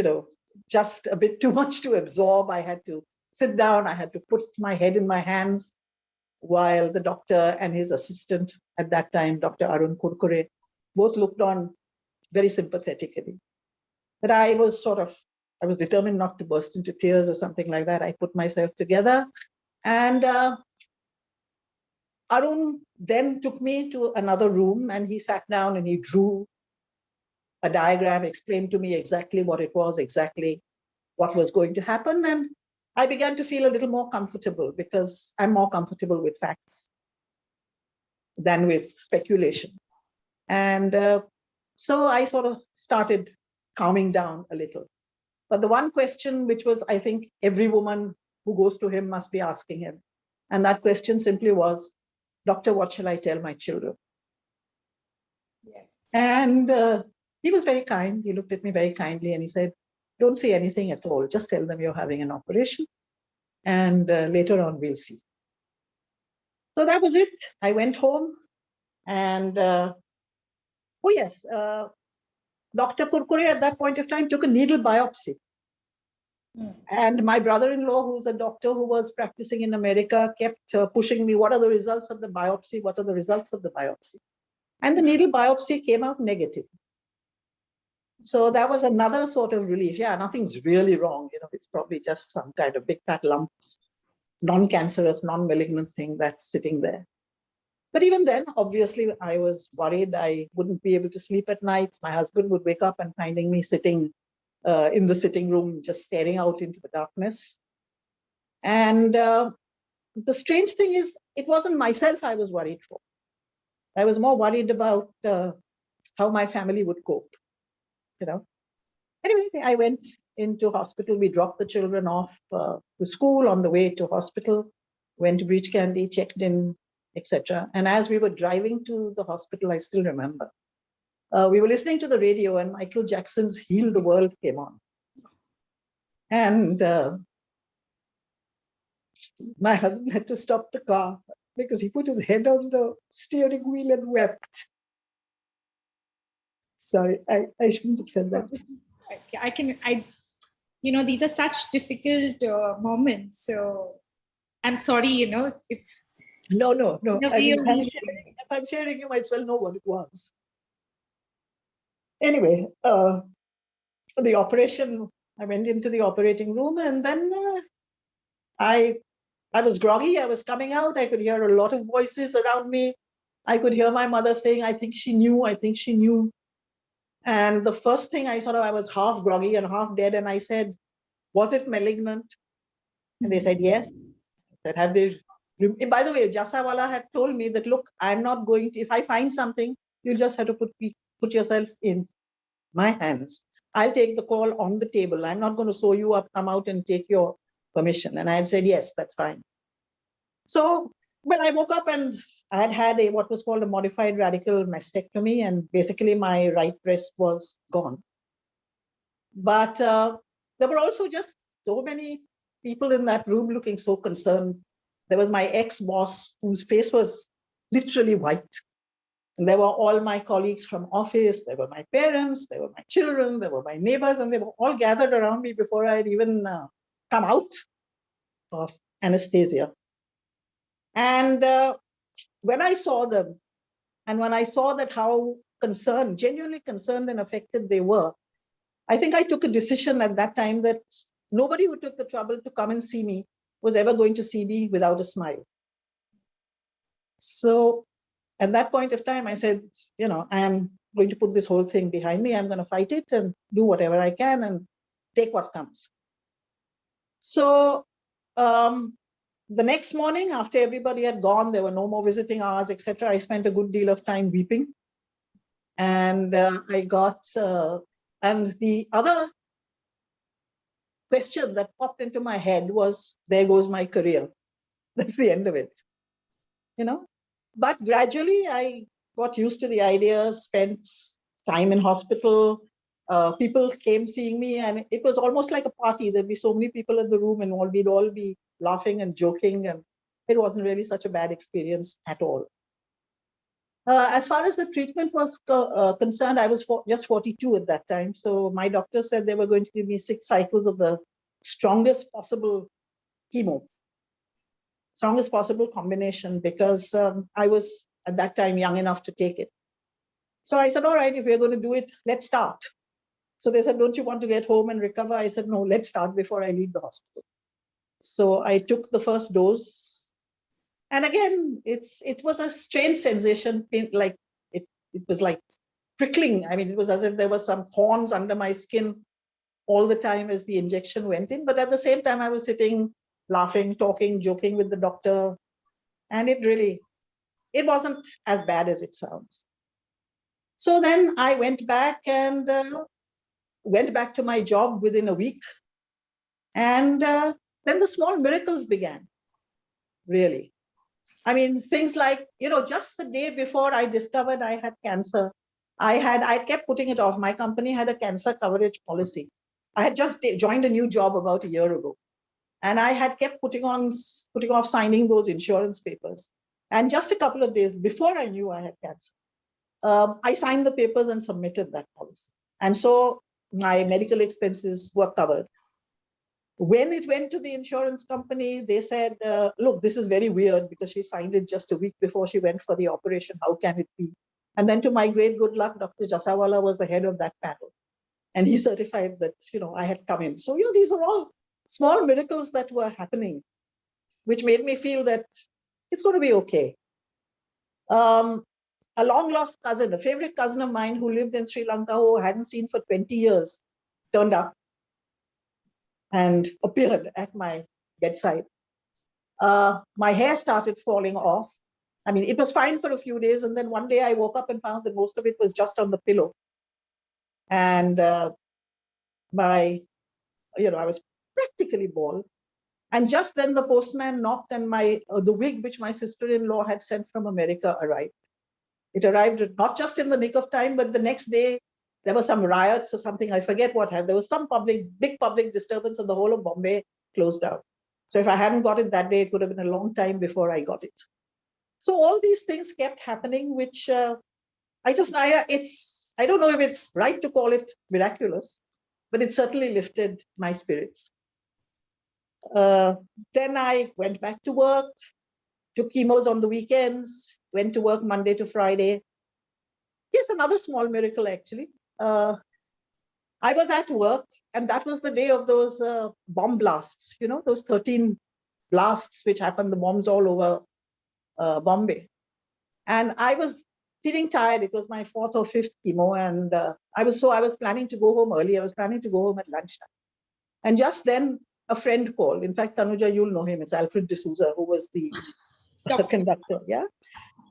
just a bit too much to absorb. I had to sit down. I had to put my head in my hands while the doctor and his assistant at that time, Dr. Arun Kurkure, both looked on very sympathetically. But I was determined not to burst into tears or something like that. I put myself together, and Arun then took me to another room, and he sat down and he drew a diagram, explained to me exactly what it was, exactly what was going to happen. And I began to feel a little more comfortable, because I'm more comfortable with facts than with speculation. And so I sort of started calming down a little. But the one question, which was, I think, every woman who goes to him must be asking him, and that question simply was, doctor, what shall I tell my children? Yes. And he was very kind. He looked at me very kindly and he said, don't say anything at all. Just tell them you're having an operation, and later on we'll see. So that was it. I went home, and Dr. Kurkure at that point of time took a needle biopsy. And my brother-in-law, who's a doctor who was practicing in America, kept pushing me, what are the results of the biopsy? What are the results of the biopsy? And the needle biopsy came out negative. So that was another sort of relief. Yeah, nothing's really wrong. It's probably just some kind of big fat lumps, non-cancerous, non-malignant thing that's sitting there. But even then, obviously, I was worried I wouldn't be able to sleep at night. My husband would wake up and finding me sitting in the sitting room, just staring out into the darkness. And the strange thing is, it wasn't myself I was worried for. I was more worried about how my family would cope. Anyway, I went into hospital. We dropped the children off to school on the way to hospital, went to Breach Candy, checked in, etc. And as we were driving to the hospital, I still remember, we were listening to the radio and Michael Jackson's Heal the World came on. And my husband had to stop the car because he put his head on the steering wheel and wept. Sorry, I shouldn't have said that. These are such difficult moments. So I'm sorry, if. No. If I'm sharing, you might as well know what it was. Anyway, the operation, I went into the operating room, and then I was groggy. I was coming out. I could hear a lot of voices around me. I could hear my mother saying, I think she knew. And the first thing I sort of, I was half groggy and half dead. And I said, was it malignant? And they said, yes. That have they, by the way, Jasawala had told me that, look, I'm not going to, if I find something, you just have to put yourself in my hands. I'll take the call on the table. I'm not going to sew you up, come out and take your permission. And I had said, yes, that's fine. So, well, I woke up and I had had what was called a modified radical mastectomy, and basically my right breast was gone. But there were also just so many people in that room looking so concerned. There was my ex-boss whose face was literally white. And there were all my colleagues from office, there were my parents, there were my children, there were my neighbors, and they were all gathered around me before I had even come out of anesthesia. And when I saw them, and when I saw that how concerned, genuinely concerned and affected they were, I think I took a decision at that time that nobody who took the trouble to come and see me was ever going to see me without a smile. So at that point of time, I said, you know, I am going to put this whole thing behind me. I'm going to fight it and do whatever I can and take what comes. So the next morning, after everybody had gone, there were no more visiting hours, etc. I spent a good deal of time weeping. And I got, and the other question that popped into my head was, there goes my career. That's the end of it, you know. But gradually I got used to the idea, spent time in hospital. People came seeing me, and it was almost like a party. There'd be so many people in the room, and we'd all be laughing and joking, and it wasn't really such a bad experience at all. As far as the treatment was concerned, I was just 42 at that time. So my doctor said they were going to give me 6 cycles of the strongest possible chemo, strongest possible combination, because I was at that time young enough to take it. So I said, all right, if we're going to do it, let's start. So they said, don't you want to get home and recover? I said, no, let's start before I leave the hospital. So I took the first dose. And again, it was a strange sensation, like it was like prickling. I mean, it was as if there were some thorns under my skin all the time as the injection went in. But at the same time, I was sitting, laughing, talking, joking with the doctor. And it wasn't as bad as it sounds. So then I went back and went back to my job within a week. And then the small miracles began, really. I mean, things like, you know, just the day before I discovered I had cancer, I kept putting it off. My company had a cancer coverage policy. I had just joined a new job about a year ago. And I had kept putting off signing those insurance papers. And just a couple of days before I knew I had cancer, I signed the papers and submitted that policy. And so my medical expenses were covered. When it went to the insurance company, they said, look, this is very weird because she signed it just a week before she went for the operation. How can it be? And then to my great good luck, Dr. Jasawala was the head of that panel. And he certified that, you know, I had come in. So, you know, these were all small miracles that were happening, which made me feel that it's going to be okay. A long lost cousin, a favorite cousin of mine who lived in Sri Lanka, who I hadn't seen for 20 years, turned up and appeared at my bedside. My hair started falling off. I mean, it was fine for a few days. And then one day I woke up and found that most of it was just on the pillow. And I was practically bald. And just then the postman knocked and the wig which my sister-in-law had sent from America arrived. It arrived not just in the nick of time, but the next day there were some riots or something. I forget what happened. There was some big public disturbance and the whole of Bombay closed down. So if I hadn't got it that day, it would have been a long time before I got it. So all these things kept happening, which I don't know if it's right to call it miraculous, but it certainly lifted my spirits. Then I went back to work, took chemos on the weekends, went to work Monday to Friday. Yes, another small miracle, actually. I was at work, and that was the day of those bomb blasts, you know, those 13 blasts which happened, the bombs all over Bombay. And I was feeling tired. It was my 4th or 5th chemo, and I was planning to go home early. I was planning to go home at lunchtime. And just then a friend called. In fact, Tanuja, you'll know him. It's Alfred D'Souza, who was the conductor. Yeah.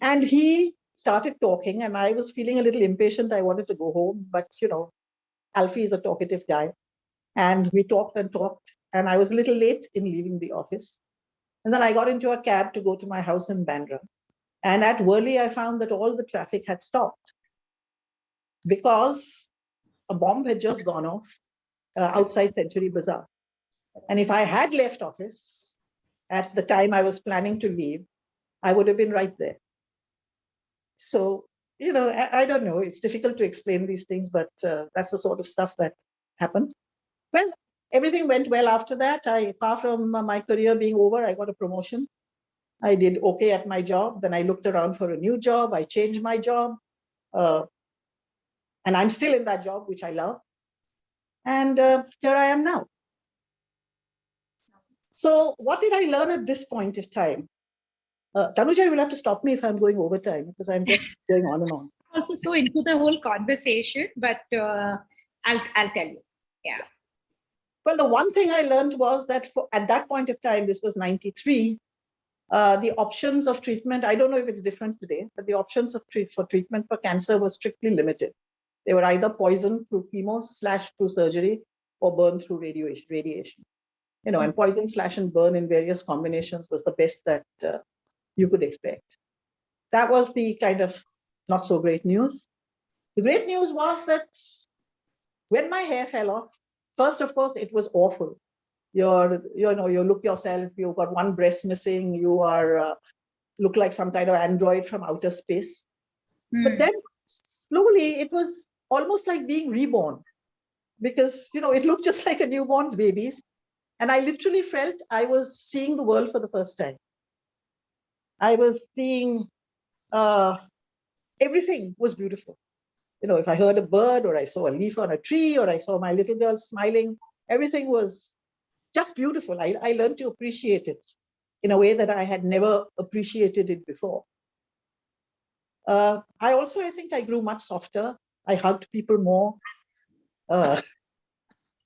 And he started talking, and I was feeling a little impatient. I wanted to go home, but Alfie is a talkative guy. And we talked and talked, and I was a little late in leaving the office. And then I got into a cab to go to my house in Bandra. And at Worli, I found that all the traffic had stopped because a bomb had just gone off outside Century Bazaar. And if I had left office at the time I was planning to leave, I would have been right there. So, I don't know. It's difficult to explain these things, but that's the sort of stuff that happened. Well, everything went well after that. Far from my career being over, I got a promotion. I did okay at my job. Then I looked around for a new job. I changed my job. And I'm still in that job, which I love. And here I am now. So what did I learn at this point of time? Tanuja, you will have to stop me if I'm going over time, because I'm just going on and on. Also so into the whole conversation, but I'll tell you. Yeah. Well, the one thing I learned was that at that point of time, this was 93, the options of treatment, I don't know if it's different today, but the options of treatment for cancer were strictly limited. They were either poison through chemo / through surgery, or burn through radiation. And poison / and burn in various combinations was the best that you could expect. That was the kind of not so great news. The great news was that when my hair fell off, first, of course, it was awful. You look yourself, you've got one breast missing, you are look like some kind of android from outer space. But then slowly it was almost like being reborn, because it looked just like a newborn's baby's. And I literally felt I was seeing the world for the first time. I was seeing everything was beautiful. If I heard a bird, or I saw a leaf on a tree, or I saw my little girl smiling, everything was just beautiful. I learned to appreciate it in a way that I had never appreciated it before. I think I grew much softer. I hugged people more.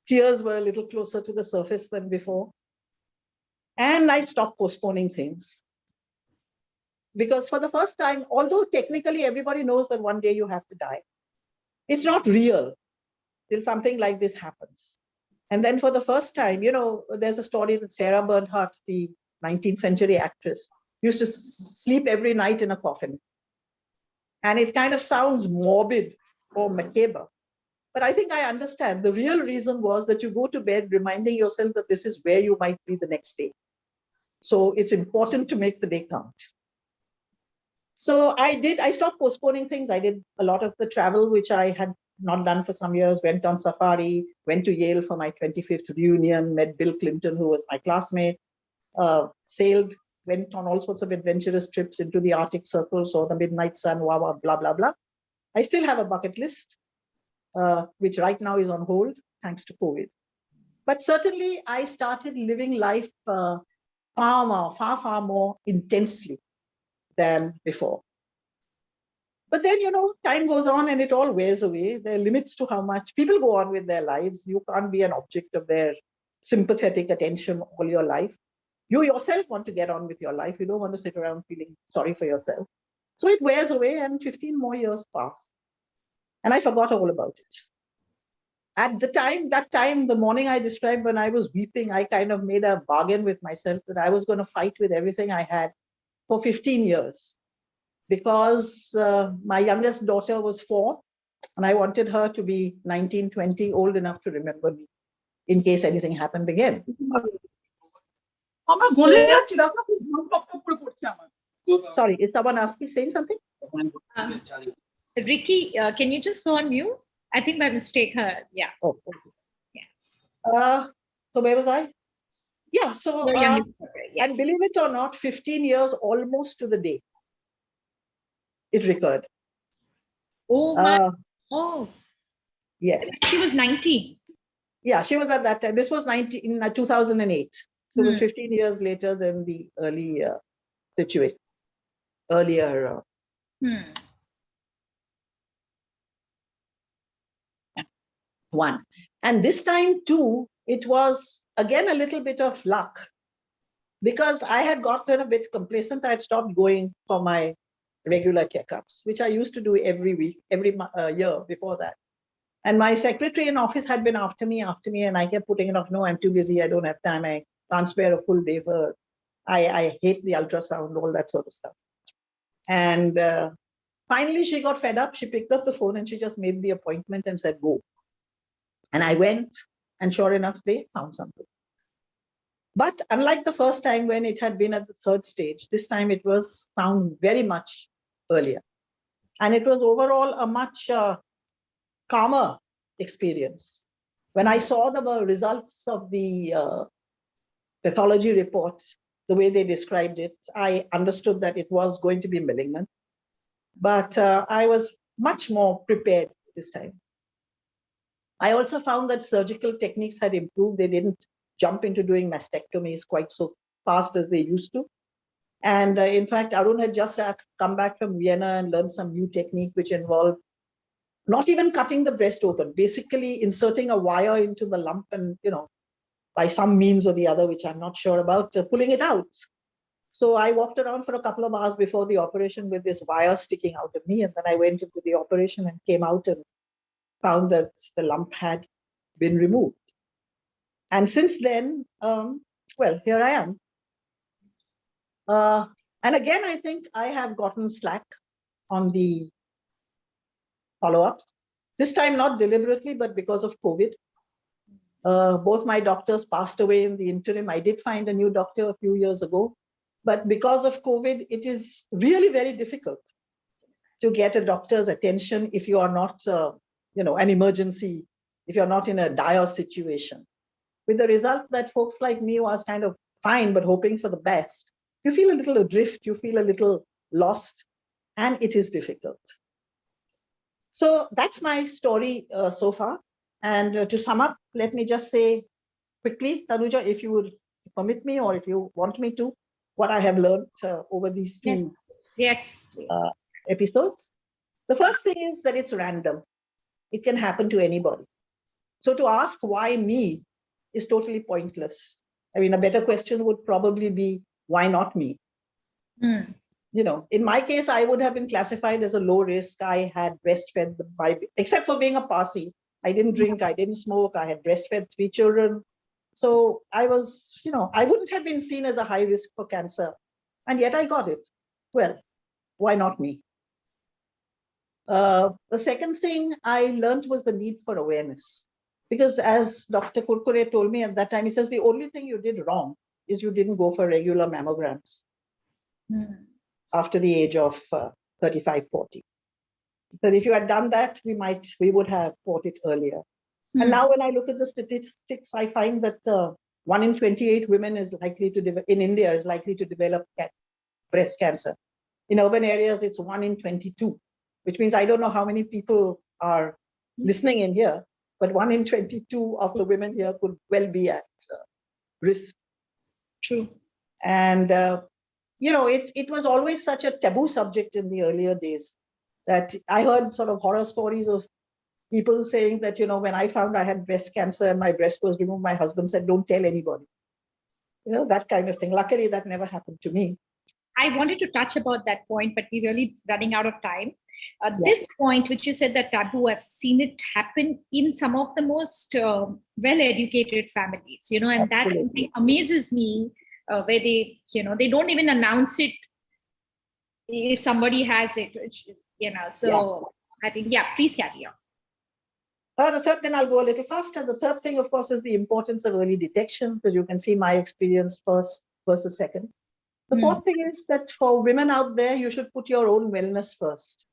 Tears were a little closer to the surface than before. And I stopped postponing things. Because for the first time, although technically everybody knows that one day you have to die, it's not real till something like this happens. And then for the first time, there's a story that Sarah Bernhardt, the 19th century actress, used to sleep every night in a coffin. And it kind of sounds morbid or macabre. But I think I understand. The real reason was that you go to bed reminding yourself that this is where you might be the next day. So it's important to make the day count. So I stopped postponing things. I did a lot of the travel, which I had not done for some years, went on safari, went to Yale for my 25th reunion, met Bill Clinton, who was my classmate, sailed, went on all sorts of adventurous trips into the Arctic Circle, saw the midnight sun, blah, blah, blah. I still have a bucket list, which right now is on hold, thanks to COVID. But certainly I started living life far more intensely than before. But then, time goes on and it all wears away. There are limits to how much people go on with their lives. You can't be an object of their sympathetic attention all your life. You yourself want to get on with your life. You don't want to sit around feeling sorry for yourself. So it wears away, and 15 more years pass. And I forgot all about it. At that time, the morning I described when I was weeping, I kind of made a bargain with myself that I was going to fight with everything I had for 15 years. Because my youngest daughter was 4, and I wanted her to be 19, 20, old enough to remember me in case anything happened again. Sorry, is someone saying something? Ricky, can you just go on mute? I think by mistake, yeah. Oh, okay. Yes. So where was I? Yeah, so, yes. And believe it or not, 15 years almost to the day, it recurred. Oh, my. Oh. Yeah. She was 19. Yeah, she was at that time. This was in 2008. So it was 15 years later than the early situation. Earlier. one. And this time too, it was again a little bit of luck, because I had gotten a bit complacent. I had stopped going for my regular checkups, which I used to do every week, every year before that. And my secretary in office had been after me, and I kept putting it off. No, I'm too busy. I don't have time. I can't spare a full day for, I hate the ultrasound, all that sort of stuff. And finally, she got fed up. She picked up the phone and she just made the appointment and said, go. And I went, and sure enough, they found something. But unlike the first time when it had been at the third stage, this time it was found very much earlier. And it was overall a much calmer experience. When I saw the results of the pathology report, the way they described it, I understood that it was going to be malignant. But I was much more prepared this time. I also found that surgical techniques had improved. They didn't jump into doing mastectomies quite so fast as they used to. And in fact, Arun had just come back from Vienna and learned some new technique, which involved not even cutting the breast open, basically inserting a wire into the lump and, by some means or the other, which I'm not sure about, pulling it out. So I walked around for a couple of hours before the operation with this wire sticking out of me. And then I went into the operation and came out and found that the lump had been removed. And since then, well, here I am. And again, I think I have gotten slack on the follow-up. This time, not deliberately, but because of COVID. Both my doctors passed away in the interim. I did find a new doctor a few years ago. But because of COVID, it is really very difficult to get a doctor's attention if you are not, an emergency, if you're not in a dire situation. With the result that folks like me was kind of fine, but hoping for the best, you feel a little adrift, you feel a little lost, and it is difficult. So that's my story so far. And to sum up, let me just say quickly, Tanuja, if you would permit me, or if you want me to, what I have learned over these two episodes. The first thing is that it's random. It can happen to anybody. So to ask why me is totally pointless. I mean, a better question would probably be, why not me? In my case, I would have been classified as a low risk. I had breastfed except for being a Parsi. I didn't drink, I didn't smoke, I had breastfed 3 children. So I was, I wouldn't have been seen as a high risk for cancer. And yet I got it. Well, why not me? The second thing I learned was the need for awareness. Because as Dr. Kurkure told me at that time, he says, the only thing you did wrong is you didn't go for regular mammograms after the age of 35, 40. But if you had done that, we would have caught it earlier. And now when I look at the statistics, I find that 1 in 28 women is likely to in India is likely to develop breast cancer. In urban areas, it's 1 in 22, which means I don't know how many people are listening in here, but 1 in 22 of the women here could well be at risk. True. And, it was always such a taboo subject in the earlier days that I heard sort of horror stories of people saying that, when I found I had breast cancer and my breast was removed, my husband said, don't tell anybody. That kind of thing. Luckily, that never happened to me. I wanted to touch about that point, but we're really running out of time. This point, which you said that taboo, I've seen it happen in some of the most well-educated families, and that something amazes me, where they, they don't even announce it if somebody has it, so I think, please carry on. The third, then I'll go a little faster. The third thing, of course, is the importance of early detection, because you can see my experience first versus second. The fourth thing is that for women out there, you should put your own wellness first.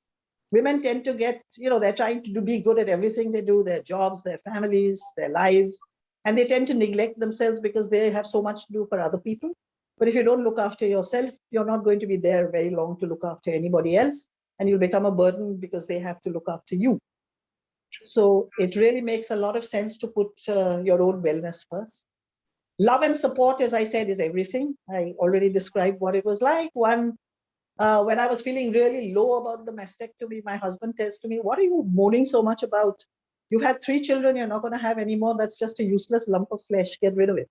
Women tend to get, they're trying to be good at everything they do, their jobs, their families, their lives, and they tend to neglect themselves because they have so much to do for other people. But if you don't look after yourself, you're not going to be there very long to look after anybody else, and you'll become a burden because they have to look after you. So it really makes a lot of sense to put your own wellness first. Love and support, as I said, is everything. I already described what it was like. When I was feeling really low about the mastectomy, my husband says to me, what are you moaning so much about? You've had 3 children, you're not going to have any more. That's just a useless lump of flesh. Get rid of it.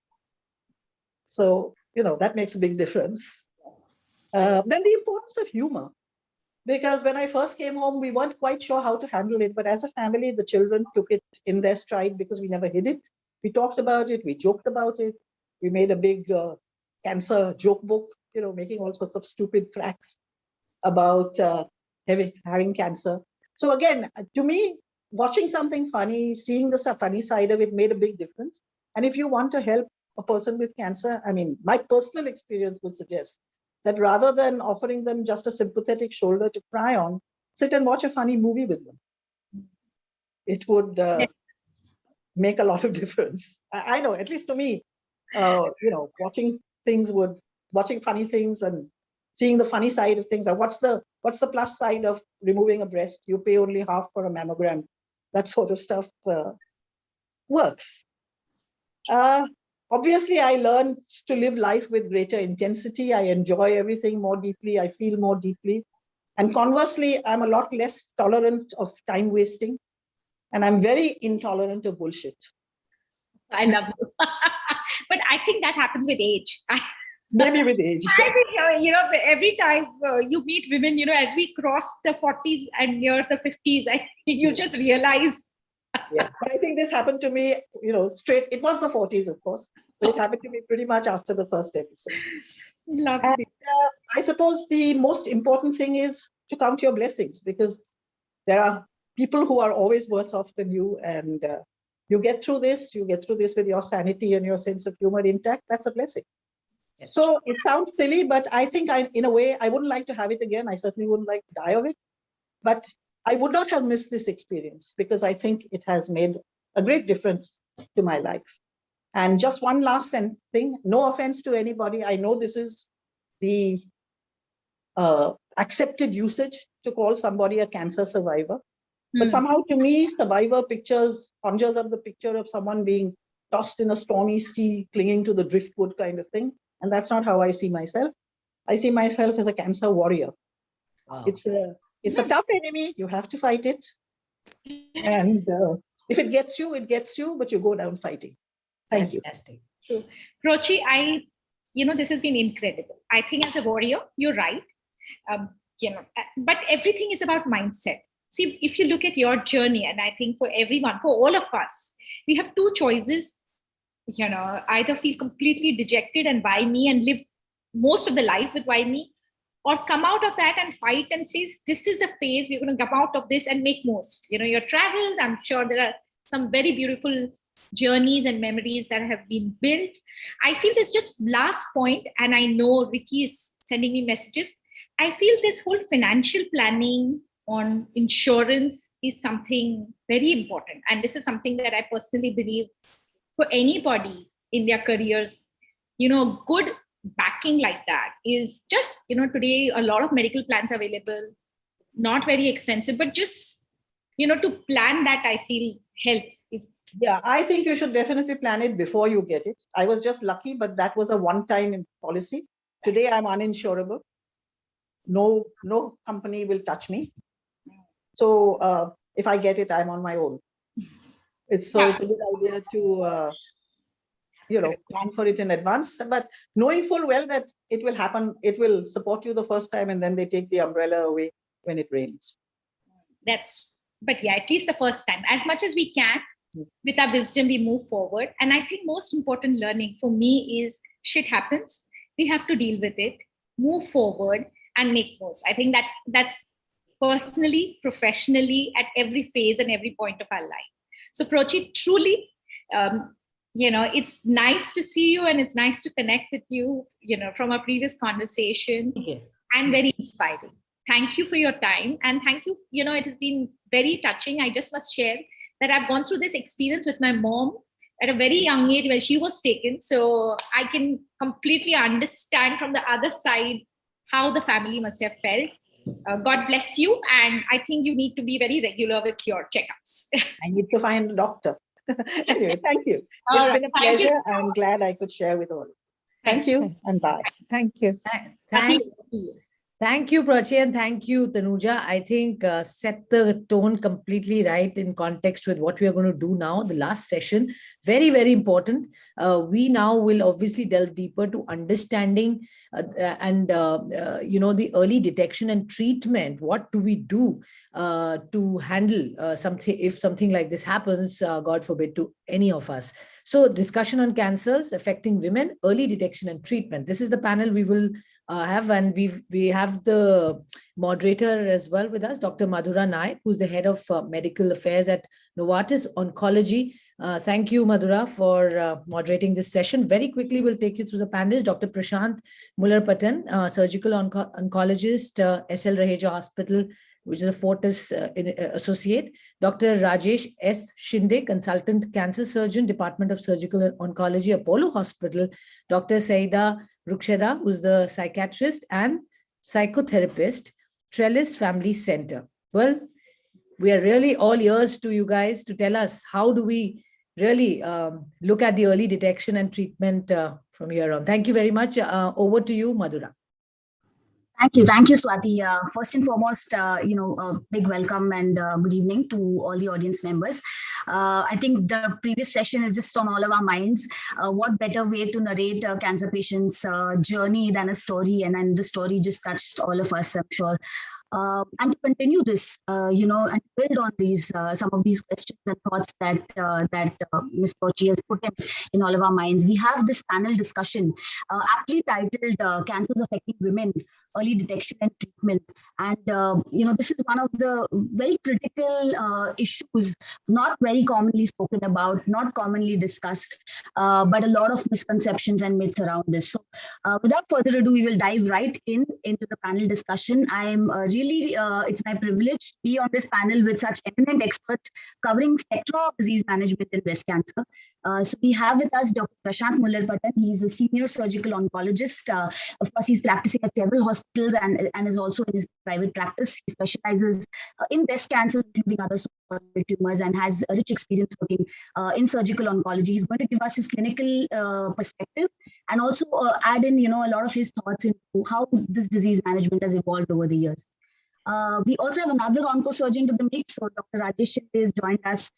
So, that makes a big difference. Then the importance of humor. Because when I first came home, we weren't quite sure how to handle it. But as a family, the children took it in their stride because we never hid it. We talked about it. We joked about it. We made a big cancer joke book, making all sorts of stupid cracks about having cancer. So again, to me, watching something funny, seeing the funny side of it made a big difference. And if you want to help a person with cancer, I mean, my personal experience would suggest that rather than offering them just a sympathetic shoulder to cry on, sit and watch a funny movie with them. It would make a lot of difference. I know, at least to me, watching funny things and seeing the funny side of things. What's the plus side of removing a breast? You pay only half for a mammogram. That sort of stuff works. Obviously, I learned to live life with greater intensity. I enjoy everything more deeply. I feel more deeply. And conversely, I'm a lot less tolerant of time wasting. And I'm very intolerant of bullshit. I love you. But I think that happens with age. Maybe with age. I think, every time you meet women, as we cross the 40s and near the 50s, I think you just realize. Yeah, but I think this happened to me, straight. It was the 40s, of course, but it happened to me pretty much after the first episode. Lovely. And I suppose the most important thing is to count your blessings, because there are people who are always worse off than you, and you get through this with your sanity and your sense of humor intact. That's a blessing. Yes. So it sounds silly, but I think in a way, I wouldn't like to have it again. I certainly wouldn't like to die of it, but I would not have missed this experience because I think it has made a great difference to my life. And just one last thing, no offense to anybody. I know this is the accepted usage to call somebody a cancer survivor. But somehow to me, survivor pictures conjures up the picture of someone being tossed in a stormy sea, clinging to the driftwood kind of thing. And that's not how I see myself. I see myself as a cancer warrior. Wow. It's a tough enemy. You have to fight it. And if it gets you, it gets you, but you go down fighting. Thank Fantastic. You. Prochi, this has been incredible. I think as a warrior, you're right. But everything is about mindset. See, if you look at your journey, and I think for everyone, for all of us, we have 2 choices, either feel completely dejected and why me and live most of the life with why me, or come out of that and fight and say, this is a phase, we're going to come out of this and make most. Your travels, I'm sure there are some very beautiful journeys and memories that have been built. I feel this just last point, and I know Ricky is sending me messages. I feel this whole financial planning on insurance is something very important. And this is something that I personally believe for anybody in their careers, good backing like that is just, today a lot of medical plans available, not very expensive, but just, to plan that I feel helps. Yeah, I think you should definitely plan it before you get it. I was just lucky, but that was a one-time policy. Today I'm uninsurable. No company will touch me. So if I get it, I'm on my own. It's a good idea to, plan for it in advance, but knowing full well that it will happen, it will support you the first time and then they take the umbrella away when it rains. But at least the first time, as much as we can, with our wisdom, we move forward. And I think most important learning for me is shit happens. We have to deal with it, move forward and make most. I think that's personally, professionally, at every phase and every point of our life. So Prochi, truly, it's nice to see you and it's nice to connect with you, from our previous conversation and very inspiring. Thank you for your time. And thank you, it has been very touching. I just must share that I've gone through this experience with my mom at a very young age when she was taken. So I can completely understand from the other side how the family must have felt. God bless you. And I think you need to be very regular with your checkups. I need to find a doctor. Anyway, thank you. It's been a pleasure. I'm glad I could share with all. Thank you and bye. Thank you. Thanks. Thank you, Prachi, and thank you, Tanuja. I think set the tone completely right in context with what we are going to do now. The last session, very, very important. We now will obviously delve deeper to understanding the early detection and treatment. What do we do to handle something if something like this happens, God forbid, to any of us? So, discussion on cancers affecting women, early detection and treatment. This is the panel we will have, and we have the moderator as well with us, Dr. Madhura Naik, who's the head of medical affairs at Novartis Oncology. Thank you, Madhura, for moderating this session. Very quickly, we'll take you through the panelists. Dr. Prashant Muller-Patan, surgical oncologist, SL Raheja Hospital, which is a Fortis associate. Dr. Rajesh S. Shinde, consultant cancer surgeon, Department of Surgical Oncology, Apollo Hospital. Dr. Saida Ruksheda, who's the psychiatrist and psychotherapist, Trellis Family Center. Well, we are really all ears to you guys to tell us how do we really look at the early detection and treatment from here on. Thank you very much. Over to you, Madhura. Thank you, Swati. First and foremost, a big welcome and good evening to all the audience members. I think the previous session is just on all of our minds. What better way to narrate a cancer patient's journey than a story, and then the story just touched all of us, I'm sure. And to continue this, and build on these some of these questions and thoughts that Ms. Pochi has put in all of our minds, we have this panel discussion aptly titled "Cancers Affecting Women: Early Detection and Treatment." And this is one of the very critical issues, not very commonly spoken about, not commonly discussed, but a lot of misconceptions and myths around this. So, without further ado, we will dive right into the panel discussion. I am it's my privilege to be on this panel with such eminent experts covering sector of disease management in breast cancer. So we have with us Dr. Prashant Muller-Patan. He's a senior surgical oncologist. Of course, he's practicing at several hospitals and is also in his private practice. He specializes in breast cancer, including other solid tumors, and has a rich experience working in surgical oncology. He's going to give us his clinical perspective and also add in, a lot of his thoughts into how this disease management has evolved over the years. We also have another oncosurgeon to the mix. So Dr. Rajesh Shinde has joined us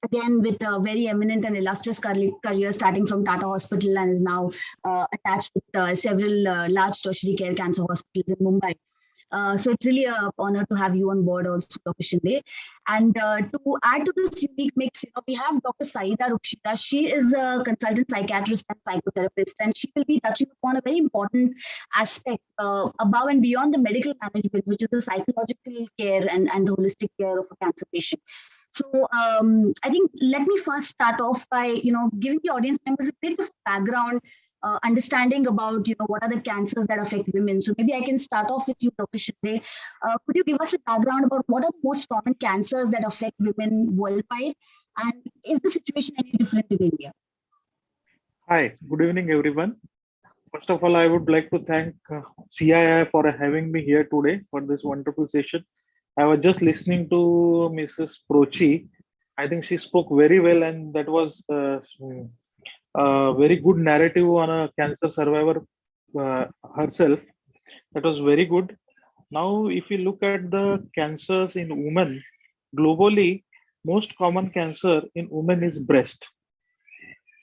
again with a very eminent and illustrious career starting from Tata Hospital and is now attached with several large tertiary care cancer hospitals in Mumbai. So it's really an honor to have you on board also, Dr. Shinde. And to add to this unique mix, we have Dr. Saida Ruksheda. She is a consultant psychiatrist and psychotherapist, and she will be touching upon a very important aspect above and beyond the medical management, which is the psychological care and the holistic care of a cancer patient. So I think let me first start off by, giving the audience members a bit of background understanding about, what are the cancers that affect women. So maybe I can start off with you, Dr. Shinde. Could you give us a background about what are the most common cancers that affect women worldwide? And is the situation any different in India? Hi, good evening, everyone. First of all, I would like to thank CII for having me here today for this wonderful session. I was just listening to Mrs. Pochi. I think she spoke very well, and that was a very good narrative on a cancer survivor herself. That was very good. Now, if you look at the cancers in women, globally, most common cancer in women is breast,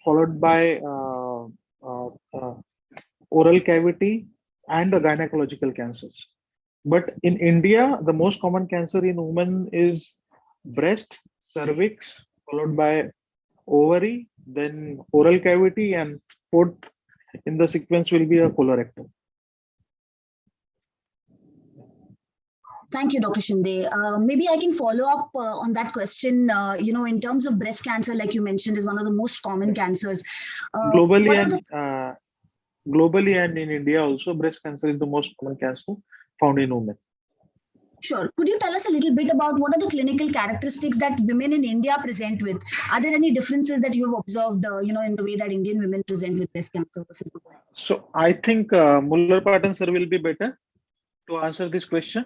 followed by oral cavity and the gynecological cancers. But in India, the most common cancer in women is breast, cervix, followed by ovary, then oral cavity, and fourth in the sequence will be a colorectal. Thank you, Dr. Shinde. Maybe I can follow up on that question. In terms of breast cancer, like you mentioned, is one of the most common cancers. Globally and in India also, breast cancer is the most common cancer found in women. Sure. Could you tell us a little bit about what are the clinical characteristics that women in India present with? Are there any differences that you have observed, in the way that Indian women present with breast cancer versus the world? So I think Muller-Patan sir will be better to answer this question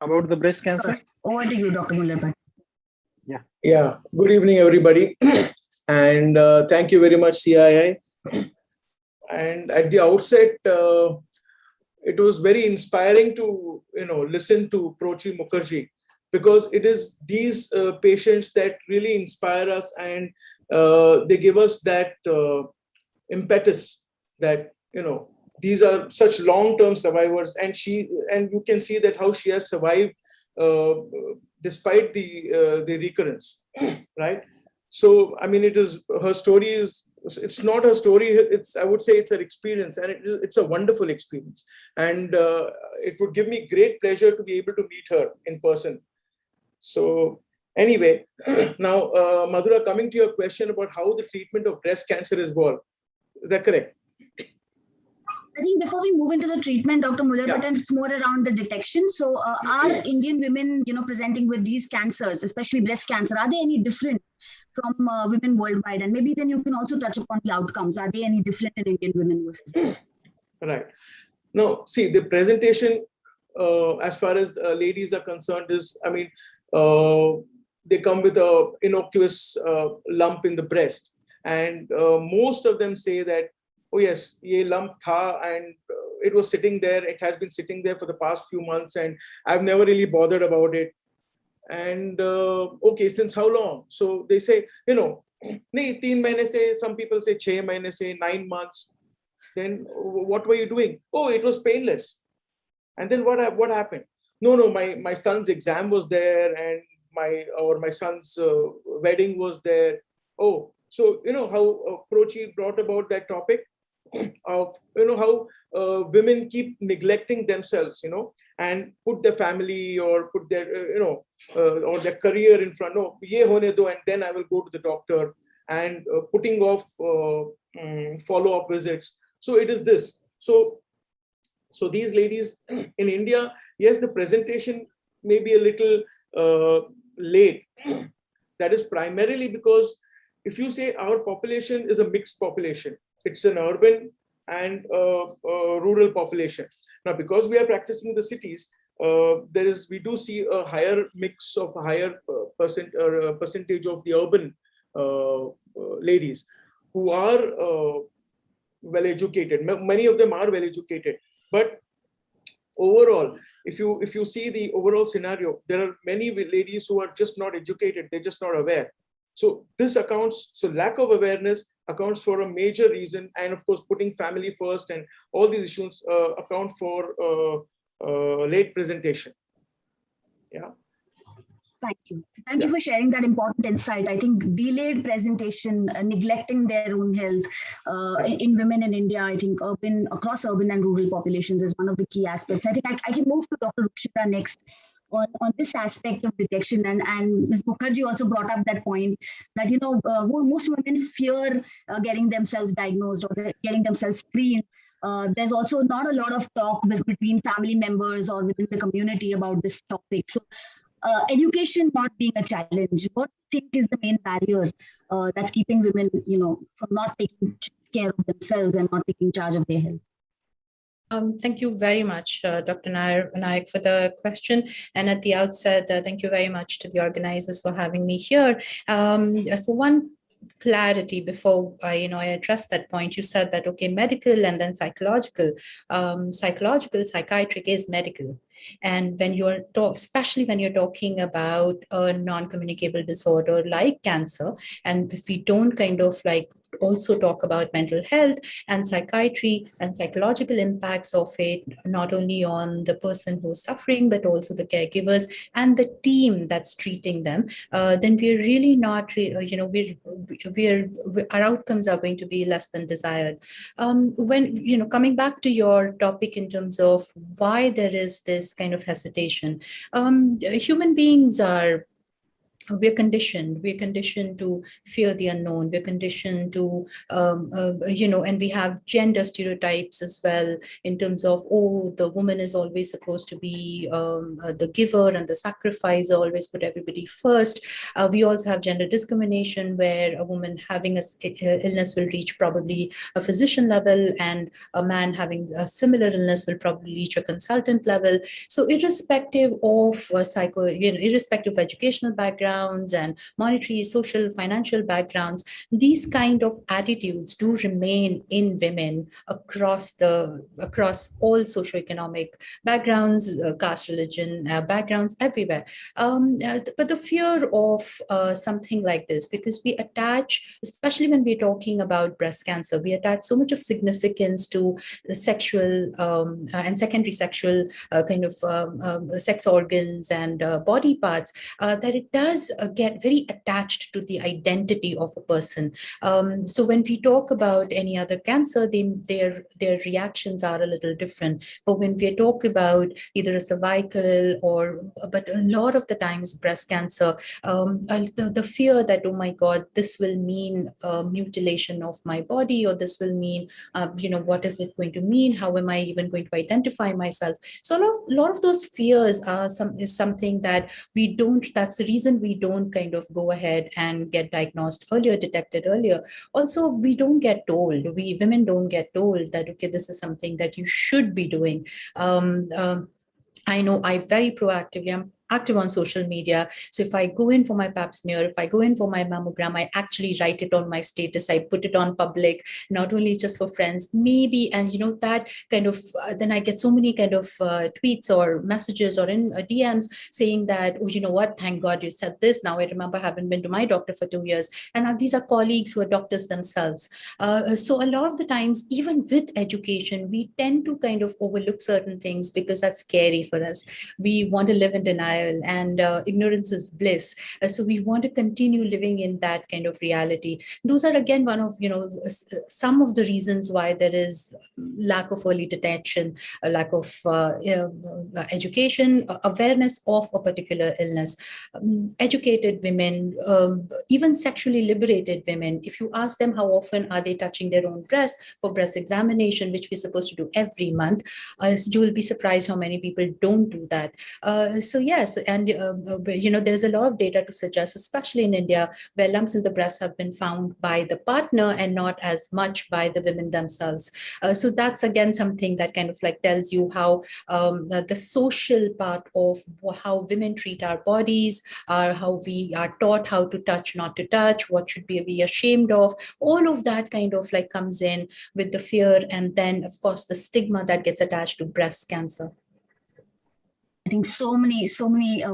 about the breast cancer. Sure. Over to you, Dr. Muller-Patan. Yeah. Good evening, everybody. And thank you very much, CII. And at the outset, it was very inspiring to listen to Prochi Mukherjee, because it is these patients that really inspire us, and they give us that impetus that these are such long-term survivors, and you can see that how she has survived despite the recurrence, right? So I mean, her story is, it's not her story, I would say it's her experience, and it's a wonderful experience, and it would give me great pleasure to be able to meet her in person. So anyway, now Madhura, coming to your question about how the treatment of breast cancer is evolved, is that correct? I think before we move into the treatment, Dr. Muller, it's more around the detection. So are Indian women, presenting with these cancers, especially breast cancer, are they any different from women worldwide? And maybe then you can also touch upon the outcomes. Are they any different in Indian women versus? Right. Now, see, the presentation, as far as ladies are concerned, is, I mean, they come with a innocuous lump in the breast. And most of them say that, oh yes, ye lump tha, and it was sitting there. It has been sitting there for the past few months, and I've never really bothered about it. And okay, since how long? So they say, nahi, 3 mahine se, some people say 6 mahine se, 9 months. Then what were you doing? Oh, it was painless. And then what happened? No, my son's exam was there, and my son's wedding was there. Oh, so how Prochi brought about that topic of how women keep neglecting themselves, and put their family or put their or their career in front. No, ye hone do, and then I will go to the doctor, and putting off follow-up visits. So it is this. So these ladies in India, yes, the presentation may be a little late. That is primarily because if you say our population is a mixed population, it's an urban and rural population. Now, because we are practicing in the cities, we do see a higher mix of a higher percentage of the urban ladies who are well educated. Many of them are well educated, but overall, if you see the overall scenario, there are many ladies who are just not educated. They're just not aware. So lack of awareness accounts for a major reason, and of course, putting family first and all these issues account for late presentation. Yeah. Thank you. Thank you for sharing that important insight. I think delayed presentation, neglecting their own health in women in India, I think across urban and rural populations is one of the key aspects. I think I can move to Dr. Ruchita next on this aspect of detection. And Ms. Mukherjee also brought up that point that, most women fear getting themselves diagnosed or getting themselves screened. There's also not a lot of talk between family members or within the community about this topic. So education not being a challenge, what do you think is the main barrier that's keeping women, from not taking care of themselves and not taking charge of their health? Thank you very much, Dr. Nayak, for the question. And at the outset, thank you very much to the organizers for having me here. So one clarity before I address that point. You said that, okay, medical and then psychological. Psychiatric is medical. And when you're especially when you're talking about a non-communicable disorder like cancer, and if we don't kind of also talk about mental health and psychiatry and psychological impacts of it, not only on the person who's suffering, but also the caregivers and the team that's treating them, then we're really not, our outcomes are going to be less than desired. When, coming back to your topic in terms of why there is this kind of hesitation, human beings we're conditioned to fear the unknown. We're conditioned to, and we have gender stereotypes as well in terms of, oh, the woman is always supposed to be the giver and the sacrificer, always put everybody first. We also have gender discrimination where a woman having an illness will reach probably a physician level, and a man having a similar illness will probably reach a consultant level. So irrespective of irrespective of educational background, backgrounds and monetary, social, financial backgrounds, these kind of attitudes do remain in women across all socioeconomic backgrounds, caste, religion, backgrounds, everywhere. But the fear of something like this, because we attach, especially when we're talking about breast cancer, we attach so much of significance to the sexual and secondary sexual kind of sex organs and body parts, that it does get very attached to the identity of a person. So when we talk about any other cancer, their reactions are a little different. But when we talk about either a cervical but a lot of the times breast cancer, the fear that, oh my God, this will mean mutilation of my body, or this will mean, what is it going to mean? How am I even going to identify myself? So a lot of those fears is something that we don't, that's the reason we don't kind of go ahead and get diagnosed earlier, detected earlier. Also, we don't get told, women don't get told that, okay, this is something that you should be doing. I know I very proactively, I'm active on social media. So if I go in for my pap smear, if I go in for my mammogram, I actually write it on my status. I put it on public, not only just for friends, maybe, and that kind of, then I get so many kind of tweets or messages or in DMs saying that, oh, you know what, thank God you said this. Now I remember I haven't been to my doctor for 2 years. And these are colleagues who are doctors themselves. So a lot of the times, even with education, we tend to kind of overlook certain things because that's scary for us. We want to live in denial, and ignorance is bliss. So we want to continue living in that kind of reality. Those are again one of some of the reasons why there is lack of early detection, a lack of education, awareness of a particular illness. Educated women, even sexually liberated women, if you ask them how often are they touching their own breast for breast examination, which we're supposed to do every month, you will be surprised how many people don't do that. So yes, and there's a lot of data to suggest, especially in India, where lumps in the breast have been found by the partner and not as much by the women themselves. So that's again something that kind of like tells you how the social part of how women treat our bodies, how we are taught how to touch, not to touch, what should we be ashamed of, all of that kind of like comes in with the fear, and then of course the stigma that gets attached to breast cancer. I think so many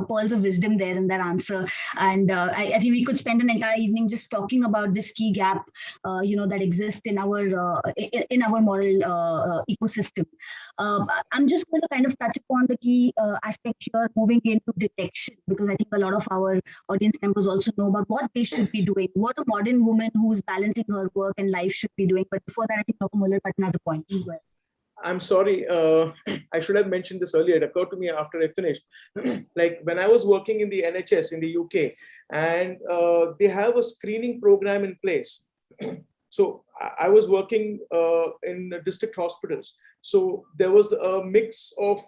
pearls of wisdom there in that answer, and I think we could spend an entire evening just talking about this key gap, that exists in our moral ecosystem. I'm just going to kind of touch upon the key aspect here, moving into detection, because I think a lot of our audience members also know about what they should be doing, what a modern woman who's balancing her work and life should be doing. But before that, I think Dr. Muller-Patton has a point. Please go ahead. I'm sorry, I should have mentioned this earlier. It occurred to me after I finished. Like when I was working in the NHS in the UK, and they have a screening program in place. So I was working in district hospitals. So there was a mix of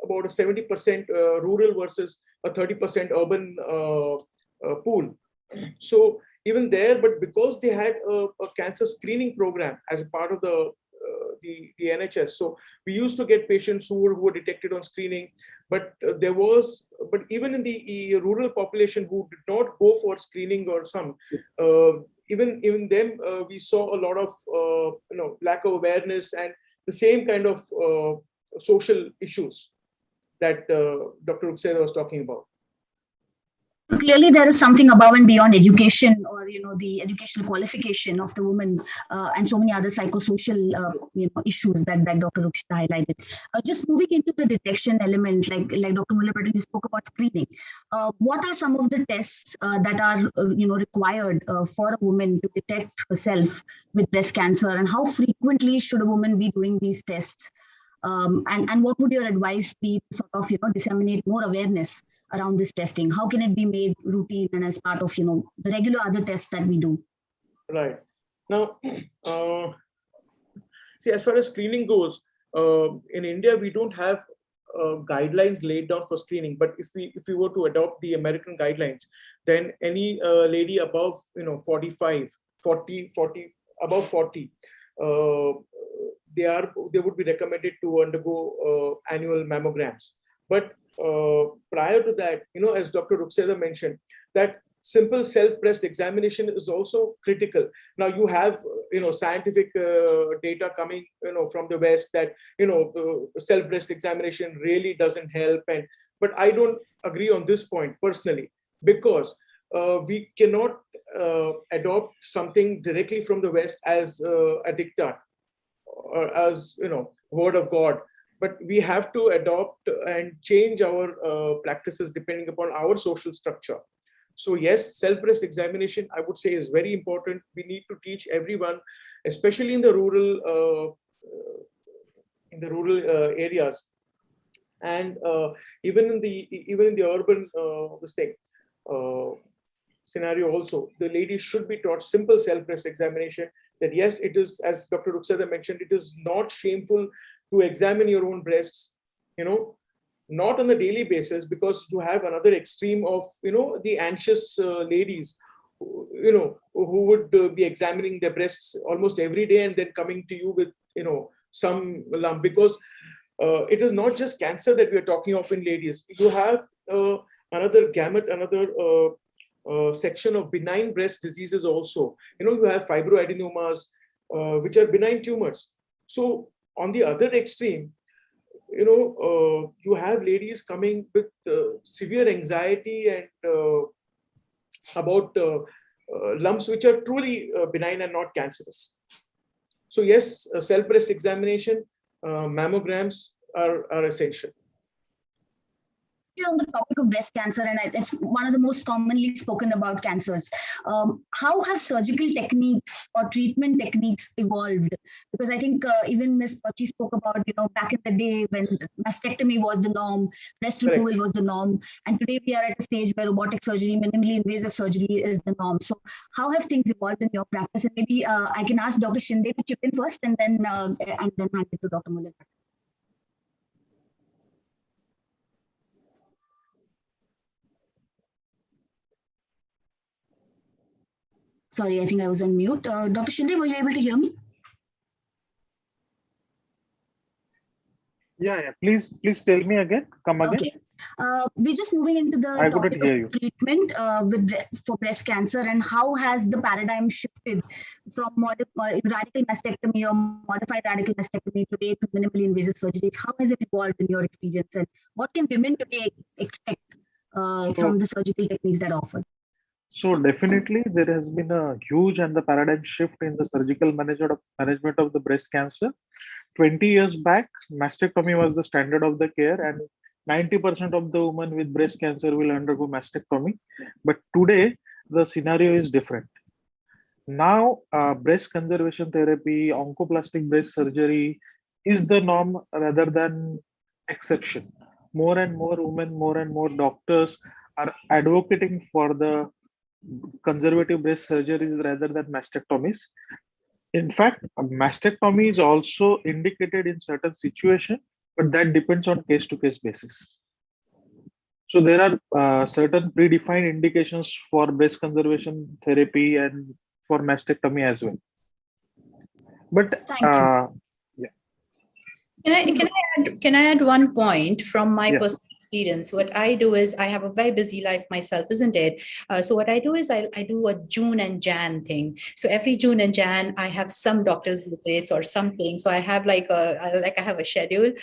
about a 70% rural versus a 30% urban pool. So even there, but because they had a cancer screening program as a part of the NHS. So we used to get patients who were detected on screening, but even in the rural population who did not go for screening or some, even them, we saw a lot of lack of awareness and the same kind of social issues that Dr. Ruksera was talking about. Clearly, there is something above and beyond education, or the educational qualification of the woman, and so many other psychosocial issues that Dr. Ruksera highlighted. Just moving into the detection element, like Dr. Muller-Patton, you spoke about screening. What are some of the tests that are required for a woman to detect herself with breast cancer, and how frequently should a woman be doing these tests? And what would your advice be to sort of disseminate more awareness around this testing? How can it be made routine and as part of the regular other tests that we do? Right. Now, see, as far as screening goes, in India we don't have guidelines laid down for screening. But if we were to adopt the American guidelines, then any lady above 45, 40, above 40. They would be recommended to undergo annual mammograms. But prior to that, as Dr. Rukseda mentioned, that simple self-breast examination is also critical. Now you have, scientific data coming, from the West that, self-breast examination really doesn't help. But I don't agree on this point personally, because we cannot adopt something directly from the West as a diktat or as, word of God. But we have to adopt and change our practices depending upon our social structure. So yes, self-breast examination, I would say, is very important. We need to teach everyone, especially in the rural areas, and even in the urban scenario also. The ladies should be taught simple self-breast examination. That yes, it is, as Dr. Rukseda mentioned, it is not shameful to examine your own breasts. Not on a daily basis, because you have another extreme of the anxious ladies who would be examining their breasts almost every day and then coming to you with some lump, because it is not just cancer that we are talking of in ladies. You have another gamut, another section of benign breast diseases also. You have fibroadenomas, which are benign tumors. So on the other extreme, you have ladies coming with severe anxiety and about lumps which are truly benign and not cancerous. So yes, self-breast examination, mammograms are essential. You're on the topic of breast cancer, and it's one of the most commonly spoken about cancers. How have surgical techniques or treatment techniques evolved? Because I think even Ms. Pachi spoke about, back in the day when mastectomy was the norm, breast removal was the norm, and today we are at a stage where robotic surgery, minimally invasive surgery is the norm. So how have things evolved in your practice? And maybe I can ask Dr. Shinde to chip in first, and then hand it to Dr. Muller. Sorry, I think I was on mute. Dr. Shinde, were you able to hear me? Yeah. Please tell me again. Come again. Okay. We're just moving into the topic of treatment for breast cancer, and how has the paradigm shifted from radical mastectomy or modified radical mastectomy today to minimally invasive surgeries? How has it evolved in your experience, and what can women today expect from the surgical techniques that are offered? So definitely there has been a huge and the paradigm shift in the surgical management of the breast cancer. 20 years back, mastectomy was the standard of the care, and 90% of the women with breast cancer will undergo mastectomy. But today, the scenario is different. Now, breast conservation therapy, oncoplastic breast surgery is the norm rather than exception. More and more women, more and more doctors are advocating for the conservative breast surgeries rather than mastectomies. In fact, a mastectomy is also indicated in certain situations, but that depends on case-to-case basis. So there are certain predefined indications for breast conservation therapy and for mastectomy as well. But Can I add one point from my personal experience? What I do is, I have a very busy life myself, isn't it? So what I do is I do a June and Jan thing. So every June and Jan, I have some doctor's visits or something. So I have I have a schedule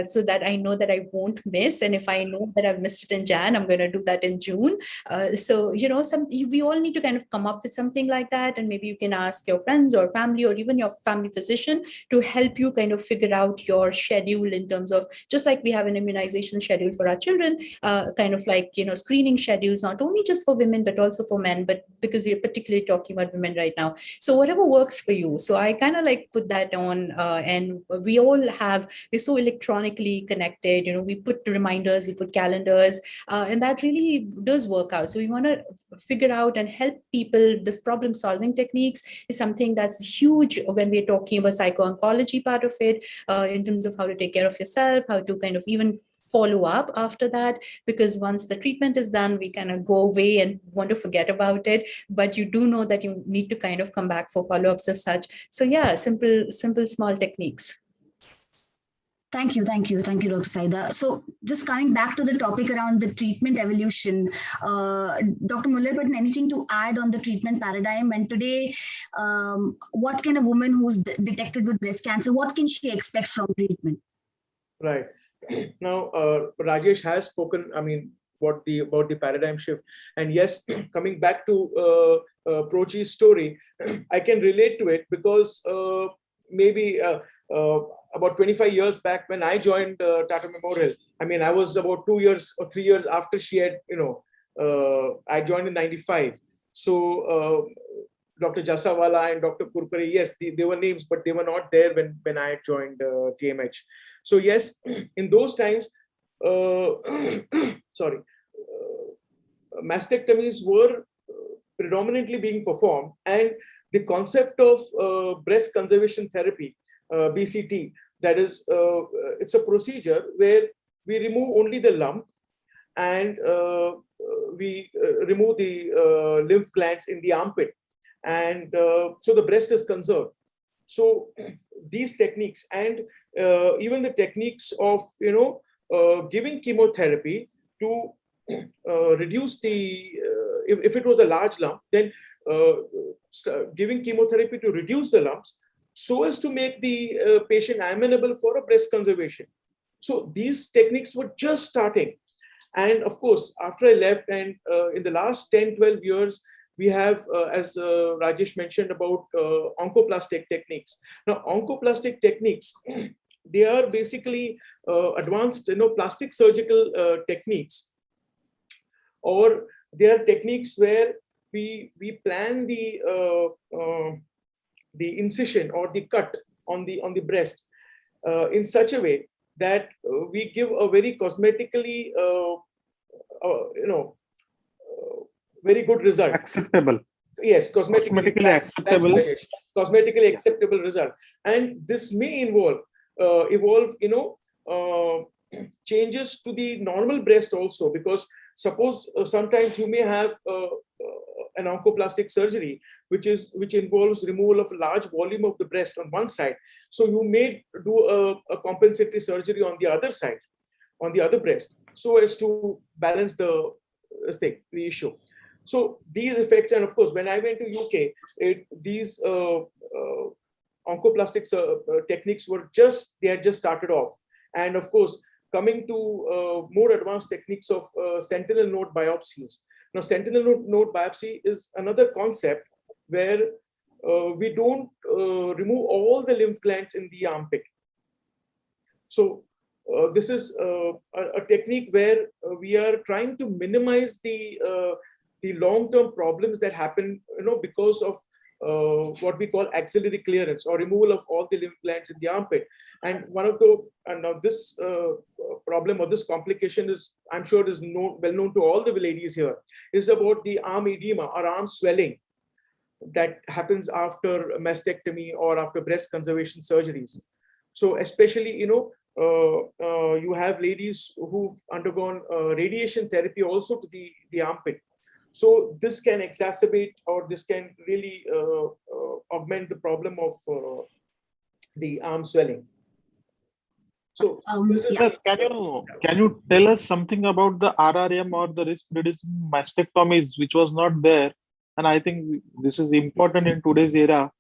so that I know that I won't miss. And if I know that I've missed it in Jan, I'm going to do that in June. So, we all need to kind of come up with something like that. And maybe you can ask your friends or family or even your family physician to help you kind of figure out your schedule, in terms of, just like we have an immunization schedule for our children, kind of like, screening schedules, not only just for women, but also for men, but because we are particularly talking about women right now. So whatever works for you. So I kind of like put that on, and we're so electronically connected, we put reminders, we put calendars, and that really does work out. So we want to figure out and help people. This problem solving techniques is something that's huge when we're talking about psycho-oncology part of it, in terms of how to take care of yourself, how to kind of even follow up after that, because once the treatment is done, we kind of go away and want to forget about it, but you do know that you need to kind of come back for follow-ups as such. So yeah, simple small techniques. Thank you, Dr. Saida. So just coming back to the topic around the treatment evolution, Dr. Mullerpatan, anything to add on the treatment paradigm? And today, what can a woman who's detected with breast cancer, what can she expect from treatment? Right. Now, Rajesh has spoken, I mean, about the paradigm shift. And yes, coming back to Prochi's story, I can relate to it because maybe about 25 years back when I joined Tata Memorial, I mean, I was about 2 years or 3 years after she had, I joined in 95. So Dr. Jasawala and Dr. Purkare, yes, they were names, but they were not there when I had joined TMH. So yes, in those times, sorry, mastectomies were predominantly being performed, and the concept of breast conservation therapy, BCT, that is, it's a procedure where we remove only the lump and we remove the lymph glands in the armpit, and so the breast is conserved. So these techniques and even the techniques of giving chemotherapy to reduce the if it was a large lump, then giving chemotherapy to reduce the lumps so as to make the patient amenable for a breast conservation. So these techniques were just starting. And of course, after I left and in the last 10-12 years, we have, as Rajesh mentioned, about oncoplastic techniques. Now, oncoplastic techniques, they are basically advanced, plastic surgical techniques, or they are techniques where we plan the incision or the cut on the breast in such a way that we give a very cosmetically, very good result. Acceptable. Yes, cosmetically acceptable. Cosmetically acceptable result, and this may evolve, changes to the normal breast also, because suppose sometimes you may have an oncoplastic surgery which involves removal of a large volume of the breast on one side. So you may do a compensatory surgery on the other side, on the other breast, so as to balance the issue. So these effects, and of course, when I went to UK, these oncoplastic techniques had just started off. And of course, coming to more advanced techniques of sentinel node biopsies. Now, sentinel node biopsy is another concept where we don't remove all the lymph glands in the armpit. So this is a technique where we are trying to minimize the long-term problems that happen, because of what we call axillary clearance or removal of all the lymph glands in the armpit. And one of the now this problem or this complication is, I'm sure, is well known to all the ladies here, is about the arm edema or arm swelling that happens after mastectomy or after breast conservation surgeries. So especially, you have ladies who've undergone radiation therapy also to the armpit. So this can exacerbate, or this can really augment the problem of the arm swelling. So can you tell us something about the RRM or the risk reducing mastectomies, which was not there? And I think this is important in today's era,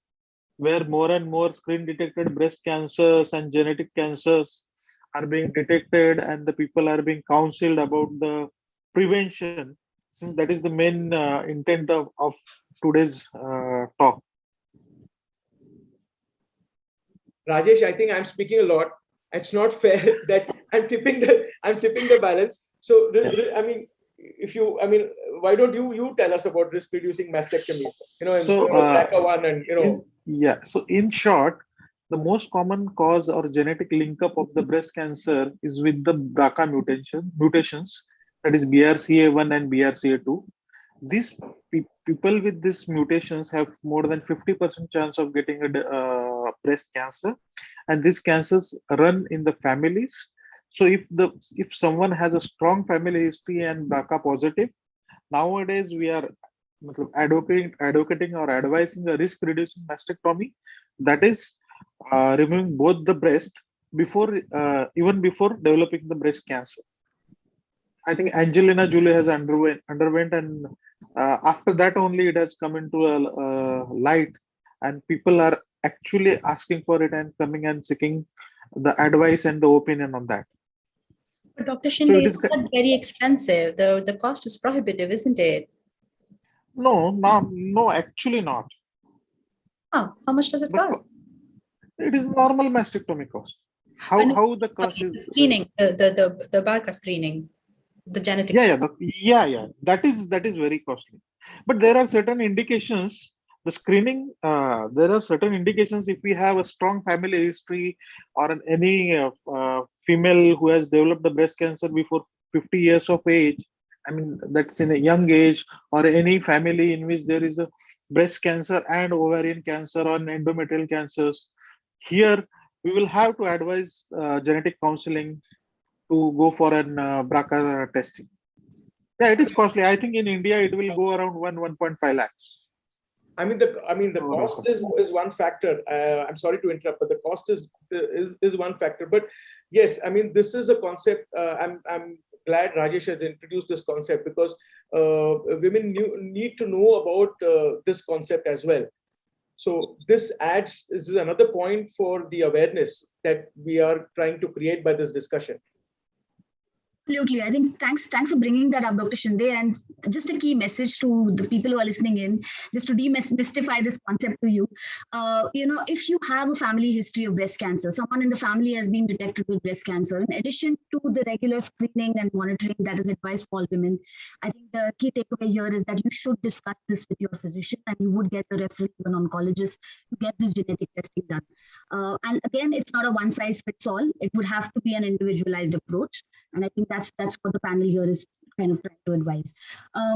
where more and more screen detected breast cancers and genetic cancers are being detected, and the people are being counseled about the prevention, since that is the main intent of today's talk. Rajesh, I think I'm speaking a lot. It's not fair that I'm tipping the balance. So I mean, why don't you tell us about risk reducing mastectomies? So BRCA1 and yeah. So in short, the most common cause or genetic link up of the breast cancer is with the BRCA mutations, that is BRCA1 and BRCA2. These people with these mutations have more than 50% chance of getting a breast cancer, and these cancers run in the families. So if someone has a strong family history and BRCA positive, nowadays we are advocating or advising a risk reducing mastectomy, that is removing both the breast even before developing the breast cancer. I think Angelina Jolie has underwent, and after that only it has come into a light, and people are actually asking for it and coming and seeking the advice and the opinion on that. But Dr. So Shinde, it is it's not very expensive. The cost is prohibitive, isn't it? no, actually not. Oh, how much does it cost? It is normal mastectomy cost. How the cost is screening, the BARCA screening, the genetics. That is very costly. But there are certain indications. The screening, there are certain indications if we have a strong family history or any female who has developed the breast cancer before 50 years of age. I mean, that's in a young age, or any family in which there is a breast cancer and ovarian cancer or endometrial cancers. Here, we will have to advise genetic counseling to go for an BRCA testing. Yeah, it is costly. I think in India it will go around 1.5 lakhs. I mean the cost is one factor. I'm sorry to interrupt, but the cost is one factor. But yes, I mean this is a concept. I'm glad Rajesh has introduced this concept, because women need to know about this concept as well. So this is another point for the awareness that we are trying to create by this discussion. Absolutely. I think thanks for bringing that up, Dr. Shinde. And just a key message to the people who are listening in, just to demystify this concept to you. If you have a family history of breast cancer, someone in the family has been detected with breast cancer, in addition to the regular screening and monitoring that is advised for all women, I think the key takeaway here is that you should discuss this with your physician, and you would get a referral to an oncologist to get this genetic testing done. And again, it's not a one size fits all. It would have to be an individualized approach. And I think that's what the panel here is kind of trying to advise.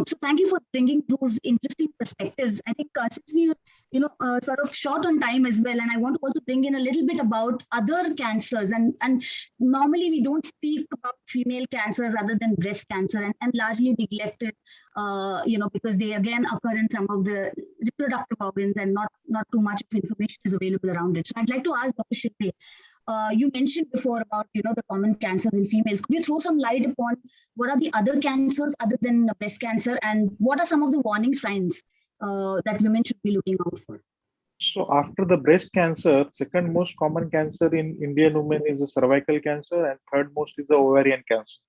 So thank you for bringing those interesting perspectives. I think since we are, sort of short on time as well, and I want to also bring in a little bit about other cancers. And normally we don't speak about female cancers other than breast cancer, and largely neglected, because they again occur in some of the reproductive organs, and not too much of information is available around it. So I'd like to ask Dr. Shinde, you mentioned before about the common cancers in females. Could you throw some light upon what are the other cancers other than breast cancer, and what are some of the warning signs that women should be looking out for? So after the breast cancer, second most common cancer in Indian women is the cervical cancer, and third most is the ovarian cancer.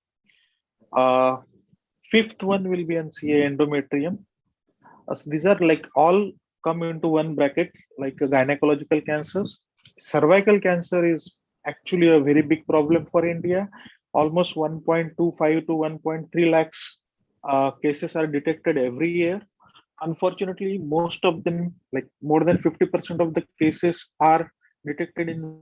Fifth one will be endometrium. So these are like all come into one bracket, like gynecological cancers. Cervical cancer is actually a very big problem for India. Almost 1.25 to 1.3 lakhs cases are detected every year. Unfortunately, most of them, like more than 50% of the cases, are detected in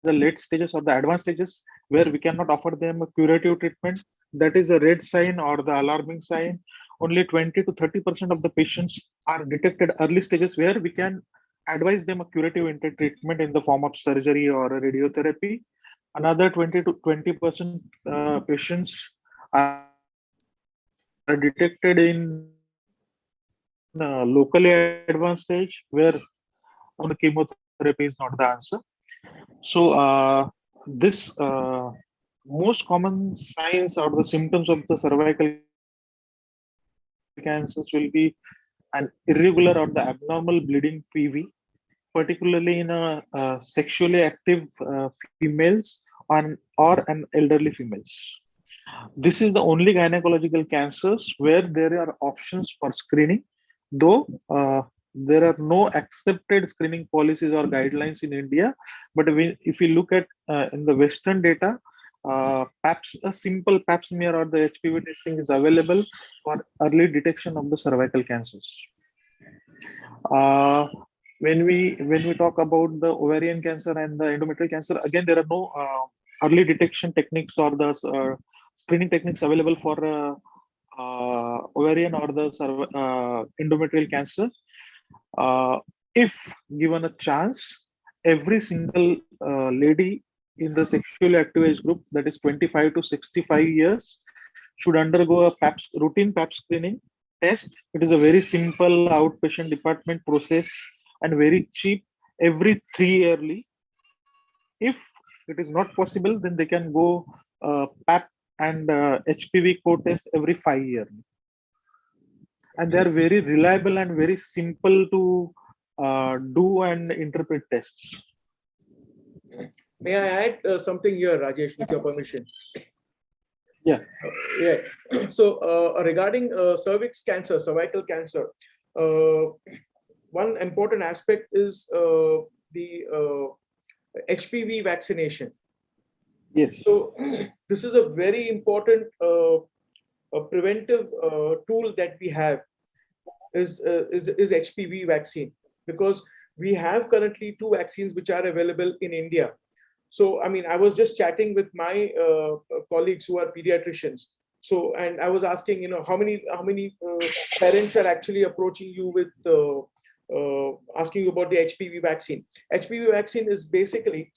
the late stages or the advanced stages, where we cannot offer them a curative treatment. That is a red sign or the alarming sign. Only 20 to 30% of the patients are detected early stages, where we can advise them a curative treatment in the form of surgery or a radiotherapy. Another 20 to 20% patients are detected in locally advanced stage, where the chemotherapy is not the answer. So this most common signs or the symptoms of the cervical cancers will be an irregular or the abnormal bleeding PV, particularly in sexually active females or an elderly females. This is the only gynecological cancers where there are options for screening, though there are no accepted screening policies or guidelines in India. But if we look at in the Western data, a simple pap smear or the HPV testing is available for early detection of the cervical cancers. When we talk about the ovarian cancer and the endometrial cancer, again, there are no early detection techniques or the screening techniques available for ovarian or the endometrial cancer. If given a chance, every single lady in the sexually active age group, that is 25 to 65 years, should undergo a routine pap screening test. It is a very simple outpatient department process and very cheap. Every 3 yearly, If it is not possible, then they can go PAP and HPV co-test every 5 years. And they are very reliable and very simple to do and interpret tests. May I add something here, Rajesh, with your permission? Yeah. Yeah. So regarding cervix cancer, cervical cancer, one important aspect is the HPV vaccination. Yes. So this is a very important preventive tool that we have is HPV vaccine, because we have currently 2 vaccines which are available in India. So, I mean, I was just chatting with my colleagues who are pediatricians. So, and I was asking, you know, how many parents are actually approaching you with asking you about the HPV vaccine. HPV vaccine is basically,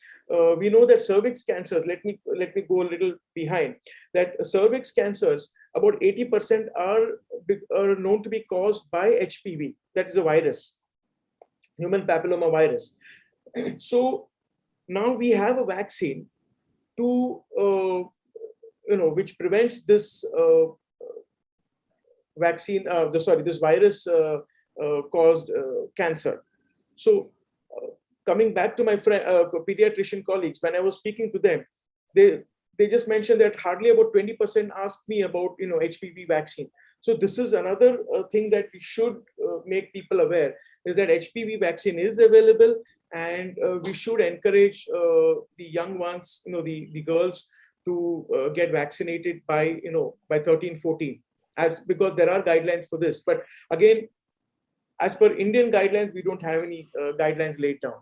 we know that cervix cancers, let me go a little behind, that cervix cancers, about 80% are known to be caused by HPV, that is a virus, human papilloma virus. So now we have a vaccine to, which prevents this this virus caused cancer. So coming back to my pediatrician colleagues, when I was speaking to them, they just mentioned that hardly about 20% asked me about HPV vaccine. So this is another thing that we should make people aware, is that HPV vaccine is available, and we should encourage the young ones, the girls, to get vaccinated by 13, 14, because there are guidelines for this. But again, as per Indian guidelines, we don't have any guidelines laid down.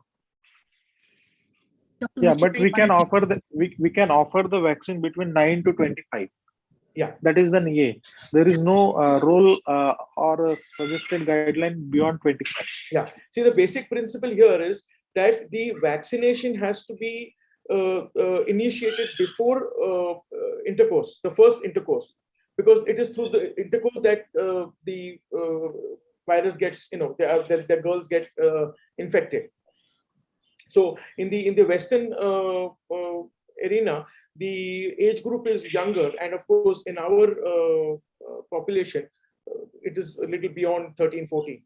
Yeah, but we can offer the vaccine between 9 to 25. Yeah, that is the NIA. There is no role or a suggested guideline beyond 25. Yeah, see, the basic principle here is that the vaccination has to be initiated before intercourse, the first intercourse, because it is through the intercourse that the virus gets, the girls get infected. So in the Western arena, the age group is younger, and of course in our population, it is a little beyond 13, 14.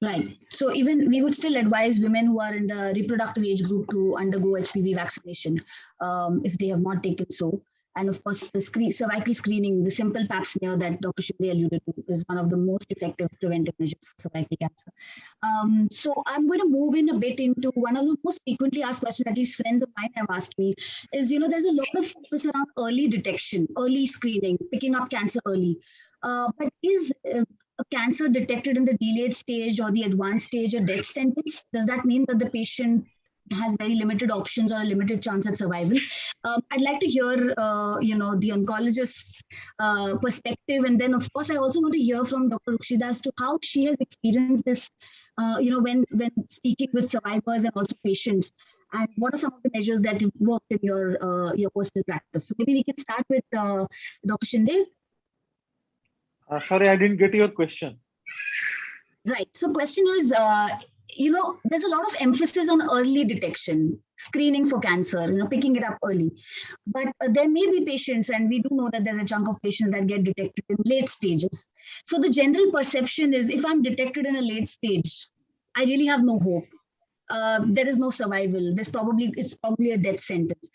Right. So even we would still advise women who are in the reproductive age group to undergo HPV vaccination if they have not taken so. And of course, the cervical screening, the simple pap smear that Dr. Shinde alluded to, is one of the most effective preventive measures for cervical cancer. So I'm going to move in a bit into one of the most frequently asked questions that these friends of mine have asked me is, there's a lot of focus around early detection, early screening, picking up cancer early. But is a cancer detected in the delayed stage or the advanced stage a death sentence? Does that mean that the patient has very limited options or a limited chance at survival? I'd like to hear, the oncologist's perspective. And then, of course, I also want to hear from Dr. Rukshida as to how she has experienced this, when speaking with survivors and also patients. And what are some of the measures that have worked in your personal practice? So maybe we can start with Dr. Shinde. Sorry, I didn't get your question. Right. So question is, there's a lot of emphasis on early detection, screening for cancer, picking it up early. But there may be patients, and we do know that there's a chunk of patients that get detected in late stages. So the general perception is, if I'm detected in a late stage, I really have no hope. There is no survival. It's probably a death sentence.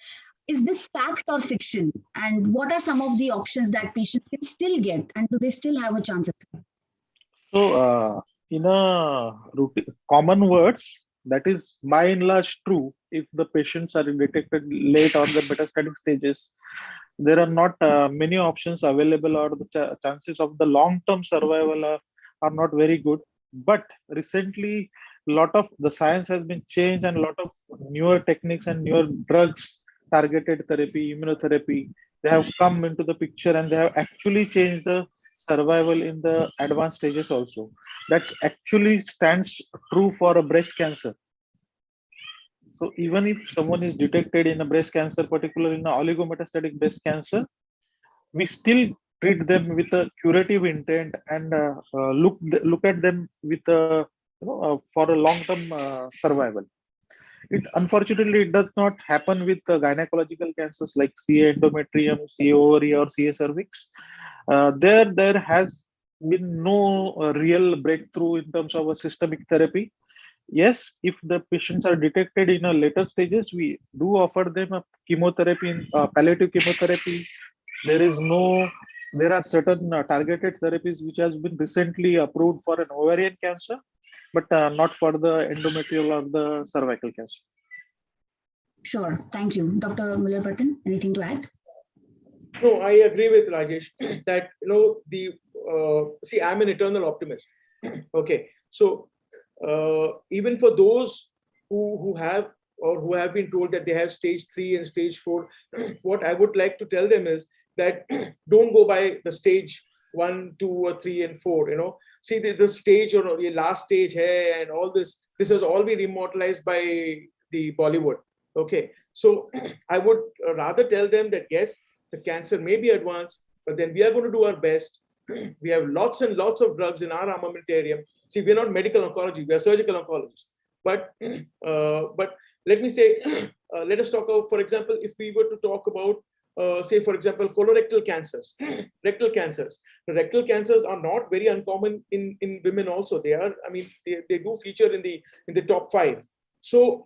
Is this fact or fiction? And what are some of the options that patients can still get? And do they still have a chance at survival? So, in a common words, that is by and large true. If the patients are detected late or the metastatic stages, there are not many options available, or the chances of the long-term survival are not very good. But recently, a lot of the science has been changed, and a lot of newer techniques and newer drugs, targeted therapy, immunotherapy, they have come into the picture, and they have actually changed the survival in the advanced stages also. That actually stands true for a breast cancer. So even if someone is detected in a breast cancer, particularly in an oligometastatic breast cancer, we still treat them with a curative intent and look at them with for a long-term survival. Unfortunately, it does not happen with gynecological cancers like CA endometrium, CA ovary, or CA cervix. There has been no real breakthrough in terms of a systemic therapy. Yes, if the patients are detected in a later stages, we do offer them a chemotherapy, palliative chemotherapy. There are certain targeted therapies which has been recently approved for an ovarian cancer, but not for the endometrial or the cervical cancer. Sure. Thank you. Dr. Muller-Burton, anything to add? No, I agree with Rajesh that, see, I'm an eternal optimist. Okay. So even for those who have been told that they have stage 3 and stage 4, what I would like to tell them is that don't go by the stage 1, 2, or 3, and 4. See the stage or the last stage here and all this has all been immortalized by the Bollywood. Okay, so I would rather tell them that yes, the cancer may be advanced, but then we are going to do our best. We have lots and lots of drugs in our armamentarium. See, we're not medical oncology, we are surgical oncologists. But let me say, let us talk about, for example, if we were to talk about, say, for example, colorectal cancers, rectal cancers. The rectal cancers are not very uncommon in women also. They are, I mean, they do feature in the top 5. So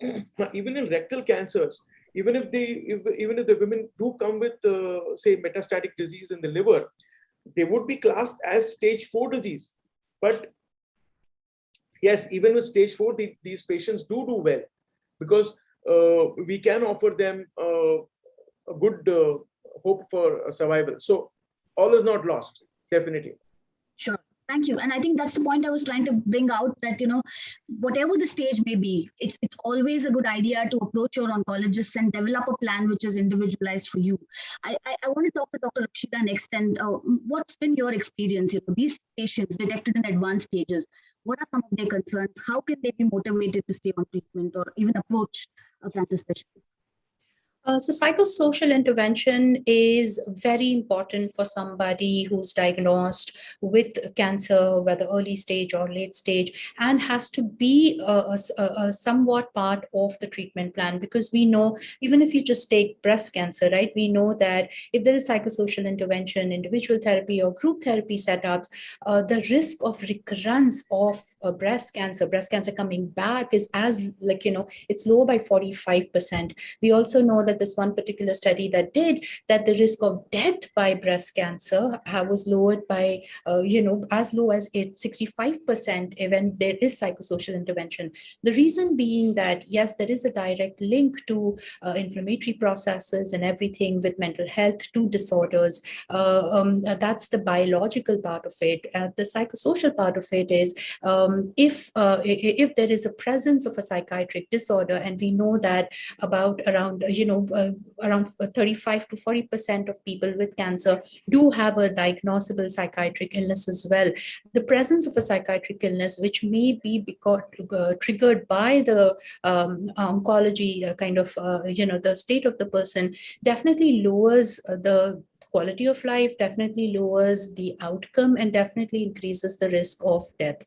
even in rectal cancers, even if the women do come with, say, metastatic disease in the liver, they would be classed as stage 4 disease. But yes, even with stage 4, these patients do well, because we can offer them a good hope for survival. So all is not lost, definitely. Sure. Thank you. And I think that's the point I was trying to bring out, that, whatever the stage may be, it's always a good idea to approach your oncologist and develop a plan which is individualized for you. I want to talk to Dr. Rashida next. And what's been your experience? These patients detected in advanced stages, what are some of their concerns? How can they be motivated to stay on treatment or even approach a cancer specialist? So psychosocial intervention is very important for somebody who's diagnosed with cancer, whether early stage or late stage, and has to be a somewhat part of the treatment plan, because we know, even if you just take breast cancer, right, we know that if there is psychosocial intervention, individual therapy or group therapy setups, the risk of recurrence of breast cancer coming back is it's lower by 45%. We also know that this one particular study that the risk of death by breast cancer was lowered by as low as 65% when there is psychosocial intervention. The reason being that yes, there is a direct link to inflammatory processes and everything with mental health to disorders. That's the biological part of it. The psychosocial part of it is if there is a presence of a psychiatric disorder, and we know that around 35 to 40% of people with cancer do have a diagnosable psychiatric illness as well. The presence of a psychiatric illness, which may be triggered by the oncology the state of the person, definitely lowers the quality of life, definitely lowers the outcome, and definitely increases the risk of death.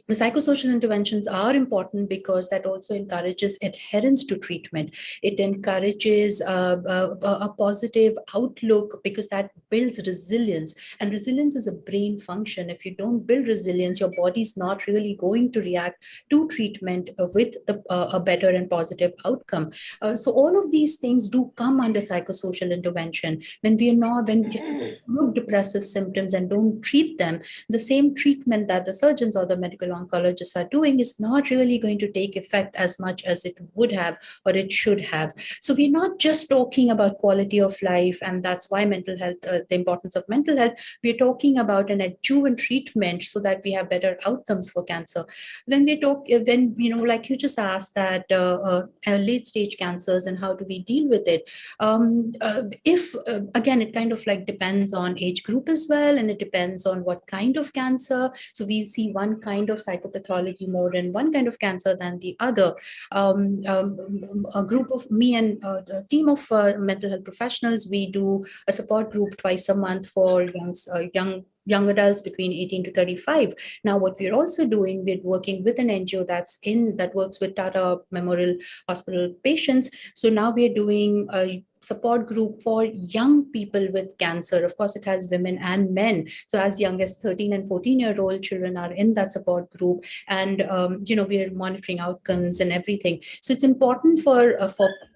The psychosocial interventions are important because that also encourages adherence to treatment. It encourages a positive outlook, because that builds resilience. And resilience is a brain function. If you don't build resilience, your body's not really going to react to treatment with a better and positive outcome. So all of these things do come under psychosocial intervention. If we have depressive symptoms and don't treat them, the same treatment that the surgeons or the medical oncologists are doing is not really going to take effect as much as it would have or it should have. So we're not just talking about quality of life, and that's why mental health, the importance of mental health. We're talking about an adjuvant treatment so that we have better outcomes for cancer. When like you just asked that late stage cancers and how do we deal with it? Again, it kind of like depends on age group as well, and it depends on what kind of cancer. So we see one kind of psychopathology more in one kind of cancer than the other. A group of me and a team of mental health professionals, we do a support group twice a month for young young adults between 18 to 35. Now, what we're also doing, we're working with an NGO that works with Tata Memorial Hospital patients. So now we're doing a support group for young people with cancer. Of course, it has women and men. So as young as 13 and 14-year-old children are in that support group, and we're monitoring outcomes and everything. So it's important for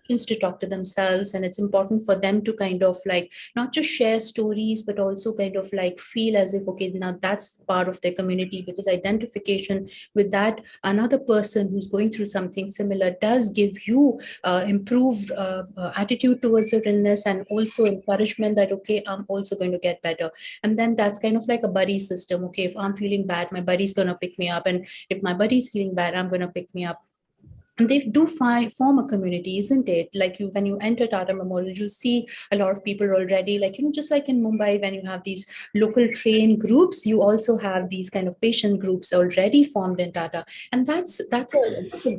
patients to talk to themselves, and it's important for them to kind of like not just share stories, but also kind of like feel as if, okay, now that's part of their community, because identification with that another person who's going through something similar does give you improved attitude towards your illness, and also encouragement that, okay, I'm also going to get better. And then that's kind of like a buddy system. Okay, if I'm feeling bad, my buddy's going to pick me up, and if my buddy's feeling bad, I'm going to pick me up. And they do form a community, isn't it? Like when you enter Tata Memorial, you'll see a lot of people already, like, just like in Mumbai, when you have these local train groups, you also have these kind of patient groups already formed in Tata. And that's a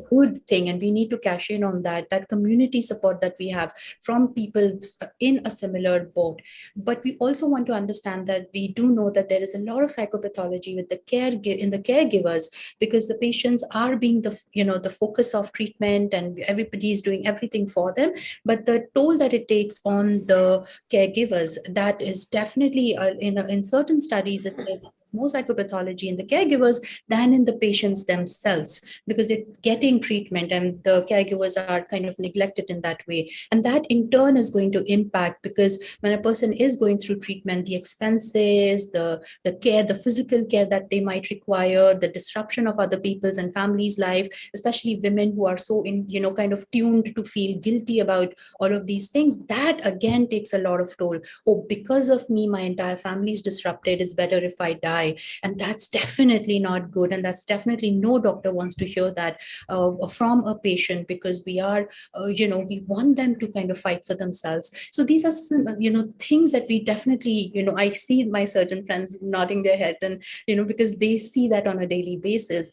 good thing. And we need to cash in on that community support that we have from people in a similar boat. But we also want to understand that we do know that there is a lot of psychopathology with the caregivers, because the patients are being the focus of treatment, and everybody is doing everything for them, but the toll that it takes on the caregivers, that is definitely in certain studies, there's more psychopathology in the caregivers than in the patients themselves, because they're getting treatment and the caregivers are kind of neglected in that way. And that in turn is going to impact, because when a person is going through treatment, the expenses, the care, the physical care that they might require, the disruption of other people's and families' life, especially women who are so kind of tuned to feel guilty about all of these things, that again takes a lot of toll. Oh, because of me, my entire family is disrupted. It's better if I die. And that's definitely not good. And that's definitely, no doctor wants to hear that from a patient, because we are, we want them to kind of fight for themselves. So these are some, things that we definitely, I see my surgeon friends nodding their head, and, because they see that on a daily basis.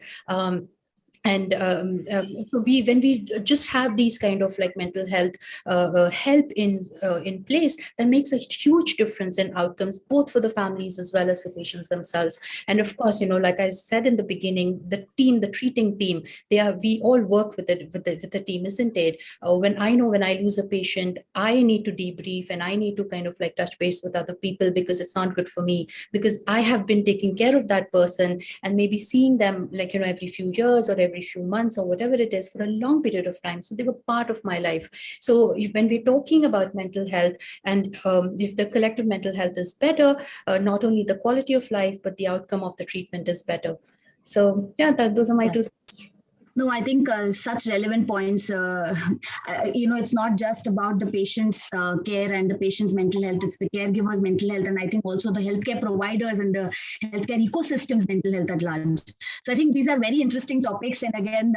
So when we just have these kind of like mental health help in place, that makes a huge difference in outcomes, both for the families as well as the patients themselves. And of course, like I said in the beginning, the treating team, we all work with the team, isn't it? When I lose a patient, I need to debrief, and I need to kind of like touch base with other people, because it's not good for me, because I have been taking care of that person and maybe seeing them like, every few years or every few months or whatever it is for a long period of time. So they were part of my life. So when we're talking about mental health, and if the collective mental health is better, not only the quality of life, but the outcome of the treatment is better. So yeah, those are my two cents. No, I think such relevant points. It's not just about the patient's care and the patient's mental health. It's the caregiver's mental health, and I think also the healthcare providers and the healthcare ecosystem's mental health at large. So I think these are very interesting topics. And again,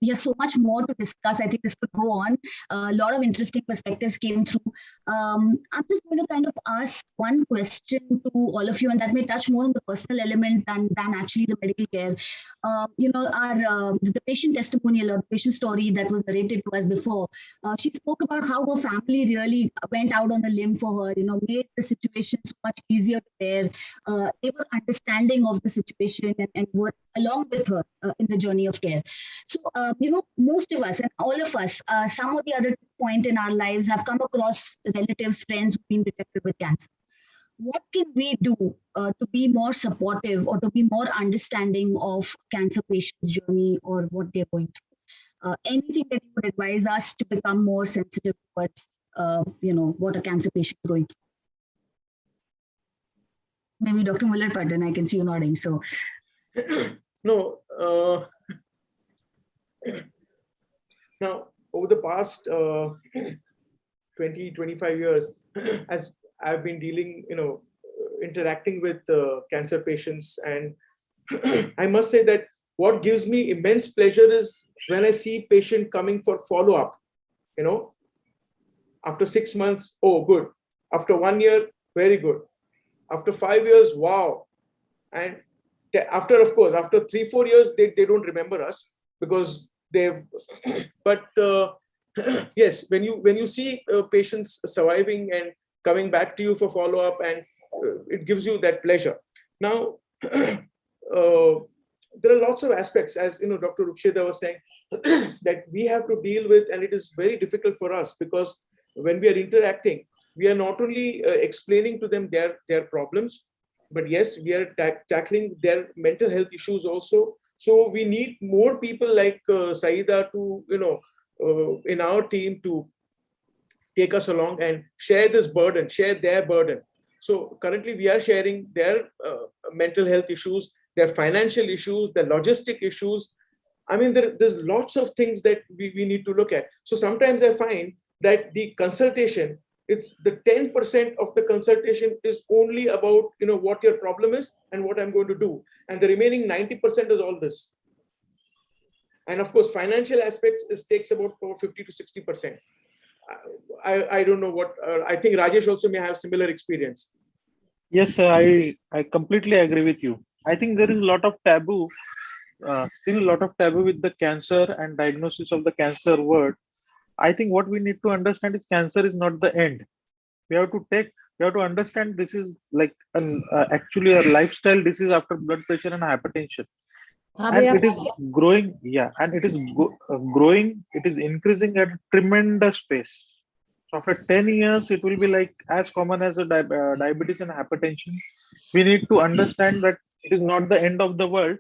we have so much more to discuss. I think this could go on. A lot of interesting perspectives came through. I'm just going to kind of ask one question to all of you, and that may touch more on the personal element than actually the medical care. The patient testimonial or patient story that was narrated to us before, she spoke about how her family really went out on a limb for her, made the situation so much easier to bear. They were understanding of the situation and were along with her in the journey of care. So, most of us and all of us, some or the other point in our lives have come across relatives, friends who've been detected with cancer. What can we do to be more supportive or to be more understanding of cancer patients' journey or what they're going through? Anything that you would advise us to become more sensitive towards, what a cancer patient is going through? Maybe Dr. Muller-Patan, I can see you nodding. So, no. Now, over the past 20, 25 years, as I've been dealing, interacting with cancer patients, and I must say that what gives me immense pleasure is when I see patient coming for follow-up, after 6 months, oh, good. After 1 year, very good. After 5 years, wow. And after 3-4 years, they don't remember us because they've, but yes, when you see patients surviving and coming back to you for follow-up, and it gives you that pleasure. Now, there are lots of aspects, as Dr. Ruksheda was saying, that we have to deal with, and it is very difficult for us because when we are interacting, we are not only explaining to them their problems, but yes, we are tackling their mental health issues also. So we need more people like Saida to, in our team to take us along and share this burden, share their burden. So currently we are sharing their mental health issues, their financial issues, their logistic issues. I mean, there's lots of things that we need to look at. So sometimes I find that the consultation, it's the 10% of the consultation is only about, what your problem is and what I'm going to do. And the remaining 90% is all this. And of course, financial aspects takes about 50 to 60%. I don't know what, I think Rajesh also may have similar experience. Yes, sir, I completely agree with you. I think there is a lot of taboo, still a lot of taboo with the cancer and diagnosis of the cancer word. I think what we need to understand is cancer is not the end. We have to understand this is like actually a lifestyle disease after blood pressure and hypertension. And it is growing, and it is growing, it is increasing at a tremendous pace. So after 10 years, it will be like as common as a diabetes and hypertension. We need to understand that it is not the end of the world,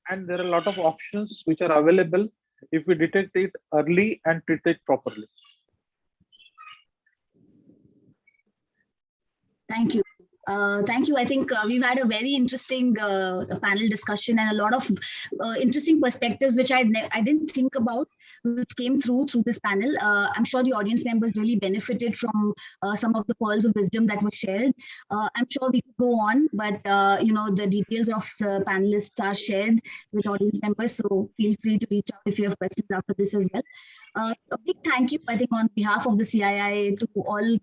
and there are a lot of options which are available if we detect it early and treat it properly. Thank you. Thank you. I think we've had a very interesting panel discussion and a lot of interesting perspectives, which I didn't think about, which came through this panel. I'm sure the audience members really benefited from some of the pearls of wisdom that were shared. I'm sure we could go on, but the details of the panelists are shared with audience members. So feel free to reach out if you have questions after this as well. A big thank you, I think, on behalf of the CII to all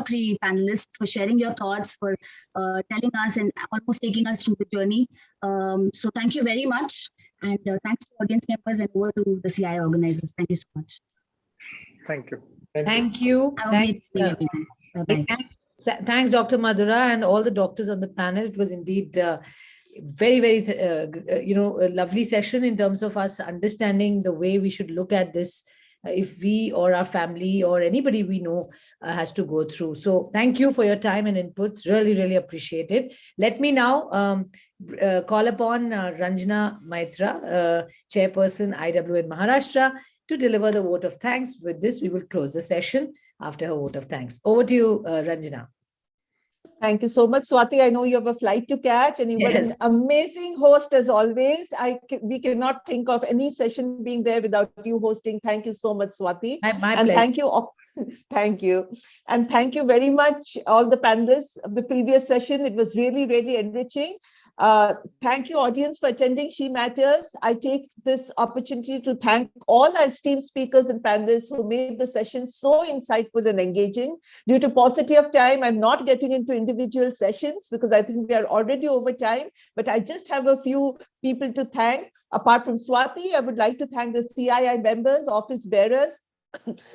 three panelists for sharing your thoughts, for telling us and almost taking us through the journey. So thank you very much. And thanks to audience members and over to the CII organizers. Thank you so much. Thank you. Thank you. Thanks, Dr. Madhura and all the doctors on the panel. It was indeed very, very, a lovely session in terms of us understanding the way we should look at this if we or our family or anybody we know has to go through. So thank you for your time and inputs. Really, really appreciate it. Let me now call upon Ranjana Maitra, Chairperson IWN Maharashtra, to deliver the vote of thanks. With this, we will close the session after her vote of thanks. Over to you, Ranjana. Thank you so much, Swati. I know you have a flight to catch and you were an amazing host as always. We cannot think of any session being there without you hosting. Thank you so much, Swati. My pleasure. Thank you. Thank you. And thank you very much, all the panelists of the previous session. It was really, really enriching. Thank you, audience, for attending She Matters. I take this opportunity to thank all our esteemed speakers and panelists who made the session so insightful and engaging. Due to paucity of time, I'm not getting into individual sessions because I think we are already over time, but I just have a few people to thank. Apart from Swati, I would like to thank the CII members, office bearers,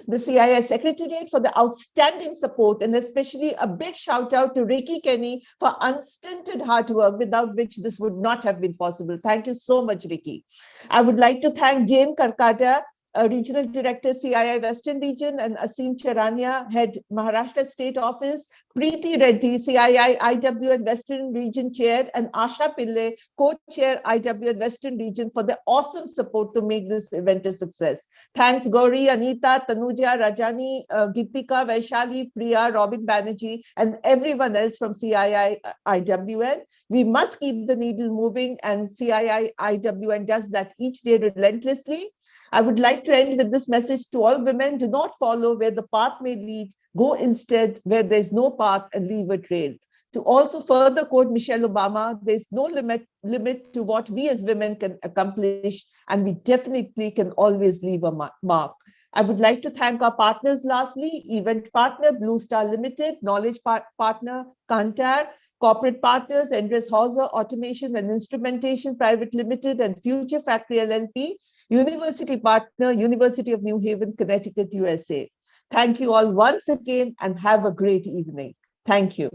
the CII Secretariat for the outstanding support, and especially a big shout out to Ricky Kenny for unstinted hard work, without which this would not have been possible. Thank you so much, Ricky. I would like to thank Jane Karkata, Regional Director, CII Western Region, and Asim Charania, Head Maharashtra State Office, Preeti Reddy, CII IWN Western Region Chair, and Asha Pillai, Co-Chair IWN Western Region, for the awesome support to make this event a success. Thanks Gauri, Anita, Tanuja, Rajani, Gitika, Vaishali, Priya, Robin Banerjee, and everyone else from CII IWN. We must keep the needle moving, and CII IWN does that each day relentlessly. I would like to end with this message to all women: do not follow where the path may lead, go instead where there's no path and leave a trail. To also further quote Michelle Obama, there's no limit to what we as women can accomplish, and we definitely can always leave a mark. I would like to thank our partners lastly: event partner, Blue Star Limited, knowledge partner, Kantar, corporate partners, Endres Hauser Automation and Instrumentation Private Limited and Future Factory LLP, university partner, University of New Haven, Connecticut, USA. Thank you all once again and have a great evening. Thank you.